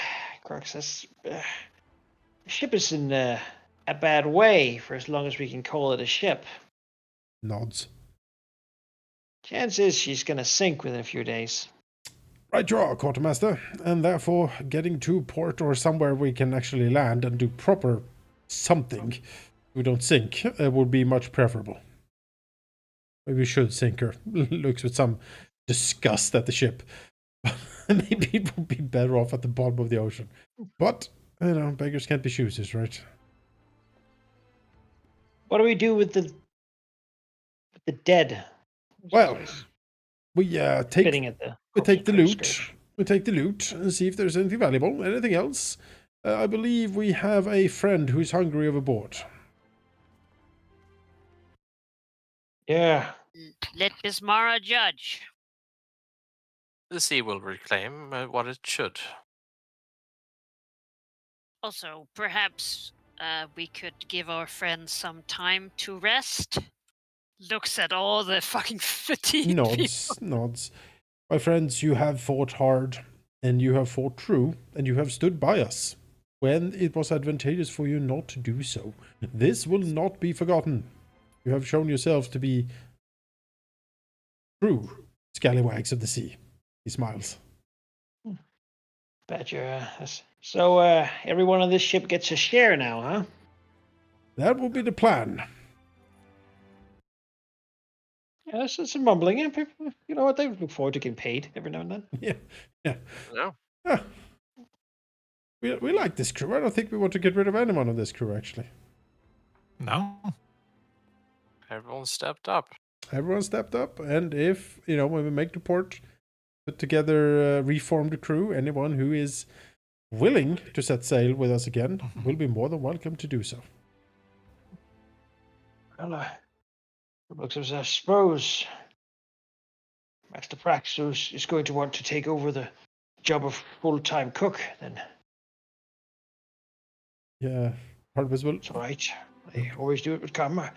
Speaker 3: Krog says, the ship is in a bad way for as long as we can call it a ship.
Speaker 2: Nods.
Speaker 3: Chance is she's going to sink within a few days.
Speaker 2: Right you are, Quartermaster, and therefore getting to port or somewhere we can actually land and do proper something we don't sink would be much preferable. Maybe we should sink her. Looks with some disgust at the ship. Maybe it would be better off at the bottom of the ocean. But, beggars can't be choosers, right?
Speaker 3: What do we do with the dead?
Speaker 2: Well, we take
Speaker 3: Fitting at the
Speaker 2: we take the loot.
Speaker 3: Scourge.
Speaker 2: We take the loot and see if there's anything valuable. Anything else? I believe we have a friend who's hungry overboard.
Speaker 3: Yeah.
Speaker 6: Let Bismara judge.
Speaker 1: The sea will reclaim what it should.
Speaker 6: Also, perhaps we could give our friends some time to rest. Looks at all the fucking fatigue.
Speaker 2: Nods. My friends, you have fought hard, and you have fought true, and you have stood by us when it was advantageous for you not to do so. This will not be forgotten. You have shown yourselves to be true scallywags of the sea. He smiles.
Speaker 3: Badger. So everyone on this ship gets a share now, huh?
Speaker 2: That will be the plan.
Speaker 3: Yeah, that's some mumbling. Yeah, people, you know what? They look forward to getting paid every now and then.
Speaker 2: Yeah.
Speaker 1: No.
Speaker 2: Ah. We like this crew. I don't think we want to get rid of anyone on this crew, actually.
Speaker 4: No.
Speaker 1: Everyone stepped up.
Speaker 2: Everyone stepped up, and if, when we make the port, put together a reformed crew, anyone who is willing to set sail with us again will be more than welcome to do so.
Speaker 3: Well, looks as I suppose Master Praxus is going to want to take over the job of full-time cook, then.
Speaker 2: Yeah, part visible.
Speaker 3: It's all right. I always do it with karma.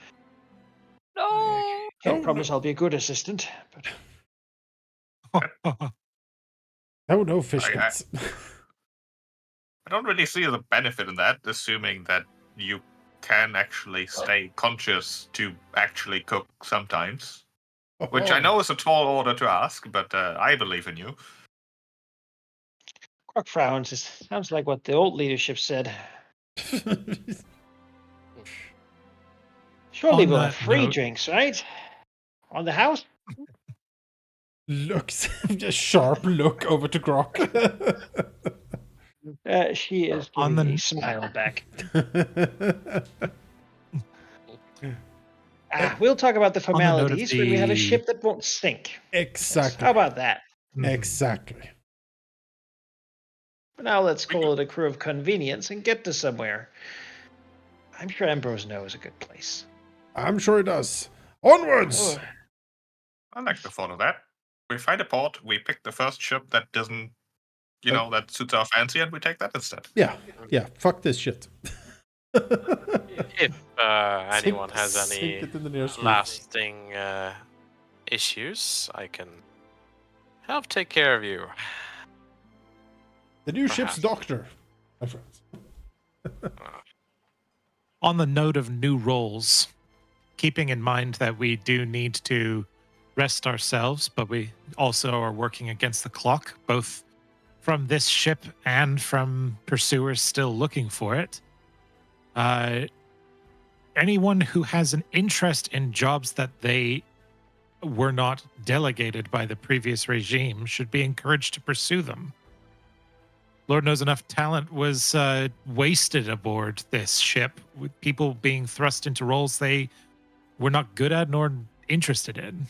Speaker 6: No.
Speaker 3: I can't
Speaker 2: Oh,
Speaker 3: promise
Speaker 2: no.
Speaker 3: I'll be a good assistant, but
Speaker 2: Oh no, fish
Speaker 5: I-
Speaker 2: guts.
Speaker 5: I don't really see the benefit in that, assuming that you can actually stay conscious to actually cook sometimes. Which I know is a tall order to ask, but I believe in you.
Speaker 3: Quark frowns. It sounds like what the old leadership said. Surely
Speaker 4: On
Speaker 3: we'll have
Speaker 4: that
Speaker 3: free
Speaker 4: note-
Speaker 3: drinks, right? On the house?
Speaker 2: Looks a sharp look over to Grok.
Speaker 3: She is
Speaker 4: On
Speaker 3: giving
Speaker 4: the-
Speaker 3: a smile back. We'll talk about the
Speaker 4: On the note of
Speaker 3: formalities when we have a
Speaker 4: the-
Speaker 3: ship that won't sink. Yes,
Speaker 2: Exactly.
Speaker 3: how about that?
Speaker 2: Exactly.
Speaker 3: For now, let's call it a crew of convenience and get to somewhere. I'm sure Ambrose knows a good place.
Speaker 2: I'm sure it does. Onwards!
Speaker 3: Oh,
Speaker 5: I like the thought of that. We find a port, we pick the first ship that doesn't, that suits our fancy, and we take that instead.
Speaker 2: Yeah, fuck this shit.
Speaker 1: If anyone has
Speaker 2: Sink
Speaker 1: any
Speaker 2: it in the nearest reef.
Speaker 1: lasting issues, I can help take care of you.
Speaker 2: The new ship's
Speaker 1: Perhaps.
Speaker 2: doctor, my friends.
Speaker 4: On the note of new roles, keeping in mind that we do need to rest ourselves, but we also are working against the clock, both from this ship and from pursuers still looking for it. Anyone who has an interest in jobs that they were not delegated by the previous regime should be encouraged to pursue them. Lord knows enough talent was wasted aboard this ship, with people being thrust into roles they were not good at nor interested in.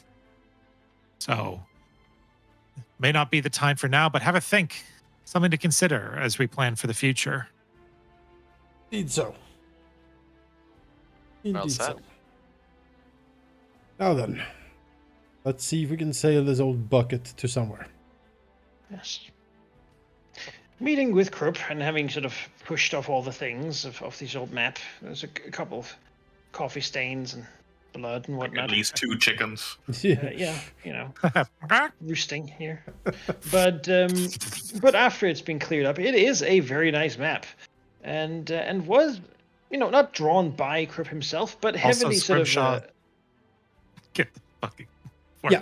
Speaker 4: So, may not be the time for now, but have a think. Something to consider as we plan for the future.
Speaker 2: Indeed so. Indeed
Speaker 1: said.
Speaker 2: so. Now then, let's see if we can sail this old bucket to somewhere.
Speaker 3: yes. Meeting with Krupp and having sort of pushed off all the things of this old map, there's a couple of coffee stains and blood and whatnot.
Speaker 5: At least 2 chickens.
Speaker 3: Yeah, roosting here. But after it's been cleared up, it is a very nice map, and was not drawn by Krupp himself, but heavily sort of.
Speaker 4: Scrimshaw, get the fucking.
Speaker 1: Yeah.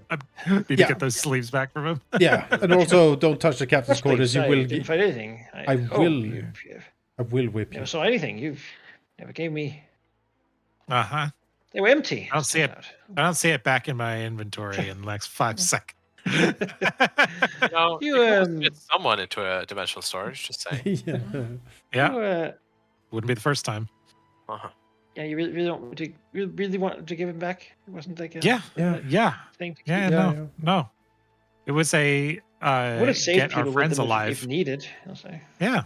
Speaker 4: I need to get those sleeves back from him.
Speaker 2: Yeah, and also don't touch the captain's
Speaker 3: Yes,
Speaker 2: quarters.
Speaker 3: please,
Speaker 2: You
Speaker 3: I
Speaker 2: will
Speaker 3: didn't
Speaker 2: get.
Speaker 3: find anything.
Speaker 2: I will whip you.
Speaker 3: Never saw anything. You've never gave me.
Speaker 4: Uh-huh.
Speaker 3: They were empty.
Speaker 4: I don't see it.
Speaker 3: Out.
Speaker 4: I don't see it back in my inventory in the next 5 seconds.
Speaker 1: No,
Speaker 3: You,
Speaker 1: you can always fit someone into a dimensional storage. Just say.
Speaker 2: Yeah.
Speaker 4: Yeah,
Speaker 3: You,
Speaker 4: wouldn't be the first time.
Speaker 1: Uh-huh.
Speaker 3: yeah, you really don't want to. You really want to give him back? It wasn't like a
Speaker 4: Yeah.
Speaker 3: thing to keep.
Speaker 4: No. It was a
Speaker 3: Would have saved
Speaker 4: get our
Speaker 3: people with
Speaker 4: friends
Speaker 3: them
Speaker 4: alive.
Speaker 3: if needed. I'll say.
Speaker 4: Yeah,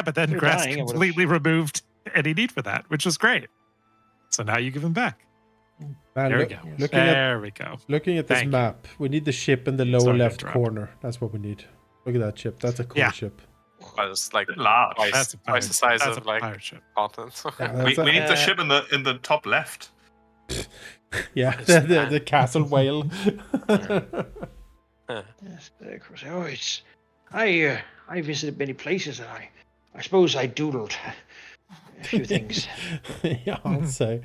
Speaker 4: but then
Speaker 3: They're
Speaker 4: Grass
Speaker 3: dying, I would've-
Speaker 4: completely removed any need for that, which was great. So now you give him back.
Speaker 2: Man,
Speaker 4: There we go.
Speaker 2: Looking at this
Speaker 4: Thank you.
Speaker 2: map, we need the ship in the lower
Speaker 4: Sorry to
Speaker 2: left
Speaker 4: interrupt.
Speaker 2: corner. That's what we need. Look at that ship. That's a cool
Speaker 4: Yeah.
Speaker 2: ship.
Speaker 1: It's like
Speaker 5: Large.
Speaker 1: twice the size
Speaker 4: That's
Speaker 1: of
Speaker 4: a
Speaker 1: like
Speaker 4: pirate ship.
Speaker 1: continents.
Speaker 2: Yeah,
Speaker 5: We
Speaker 2: that's a-
Speaker 5: need the ship in the top left.
Speaker 2: yeah,
Speaker 1: What is that?
Speaker 2: the castle whale.
Speaker 3: Yes, of course. Oh, it's. I visited many places, and I suppose I doodled a few things.
Speaker 2: Yeah, I'll say.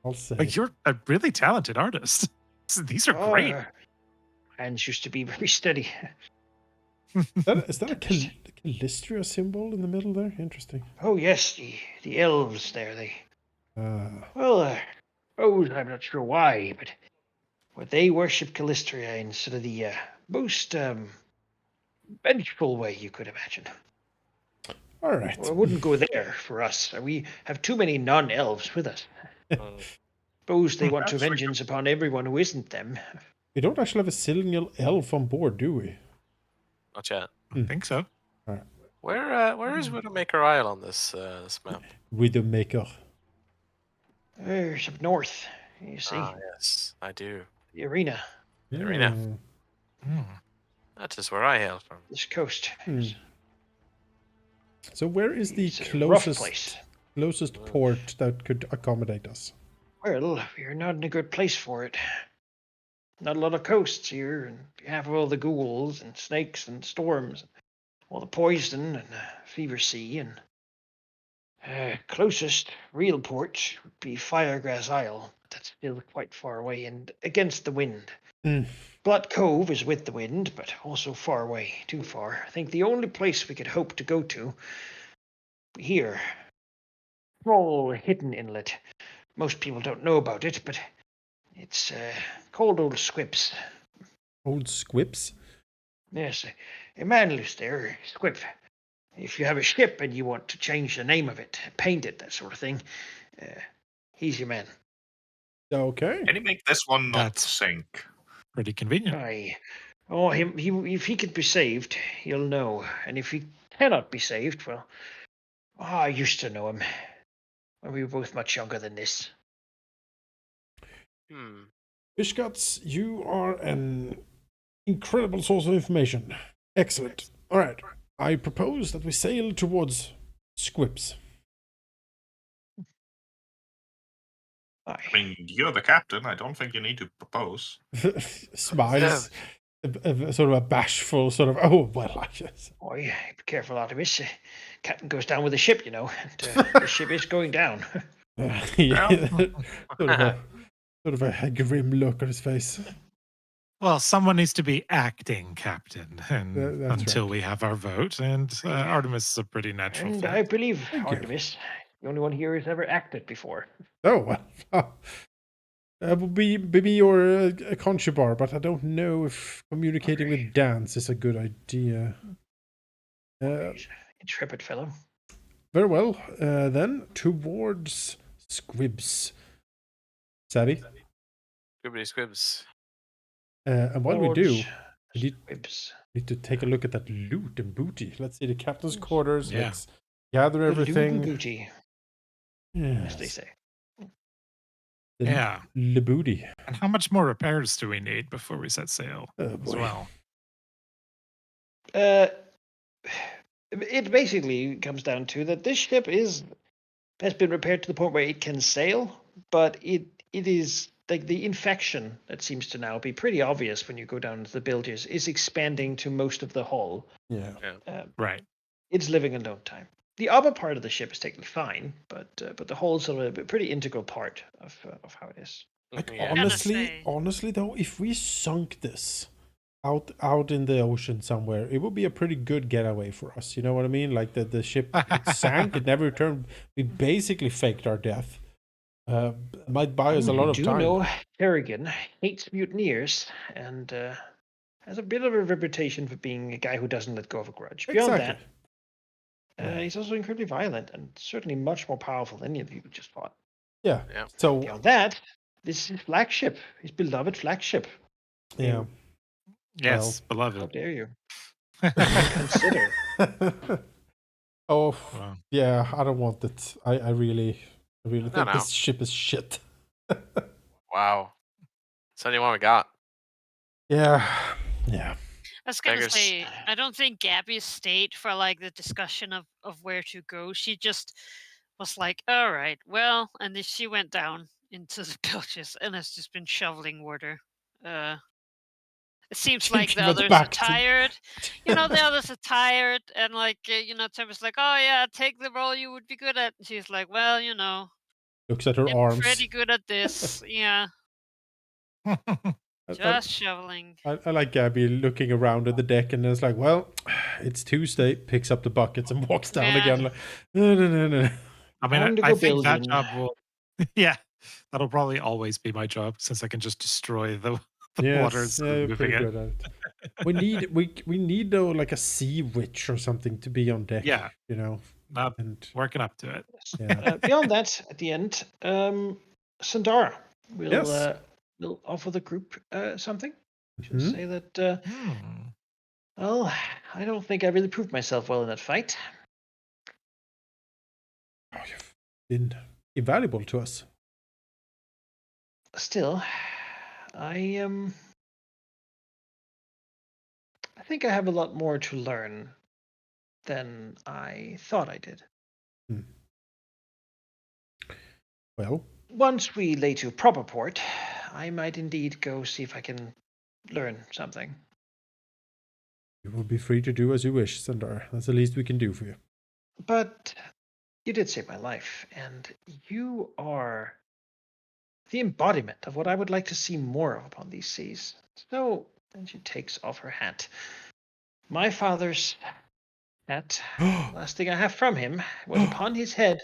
Speaker 2: I'll say.
Speaker 4: But you're a really talented artist. These are great.
Speaker 3: Hands used to be very steady.
Speaker 2: Is that a Calistria symbol in the middle there? Interesting.
Speaker 3: Oh yes, the elves there. They
Speaker 2: Ah,
Speaker 3: suppose I'm not sure why, but they worship Calistria in sort of the most vengeful way you could imagine.
Speaker 2: all right.
Speaker 3: Well, I wouldn't go there for us. We have too many non-elves with us. Suppose they want to
Speaker 5: That's like
Speaker 3: vengeance upon everyone who isn't them.
Speaker 2: We don't actually have a single elf on board, do we?
Speaker 1: Not yet.
Speaker 4: I think so.
Speaker 1: Where is Widowmaker Isle on this map?
Speaker 2: Widowmaker.
Speaker 3: There's up north. You see
Speaker 1: Ah, yes, I do.
Speaker 3: the arena,
Speaker 1: Arena.
Speaker 2: Mm.
Speaker 4: Hmm.
Speaker 1: That is where I hail from.
Speaker 3: this coast.
Speaker 2: Hmm. So where is the
Speaker 3: It's a rough
Speaker 2: closest
Speaker 3: place.
Speaker 2: port that could accommodate us?
Speaker 3: Well, we're not in a good place for it. Not a lot of coasts here, and you have all the ghouls and snakes and storms, all the poison and the fever sea, and closest real port would be Firegrass Isle. That's still quite far away and against the wind.
Speaker 2: Hmm.
Speaker 3: Blood Cove is with the wind, but also far away, too far. I think the only place we could hope to go to here, small hidden inlet. Most people don't know about it, but it's called Old Squips.
Speaker 2: Old Squips?
Speaker 3: Yes, a man lives there, Squip. If you have a ship and you want to change the name of it, paint it, that sort of thing, he's your man.
Speaker 2: Okay.
Speaker 5: Can you make this one not
Speaker 4: That's
Speaker 5: sink?
Speaker 4: pretty convenient.
Speaker 3: Aye. Oh, if he could be saved, you'll know. And if he cannot be saved, well, I used to know him when we were both much younger than this.
Speaker 2: Fishguts, you are an incredible source of information. Excellent. All right. I propose that we sail towards Squips.
Speaker 3: Aye.
Speaker 5: I mean, you're the captain. I don't think you need to propose.
Speaker 2: Smiles, sort of a bashful sort of, oh, well, I guess.
Speaker 3: Boy, be careful, Artemis. Captain goes down with the ship, you know, and the ship is going down.
Speaker 2: Yeah, sort of a grim look on his face.
Speaker 4: Well, someone needs to be acting captain, and
Speaker 2: That's
Speaker 4: until
Speaker 2: right.
Speaker 4: we have our vote, and Artemis is a pretty natural
Speaker 3: And
Speaker 4: fit.
Speaker 3: I believe
Speaker 2: Thank you.
Speaker 3: Artemis, the only one here who's ever acted before.
Speaker 2: Oh, well. Will be me or a conchubar, but I don't know if communicating
Speaker 3: Okay.
Speaker 2: with dance is a good idea.
Speaker 3: He's an intrepid fellow.
Speaker 2: Very well. Then towards Squibs. Savvy?
Speaker 1: Squibbity squibs.
Speaker 2: And while we do,
Speaker 3: Towards
Speaker 2: we
Speaker 3: Squibs.
Speaker 2: need to take a look at that loot and booty. Let's see the captain's quarters.
Speaker 4: Yeah.
Speaker 2: Let's gather
Speaker 3: The
Speaker 2: everything.
Speaker 3: booty, as they
Speaker 2: Yes.
Speaker 3: say.
Speaker 2: The
Speaker 4: Yeah.
Speaker 2: Le booty.
Speaker 4: And how much more repairs do we need before we set sail
Speaker 2: Oh
Speaker 4: as
Speaker 2: boy.
Speaker 4: well?
Speaker 3: It basically comes down to that this ship has been repaired to the point where it can sail, but it is like the infection that seems to now be pretty obvious when you go down to the bilges is expanding to most of the hull.
Speaker 2: Yeah.
Speaker 4: Right.
Speaker 3: It's living in no time. The upper part of the ship is technically fine, but the hull is sort of a pretty integral part of how it is.
Speaker 2: Like
Speaker 1: Yeah.
Speaker 2: honestly though, if we sunk this out in the ocean somewhere, it would be a pretty good getaway for us. You know what I mean? Like the ship, it sank, it never returned. We basically faked our death. Might buy us a lot
Speaker 3: You
Speaker 2: of
Speaker 3: do
Speaker 2: time.
Speaker 3: know Kerrigan hates mutineers and has a bit of a reputation for being a guy who doesn't let go of a grudge. Beyond
Speaker 2: Exactly.
Speaker 3: that, he's also incredibly violent and certainly much more powerful than any of you just fought.
Speaker 2: Yeah.
Speaker 1: Yeah.
Speaker 2: So
Speaker 3: Beyond that, this is his flagship, his beloved flagship.
Speaker 2: yeah.
Speaker 4: Yes,
Speaker 3: How
Speaker 4: beloved.
Speaker 3: dare you? Consider.
Speaker 2: Oh
Speaker 4: Wow.
Speaker 2: yeah, I don't want it. I really think
Speaker 1: no.
Speaker 2: this ship is shit.
Speaker 1: Wow. It's the only one we got.
Speaker 2: Yeah.
Speaker 6: I was gonna
Speaker 1: Beggars.
Speaker 6: say, I don't think Gabby stayed for like the discussion of where to go. She just was like, all right, well, and then she went down into the bilges and has just been shoveling water. It seems like the
Speaker 2: She went
Speaker 6: others are
Speaker 2: back to-
Speaker 6: tired. You know, the others are tired, and like, Tim was like, oh yeah, take the role you would be good at. And she's like, well,
Speaker 2: Looks at her
Speaker 6: I'm
Speaker 2: arms.
Speaker 6: pretty good at this. Yeah, just shoveling.
Speaker 2: I like Gabby looking around at the deck and it's like, well, it's Tuesday. Picks up the buckets and walks down
Speaker 6: Yeah.
Speaker 2: again. Like, no.
Speaker 4: I mean,
Speaker 3: Time to
Speaker 4: I
Speaker 3: go
Speaker 4: think that
Speaker 3: building.
Speaker 4: job will. Yeah, that'll probably always be my job since I can just destroy the waters
Speaker 2: Yeah,
Speaker 4: and
Speaker 2: you're
Speaker 4: moving
Speaker 2: pretty
Speaker 4: it.
Speaker 2: good at it. We need though like a sea witch or something to be on deck.
Speaker 4: Yeah.
Speaker 2: You know.
Speaker 4: Not
Speaker 2: And
Speaker 4: working up to it.
Speaker 2: yeah.
Speaker 3: Beyond that, at the end, Sandara
Speaker 2: Yes.
Speaker 3: will offer the group something. She'll
Speaker 2: Mhm.
Speaker 3: say that, well, I don't think I really proved myself well in that fight.
Speaker 2: Oh, you've been invaluable to us.
Speaker 3: Still, I think I have a lot more to learn than I thought I did.
Speaker 2: Well,
Speaker 3: Once we lay to proper port, I might indeed go see if I can learn something.
Speaker 2: you will be free to do as you wish, Sandar. That's the least we can do for you.
Speaker 3: But you did save my life, and you are the embodiment of what I would like to see more of upon these seas. So, and she takes off her hat. My father's hat, the last thing I have from him, was upon his head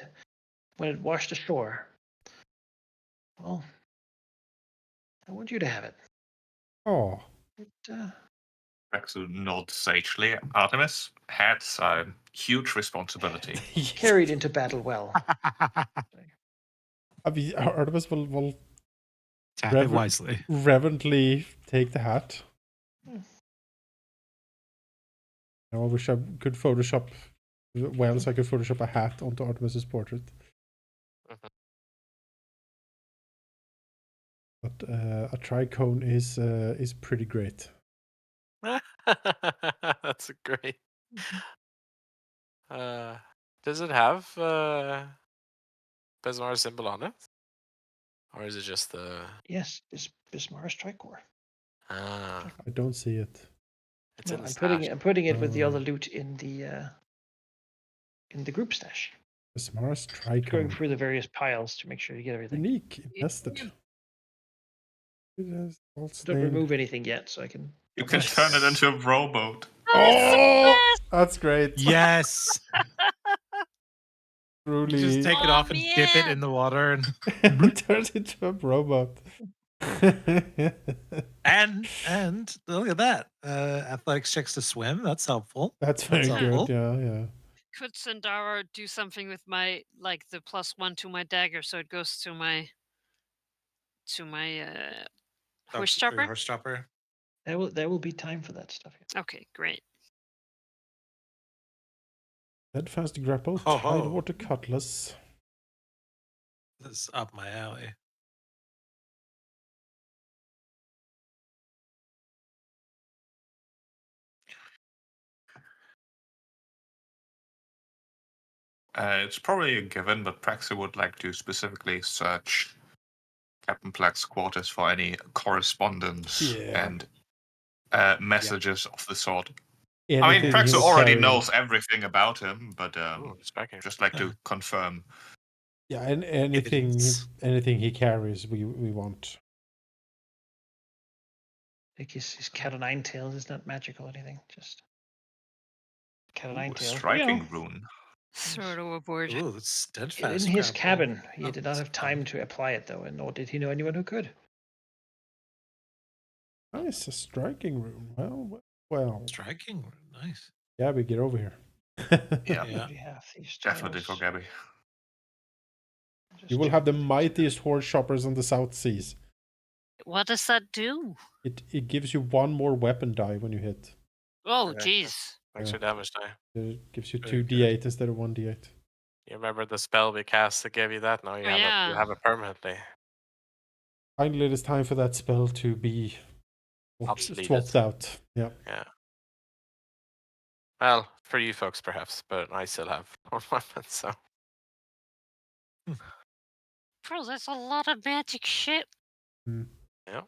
Speaker 3: when it washed ashore. Well, I want you to have it.
Speaker 2: Oh,
Speaker 3: It
Speaker 5: Praxu nods sagely. Artemis, hats are a huge responsibility.
Speaker 3: carried into battle well.
Speaker 2: I mean, Artemis will
Speaker 4: Tap it wisely.
Speaker 2: reverently take the hat. I wish I could Photoshop well, so I could Photoshop a hat onto Artemis's portrait.
Speaker 1: Mhm.
Speaker 2: But a tricone is pretty great.
Speaker 1: That's great. Does it have Besmar's symbol on it? Or is it just the...
Speaker 3: Yes, it's Bismarck's tricor.
Speaker 1: Ah,
Speaker 2: I don't see it.
Speaker 1: it's
Speaker 3: No,
Speaker 1: in the
Speaker 3: I'm
Speaker 1: stash.
Speaker 3: putting it with the other
Speaker 2: Oh.
Speaker 3: loot in the group stash.
Speaker 2: Smar's
Speaker 3: Going
Speaker 2: tricone.
Speaker 3: through the various piles to make sure you get everything.
Speaker 2: Unique. Invested. It has all
Speaker 3: Don't
Speaker 2: stained.
Speaker 3: remove anything yet, so I can.
Speaker 5: You can turn it into a rowboat.
Speaker 2: Oh, that's great.
Speaker 4: Yes. You just
Speaker 2: Truly.
Speaker 4: take it
Speaker 6: Oh,
Speaker 4: off and dip it
Speaker 6: man.
Speaker 4: in the water and
Speaker 2: It turns into a robot.
Speaker 4: and look at that. Athletics checks to swim. That's helpful.
Speaker 2: That's very good.
Speaker 4: helpful.
Speaker 2: Yeah.
Speaker 6: Could Sandara do something with my the +1 to my dagger so it goes to my horse chopper?
Speaker 4: Horse chopper.
Speaker 3: There will be time for that stuff.
Speaker 6: Okay, great.
Speaker 2: Steadfast grapple,
Speaker 4: Ho, ho.
Speaker 2: tidewater cutlass.
Speaker 4: This is up my alley.
Speaker 5: It's probably a given, but Praxu would like to specifically search Captain Plack's quarters for any correspondence
Speaker 2: Yeah.
Speaker 5: and messages of the sort. I mean,
Speaker 2: Anything
Speaker 5: Praxu
Speaker 2: he'll
Speaker 5: already
Speaker 2: carry.
Speaker 5: knows everything about him, but
Speaker 1: Ooh, striking.
Speaker 5: just like to confirm.
Speaker 2: Yeah, and
Speaker 4: Evidence.
Speaker 2: anything he carries, we want.
Speaker 3: Like his cat o' nine tails is not magical or anything. Just cat o'
Speaker 5: Ooh,
Speaker 3: nine
Speaker 5: a
Speaker 3: tails.
Speaker 5: striking rune.
Speaker 6: Throw it overboard.
Speaker 4: Ooh, that's steadfast.
Speaker 3: In his
Speaker 4: grapple.
Speaker 3: cabin, he
Speaker 4: Oh,
Speaker 3: did not
Speaker 4: that's
Speaker 3: have time to apply it though, and nor did he know anyone who could.
Speaker 2: Nice, a striking rune. Well.
Speaker 4: striking. Nice.
Speaker 2: Gabby, get over here.
Speaker 5: Yeah,
Speaker 4: Yeah.
Speaker 3: We have these
Speaker 5: definitely for
Speaker 3: tails.
Speaker 5: Gabby.
Speaker 3: Just
Speaker 2: You will have the
Speaker 3: check these.
Speaker 2: mightiest horse shoppers on the South Seas.
Speaker 6: What does that do?
Speaker 2: It gives you one more weapon die when you hit.
Speaker 6: Oh,
Speaker 1: Yeah.
Speaker 6: jeez.
Speaker 1: Extra damage die.
Speaker 2: It gives you
Speaker 1: Very
Speaker 2: 2d8 instead of 1d8.
Speaker 1: You remember the spell we cast that gave you that? Now you
Speaker 6: Oh,
Speaker 1: have it.
Speaker 6: yeah.
Speaker 1: You have it permanently.
Speaker 2: Finally, it is time for that spell to be
Speaker 1: Obsoleted.
Speaker 2: swapped out. Yeah.
Speaker 1: Yeah. Well, for you folks perhaps, but I still have more weapons, so
Speaker 6: Bro, that's a lot of magic shit.
Speaker 1: yeah.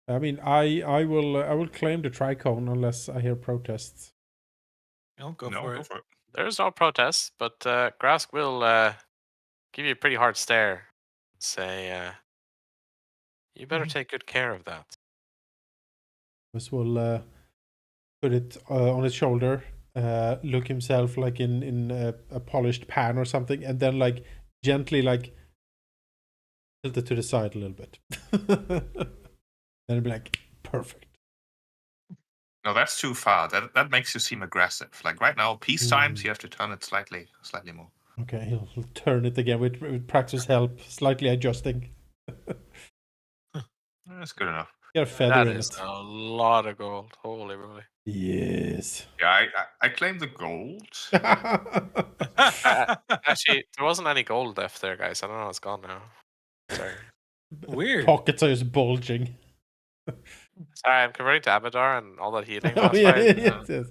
Speaker 2: I mean, I will claim the tricone unless I hear protests.
Speaker 4: I'll go
Speaker 5: No,
Speaker 4: for
Speaker 5: go
Speaker 4: it.
Speaker 5: for it.
Speaker 1: There's no protest, but Grask will give you a pretty hard stare. Say, you better take good care of that.
Speaker 2: This will put it on his shoulder, look himself like in a polished pan or something, and then like gently like tilt it to the side a little bit. Then it'll be like perfect.
Speaker 5: No, that's too far. That makes you seem aggressive. Like right now, peace times, you have to turn it slightly more.
Speaker 2: Okay, he'll turn it again with practice help, slightly adjusting.
Speaker 5: That's good enough.
Speaker 2: Get a feather
Speaker 1: That
Speaker 2: in
Speaker 1: is
Speaker 2: it.
Speaker 1: a lot of gold. Holy moly.
Speaker 2: Yes.
Speaker 5: Yeah, I claim the gold.
Speaker 1: Actually, there wasn't any gold left there, guys. I don't know. It's gone now. Sorry.
Speaker 4: Weird.
Speaker 2: Pockets are just bulging.
Speaker 1: Sorry, I'm converting to Abadar and all that healing
Speaker 2: Oh
Speaker 1: last
Speaker 2: yeah,
Speaker 1: fight.
Speaker 2: yes.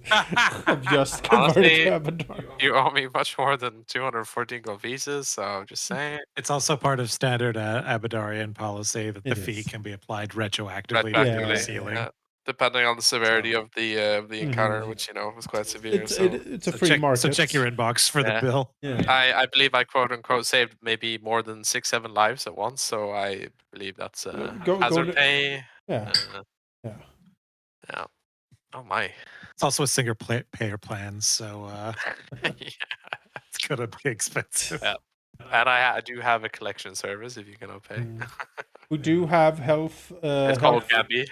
Speaker 2: I've just converted to Abadar.
Speaker 1: You owe me much more than 214 gold pieces, so I'm just saying.
Speaker 4: It's also part of standard Abadarian policy that the
Speaker 2: It
Speaker 4: fee
Speaker 2: is.
Speaker 4: can be applied retroactively to
Speaker 1: Retroactively,
Speaker 4: previous healing.
Speaker 1: depending on the severity of the encounter,
Speaker 2: Mhm.
Speaker 1: which was quite severe.
Speaker 2: It's a
Speaker 4: So
Speaker 2: free market.
Speaker 4: So check your inbox for the
Speaker 1: Yeah.
Speaker 4: bill.
Speaker 2: Yeah.
Speaker 1: I believe I quote unquote saved maybe more than 6-7 lives at once, so I believe that's
Speaker 2: Go
Speaker 1: hazard
Speaker 2: to-
Speaker 1: pay.
Speaker 2: Yeah.
Speaker 1: Uh,
Speaker 2: Yeah.
Speaker 1: yeah. Oh my.
Speaker 4: It's also a single payer plan, so
Speaker 1: Yeah.
Speaker 4: it's gonna be expensive.
Speaker 1: Yeah. And I do have a collection service if you cannot pay.
Speaker 2: We do have health.
Speaker 1: It's called Gabby.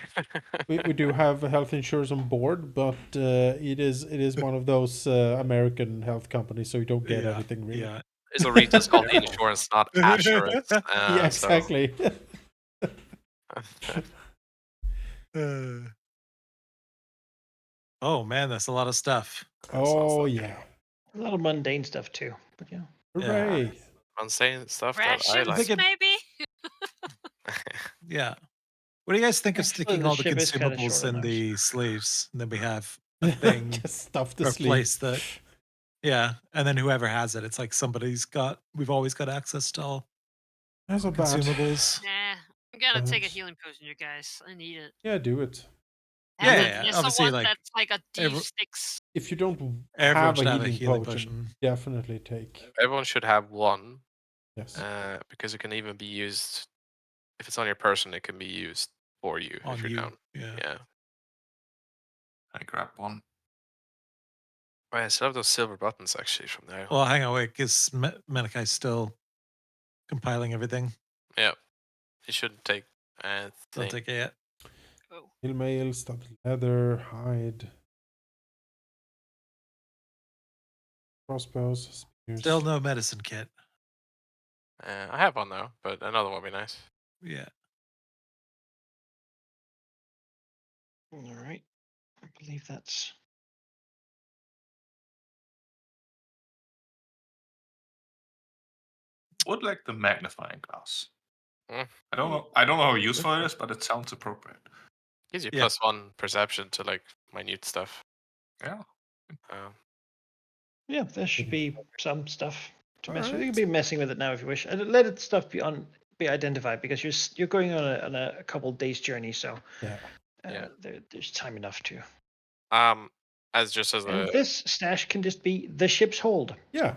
Speaker 2: We do have health insurance on board, but it is one of those American health companies, so you don't get anything really.
Speaker 4: Yeah.
Speaker 1: It's a It's called insurance, not assurance.
Speaker 2: Yeah, exactly.
Speaker 4: Oh man, that's a lot of stuff.
Speaker 2: Oh yeah.
Speaker 3: A lot of mundane stuff too. But yeah.
Speaker 2: Hooray.
Speaker 1: I'm saying stuff that I
Speaker 6: Rations,
Speaker 1: like.
Speaker 6: maybe?
Speaker 4: Yeah. What do you guys think of
Speaker 3: Actually,
Speaker 4: sticking
Speaker 3: the
Speaker 4: all the
Speaker 3: ship is kinda
Speaker 4: consumables
Speaker 3: short
Speaker 4: in
Speaker 3: on arms.
Speaker 4: the sleeves? And then we have a thing
Speaker 2: Just stuff the
Speaker 4: or a
Speaker 2: sleeve.
Speaker 4: place that yeah. And then whoever has it, it's like we've always got access to all
Speaker 2: That's not bad.
Speaker 4: consumables.
Speaker 6: Nah. I'm gonna take a
Speaker 2: Thanks.
Speaker 6: healing potion, you guys. I need it.
Speaker 2: Yeah, do it.
Speaker 6: Have
Speaker 4: Yeah,
Speaker 6: that
Speaker 4: yeah,
Speaker 6: lesser
Speaker 4: obviously,
Speaker 6: one
Speaker 4: like,
Speaker 6: that's like a
Speaker 4: every-
Speaker 6: D6.
Speaker 2: If you don't
Speaker 4: Everyone
Speaker 2: have a
Speaker 4: should have a
Speaker 2: healing,
Speaker 4: healing
Speaker 2: potion,
Speaker 4: potion.
Speaker 2: definitely take.
Speaker 1: Everyone should have one,
Speaker 2: Yes.
Speaker 1: because it can even be used if it's on your person. It can be used for you
Speaker 4: On
Speaker 1: if you're
Speaker 4: you.
Speaker 1: down.
Speaker 4: Yeah.
Speaker 1: Yeah.
Speaker 5: I grab one.
Speaker 1: Oh, I still have those silver buttons actually from there.
Speaker 4: Well, hang on, wait, because Menakai's still compiling everything.
Speaker 1: Yeah. You shouldn't take
Speaker 4: Don't
Speaker 1: anything.
Speaker 4: take it yet.
Speaker 6: Oh.
Speaker 2: Heel mail, studded leather, hide. Crossbows, spears.
Speaker 4: Still no medicine kit.
Speaker 1: I have one though, but another one would be nice.
Speaker 4: Yeah.
Speaker 3: All right. I believe that's
Speaker 5: Would like the magnifying glass.
Speaker 1: Mm.
Speaker 5: I don't know how useful it is, but it sounds appropriate.
Speaker 1: Gives you
Speaker 4: Yeah.
Speaker 1: +1 perception to like minute stuff.
Speaker 5: Yeah.
Speaker 3: yeah. There should be some stuff to mess with. You
Speaker 2: Alright.
Speaker 3: can be messing with it now if you wish, and let it stuff be identified because you're going on a couple days journey, so
Speaker 2: Yeah.
Speaker 1: Yeah.
Speaker 3: there's time enough to.
Speaker 1: As just as
Speaker 3: And
Speaker 1: a
Speaker 3: this stash can just be the ship's hold.
Speaker 2: Yeah.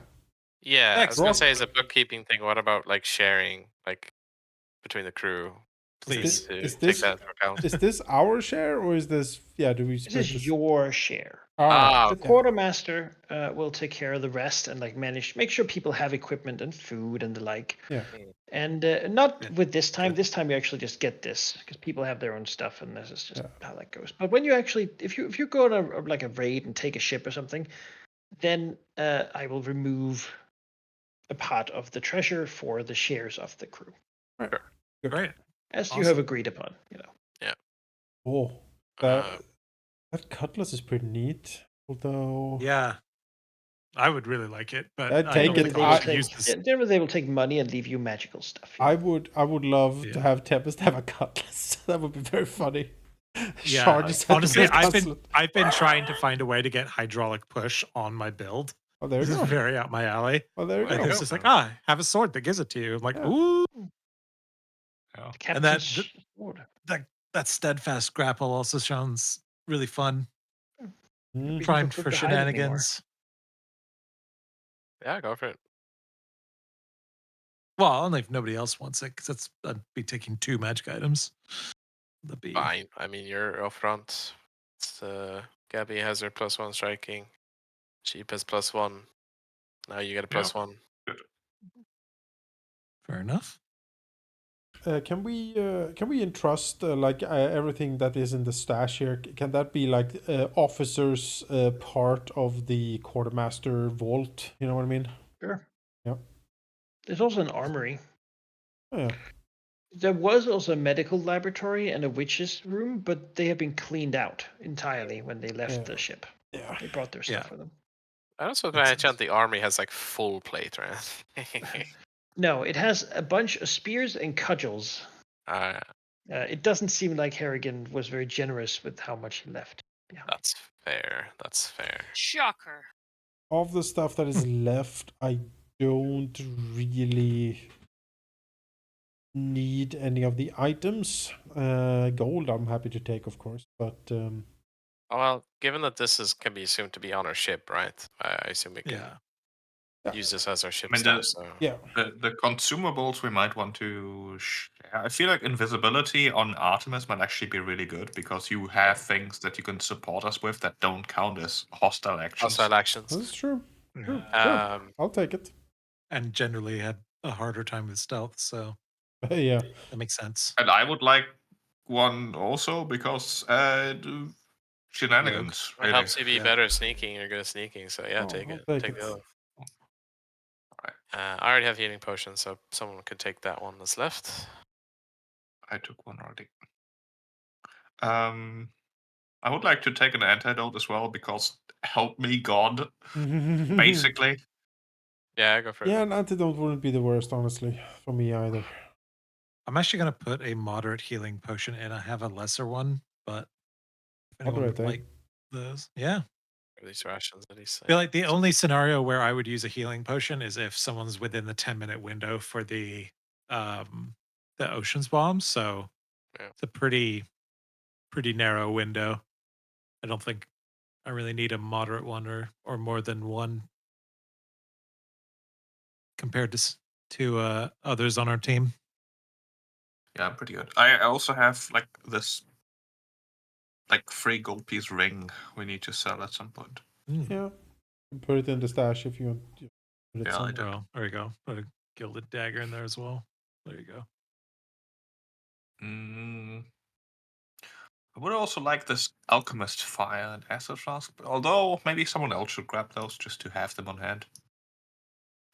Speaker 1: yeah, I was gonna
Speaker 2: Excellent.
Speaker 1: say as a bookkeeping thing. What about like sharing, like between the crew? Do we
Speaker 4: Please.
Speaker 1: need to
Speaker 2: Is
Speaker 1: take
Speaker 2: this-
Speaker 1: that into account?
Speaker 2: Is this our share or is this? Yeah. Do we
Speaker 3: This
Speaker 2: split
Speaker 3: is
Speaker 2: this?
Speaker 3: your share.
Speaker 1: Ah,
Speaker 3: The
Speaker 1: okay.
Speaker 3: quartermaster will take care of the rest and like make sure people have equipment and food and the like.
Speaker 2: Yeah.
Speaker 3: And not
Speaker 4: Good,
Speaker 3: with this time.
Speaker 4: good.
Speaker 3: This time you actually just get this because people have their own stuff, and this is just
Speaker 2: Yeah.
Speaker 3: how that goes. But when you actually, if you go on like a raid and take a ship or something, then I will remove a part of the treasure for the shares of the crew,
Speaker 4: Great.
Speaker 3: as you
Speaker 4: Awesome.
Speaker 3: have agreed upon.
Speaker 2: Oh,
Speaker 1: Uh,
Speaker 2: that cutlass is pretty neat. Although.
Speaker 4: Yeah. I would really like it, but
Speaker 2: I'd
Speaker 4: I
Speaker 2: take
Speaker 4: don't
Speaker 2: it.
Speaker 4: think
Speaker 3: They
Speaker 4: we
Speaker 3: will
Speaker 4: should use this.
Speaker 3: generally they will take money and leave you magical stuff.
Speaker 2: I would love to
Speaker 4: Yeah.
Speaker 2: have Tempest have a cutlass. That would be very funny.
Speaker 4: Yeah,
Speaker 2: Charges at
Speaker 4: honestly,
Speaker 2: the cutlass.
Speaker 4: I've been trying to find a way to get hydraulic push on my build.
Speaker 2: Oh, there
Speaker 4: This
Speaker 2: you
Speaker 4: is
Speaker 2: go.
Speaker 4: very out my alley.
Speaker 2: Oh, there you
Speaker 4: Like
Speaker 2: go.
Speaker 4: it's just like, have a sword that gives it to you. I'm like,
Speaker 2: Yeah.
Speaker 4: ooh.
Speaker 5: Yeah.
Speaker 4: And that
Speaker 3: Captain's sword.
Speaker 4: that steadfast grapple also sounds really fun.
Speaker 2: Mm.
Speaker 3: Reason
Speaker 4: Primed
Speaker 3: Cook
Speaker 4: for
Speaker 3: to hide it anymore.
Speaker 4: shenanigans.
Speaker 1: yeah, go for it.
Speaker 4: Well, only if nobody else wants it, because I'd be taking 2 magic items. That'd be
Speaker 1: Fine. I mean, you're up front. It's, Gabby has her +1 striking. Sheep has +1. Now you get a +1.
Speaker 4: fair enough.
Speaker 2: Can we entrust like everything that is in the stash here? Can that be like officers part of the quartermaster vault? You know what I mean?
Speaker 3: Sure.
Speaker 2: Yep.
Speaker 3: There's also an armory.
Speaker 2: Oh, yeah.
Speaker 3: There was also a medical laboratory and a witch's room, but they have been cleaned out entirely when they left
Speaker 2: Yeah.
Speaker 3: the ship.
Speaker 2: Yeah.
Speaker 3: They brought their stuff
Speaker 4: Yeah.
Speaker 3: with them.
Speaker 1: I also
Speaker 4: Makes
Speaker 1: imagine
Speaker 4: sense.
Speaker 1: the army has like full plate, right?
Speaker 3: No, it has a bunch of spears and cudgels.
Speaker 1: uh,
Speaker 3: It doesn't seem like Harrigan was very generous with how much he left behind.
Speaker 1: That's fair. That's fair.
Speaker 6: Shocker.
Speaker 2: Of the stuff that is left, I don't really need any of the items. Gold, I'm happy to take, of course, but
Speaker 1: Well, given that this can be assumed to be on our ship, right? I assume we can
Speaker 4: Yeah.
Speaker 1: use this as our ship
Speaker 5: I mean,
Speaker 1: stuff. So
Speaker 2: yeah,
Speaker 5: The consumables we might want to share. I feel like invisibility on Artemis might actually be really good because you have things that you can support us with that don't count as hostile actions.
Speaker 1: hostile actions.
Speaker 2: that's true. True.
Speaker 4: Yeah.
Speaker 2: Sure, I'll take it.
Speaker 4: And generally had a harder time with stealth, so
Speaker 2: Yeah,
Speaker 4: that makes sense.
Speaker 5: And I would like one also because shenanigans.
Speaker 1: It
Speaker 5: Really.
Speaker 1: helps you be
Speaker 4: Yeah.
Speaker 1: better at sneaking. You're good at sneaking, so yeah,
Speaker 2: Oh,
Speaker 1: take
Speaker 2: I'll
Speaker 1: it.
Speaker 2: take
Speaker 1: Take
Speaker 2: it.
Speaker 1: the other.
Speaker 5: Alright,
Speaker 1: I already have healing potions, so someone could take that one that's left.
Speaker 5: I took one already. I would like to take an antidote as well because help me God, basically.
Speaker 1: Yeah, go for it.
Speaker 2: Yeah, an antidote wouldn't be the worst, honestly, for me either.
Speaker 4: I'm actually gonna put a moderate healing potion in. I have a lesser one, but if anyone
Speaker 2: Moderate,
Speaker 4: would
Speaker 2: eh?
Speaker 4: like those, yeah.
Speaker 1: For these rations, at least.
Speaker 4: I feel like the only scenario where I would use a healing potion is if someone's within the 10-minute window for the oceans bomb. So
Speaker 1: Yeah.
Speaker 4: it's a pretty narrow window. I don't think I really need a moderate one or more than one compared to others on our team.
Speaker 5: Yeah, I'm pretty good. I also have like this free gold piece ring we need to sell at some point.
Speaker 4: Mm.
Speaker 2: Yeah, put it in the stash if you want. Put it
Speaker 5: Yeah, I
Speaker 2: somewhere.
Speaker 5: did.
Speaker 4: Oh, there you go. Put a gilded dagger in there as well. There you go.
Speaker 5: I would also like this alchemist fire and acid flask, but although maybe someone else should grab those just to have them on hand.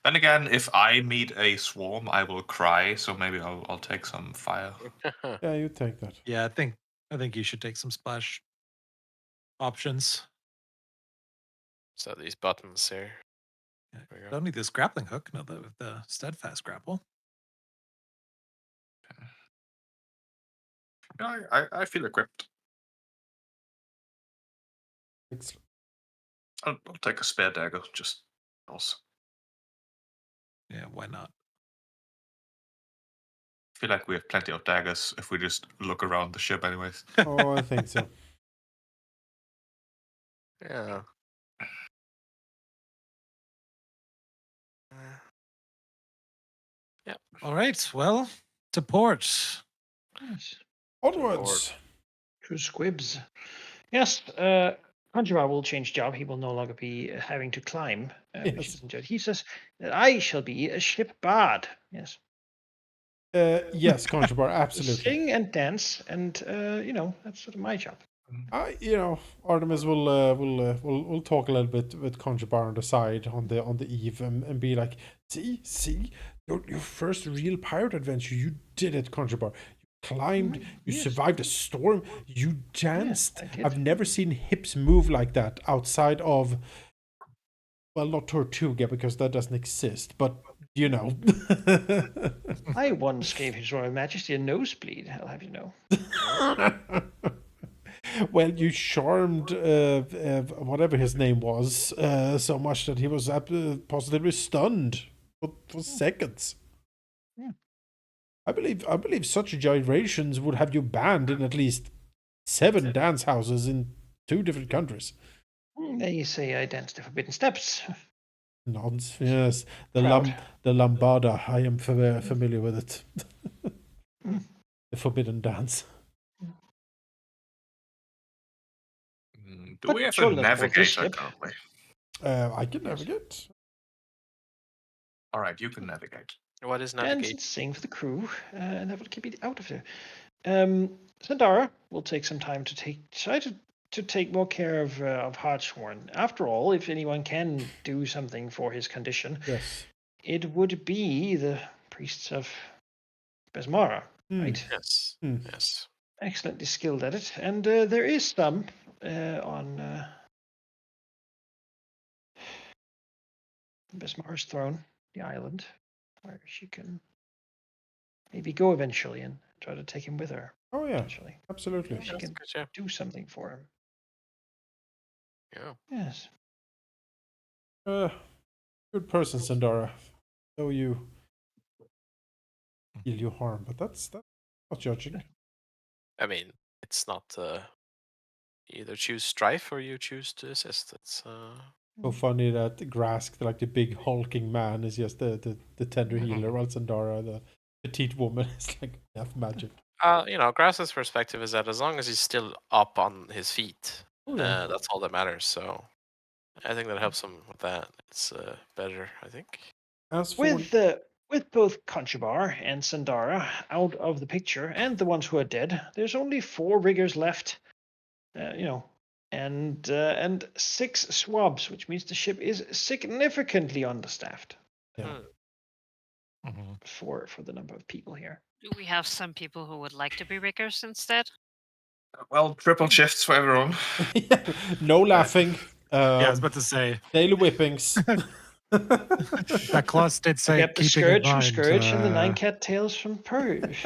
Speaker 5: Then again, if I meet a swarm, I will cry. So maybe I'll take some fire.
Speaker 2: Yeah, you take that.
Speaker 4: Yeah, I think you should take some splash options.
Speaker 1: So these buttons here.
Speaker 4: Yeah.
Speaker 1: There we go.
Speaker 4: Don't need this grappling hook. No, the steadfast grapple.
Speaker 5: Yeah, I feel equipped.
Speaker 2: Excellent.
Speaker 5: I'll take a spare dagger, just else.
Speaker 4: Yeah, why not?
Speaker 5: I feel like we have plenty of daggers if we just look around the ship, anyways.
Speaker 2: Oh, I think so.
Speaker 1: Yeah. Yeah.
Speaker 4: All right. Well, to port.
Speaker 3: Yes.
Speaker 2: Onwards.
Speaker 3: True squibs. Yes, Conjurer will change job. He will no longer be having to climb, which he
Speaker 2: Yes.
Speaker 3: doesn't enjoy. He says that I shall be a ship bard. Yes.
Speaker 2: Yes, Conjubar, absolutely.
Speaker 3: Sing and dance, and that's sort of my job.
Speaker 2: Artemis will talk a little bit with Conjubar on the side on the eve and be like, see, your first real pirate adventure, you did it, Conjubar. You climbed, you
Speaker 3: Yes.
Speaker 2: survived a storm, you danced.
Speaker 3: I did.
Speaker 2: I've never seen hips move like that outside of, well, not Tortuga because that doesn't exist, but you know.
Speaker 3: I once gave His Royal Majesty a nosebleed. I'll have you know.
Speaker 2: Well, you charmed whatever his name was so much that he was positively stunned for seconds.
Speaker 3: Yeah.
Speaker 2: I believe such gyrations would have you banned in at least 7 dance houses in 2 different countries.
Speaker 3: They say I danced the forbidden steps.
Speaker 2: Nods. Yes, the
Speaker 3: Proud.
Speaker 2: lambada. I am familiar with it.
Speaker 3: Mm.
Speaker 2: The forbidden dance.
Speaker 5: Do
Speaker 3: But
Speaker 5: we have a
Speaker 3: surely that's both this
Speaker 5: navigator
Speaker 3: ship.
Speaker 5: currently?
Speaker 2: I can
Speaker 3: Yes.
Speaker 2: navigate.
Speaker 5: All right, you can navigate.
Speaker 1: What is
Speaker 3: Dance
Speaker 1: navigate?
Speaker 3: and sing for the crew, and that will keep it out of there. Sandara will take some time to try to take more care of Hartshorn. After all, if anyone can do something for his condition,
Speaker 2: Yes.
Speaker 3: it would be the priests of Besmara, right?
Speaker 1: Yes.
Speaker 2: Hmm.
Speaker 1: Yes.
Speaker 3: Excellently skilled at it, and there is some on Besmara's throne, the island, where she can maybe go eventually and try to take him with her.
Speaker 2: Oh yeah,
Speaker 3: Potentially,
Speaker 2: absolutely.
Speaker 3: she
Speaker 1: That's
Speaker 3: can
Speaker 1: good, yeah.
Speaker 3: do something for him.
Speaker 1: Yeah.
Speaker 3: Yes.
Speaker 2: Good person, Sandara. Though you feel you harm, but that's not judging.
Speaker 1: I mean, it's not. You either choose strife or you choose to assist. It's.
Speaker 2: So funny that Grask, like the big hulking man, is just the tender healer, while Sandara, the petite woman, is like death magic.
Speaker 1: Grass's perspective is that as long as he's still up on his feet,
Speaker 2: Oh yeah.
Speaker 1: that's all that matters. So, I think that helps him with that. It's better, I think.
Speaker 2: As for
Speaker 3: With both Conchabar and Sandara out of the picture and the ones who are dead, there's only 4 riggers left. And 6 swabs, which means the ship is significantly understaffed
Speaker 2: yeah.
Speaker 4: Mhm.
Speaker 3: for the number of people here.
Speaker 6: Do we have some people who would like to be riggers instead?
Speaker 5: Well, triple shifts for everyone.
Speaker 2: No laughing.
Speaker 4: Yeah, I was about to say
Speaker 2: Daily whippings.
Speaker 4: that clause did
Speaker 3: I
Speaker 4: say
Speaker 3: got the
Speaker 4: keeping in
Speaker 3: Scourge from
Speaker 4: mind.
Speaker 3: Scourge and the 9 cattails from Purge.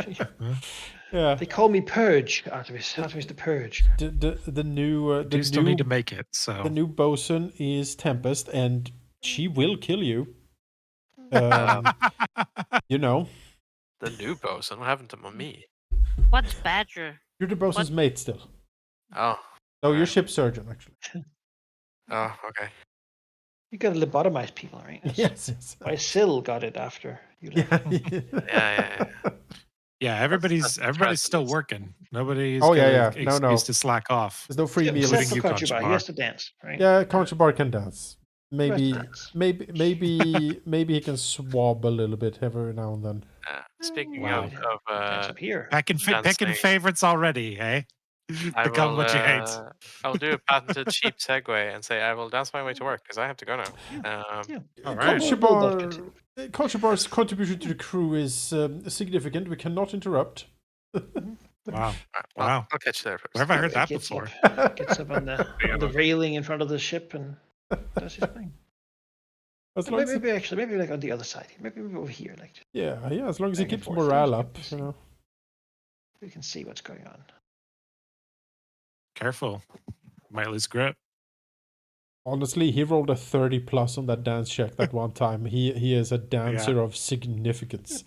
Speaker 2: Yeah.
Speaker 3: They call me Purge, Artemis. Artemis the Purge.
Speaker 2: The new
Speaker 4: do still need to make it. So
Speaker 2: the new bosun is Tempest, and she will kill you. You know,
Speaker 1: The new bosun. What happened to me?
Speaker 6: What's Badger?
Speaker 2: you're the bosun's mate still.
Speaker 1: Oh.
Speaker 2: No, you're
Speaker 1: alright.
Speaker 2: ship surgeon actually.
Speaker 1: Oh, okay.
Speaker 3: You gotta lobotomize people, right?
Speaker 2: Yes.
Speaker 3: Why Syl got it after you left.
Speaker 1: Yeah.
Speaker 4: yeah, everybody's
Speaker 1: that's
Speaker 4: still
Speaker 1: tragedies.
Speaker 4: working. Nobody's
Speaker 2: Oh,
Speaker 4: got
Speaker 2: yeah,
Speaker 4: an
Speaker 2: yeah. No,
Speaker 4: excuse
Speaker 2: no.
Speaker 4: to slack off.
Speaker 2: There's no free meals.
Speaker 3: Except
Speaker 4: Including
Speaker 3: for
Speaker 4: you,
Speaker 3: Conchabar, he
Speaker 4: Conchabar.
Speaker 3: has to dance, right?
Speaker 2: Yeah, Conchabar can dance.
Speaker 3: The rest
Speaker 2: Maybe,
Speaker 3: dance.
Speaker 2: maybe he can swab a little bit every now and then.
Speaker 1: Speaking
Speaker 4: Wow.
Speaker 3: Dance up here.
Speaker 4: Picking
Speaker 1: dancing,
Speaker 4: favorites already, hey?
Speaker 1: I
Speaker 4: Become
Speaker 1: will.
Speaker 4: what you hate.
Speaker 1: I'll do a patented cheap segue and say I will dance my way to work because I have to go now.
Speaker 3: Yeah.
Speaker 4: All right.
Speaker 3: We'll both continue.
Speaker 2: Conchabar's contribution to the crew is significant. We cannot interrupt.
Speaker 4: Wow.
Speaker 1: Well,
Speaker 4: Wow.
Speaker 1: I'll catch you there first.
Speaker 4: Where have I heard that
Speaker 3: Gets
Speaker 4: before?
Speaker 3: Gets up on the railing in front of the ship and does his thing.
Speaker 2: As long as he,
Speaker 3: Maybe like on the other side. Maybe over here, like
Speaker 2: yeah, as long as he
Speaker 3: back and
Speaker 2: keeps
Speaker 3: forth.
Speaker 2: morale
Speaker 3: So
Speaker 2: up,
Speaker 3: we
Speaker 2: you
Speaker 3: can
Speaker 2: know.
Speaker 3: see- We can see what's going on.
Speaker 4: Careful. Might lose grip.
Speaker 2: Honestly, he rolled a 30 plus on that dance check that one time. He is a dancer of significance.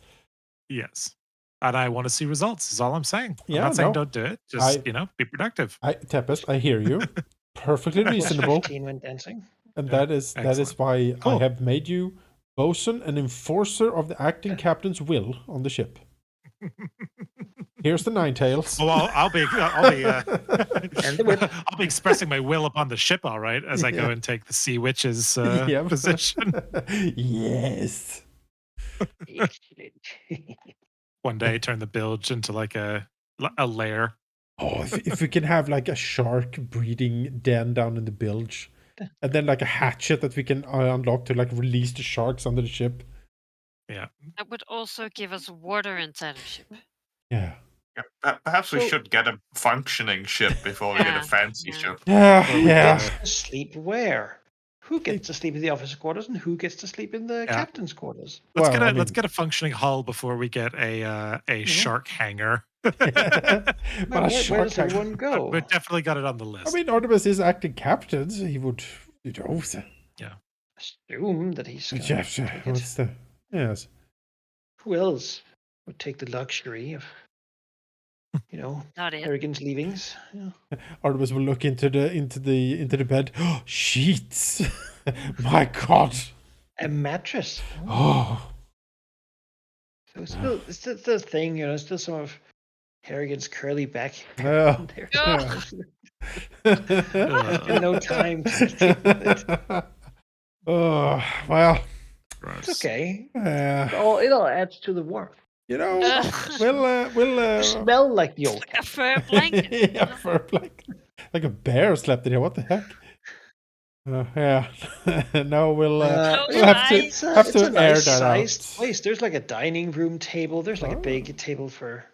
Speaker 4: Yes. And I want to see results, is all I'm saying. I'm
Speaker 2: Yeah,
Speaker 4: not saying
Speaker 2: no.
Speaker 4: don't do it. Just, be productive.
Speaker 2: Tempest, I hear you. Perfectly
Speaker 3: Plus
Speaker 2: reasonable.
Speaker 3: 15 when dancing.
Speaker 2: And
Speaker 4: Yeah,
Speaker 2: that is
Speaker 4: excellent.
Speaker 2: why
Speaker 4: Cool.
Speaker 2: I have made you bosun and enforcer of the acting captain's will on the ship. Here's the 9 tails.
Speaker 4: Oh, I'll be
Speaker 3: And the whip.
Speaker 4: I'll be expressing my will upon the ship, all right, as I go and take the sea witch's
Speaker 2: Yep.
Speaker 4: position.
Speaker 2: Yes.
Speaker 3: Excellent.
Speaker 4: One day, turn the bilge into like a lair.
Speaker 2: Oh, if we can have like a shark breeding den down in the bilge, and then like a hatchet that we can unlock to like release the sharks under the ship.
Speaker 4: Yeah.
Speaker 6: That would also give us water inside the ship.
Speaker 2: Yeah.
Speaker 5: Yeah, perhaps we
Speaker 3: So-
Speaker 5: should get a functioning ship before we get a
Speaker 6: Yeah,
Speaker 5: fancy
Speaker 6: yeah.
Speaker 5: ship.
Speaker 2: Yeah.
Speaker 4: we
Speaker 2: Yeah.
Speaker 3: Gets to sleep where? Who gets to sleep in the officer quarters and who gets to sleep in the
Speaker 4: Yeah.
Speaker 3: captain's quarters?
Speaker 4: Let's
Speaker 2: Well,
Speaker 4: let's get a functioning hull before we get a shark hangar.
Speaker 2: But a
Speaker 3: Where
Speaker 2: shark
Speaker 3: does everyone go?
Speaker 4: We've definitely got it on the
Speaker 2: I
Speaker 4: list.
Speaker 2: mean, Artemis is acting captain, so he would,
Speaker 3: Assume that he's going to
Speaker 2: Jeff,
Speaker 3: take
Speaker 2: what's
Speaker 3: it.
Speaker 2: the yes?
Speaker 3: Who else would take the luxury of,
Speaker 6: Not it.
Speaker 3: Harrigan's leavings? Yeah.
Speaker 2: Artemis will look into the bed. Sheets. My God.
Speaker 3: A mattress.
Speaker 2: Oh.
Speaker 3: So it's still a thing, still some of Harrigan's curly back
Speaker 2: Yeah.
Speaker 3: there.
Speaker 6: Oh.
Speaker 3: Been no time to deal with it.
Speaker 2: Oh, well.
Speaker 3: It's okay.
Speaker 2: Uh,
Speaker 3: It all adds to the warmth.
Speaker 2: we'll
Speaker 3: You smell like the old
Speaker 6: A fur blanket.
Speaker 2: yeah, fur blanket. Like a bear slept in here. What the heck? Yeah. No, we'll have to
Speaker 3: it's
Speaker 2: have
Speaker 3: a
Speaker 2: to air
Speaker 3: nice
Speaker 2: that
Speaker 3: sized
Speaker 2: out.
Speaker 3: place. There's like a dining room table. There's like a
Speaker 2: Oh.
Speaker 3: big table for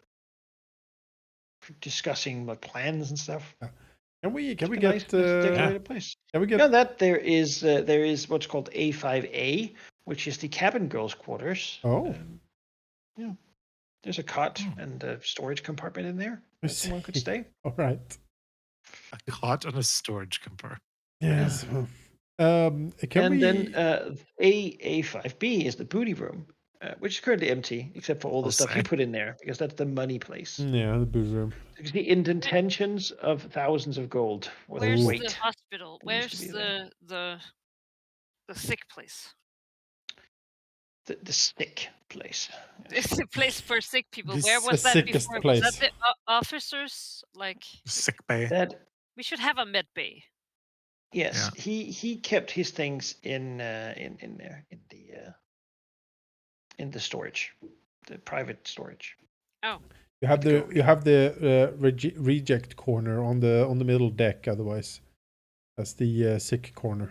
Speaker 3: discussing like plans and stuff.
Speaker 2: Can we
Speaker 3: It's a
Speaker 2: get
Speaker 3: nice decorated place.
Speaker 2: can we get
Speaker 3: Beyond that, there is what's called A5A, which is the cabin girls' quarters.
Speaker 2: Oh.
Speaker 3: Yeah. There's a cot and a storage compartment in there
Speaker 2: I
Speaker 3: that someone could
Speaker 2: see.
Speaker 3: stay.
Speaker 2: All right.
Speaker 4: A cot on a storage compartment.
Speaker 2: Yes. Can
Speaker 3: And
Speaker 2: we?
Speaker 3: then A5B is the booty room, which is currently empty except for all the
Speaker 4: I'll
Speaker 3: stuff you
Speaker 4: say.
Speaker 3: put in there because that's the money place.
Speaker 2: Yeah, the boot room.
Speaker 3: You can see intentions of thousands of gold worth of
Speaker 6: Where's
Speaker 2: Ooh.
Speaker 6: the
Speaker 3: weight.
Speaker 6: hospital?
Speaker 3: that needs to
Speaker 6: Where's
Speaker 3: be there.
Speaker 6: the sick place?
Speaker 3: The sick place.
Speaker 6: It's a place for sick people.
Speaker 2: This
Speaker 6: Where
Speaker 2: is the
Speaker 6: was that
Speaker 2: sickest
Speaker 6: before? Was that
Speaker 2: place.
Speaker 6: the officers? Like,
Speaker 4: Sick bay.
Speaker 3: That
Speaker 6: we should have a med bay.
Speaker 3: yes, he kept his things in there in the storage, the private storage.
Speaker 6: Oh,
Speaker 2: You have
Speaker 3: The
Speaker 2: the reject corner on the middle deck. Otherwise, that's the sick corner.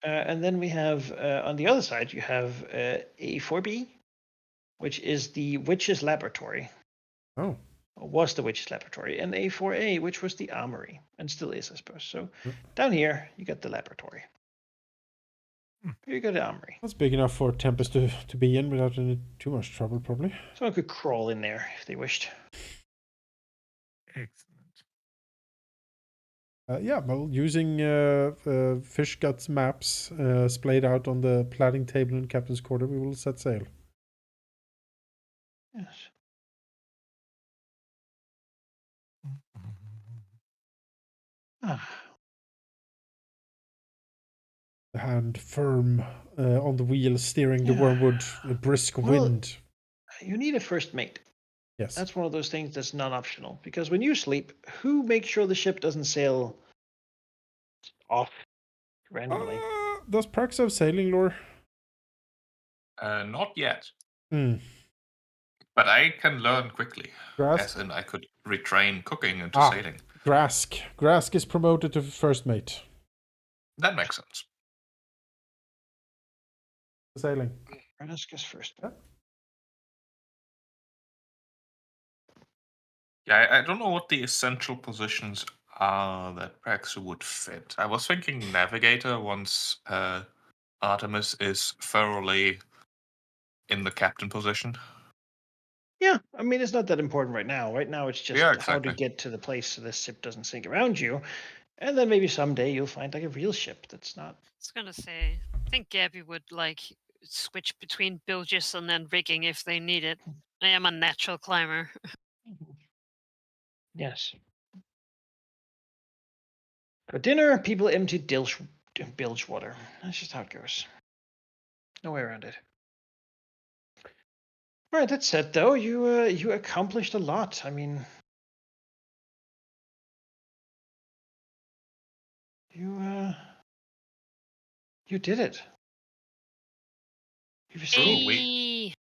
Speaker 3: And then we have on the other side you have A4B, which is the witch's laboratory.
Speaker 2: Oh.
Speaker 3: Or was the witch's laboratory, and A4A, which was the armory, and still is, I suppose. So
Speaker 2: Yep.
Speaker 3: down here you got the laboratory. Here you got the armory.
Speaker 2: That's big enough for Tempest to be in without any too much trouble, probably.
Speaker 3: Someone could crawl in there if they wished.
Speaker 4: Excellent.
Speaker 2: Yeah, well, using fish guts maps splayed out on the planning table in Captain's Quarter, we will set sail.
Speaker 3: Yes. Ah,
Speaker 2: The hand firm on the wheel, steering the
Speaker 3: Yeah.
Speaker 2: wormwood, a brisk
Speaker 3: Well,
Speaker 2: wind.
Speaker 3: you need a first mate.
Speaker 2: Yes.
Speaker 3: That's one of those things that's non-optional. Because when you sleep, who makes sure the ship doesn't sail off randomly?
Speaker 2: Does Prax have sailing lore?
Speaker 5: Not yet,
Speaker 2: Hmm.
Speaker 5: but I can learn quickly.
Speaker 2: Grask?
Speaker 5: As in, I could retrain cooking into
Speaker 2: Ah.
Speaker 5: sailing.
Speaker 2: Grask. Grask is promoted to first mate.
Speaker 5: That makes sense.
Speaker 2: Sailing.
Speaker 3: Renascus first.
Speaker 2: Yeah.
Speaker 5: Yeah, I don't know what the essential positions are that Praxu would fit. I was thinking navigator once Artemis is thoroughly in the captain position.
Speaker 3: Yeah, I mean, it's not that important right now. Right now, it's just
Speaker 5: Yeah,
Speaker 3: how to
Speaker 5: exactly.
Speaker 3: get to the place so the ship doesn't sink around you. And then maybe someday you'll find like a real ship that's not.
Speaker 6: I was gonna say. I think Gabby would like switch between bilges and then rigging if they need it. I am a natural climber.
Speaker 3: Yes. For dinner, people empty bilge water. That's just how it goes. No way around it. All right, that said, though, you accomplished a lot. I mean, you did it. You've
Speaker 5: True,
Speaker 3: escaped.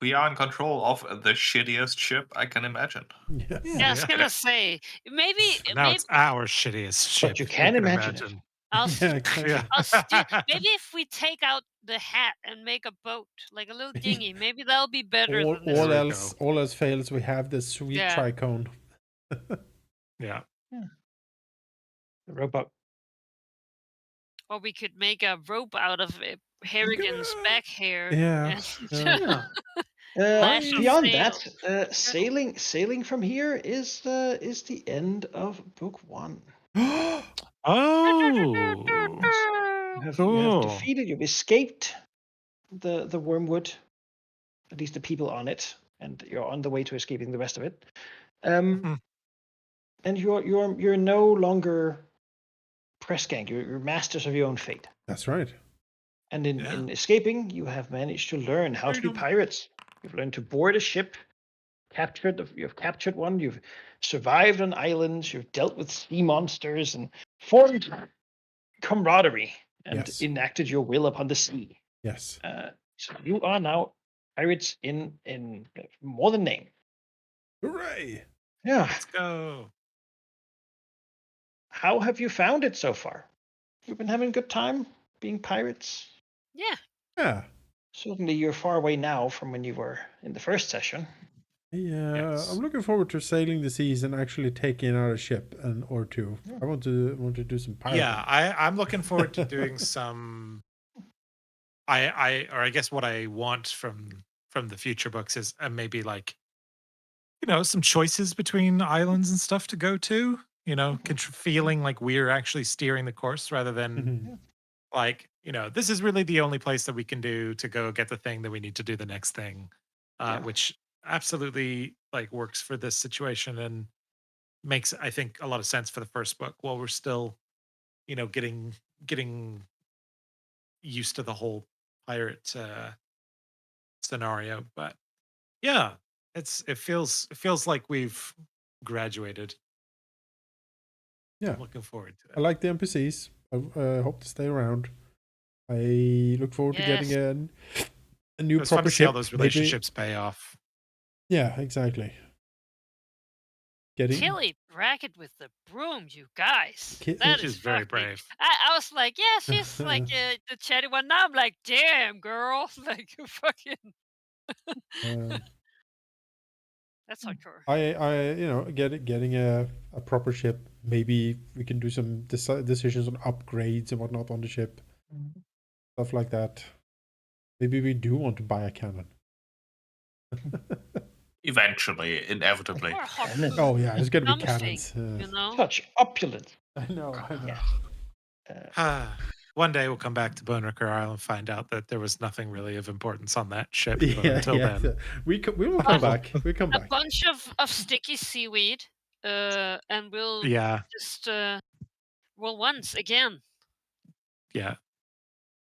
Speaker 5: we are in control of the shittiest ship I can imagine.
Speaker 2: Yes.
Speaker 6: Yeah, I was gonna say maybe
Speaker 4: Now it's our shittiest ship.
Speaker 3: But you can imagine it.
Speaker 6: I'll
Speaker 2: Yeah, exactly.
Speaker 6: maybe if we take out the hat and make a boat, like a little dinghy, maybe that'll be better
Speaker 2: all,
Speaker 6: than this.
Speaker 2: all
Speaker 4: There we
Speaker 2: else all else fails, we have the sweet
Speaker 6: Yeah.
Speaker 2: tricone.
Speaker 4: Yeah.
Speaker 3: The robot.
Speaker 6: Or we could make a rope out of Harrigan's back hair.
Speaker 2: Yeah,
Speaker 6: and-
Speaker 2: yeah.
Speaker 6: Lash of
Speaker 3: Beyond
Speaker 6: sails.
Speaker 3: that, sailing from here is the end of book 1.
Speaker 4: Oh.
Speaker 3: You have
Speaker 4: Cool.
Speaker 3: defeated, you've escaped the wormwood, at least the people on it, and you're on the way to escaping the rest of it.
Speaker 4: Mhm.
Speaker 3: And you're no longer press gang. You're masters of your own fate.
Speaker 2: That's right.
Speaker 3: And in,
Speaker 4: Yeah.
Speaker 3: in escaping, you have managed to learn how to be
Speaker 4: Freedom.
Speaker 3: pirates. You've learned to board a ship, you've captured one, you've survived on islands, you've dealt with sea monsters, and formed camaraderie, and
Speaker 2: Yes.
Speaker 3: enacted your will upon the sea.
Speaker 2: Yes.
Speaker 3: So you are now pirates in more than name.
Speaker 2: Hooray!
Speaker 3: Yeah.
Speaker 4: Let's go.
Speaker 3: How have you found it so far? You've been having a good time being pirates?
Speaker 6: Yeah.
Speaker 2: Yeah.
Speaker 3: Certainly you're far away now from when you were in the first session.
Speaker 2: Yeah,
Speaker 4: Yes.
Speaker 2: I'm looking forward to sailing the seas and actually taking out a ship or two. I want to do some pirating.
Speaker 4: Yeah, I'm looking forward to doing some. I guess what I want from the future books is maybe like, some choices between islands and stuff to go to. Feeling like we're actually steering the course rather than
Speaker 2: Mhm.
Speaker 4: like, this is really the only place that we can do to go get the thing that we need to do the next thing,
Speaker 3: Yeah.
Speaker 4: which absolutely like works for this situation and makes, I think, a lot of sense for the first book while we're still, getting used to the whole pirate scenario. But yeah, it feels like we've graduated.
Speaker 2: Yeah,
Speaker 4: I'm looking forward to
Speaker 2: I
Speaker 4: it.
Speaker 2: like the NPCs. I hope to stay around. I look forward to getting
Speaker 6: Yes.
Speaker 2: a new
Speaker 4: It's fun
Speaker 2: proper
Speaker 4: to see how
Speaker 2: ship.
Speaker 4: those
Speaker 2: Maybe.
Speaker 4: relationships pay off.
Speaker 2: Yeah, exactly. Getting
Speaker 6: Tilly Brackett with the broom, you guys.
Speaker 2: Ki-
Speaker 6: That
Speaker 4: She's
Speaker 6: is
Speaker 4: very
Speaker 6: fucking.
Speaker 4: brave.
Speaker 6: I was like, yeah, she's like the chatty one. Now I'm like, damn, girl, like fucking.
Speaker 2: um,
Speaker 6: That's hardcore.
Speaker 2: getting a proper ship. Maybe we can do some decisions on upgrades and whatnot on the ship, stuff like that. Maybe we do want to buy a cannon.
Speaker 5: Eventually, inevitably.
Speaker 6: Or
Speaker 3: Cannon.
Speaker 2: Oh yeah, there's gonna be
Speaker 6: something,
Speaker 2: cannons.
Speaker 6: you know.
Speaker 3: Such opulence.
Speaker 2: I know.
Speaker 3: Yeah.
Speaker 4: One day we'll come back to Bonericker Isle and find out that there was nothing really of importance on that ship. But
Speaker 2: Yeah,
Speaker 4: until
Speaker 2: yeah.
Speaker 4: then,
Speaker 2: We will come
Speaker 6: Well,
Speaker 2: back. We come
Speaker 6: A
Speaker 2: back.
Speaker 6: bunch of sticky seaweed, and we'll
Speaker 4: yeah,
Speaker 6: just roll once again.
Speaker 4: yeah.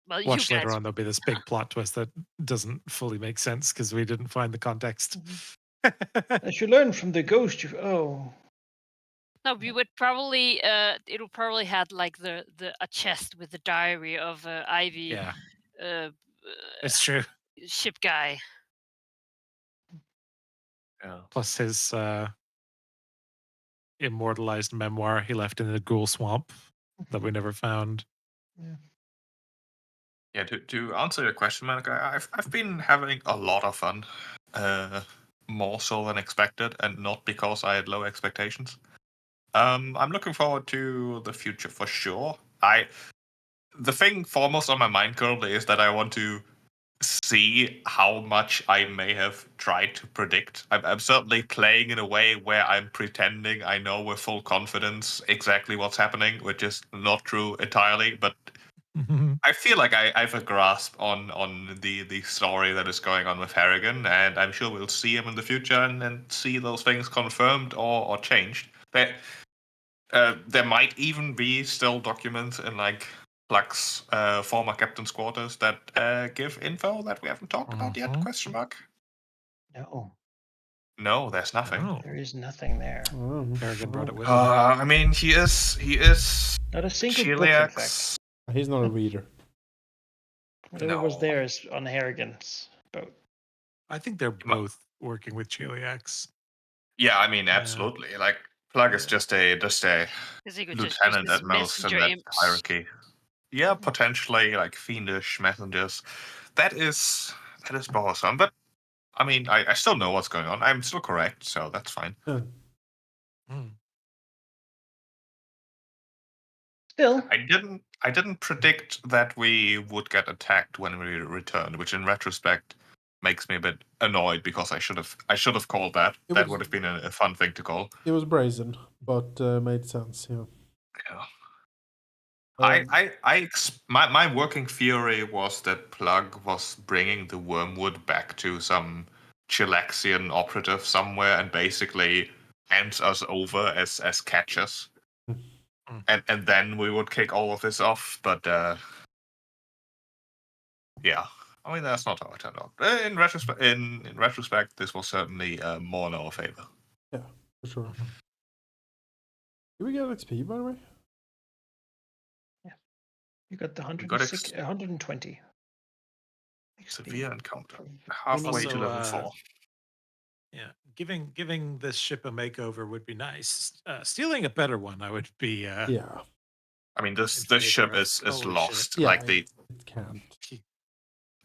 Speaker 6: Well, you
Speaker 4: Watch later
Speaker 6: guys.
Speaker 4: on, there'll be this big plot twist that doesn't fully make sense because we didn't find the context.
Speaker 3: As you learn from the ghost,
Speaker 6: No, we would probably it'll probably had like the a chest with the diary of Ivy
Speaker 4: Yeah,
Speaker 6: uh,
Speaker 4: it's true.
Speaker 6: ship guy.
Speaker 5: Yeah.
Speaker 4: Plus his immortalized memoir he left in the ghoul swamp that we never found.
Speaker 5: Yeah, to answer your question, Monica, I've been having a lot of fun, more so than expected, and not because I had low expectations. I'm looking forward to the future for sure. The thing foremost on my mind currently is that I want to see how much I may have tried to predict. I'm certainly playing in a way where I'm pretending I know with full confidence exactly what's happening, which is not true entirely, but I feel like I have a grasp on the story that is going on with Harrigan, and I'm sure we'll see him in the future and see those things confirmed or changed. There might even be still documents in like Pluck's former captain's quarters that give info that we haven't talked about yet? Question mark.
Speaker 3: no,
Speaker 5: No, there's nothing.
Speaker 4: Oh,
Speaker 3: there is nothing there.
Speaker 4: Harrigan brought it with him.
Speaker 5: I mean, he is
Speaker 3: Not a single book, in fact.
Speaker 5: Chiliax.
Speaker 2: He's not a reader.
Speaker 3: Whatever was
Speaker 5: No.
Speaker 3: there is on Harrigan's boat.
Speaker 4: I think they're both working with Chiliax.
Speaker 5: Yeah, I mean,
Speaker 4: Yeah.
Speaker 5: absolutely. Like Plug is just a
Speaker 6: Because he could just use
Speaker 5: lieutenant
Speaker 6: his
Speaker 5: at most in
Speaker 6: messenger
Speaker 5: that
Speaker 6: imps.
Speaker 5: hierarchy. Yeah, potentially like fiendish messengers. That is bothersome, but I mean, I still know what's going on. I'm still correct, so that's fine.
Speaker 3: Still,
Speaker 5: I didn't predict that we would get attacked when we returned, which in retrospect makes me a bit annoyed because I should have called that. That would have been a fun thing to call.
Speaker 2: It was brazen, but made sense. Yeah.
Speaker 5: Yeah.
Speaker 2: Um,
Speaker 5: My working theory was that Plug was bringing the wormwood back to some Chilaxian operative somewhere and basically hands us over as catchers. And then we would kick all of this off, but yeah. I mean that's not how it turned out. In retrospect, this was certainly more in our favor.
Speaker 2: Yeah, for sure. Did we get XP, by the way?
Speaker 3: you got the
Speaker 5: We got
Speaker 3: 120.
Speaker 5: severe encounter.
Speaker 3: for
Speaker 5: Halfway
Speaker 3: winning.
Speaker 5: to level 4.
Speaker 4: Yeah, giving this ship a makeover would be nice. Stealing a better one, I would be.
Speaker 2: Yeah.
Speaker 5: I mean, this
Speaker 4: favor
Speaker 5: ship
Speaker 4: of.
Speaker 5: is
Speaker 4: Holy
Speaker 5: lost.
Speaker 2: Yeah,
Speaker 5: Like
Speaker 2: it can't.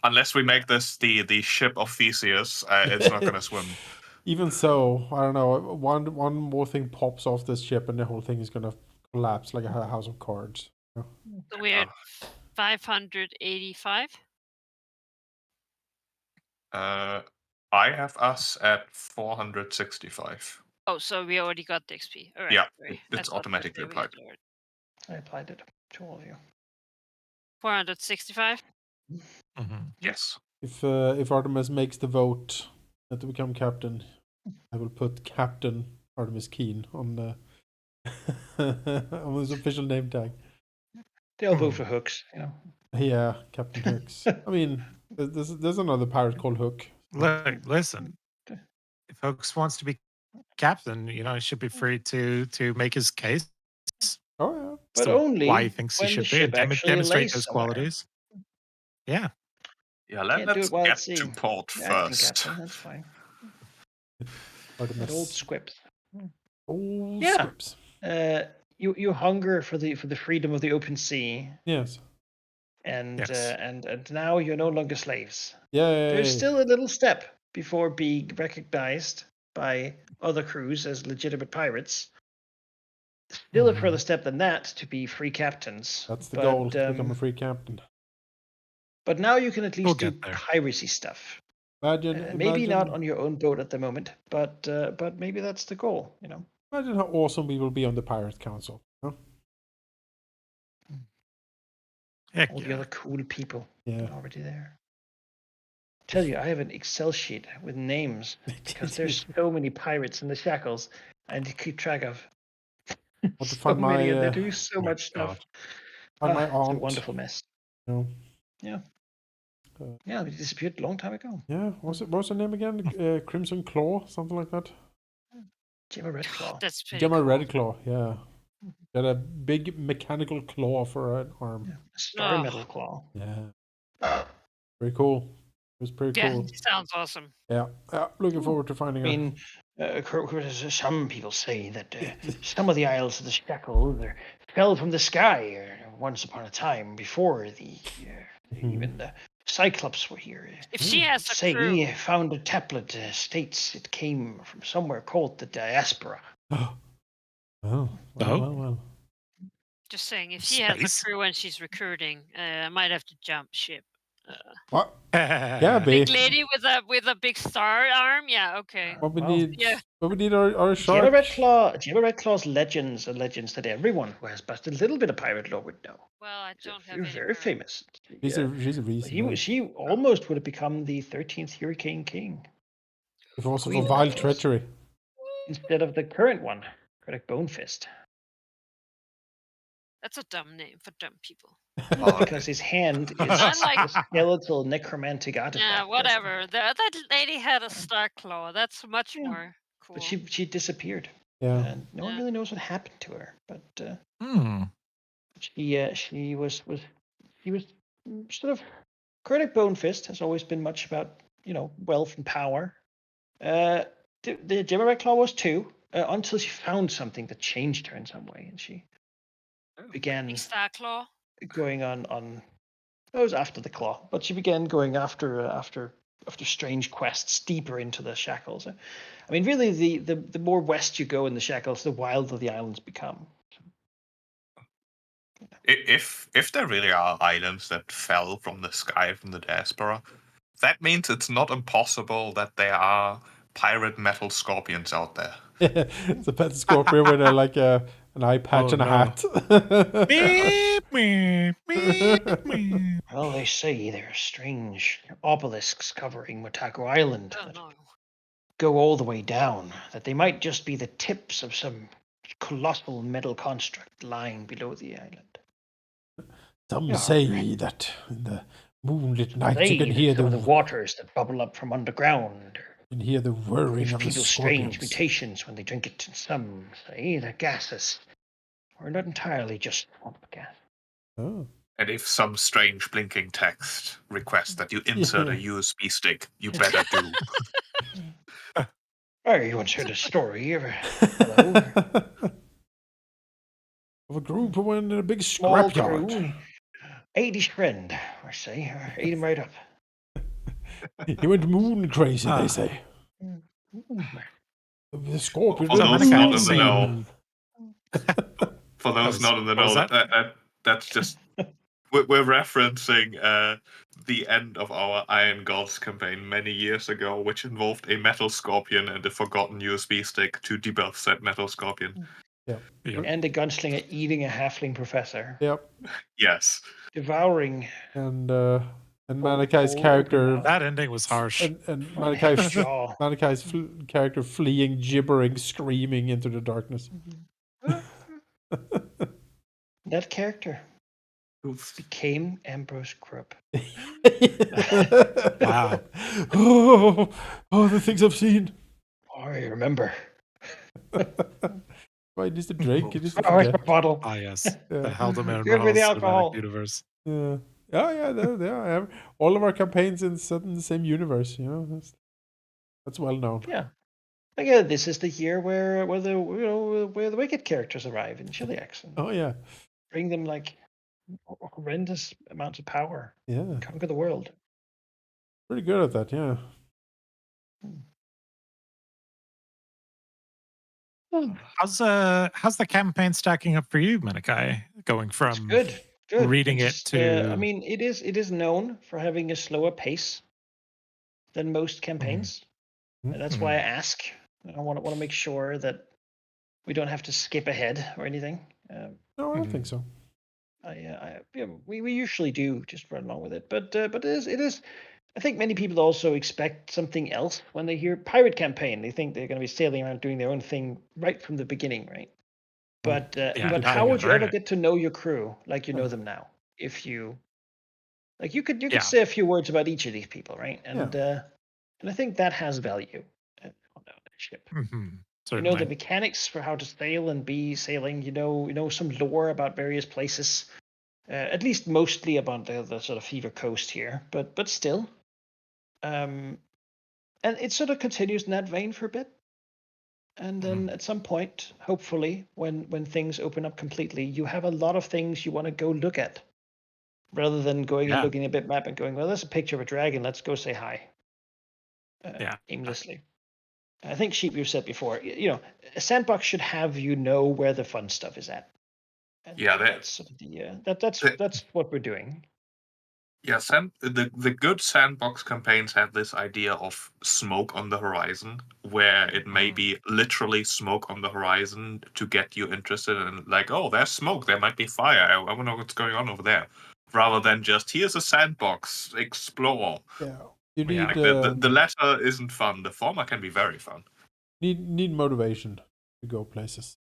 Speaker 5: unless we make this the ship of Theseus, it's not gonna swim.
Speaker 2: Even so, I don't know. One more thing pops off this ship, and the whole thing is gonna collapse like a house of cards.
Speaker 6: So we're at 585.
Speaker 5: I have us at 465.
Speaker 6: Oh, so we already got the XP. All right.
Speaker 5: Yeah,
Speaker 6: sorry.
Speaker 5: it's
Speaker 6: I thought you
Speaker 5: automatically
Speaker 6: said we had
Speaker 5: applied.
Speaker 6: lowered.
Speaker 3: I applied it to all of you.
Speaker 6: 465.
Speaker 4: Mhm.
Speaker 5: Yes.
Speaker 2: If Artemis makes the vote to become captain, I will put Captain Artemis Keen on the on his official name tag.
Speaker 3: They all vote for Hooks,
Speaker 2: Yeah, Captain Hooks. I mean, there's another pirate called Hook.
Speaker 4: Look, listen. If Hooks wants to be captain, he should be free to make his case.
Speaker 2: Oh yeah.
Speaker 3: But
Speaker 4: So why he
Speaker 3: only
Speaker 4: thinks he
Speaker 3: when the
Speaker 4: should be and
Speaker 3: ship actually
Speaker 4: demonstrate
Speaker 3: lays
Speaker 4: those
Speaker 3: somewhere.
Speaker 4: qualities. Yeah.
Speaker 5: Yeah,
Speaker 3: Can't do
Speaker 5: let's
Speaker 3: it while at
Speaker 5: get
Speaker 3: sea.
Speaker 5: to port
Speaker 3: The acting
Speaker 5: first.
Speaker 3: captain, that's fine. That old
Speaker 2: Artemis.
Speaker 3: squips.
Speaker 2: Old
Speaker 3: Yeah.
Speaker 2: scripts.
Speaker 3: You hunger for the freedom of the open sea,
Speaker 2: Yes.
Speaker 3: and
Speaker 4: Yes.
Speaker 3: and now you're no longer slaves.
Speaker 2: Yay.
Speaker 3: There's still a little step before being recognized by other crews as legitimate pirates. Still a further step than that to be free captains.
Speaker 2: That's the
Speaker 3: but,
Speaker 2: goal, to become a free captain.
Speaker 3: But now you can at least
Speaker 4: We'll
Speaker 3: do
Speaker 4: get there.
Speaker 3: piracy stuff.
Speaker 2: Imagine,
Speaker 3: Maybe not on your own boat at the moment, but maybe that's the goal.
Speaker 2: Imagine how awesome we will be on the Pirate Council. Huh?
Speaker 4: Heck
Speaker 3: All the
Speaker 4: yeah.
Speaker 3: other cool people
Speaker 2: Yeah.
Speaker 3: are already there. Tell you, I have an Excel sheet with names because there's so many pirates in the Shackles, and to keep track of.
Speaker 2: Want to
Speaker 3: So
Speaker 2: find
Speaker 3: many,
Speaker 2: my
Speaker 3: and they're doing so
Speaker 4: my
Speaker 3: much stuff.
Speaker 2: find my
Speaker 3: It's a
Speaker 2: aunt.
Speaker 3: wonderful mess.
Speaker 2: No.
Speaker 3: Yeah. Yeah, they disappeared a long time ago.
Speaker 2: Yeah. What was her name again? Crimson Claw, something like that.
Speaker 3: Gemma Redclaw.
Speaker 6: That's pretty
Speaker 2: Gemma
Speaker 6: cool.
Speaker 2: Redclaw. Yeah. Got a big mechanical claw for an arm.
Speaker 3: Yeah. A star metal claw.
Speaker 2: Yeah. Pretty cool. It was pretty
Speaker 6: Yeah,
Speaker 2: cool.
Speaker 6: sounds awesome.
Speaker 2: Yeah. Looking forward to finding
Speaker 3: I
Speaker 2: her.
Speaker 3: mean, some people say that some of the Isles of the Shackles fell from the sky once upon a time before even the Cyclops were here.
Speaker 6: If she has a
Speaker 3: Say
Speaker 6: crew,
Speaker 3: found a tablet states it came from somewhere called the Diaspora.
Speaker 2: Well.
Speaker 6: just saying, if she has a
Speaker 4: Space?
Speaker 6: crew and she's recruiting, I might have to jump ship.
Speaker 2: What? Yeah,
Speaker 6: Big
Speaker 2: B.
Speaker 6: lady with a big star arm. Yeah, okay.
Speaker 2: What we
Speaker 3: Well,
Speaker 2: need?
Speaker 6: Yeah.
Speaker 2: What we need are
Speaker 3: Gemma
Speaker 2: shark.
Speaker 3: Redclaw's legends are legends that everyone who has busted a little bit of pirate lore would know.
Speaker 6: Well, I don't have
Speaker 3: You're
Speaker 6: any.
Speaker 3: very famous.
Speaker 2: She's a reason.
Speaker 3: She almost would have become the 13th Hurricane King.
Speaker 2: If also
Speaker 3: Queen
Speaker 2: for vile
Speaker 3: of course.
Speaker 2: treachery.
Speaker 3: Instead of the current one, Critic Bonefist.
Speaker 6: That's a dumb name for dumb people.
Speaker 3: Because his hand is
Speaker 6: Unlike-
Speaker 3: a skeletal necromantic artifact.
Speaker 6: Yeah, whatever. That lady had a star claw. That's much
Speaker 3: Yeah.
Speaker 6: more cool.
Speaker 3: But she disappeared.
Speaker 2: Yeah.
Speaker 3: And no one really knows what happened to her. But she was sort of. Critic Bonefist has always been much about wealth and power. The Gemma Redclaw was too, until she found something that changed her in some way, and she began
Speaker 6: Big star claw.
Speaker 3: going on. It was after the claw, but she began going after strange quests deeper into the Shackles. I mean, really, the more west you go in the Shackles, the wilder the islands become.
Speaker 5: If there really are islands that fell from the sky from the diaspora, that means it's not impossible that there are pirate metal scorpions out there.
Speaker 2: It's a pet scorpion with an eye patch and a
Speaker 4: no.
Speaker 2: hat.
Speaker 4: Beep, beep, beep, beep.
Speaker 3: Well, they say there are strange obelisks covering Motako Island
Speaker 6: Oh
Speaker 3: that
Speaker 6: no.
Speaker 3: go all the way down, that they might just be the tips of some colossal metal construct lying below the island.
Speaker 2: Some
Speaker 3: Yeah.
Speaker 2: say that in the moonlit night you can
Speaker 3: They,
Speaker 2: hear
Speaker 3: some of the
Speaker 2: the
Speaker 3: waters that bubble up from underground.
Speaker 2: whirring
Speaker 3: Give
Speaker 2: of the
Speaker 3: people strange
Speaker 2: scorpions.
Speaker 3: mutations when they drink it. Some say they're gases, or not entirely just swamp gas.
Speaker 2: Oh.
Speaker 5: And if some strange blinking text requests that you insert a USB stick, you better do.
Speaker 3: Oh, you once heard a story of a fellow,
Speaker 2: Of a group who went in a big
Speaker 3: small
Speaker 2: scrapyard.
Speaker 3: crew, ate his friend, I say, or ate him right up.
Speaker 2: He went moon crazy, they say. The scorpion
Speaker 5: For
Speaker 2: went
Speaker 5: those not
Speaker 2: moon
Speaker 5: in the know,
Speaker 2: moon.
Speaker 5: for those not in the know, that's just we're referencing the end of our Iron Gods campaign many years ago, which involved a metal scorpion and a forgotten USB stick to debuff said metal scorpion.
Speaker 2: Yep.
Speaker 4: Yep.
Speaker 3: And the gunslinger eating a halfling professor,
Speaker 2: Yep.
Speaker 5: Yes.
Speaker 3: devouring
Speaker 2: And
Speaker 3: Whole
Speaker 2: Malachi's
Speaker 3: open
Speaker 2: character
Speaker 3: mouth.
Speaker 4: That ending was harsh.
Speaker 2: and
Speaker 3: on his jaw.
Speaker 2: Malachi's character fleeing, gibbering, screaming into the darkness.
Speaker 3: That character
Speaker 5: Oof.
Speaker 3: became Ambrose Krupp.
Speaker 4: Wow.
Speaker 2: Oh, the things I've seen.
Speaker 3: I remember.
Speaker 2: Why he needs to drink? He needs to
Speaker 3: Oh, where's my
Speaker 2: forget.
Speaker 3: bottle?
Speaker 4: Ah, yes. The
Speaker 2: Yeah.
Speaker 4: Haldeman
Speaker 3: Give me the
Speaker 4: cinematic
Speaker 3: alcohol.
Speaker 4: universe.
Speaker 2: Yeah. Oh yeah, they are. All of our campaigns in the same universe. You know, that's well known.
Speaker 3: Yeah. Like, this is the year where the wicked characters arrive in Chiliax and
Speaker 2: Oh yeah,
Speaker 3: bring them like horrendous amounts of power,
Speaker 2: yeah.
Speaker 3: conquer the world.
Speaker 2: Pretty good at that. Yeah.
Speaker 4: How's the campaign stacking up for you, Menakai? Going
Speaker 3: It's
Speaker 4: from
Speaker 3: good.
Speaker 4: reading it
Speaker 3: It's,
Speaker 4: to
Speaker 3: I mean, it is known for having a slower pace than most campaigns. And that's why I ask. I want to make sure that we don't have to skip ahead or anything.
Speaker 2: No, I don't think so.
Speaker 3: We usually do just run along with it, but it is. I think many people also expect something else when they hear pirate campaign. They think they're going to be sailing around doing their own thing right from the beginning, right? But
Speaker 4: yeah,
Speaker 3: but
Speaker 4: now
Speaker 3: how
Speaker 4: you
Speaker 3: would you
Speaker 4: earn
Speaker 3: ever
Speaker 4: it.
Speaker 3: get to know your crew like you know
Speaker 2: Yeah.
Speaker 3: them now? If you like, you could
Speaker 4: Yeah.
Speaker 3: say a few words about each of these people, right? And
Speaker 2: Yeah.
Speaker 3: and I think that has value on a ship.
Speaker 4: Mhm.
Speaker 3: You know the
Speaker 4: Certainly.
Speaker 3: mechanics for how to sail and be sailing. You know some lore about various places. At least mostly about the sort of Fever Coast here, but still. And it sort of continues in that vein for a bit. And then at some point, hopefully, when things open up completely, you have a lot of things you want to go look at, rather than going and
Speaker 4: Yeah.
Speaker 3: looking at a bitmap and going, well, there's a picture of a dragon. Let's go say hi.
Speaker 4: Yeah.
Speaker 3: Aimlessly. I think Sheep, you've said before, a sandbox should have you know where the fun stuff is at. And
Speaker 5: Yeah,
Speaker 3: that's sort of that's what we're doing.
Speaker 5: yeah. The good sandbox campaigns have this idea of smoke on the horizon, where it may be literally smoke on the horizon to get you interested in, like, oh, there's smoke, there might be fire. I want to know what's going on over there, rather than just here's a sandbox, explore.
Speaker 2: Yeah. You
Speaker 4: Yeah.
Speaker 2: need
Speaker 5: Like the latter isn't fun. The former can be very fun.
Speaker 2: need motivation to go places.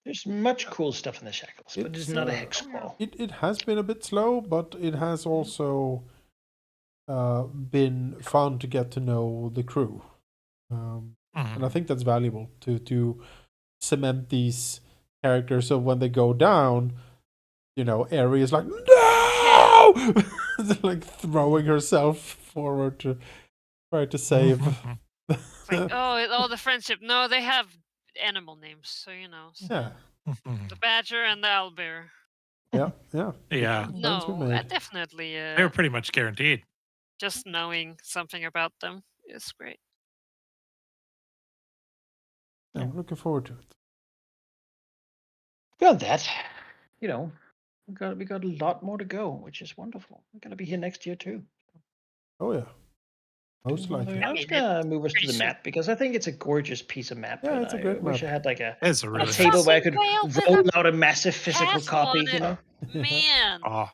Speaker 3: There's much cool stuff in the Shackles, but it's not a hex crawl.
Speaker 2: It has been a bit slow, but it has also been fun to get to know the crew, and I think that's valuable to cement these characters. So when they go down, Aerie is like, no, like throwing herself forward to try to save.
Speaker 6: It's like, oh, the friendship. No, they have animal names, so
Speaker 2: Yeah,
Speaker 6: the badger and the owlbear.
Speaker 2: yeah.
Speaker 4: Yeah.
Speaker 2: Friends we
Speaker 6: No,
Speaker 2: made.
Speaker 6: definitely.
Speaker 4: They were pretty much guaranteed.
Speaker 6: Just knowing something about them is great.
Speaker 2: Yeah, I'm looking forward to it.
Speaker 3: Beyond that, we got a lot more to go, which is wonderful. We're gonna be here next year too.
Speaker 2: Oh yeah, most
Speaker 3: I'm
Speaker 2: likely.
Speaker 3: just gonna move us to
Speaker 6: pretty
Speaker 3: the
Speaker 6: soon.
Speaker 3: map because I think it's a gorgeous piece of map.
Speaker 2: Yeah,
Speaker 3: and
Speaker 2: it's a
Speaker 3: I
Speaker 2: great
Speaker 3: wish
Speaker 2: map.
Speaker 3: I had like a
Speaker 4: It's a really
Speaker 3: table
Speaker 4: nice.
Speaker 3: where I could
Speaker 6: Fucking whale with
Speaker 3: roll
Speaker 6: a
Speaker 3: out a massive physical
Speaker 6: castle
Speaker 3: copy.
Speaker 6: on it. Man,
Speaker 4: Oh,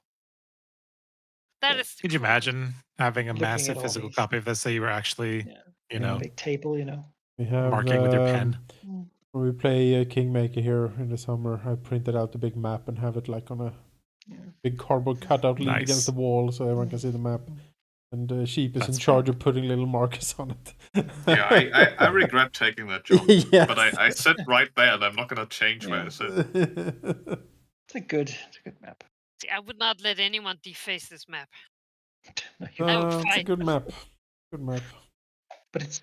Speaker 6: that is.
Speaker 4: could you imagine having a
Speaker 3: Looking
Speaker 4: massive
Speaker 3: at all
Speaker 4: physical
Speaker 3: these.
Speaker 4: copy of this that you were actually,
Speaker 2: Yeah.
Speaker 3: Big table,
Speaker 2: We have
Speaker 4: marking with your pen?
Speaker 2: when we play Kingmaker here in the summer. I printed out the big map and have it like on a big cardboard cutout leaned against
Speaker 4: Nice.
Speaker 2: the wall so everyone can see the map. And Sheep is
Speaker 4: That's
Speaker 2: in charge of putting little markers on it.
Speaker 5: Yeah, I regret taking that job,
Speaker 2: Yes.
Speaker 5: but I sit right there, and I'm not going to change where I sit.
Speaker 3: It's a good map.
Speaker 6: See, I would not let anyone deface this map.
Speaker 3: No,
Speaker 6: I would
Speaker 2: It's a
Speaker 6: fight.
Speaker 2: good map. Good map.
Speaker 3: but it's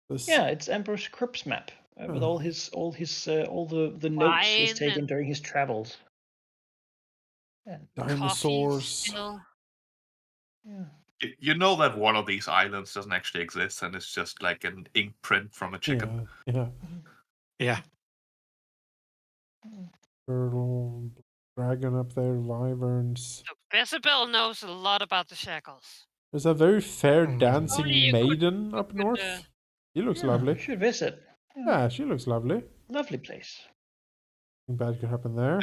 Speaker 2: This,
Speaker 3: it's Ambrose Krupp's map with all the notes he's
Speaker 6: Wine
Speaker 3: taken
Speaker 6: and
Speaker 3: during his travels. Yeah.
Speaker 6: coffee
Speaker 2: dinosaurs.
Speaker 6: still.
Speaker 5: You know that one of these islands doesn't actually exist, and it's just like an ink print from a chicken.
Speaker 2: Yeah.
Speaker 4: Yeah.
Speaker 2: Turtle. Dragon up there, wyverns.
Speaker 6: So Jezebel knows a lot about the Shackles.
Speaker 2: There's a very fair
Speaker 4: Mm.
Speaker 2: dancing
Speaker 6: Only you
Speaker 2: maiden
Speaker 6: you
Speaker 2: up
Speaker 6: could,
Speaker 2: north. She looks
Speaker 3: Yeah, we
Speaker 2: lovely.
Speaker 3: should visit.
Speaker 2: Yeah, she looks lovely.
Speaker 3: Lovely place.
Speaker 2: Nothing bad could happen there.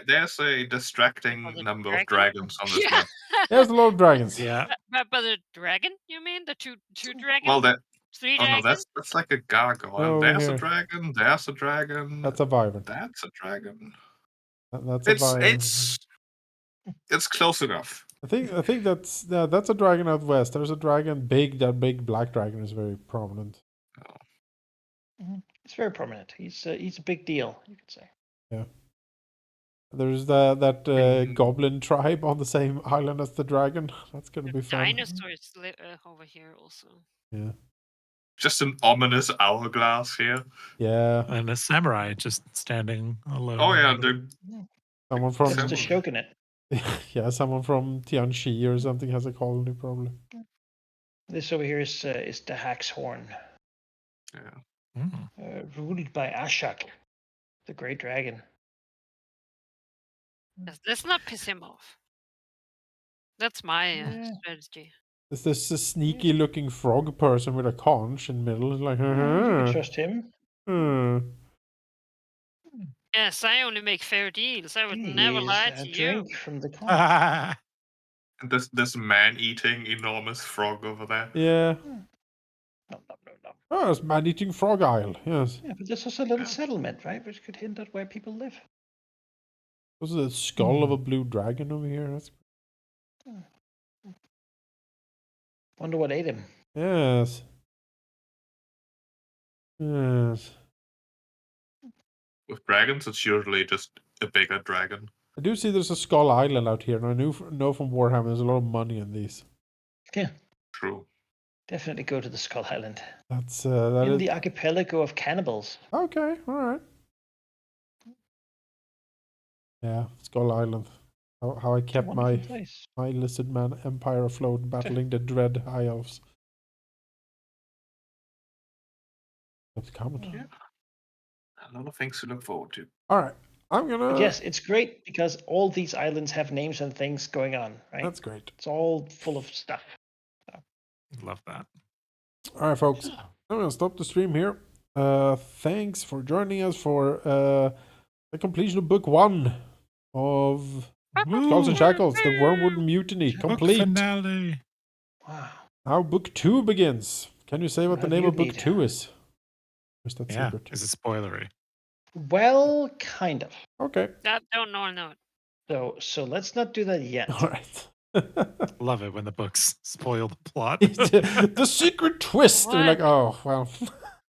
Speaker 5: There's a distracting
Speaker 6: the
Speaker 5: number of
Speaker 6: dragon?
Speaker 5: dragons on this
Speaker 6: Yeah.
Speaker 5: map.
Speaker 2: There's a lot of dragons.
Speaker 4: Yeah.
Speaker 6: But the dragon, you mean? The two dragons?
Speaker 5: Well, that
Speaker 6: Three
Speaker 5: oh no,
Speaker 6: dragons?
Speaker 5: that's like a gargoyle.
Speaker 2: No,
Speaker 5: There's a
Speaker 2: here.
Speaker 5: dragon. There's a dragon.
Speaker 2: That's a wyvern.
Speaker 5: That's a dragon.
Speaker 2: That's a wyvern.
Speaker 5: It's close enough.
Speaker 2: I think that's a dragon out west. There's a dragon big. That big black dragon is very prominent.
Speaker 3: It's very prominent. He's a big deal, you could say.
Speaker 2: Yeah. There's that goblin tribe on the same island as the dragon. That's gonna be fun.
Speaker 6: Dinosaurs over here also.
Speaker 2: Yeah.
Speaker 5: Just an ominous hourglass here.
Speaker 2: Yeah.
Speaker 4: And a samurai just standing alone.
Speaker 5: Oh yeah,
Speaker 2: Someone from
Speaker 3: That's the shogunate.
Speaker 2: yeah, someone from Tianchi or something has a colony probably.
Speaker 3: This over here is the Hack's Horn,
Speaker 5: yeah.
Speaker 3: ruled by Ashak, the great dragon.
Speaker 6: Let's not piss him off. That's my
Speaker 3: Yeah.
Speaker 6: strategy.
Speaker 2: Is this a sneaky looking frog person with a conch in the middle? It's like,
Speaker 3: You can trust him.
Speaker 6: Yes, I only make fair deals. I would never
Speaker 3: He's
Speaker 6: lie
Speaker 3: a
Speaker 6: to you.
Speaker 3: drink from the conch.
Speaker 5: And this man-eating enormous frog over there.
Speaker 2: Yeah.
Speaker 3: No.
Speaker 2: Oh, it's man-eating frog isle. Yes.
Speaker 3: Yeah, but this is a little settlement, right? Which could hint at where people live.
Speaker 2: This is the skull of a blue dragon over here. That's...
Speaker 3: Wonder what ate him.
Speaker 2: Yes. Yes.
Speaker 5: With dragons, it's usually just a bigger dragon.
Speaker 2: I do see there's a Skull Island out here, and I know from Warhammer there's a lot of money in these.
Speaker 3: Yeah,
Speaker 5: True.
Speaker 3: definitely go to the Skull Island.
Speaker 2: That's
Speaker 3: In the archipelago of cannibals.
Speaker 2: Okay, all right. Yeah, Skull Island. How I kept my
Speaker 3: Place.
Speaker 2: lizard man empire afloat, battling the dread high elves. That's common.
Speaker 3: Yeah.
Speaker 5: A lot of things to look forward to.
Speaker 2: All right, I'm gonna.
Speaker 3: But yes, it's great because all these islands have names and things going on, right?
Speaker 2: That's great.
Speaker 3: It's all full of stuff.
Speaker 4: Love that.
Speaker 2: All right, folks. I'm gonna stop the stream here. Thanks for joining us for the completion of book 1 of Skulls and Shackles, the Wormwood Mutiny, complete.
Speaker 4: Book finale.
Speaker 3: Wow.
Speaker 2: Now book 2 begins. Can you say what the
Speaker 3: How
Speaker 2: name
Speaker 3: do
Speaker 2: of
Speaker 3: you
Speaker 2: book
Speaker 3: need-
Speaker 2: 2 is? Or is that
Speaker 4: Yeah.
Speaker 2: secret?
Speaker 4: Is it spoilery?
Speaker 3: Well, kind of.
Speaker 2: Okay.
Speaker 6: Don't know it.
Speaker 3: So let's not do that yet.
Speaker 2: All right.
Speaker 4: Love it when the books spoil the plot.
Speaker 2: The secret twist. You're like, oh, well.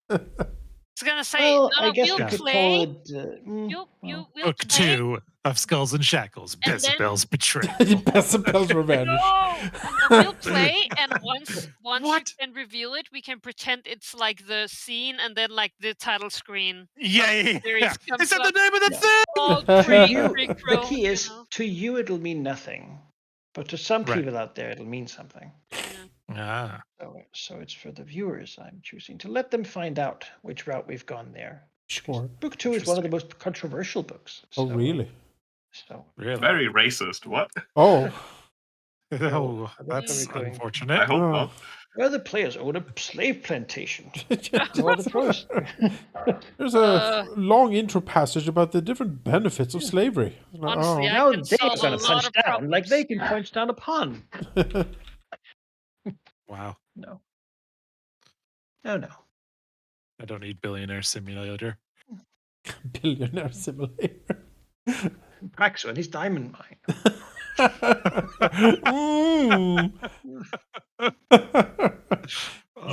Speaker 6: I was gonna say,
Speaker 3: Well,
Speaker 6: no,
Speaker 3: I guess
Speaker 6: we'll
Speaker 3: we could
Speaker 6: play.
Speaker 3: call it.
Speaker 6: We'll
Speaker 4: Book
Speaker 6: play.
Speaker 4: 2 of Skulls and Shackles,
Speaker 6: And
Speaker 4: Bezabel's Betrayal.
Speaker 2: Bezabel's Revenge.
Speaker 6: No, and we'll play, and once
Speaker 4: What?
Speaker 6: you can reveal it, we can pretend it's like the scene, and then like the title screen.
Speaker 4: Yeah.
Speaker 6: Series comes
Speaker 4: Is that
Speaker 6: up.
Speaker 4: the name of the
Speaker 3: Yeah.
Speaker 4: thing?
Speaker 6: All
Speaker 3: To
Speaker 6: pre
Speaker 3: you,
Speaker 6: pre-crow,
Speaker 3: the key is
Speaker 6: you know?
Speaker 3: to you it'll mean nothing, but to some
Speaker 4: Right.
Speaker 3: people out there it'll mean something.
Speaker 4: Ah,
Speaker 3: So it's for the viewers. I'm choosing to let them find out which route we've gone there.
Speaker 2: Sure.
Speaker 3: Book 2 is one of the most controversial books.
Speaker 2: Oh, really?
Speaker 3: So
Speaker 4: really?
Speaker 5: Very racist. What?
Speaker 2: Oh.
Speaker 4: Oh,
Speaker 3: that's
Speaker 4: that's
Speaker 3: where we're going.
Speaker 5: I
Speaker 4: unfortunate.
Speaker 5: hope
Speaker 2: Oh.
Speaker 5: not.
Speaker 3: where the players own a slave plantation. No other choice.
Speaker 2: There's a long intro passage about the different benefits of slavery. Like,
Speaker 6: Honestly,
Speaker 2: oh.
Speaker 6: I
Speaker 3: Now
Speaker 6: can
Speaker 3: they're
Speaker 6: solve a
Speaker 3: gonna
Speaker 6: lot
Speaker 3: punch
Speaker 6: of
Speaker 3: down like they
Speaker 6: problems.
Speaker 3: can punch down upon.
Speaker 4: Wow.
Speaker 3: No. No.
Speaker 4: I don't need Billionaire Simulator.
Speaker 2: Billionaire Simulator.
Speaker 3: Praxo and his diamond mine.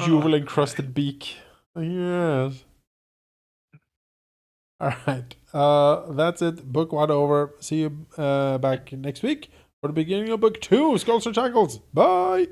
Speaker 2: Jewel encrusted beak. Yes. All right. That's it. Book 1 over. See you back next week for the beginning of book 2, Skulls and Shackles. Bye.